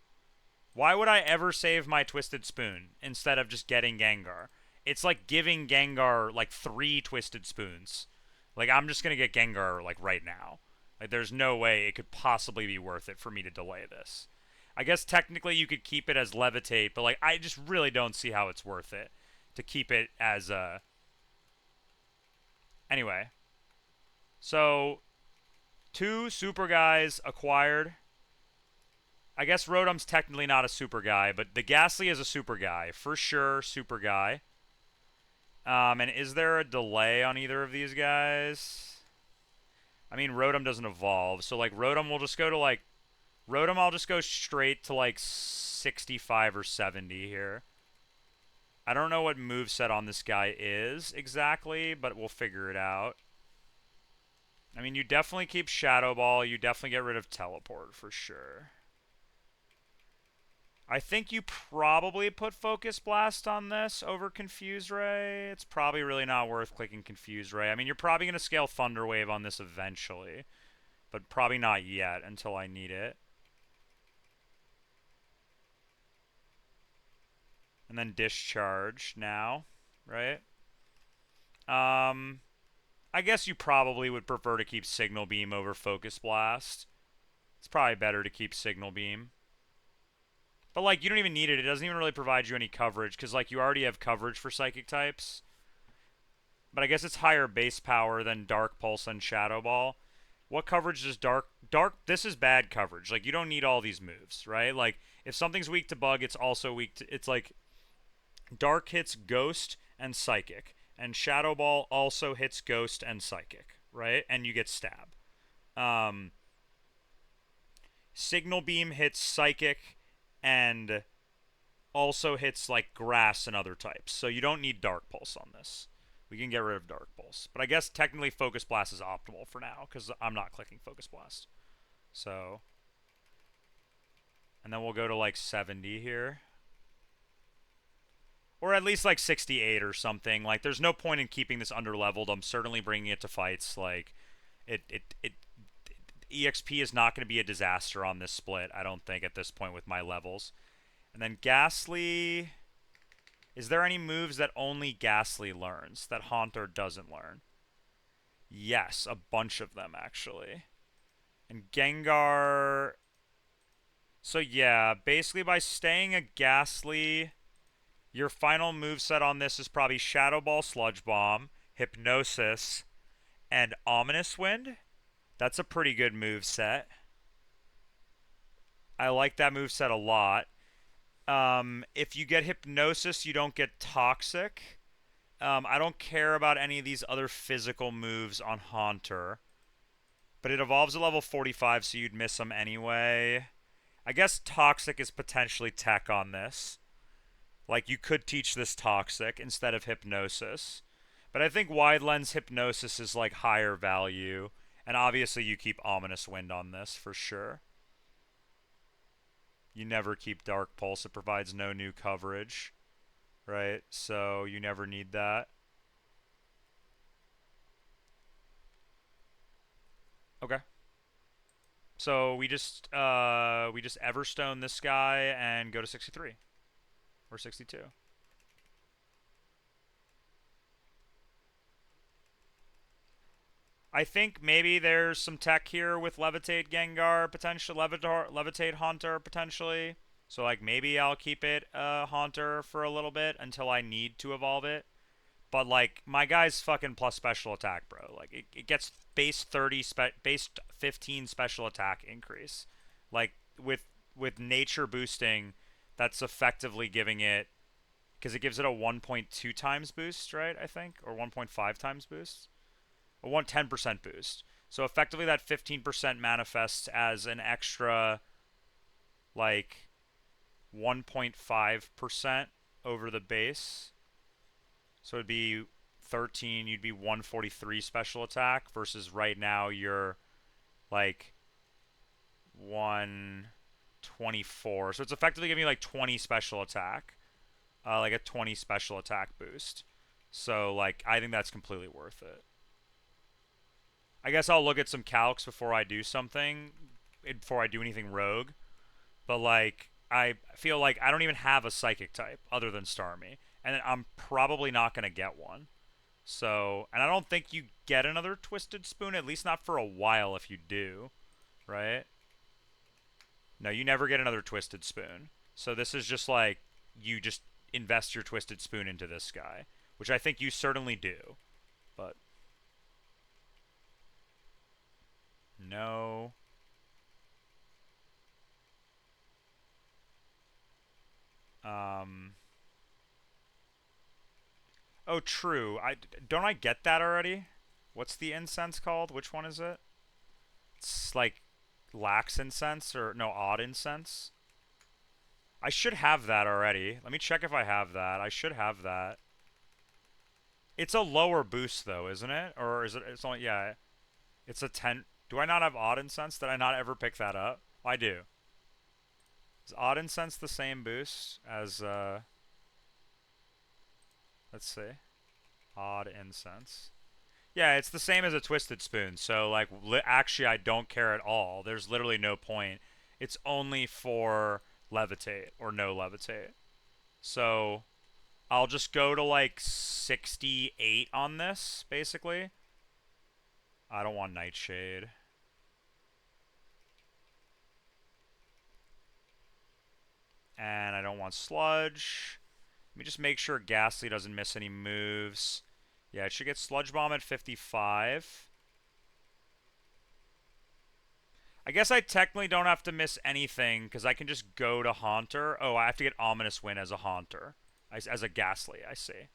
Speaker 1: Why would I ever save my Twisted Spoon instead of just getting Gengar? It's like giving Gengar like 3 Twisted Spoons. Like I'm just gonna get Gengar like right now. Like there's no way it could possibly be worth it for me to delay this. I guess technically you could keep it as Levitate, but like I just really don't see how it's worth it to keep it as a. Anyway, so 2 super guys acquired. I guess Rotom's technically not a super guy, but the Ghastly is a super guy. For sure, super guy. And is there a delay on either of these guys? I mean, Rotom doesn't evolve, so like Rotom will just go to like Rotom. I'll just go straight to like 65 or 70 here. I don't know what moveset on this guy is exactly, but we'll figure it out. I mean, you definitely keep Shadow Ball. You definitely get rid of Teleport for sure. I think you probably put Focus Blast on this over Confuse Ray. It's probably really not worth clicking Confuse Ray. I mean, you're probably going to scale Thunder Wave on this eventually, but probably not yet until I need it. And then Discharge now, right? I guess you probably would prefer to keep Signal Beam over Focus Blast. It's probably better to keep Signal Beam. But, like, you don't even need it. It doesn't even really provide you any coverage, because, like, you already have coverage for Psychic types. But I guess it's higher base power than Dark Pulse and Shadow Ball. What coverage does this is bad coverage. Like, you don't need all these moves, right? Like, if something's weak to Bug, it's also weak to... It's like, Dark hits Ghost and Psychic. And Shadow Ball also hits Ghost and Psychic, right? And you get Stab. Signal Beam hits Psychic and also hits like Grass and other types. So you don't need Dark Pulse on this. We can get rid of Dark Pulse. But I guess technically Focus Blast is optimal for now because I'm not clicking Focus Blast. So, and then we'll go to like 70 here. Or at least like 68 or something. Like, there's no point in keeping this under-leveled. I'm certainly bringing it to fights. Like, EXP is not going to be a disaster on this split, I don't think, at this point with my levels. And then Ghastly... Is there any moves that only Ghastly learns that Haunter doesn't learn? Yes, a bunch of them, actually. And Gengar... So yeah, basically by staying a Ghastly... Your final moveset on this is probably Shadow Ball, Sludge Bomb, Hypnosis, and Ominous Wind. That's a pretty good moveset. I like that moveset a lot. If you get Hypnosis, you don't get Toxic. I don't care about any of these other physical moves on Haunter. But it evolves at level 45, so you'd miss them anyway. I guess Toxic is potentially tech on this. Like, you could teach this Toxic instead of Hypnosis. But I think Wide Lens Hypnosis is, like, higher value. And obviously you keep Ominous Wind on this, for sure. You never keep Dark Pulse. It provides no new coverage. Right? So you never need that. Okay. So we just Everstone this guy and go to 63. Or 62. I think maybe there's some tech here with Levitate Gengar, potentially Levitate Haunter, potentially. So, like, maybe I'll keep it Haunter for a little bit until I need to evolve it. But, like, my guy's fucking plus special attack, bro. Like, it gets base 30, base 15 special attack increase. Like, with nature boosting, that's effectively giving it... Because it gives it a 1.2 times boost, right, I think? Or 1.5 times boost? A 10% boost. So effectively that 15% manifests as an extra, like, 1.5% over the base. So it'd be 13, you'd be 143 special attack, versus right now you're, like, 124. So it's effectively giving you, like, 20 special attack. Like a 20 special attack boost. So, like, I think that's completely worth it. I guess I'll look at some calcs before I do something, before I do anything rogue. But, like, I feel like I don't even have a Psychic type other than Starmie. And I'm probably not going to get one. So, and I don't think you get another Twisted Spoon, at least not for a while if you do. Right? No, you never get another Twisted Spoon. So this is just like, you just invest your Twisted Spoon into this guy. Which I think you certainly do. But... No. Oh, true. Don't I get that already? What's the incense called? Which one is it? It's like lax incense or no, odd incense. I should have that already. Let me check if I have that. I should have that. It's a lower boost though, isn't it? Or is it? It's only, yeah. It's a 10. Do I not have odd incense? Did I not ever pick that up? I do. Is Odd Incense the same boost as, let's see. Odd Incense. Yeah, it's the same as a Twisted Spoon. So, like, actually, I don't care at all. There's literally no point. It's only for Levitate or no Levitate. So, I'll just go to, like, 68 on this, basically. I don't want Nightshade. And I don't want Sludge. Let me just make sure Ghastly doesn't miss any moves. Yeah, it should get Sludge Bomb at 55. I guess I technically don't have to miss anything because I can just go to Haunter. Oh, I have to get Ominous Wind as a Haunter. As a Ghastly, I see.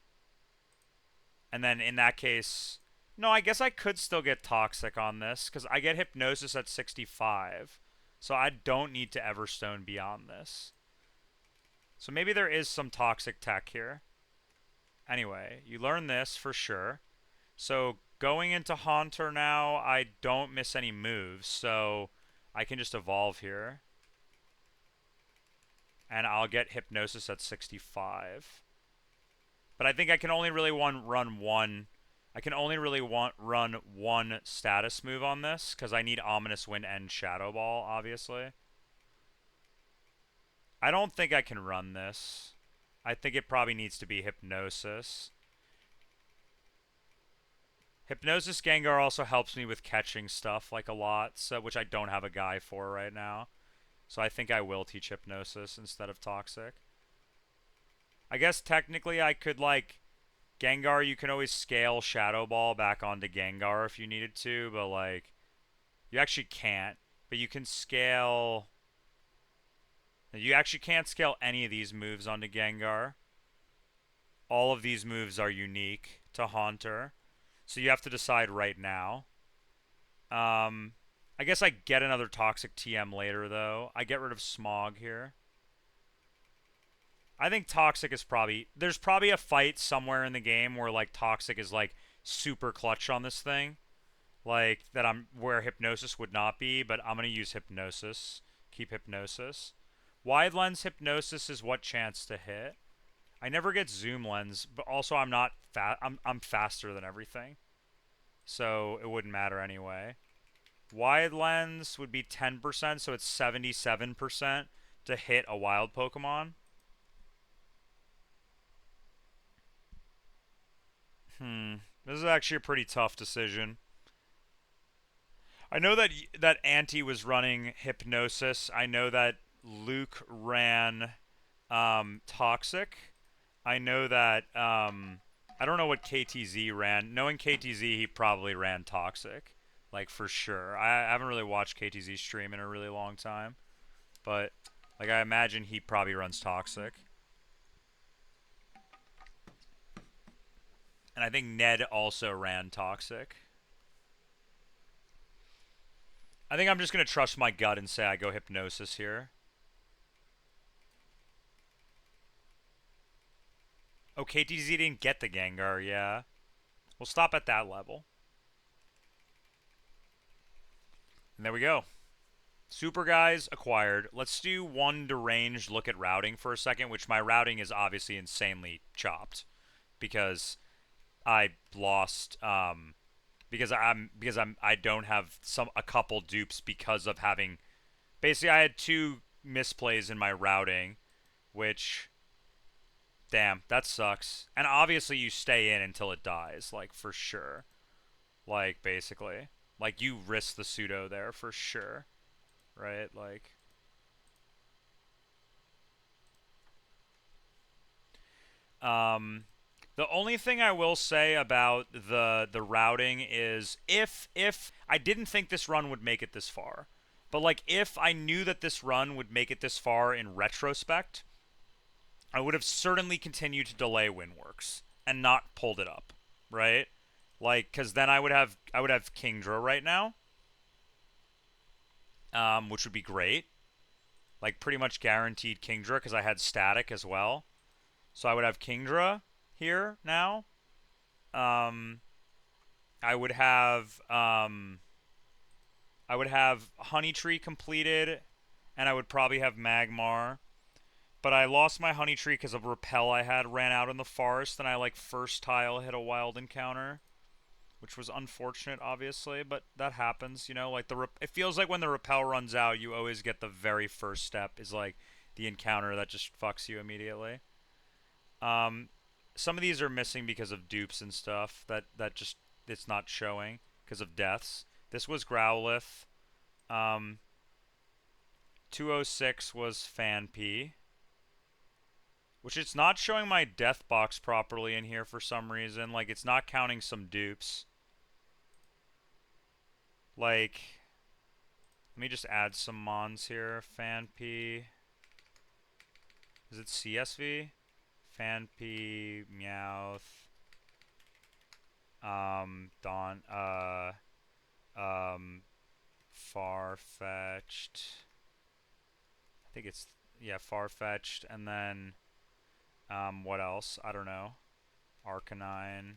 Speaker 1: And then in that case... No, I guess I could still get Toxic on this because I get Hypnosis at 65. So I don't need to Everstone beyond this. So maybe there is some Toxic tech here. Anyway, you learn this for sure. So going into Haunter now, I don't miss any moves, so I can just evolve here. And I'll get Hypnosis at 65. But I think I can only really run one. I can only really run one status move on this, because I need Ominous Wind and Shadow Ball, obviously. I don't think I can run this. I think it probably needs to be Hypnosis. Hypnosis Gengar also helps me with catching stuff like a lot, so which I don't have a guy for right now. So I think I will teach Hypnosis instead of Toxic. I guess technically I could like Gengar, you can always scale Shadow Ball back onto Gengar if you needed to, but like you actually can't. But you can scale you actually can't scale any of these moves onto Gengar. All of these moves are unique to Haunter. So you have to decide right now. I guess I get another Toxic TM later, though. I get rid of Smog here. I think Toxic is probably... There's probably a fight somewhere in the game where, like, Toxic is, like, super clutch on this thing. Like, where Hypnosis would not be, but I'm going to use Hypnosis. Keep Hypnosis. Wide Lens Hypnosis is what chance to hit? I never get Zoom Lens, but also I'm not I'm faster than everything. So it wouldn't matter anyway. Wide Lens would be 10%, so it's 77% to hit a wild Pokemon. This is actually a pretty tough decision. I know that Anti was running Hypnosis. I know that Luke ran Toxic. I know that I don't know what KTZ ran. Knowing KTZ, he probably ran Toxic, like for sure. I haven't really watched KTZ stream in a really long time, but like I imagine he probably runs Toxic. And I think Ned also ran Toxic. I think I'm just going to trust my gut and say I go Hypnosis here. Oh, KTZ didn't get the Gengar, yeah. We'll stop at that level. And there we go. Super Guys acquired. Let's do one deranged look at routing for a second, which my routing is obviously insanely chopped. Because I lost I don't have a couple dupes because of having basically I had two misplays in my routing, which damn, that sucks. And obviously you stay in until it dies, like for sure. Like basically. Like you risk the pseudo there for sure. Right? Like the only thing I will say about the routing is if I didn't think this run would make it this far, but like if I knew that this run would make it this far in retrospect, I would have certainly continued to delay Windworks and not pulled it up, right? Like cuz then I would have Kingdra right now. Which would be great. Like pretty much guaranteed Kingdra cuz I had static as well. So I would have Kingdra here now. Um, I would have Honey Tree completed, and I would probably have Magmar. But I lost my Honey Tree because of Repel I had ran out in the forest, and I like first tile hit a wild encounter, which was unfortunate, obviously, but that happens, you know. Like it feels like when the Repel runs out, you always get the very first step is like the encounter that just fucks you immediately. Um, some of these are missing because of dupes and stuff that just it's not showing because of deaths. This was Growlithe. Um, 206 was Fan P, which it's not showing my death box properly in here for some reason. Like it's not counting some dupes. Like, let me just add some mons here. Fan P. Is it CSV? Fan P, Meowth. Dawn, Far-fetched. I think it's, yeah, Far-fetched. And then, what else? I don't know. Arcanine.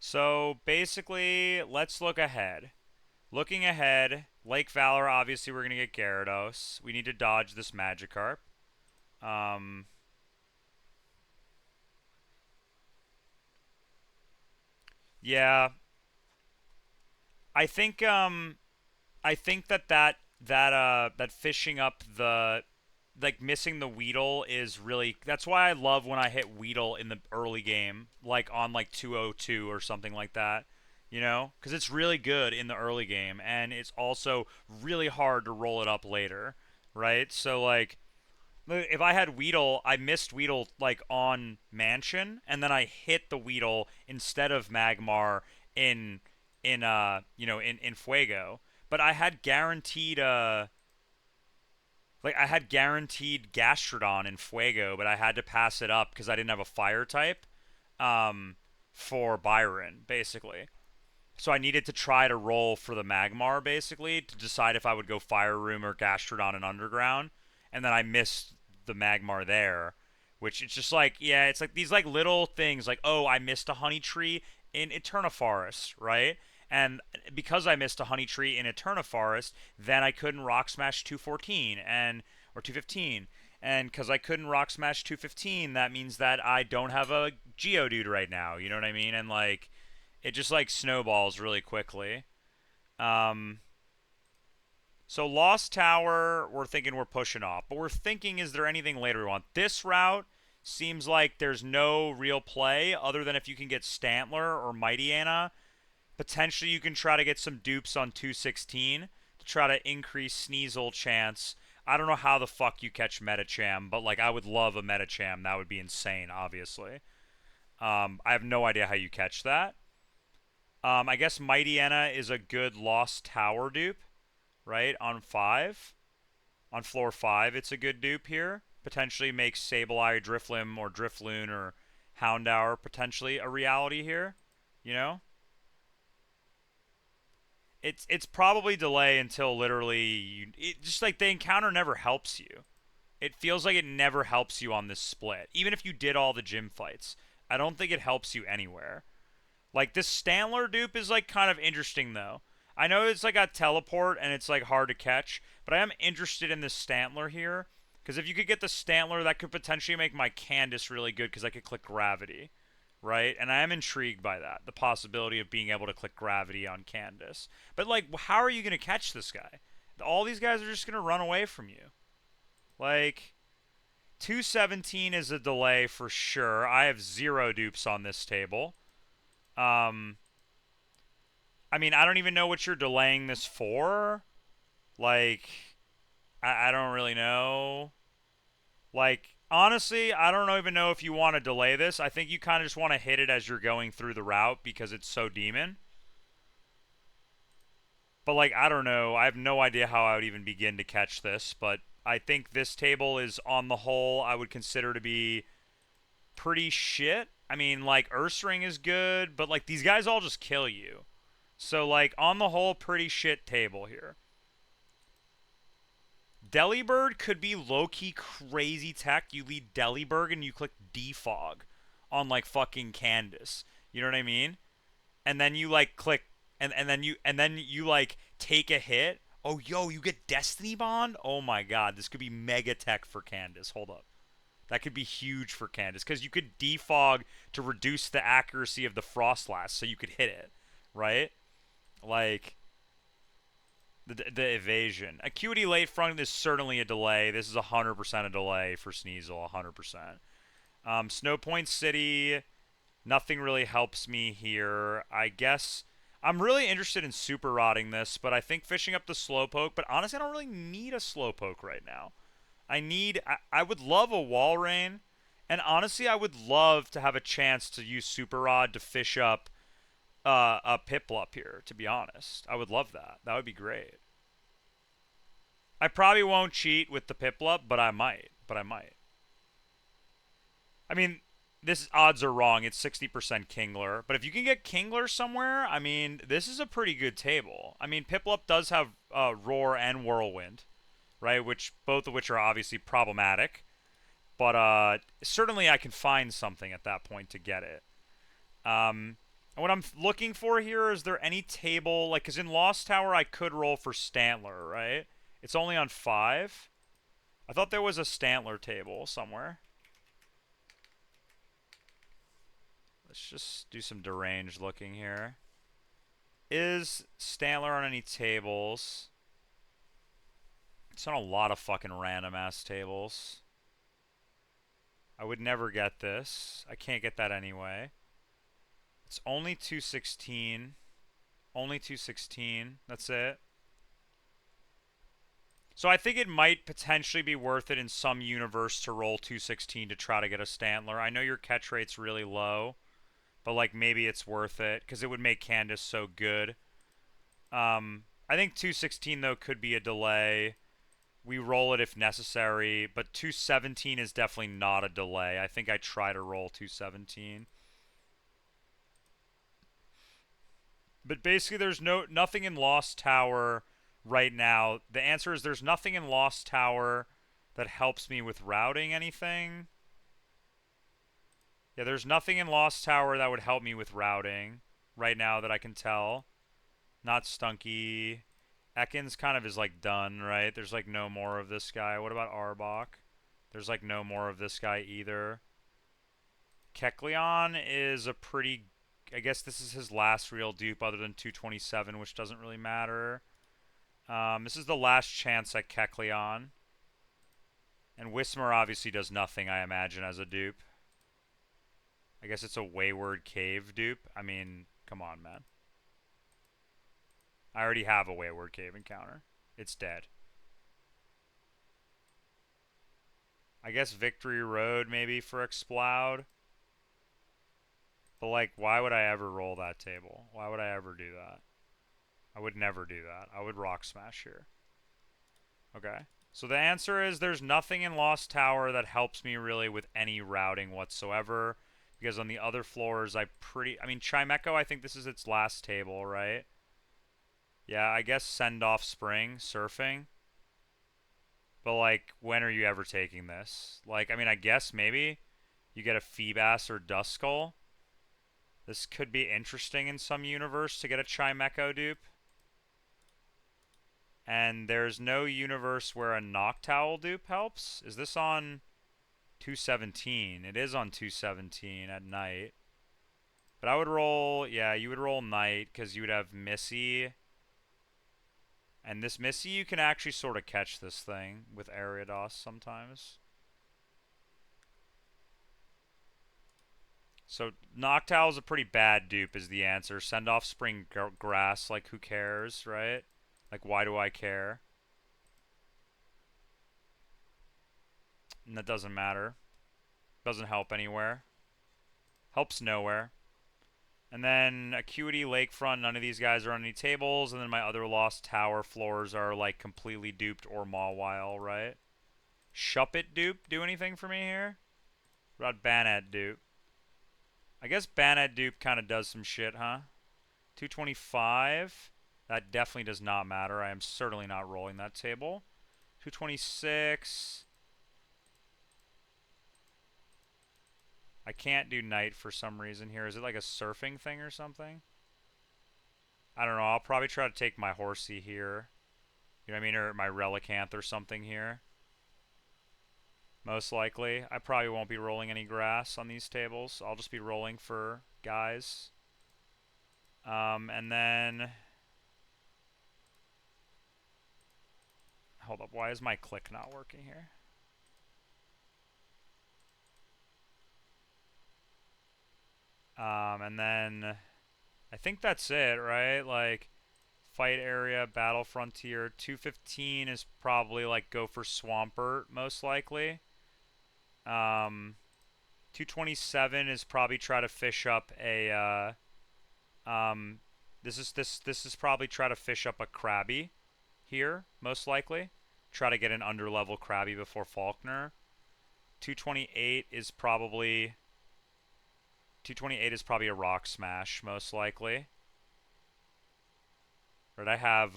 Speaker 1: So, basically, let's look ahead. Looking ahead, Lake Valor, obviously we're going to get Gyarados. We need to dodge this Magikarp. Um, yeah, I think I think that fishing up the like missing the Weedle is really that's why I love when I hit Weedle in the early game, like on like 202 or something like that, you know? Cuz it's really good in the early game and it's also really hard to roll it up later, right? So like if I had Weedle, I missed Weedle like on Mansion, and then I hit the Weedle instead of Magmar in in Fuego. But I had guaranteed I had guaranteed Gastrodon in Fuego, but I had to pass it up because I didn't have a fire type um for Byron, basically. So I needed to try to roll for the Magmar basically to decide if I would go Fire Room or Gastrodon and Underground, and then I missed the Magmar there, which it's just like yeah, it's like these like little things like oh I missed a Honey Tree in Eterna Forest, right? And because I missed a Honey Tree in Eterna Forest, then I couldn't Rock Smash 214 and or 215. And because I couldn't Rock Smash 215, that means that I don't have a Geodude right now. You know what I mean? And like it just like snowballs really quickly. Um, so Lost Tower, we're thinking we're pushing off, but we're thinking, is there anything later we want? This route seems like there's no real play other than if you can get Stantler or Mighty Anna. Potentially, you can try to get some dupes on 216 to try to increase Sneasel chance. I don't know how the fuck you catch Metacham, but like I would love a Metacham. That would be insane, obviously. I have no idea how you catch that. I guess Mightyena is a good Lost Tower dupe, right? On 5. On floor 5, it's a good dupe here. Potentially makes Sableye, Drifloon, or Drifloon, or Houndour potentially a reality here. You know? It's probably delay until literally just like the encounter never helps you. It feels like it never helps you on this split. Even if you did all the gym fights, I don't think it helps you anywhere. Like this Stantler dupe is like kind of interesting though. I know it's like a teleport and it's like hard to catch, but I am interested in this Stantler here because if you could get the Stantler, that could potentially make my Candace really good because I could click Gravity, right? And I am intrigued by that, the possibility of being able to click Gravity on Candace. But like, how are you gonna catch this guy? All these guys are just gonna run away from you. Like, 217 is a delay for sure. I have 0 dupes on this table. Um, I mean, I don't even know what you're delaying this for. Like, I don't really know. Like, honestly, I don't even know if you want to delay this. I think you kind of just want to hit it as you're going through the route because it's so demon. But, like, I don't know. I have no idea how I would even begin to catch this. But I think this table is, on the whole, I would consider to be pretty shit. I mean, like, Ursaring is good, but, like, these guys all just kill you. So, like, on the whole, pretty shit table here. Delibird could be low-key crazy tech. You lead Delibird and you click Defog on, like, fucking Candace. You know what I mean? And then you, like, click... and then you like take a hit. Oh, yo, you get Destiny Bond? Oh my god, this could be mega tech for Candace. Hold up. That could be huge for Candace because you could defog to reduce the accuracy of the Frostlass so you could hit it, right? Like, the evasion. Acuity late front is certainly a delay. This is 100% a delay for Sneasel, 100%. Snow Point City, nothing really helps me here. I guess I'm really interested in super rotting this, but I think fishing up the Slowpoke, but honestly, I don't really need a Slowpoke right now. I would love a Walrein, and honestly, I would love to have a chance to use Super Rod to fish up a Piplup here, to be honest. I would love that. That would be great. I probably won't cheat with the Piplup, but I might. I mean, this odds are wrong. It's 60% Kingler. But if you can get Kingler somewhere, I mean, this is a pretty good table. I mean, Piplup does have Roar and Whirlwind, right? Which both of which are obviously problematic. But certainly I can find something at that point to get it. And what I'm looking for here, is there any table, like, because in Lost Tower I could roll for Stantler, right? It's only on 5. I thought there was a Stantler table somewhere. Let's just do some deranged looking here. Is Stantler on any tables? It's on a lot of fucking random ass tables. I would never get this. I can't get that anyway. It's only 216. Only 216. That's it. So I think it might potentially be worth it in some universe to roll 216 to try to get a Stantler. I know your catch rate's really low, but like maybe it's worth it because it would make Candace so good. I think 216 though could be a delay. We roll it if necessary, but 217 is definitely not a delay. I think I try to roll 217. But basically there's nothing in Lost Tower right now. The answer is there's nothing in Lost Tower that helps me with routing anything. Yeah, there's nothing in Lost Tower that would help me with routing right now that I can tell. Not Stunky. Ekans kind of is like done, right? There's like no more of this guy. What about Arbok? There's like no more of this guy either. Kecleon is a pretty... I guess this is his last real dupe other than 227, which doesn't really matter. This is the last chance at Kecleon. And Whismur obviously does nothing, I imagine, as a dupe. I guess it's a Wayward Cave dupe. I mean, come on, man. I already have a Wayward Cave encounter. It's dead. I guess Victory Road maybe for Exploud. But like, why would I ever roll that table? Why would I ever do that? I would never do that. I would Rock Smash here. Okay. So the answer is there's nothing in Lost Tower that helps me really with any routing whatsoever. Because on the other floors, I mean, Chimecho, I think this is its last table, right? Yeah, I guess Send Off Spring, Surfing. But, like, when are you ever taking this? Like, I mean, I guess maybe you get a Feebas or Duskull. This could be interesting in some universe to get a Chimecho dupe. And there's no universe where a Noctowl dupe helps. Is this on 217? It is on 217 at night. But I would roll, yeah, you would roll night because you would have Missy. And this Missy, you can actually sort of catch this thing with Ariados sometimes. So Noctowl is a pretty bad dupe is the answer. Send off Spring Grass, like who cares, right? Like why do I care? And that doesn't matter. Doesn't help anywhere. Helps nowhere. And then Acuity, Lakefront, none of these guys are on any tables. And then my other Lost Tower floors are like completely duped or Mawile, right? Shuppet dupe do anything for me here? What about Banat dupe? I guess Banat dupe kind of does some shit, huh? 225. That definitely does not matter. I am certainly not rolling that table. 226. I can't do night for some reason here. Is it like a surfing thing or something? I don't know. I'll probably try to take my horsey here. You know what I mean? Or my relicanth or something here. Most likely. I probably won't be rolling any grass on these tables. I'll just be rolling for guys. And then... Hold up. Why is my click not working here? And then... I think that's it, right? Like... Fight area, battle frontier. 215 is probably like go for Swampert, most likely. 227 is probably try to fish up a this is probably try to fish up a Krabby here, most likely. Try to get an underlevel Krabby before Faulkner. 228 is probably 228 is probably a Rock Smash, most likely. Right, I have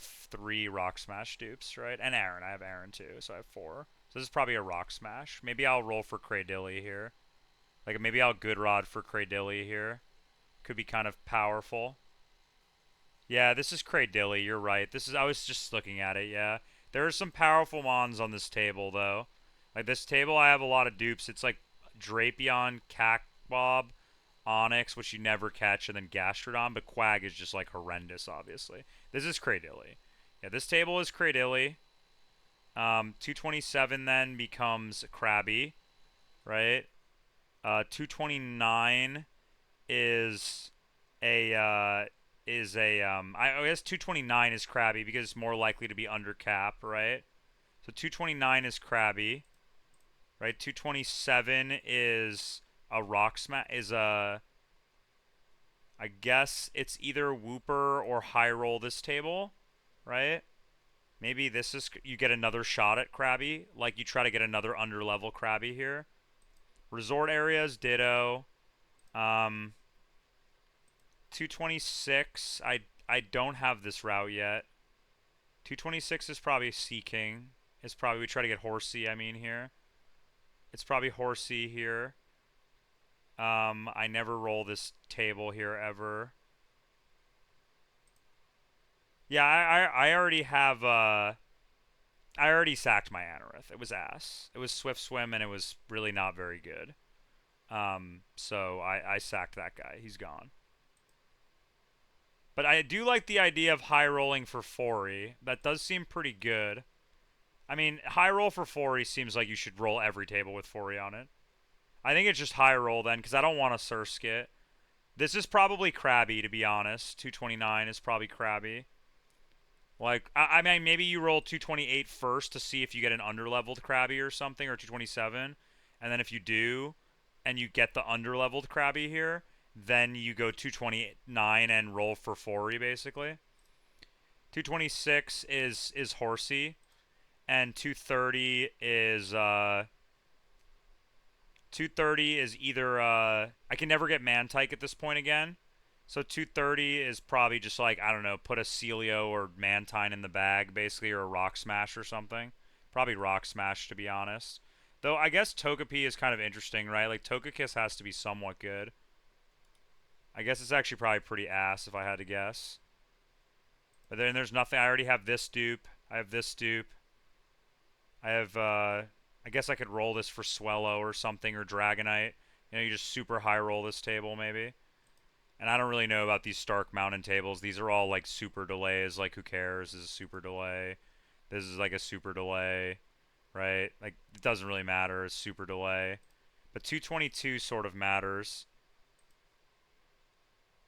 Speaker 1: 3 Rock Smash dupes, right? And Aaron. I have Aaron too, so I have 4. So this is probably a Rock Smash. Maybe I'll roll for Cradilly here. Like, maybe I'll Good Rod for Cradilly here. Could be kind of powerful. Yeah, this is Cradilly, you're right. I was just looking at it, yeah. There are some powerful mons on this table, though. Like, this table, I have a lot of dupes. It's like Drapion, Cacbob, Onyx, which you never catch, and then Gastrodon, but Quag is just, like, horrendous, obviously. This is Cradilly. Yeah, this table is Cradilly. 227 then becomes Krabby, right? 229 is I guess 229 is Krabby because it's more likely to be under cap, right? So 229 is Krabby, right? 227 is a Rock Smash, I guess it's either Wooper or High Roll this table, right? Maybe this is, you get another shot at Krabby, like you try to get another underlevel Krabby here. Resort areas, ditto. 226, I don't have this route yet. 226 is probably Sea King. It's probably, we try to get Horsey, I mean, here. It's probably Horsey here. I never roll this table here ever. Yeah, I already have, I already sacked my Anorith. It was ass. It was Swift Swim, and it was really not very good. So I sacked that guy. He's gone. But I do like the idea of high rolling for Fori. That does seem pretty good. I mean, high roll for Fori seems like you should roll every table with Fori on it. I think it's just high roll then, because I don't want a Surskit. This is probably Krabby, to be honest. 229 is probably Krabby. Like, I mean, maybe you roll 228 first to see if you get an underleveled Krabby or something, or 227. And then if you do, and you get the underleveled Krabby here, then you go 229 and roll for Fori, basically. 226 is Horsey, and 230 is either I can never get Mantike at this point again. So 230 is probably just like, I don't know, put a Celio or Mantine in the bag, basically, or a Rock Smash or something. Probably Rock Smash, to be honest. Though I guess Togepi is kind of interesting, right? Like, Togekiss has to be somewhat good. I guess it's actually probably pretty ass if I had to guess. But then there's nothing. I already have this dupe. I have this dupe. I have, I guess I could roll this for Swellow or something, or Dragonite. You know, you just super high roll this table, maybe. And I don't really know about these Stark Mountain tables. These are all, like, super delays. Like, who cares? This is a super delay. This is, like, a super delay, right? Like, it doesn't really matter. It's super delay. But 222 sort of matters.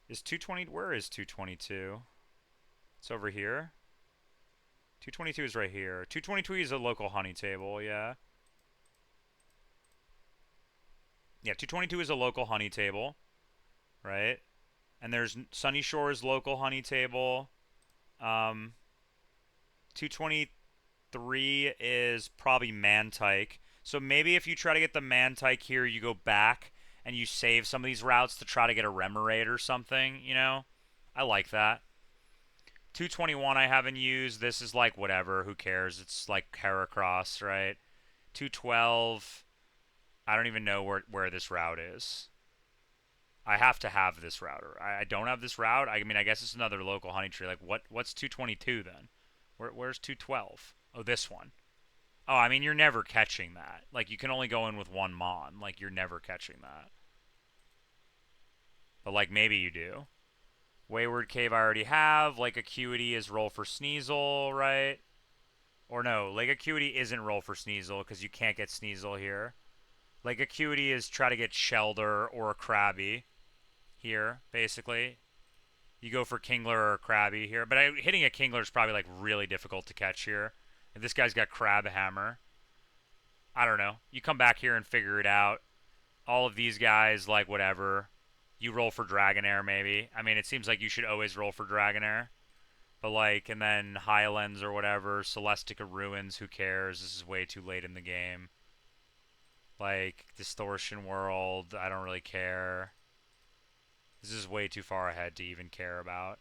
Speaker 1: Is 220... Where is 222? It's over here. 222 is right here. 222 is a local honey table, yeah. Yeah, 222 is a local honey table, right? And there's Sunny Shore's local honey table. 223 is probably Mantike. So maybe if you try to get the Mantike here, you go back and you save some of these routes to try to get a Remoraid or something, you know? I like that. 221 I haven't used. This is like whatever. Who cares? It's like Heracross, right? 212. I don't even know where this route is. I have to have this router. I don't have this route. I mean, I guess it's another local honey tree. Like, what's 222 then? Where's 212? Oh, this one. Oh, I mean, you're never catching that. Like, you can only go in with one mon. Like, you're never catching that. But, like, maybe you do. Wayward Cave I already have. Lake Acuity is roll for Sneasel, right? Or no, Lake Acuity isn't roll for Sneasel because you can't get Sneasel here. Lake Acuity is try to get Shelder or a Krabby here, basically. You go for Kingler or Krabby here. But hitting a Kingler is probably, like, really difficult to catch here. If this guy's got Crab Hammer. I don't know. You come back here and figure it out. All of these guys, like, whatever. You roll for Dragonair, maybe. I mean, it seems like you should always roll for Dragonair. But, like, and then Highlands or whatever. Celestica Ruins, who cares? This is way too late in the game. Like, Distortion World, I don't really care. This is way too far ahead to even care about.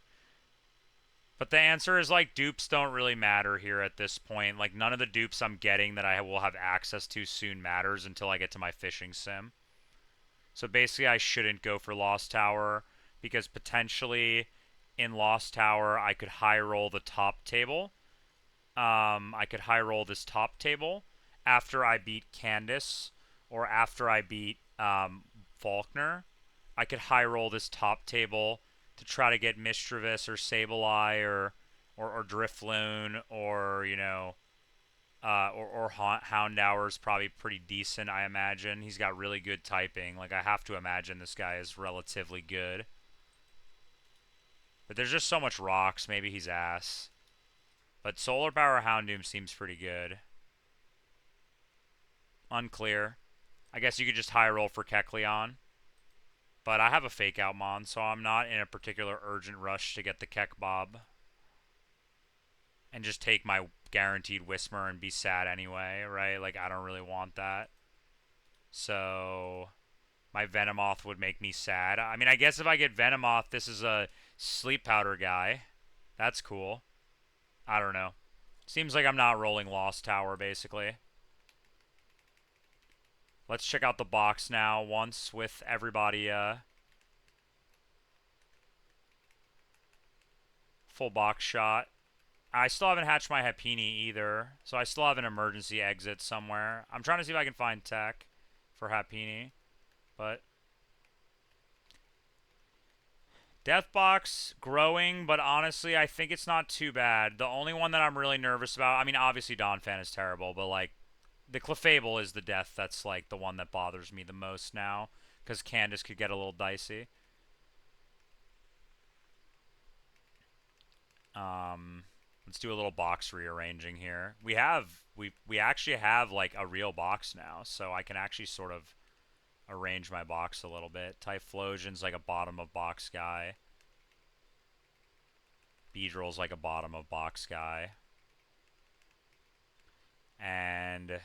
Speaker 1: But the answer is, like, dupes don't really matter here at this point. Like, none of the dupes I'm getting that I will have access to soon matters until I get to my fishing sim. So basically, I shouldn't go for Lost Tower because potentially in Lost Tower, I could high roll the top table. I could high roll this top table after I beat Candace or after I beat Faulkner. I could high roll this top table to try to get Mischievous or Sableye or Drifloon or, you know, or Houndour is probably pretty decent, I imagine. He's got really good typing. Like, I have to imagine this guy is relatively good. But there's just so much rocks. Maybe he's ass. But Solar Power Houndoom seems pretty good. Unclear. I guess you could just high roll for Kecleon. But I have a Fake Out Mon, so I'm not in a particular urgent rush to get the Keck Bob. And just take my guaranteed Whismer and be sad anyway, right? Like, I don't really want that. So, my Venomoth would make me sad. I mean, I guess if I get Venomoth, this is a Sleep Powder guy. That's cool. I don't know. Seems like I'm not rolling Lost Tower, basically. Let's check out the box now once with everybody, full box shot. I still haven't hatched my Happini either, so I still have an emergency exit somewhere. I'm trying to see if I can find tech for Happini, but Deathbox growing, but honestly, I think it's not too bad. The only one that I'm really nervous about, I mean, obviously Donphan is terrible, but like the Clefable is the death that's like the one that bothers me the most now, because Candace could get a little dicey. Let's do a little box rearranging here. We actually have like a real box now, so I can actually sort of arrange my box a little bit. Typhlosion's like a bottom of box guy. Beedrill's like a bottom of box guy. And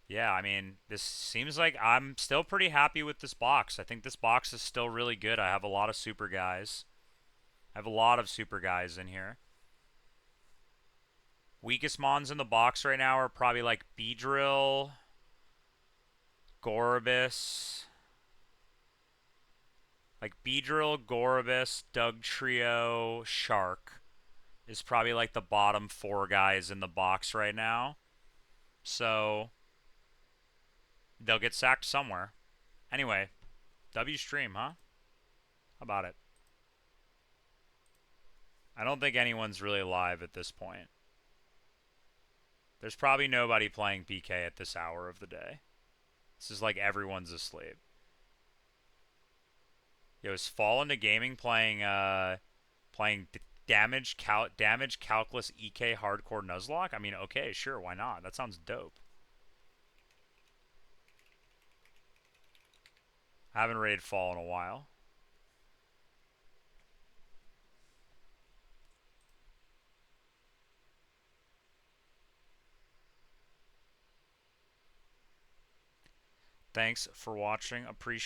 Speaker 1: yeah, I mean, this seems like I'm still pretty happy with this box. I think this box is still really good. I have a lot of super guys. I have a lot of super guys in here. Weakest mons in the box right now are probably like Beedrill, Gorobus. Like Beedrill, Gorobus, Dugtrio, Shark is probably like the bottom 4 guys in the box right now. So they'll get sacked somewhere. Anyway, W stream, huh? How about it? I don't think anyone's really live at this point. There's probably nobody playing PK at this hour of the day. This is like everyone's asleep. Yo, is Fall into Gaming playing damage calculus EK hardcore Nuzlocke? I mean, okay, sure, why not? That sounds dope. I haven't raided Fall in a while. Thanks for watching. Appreciate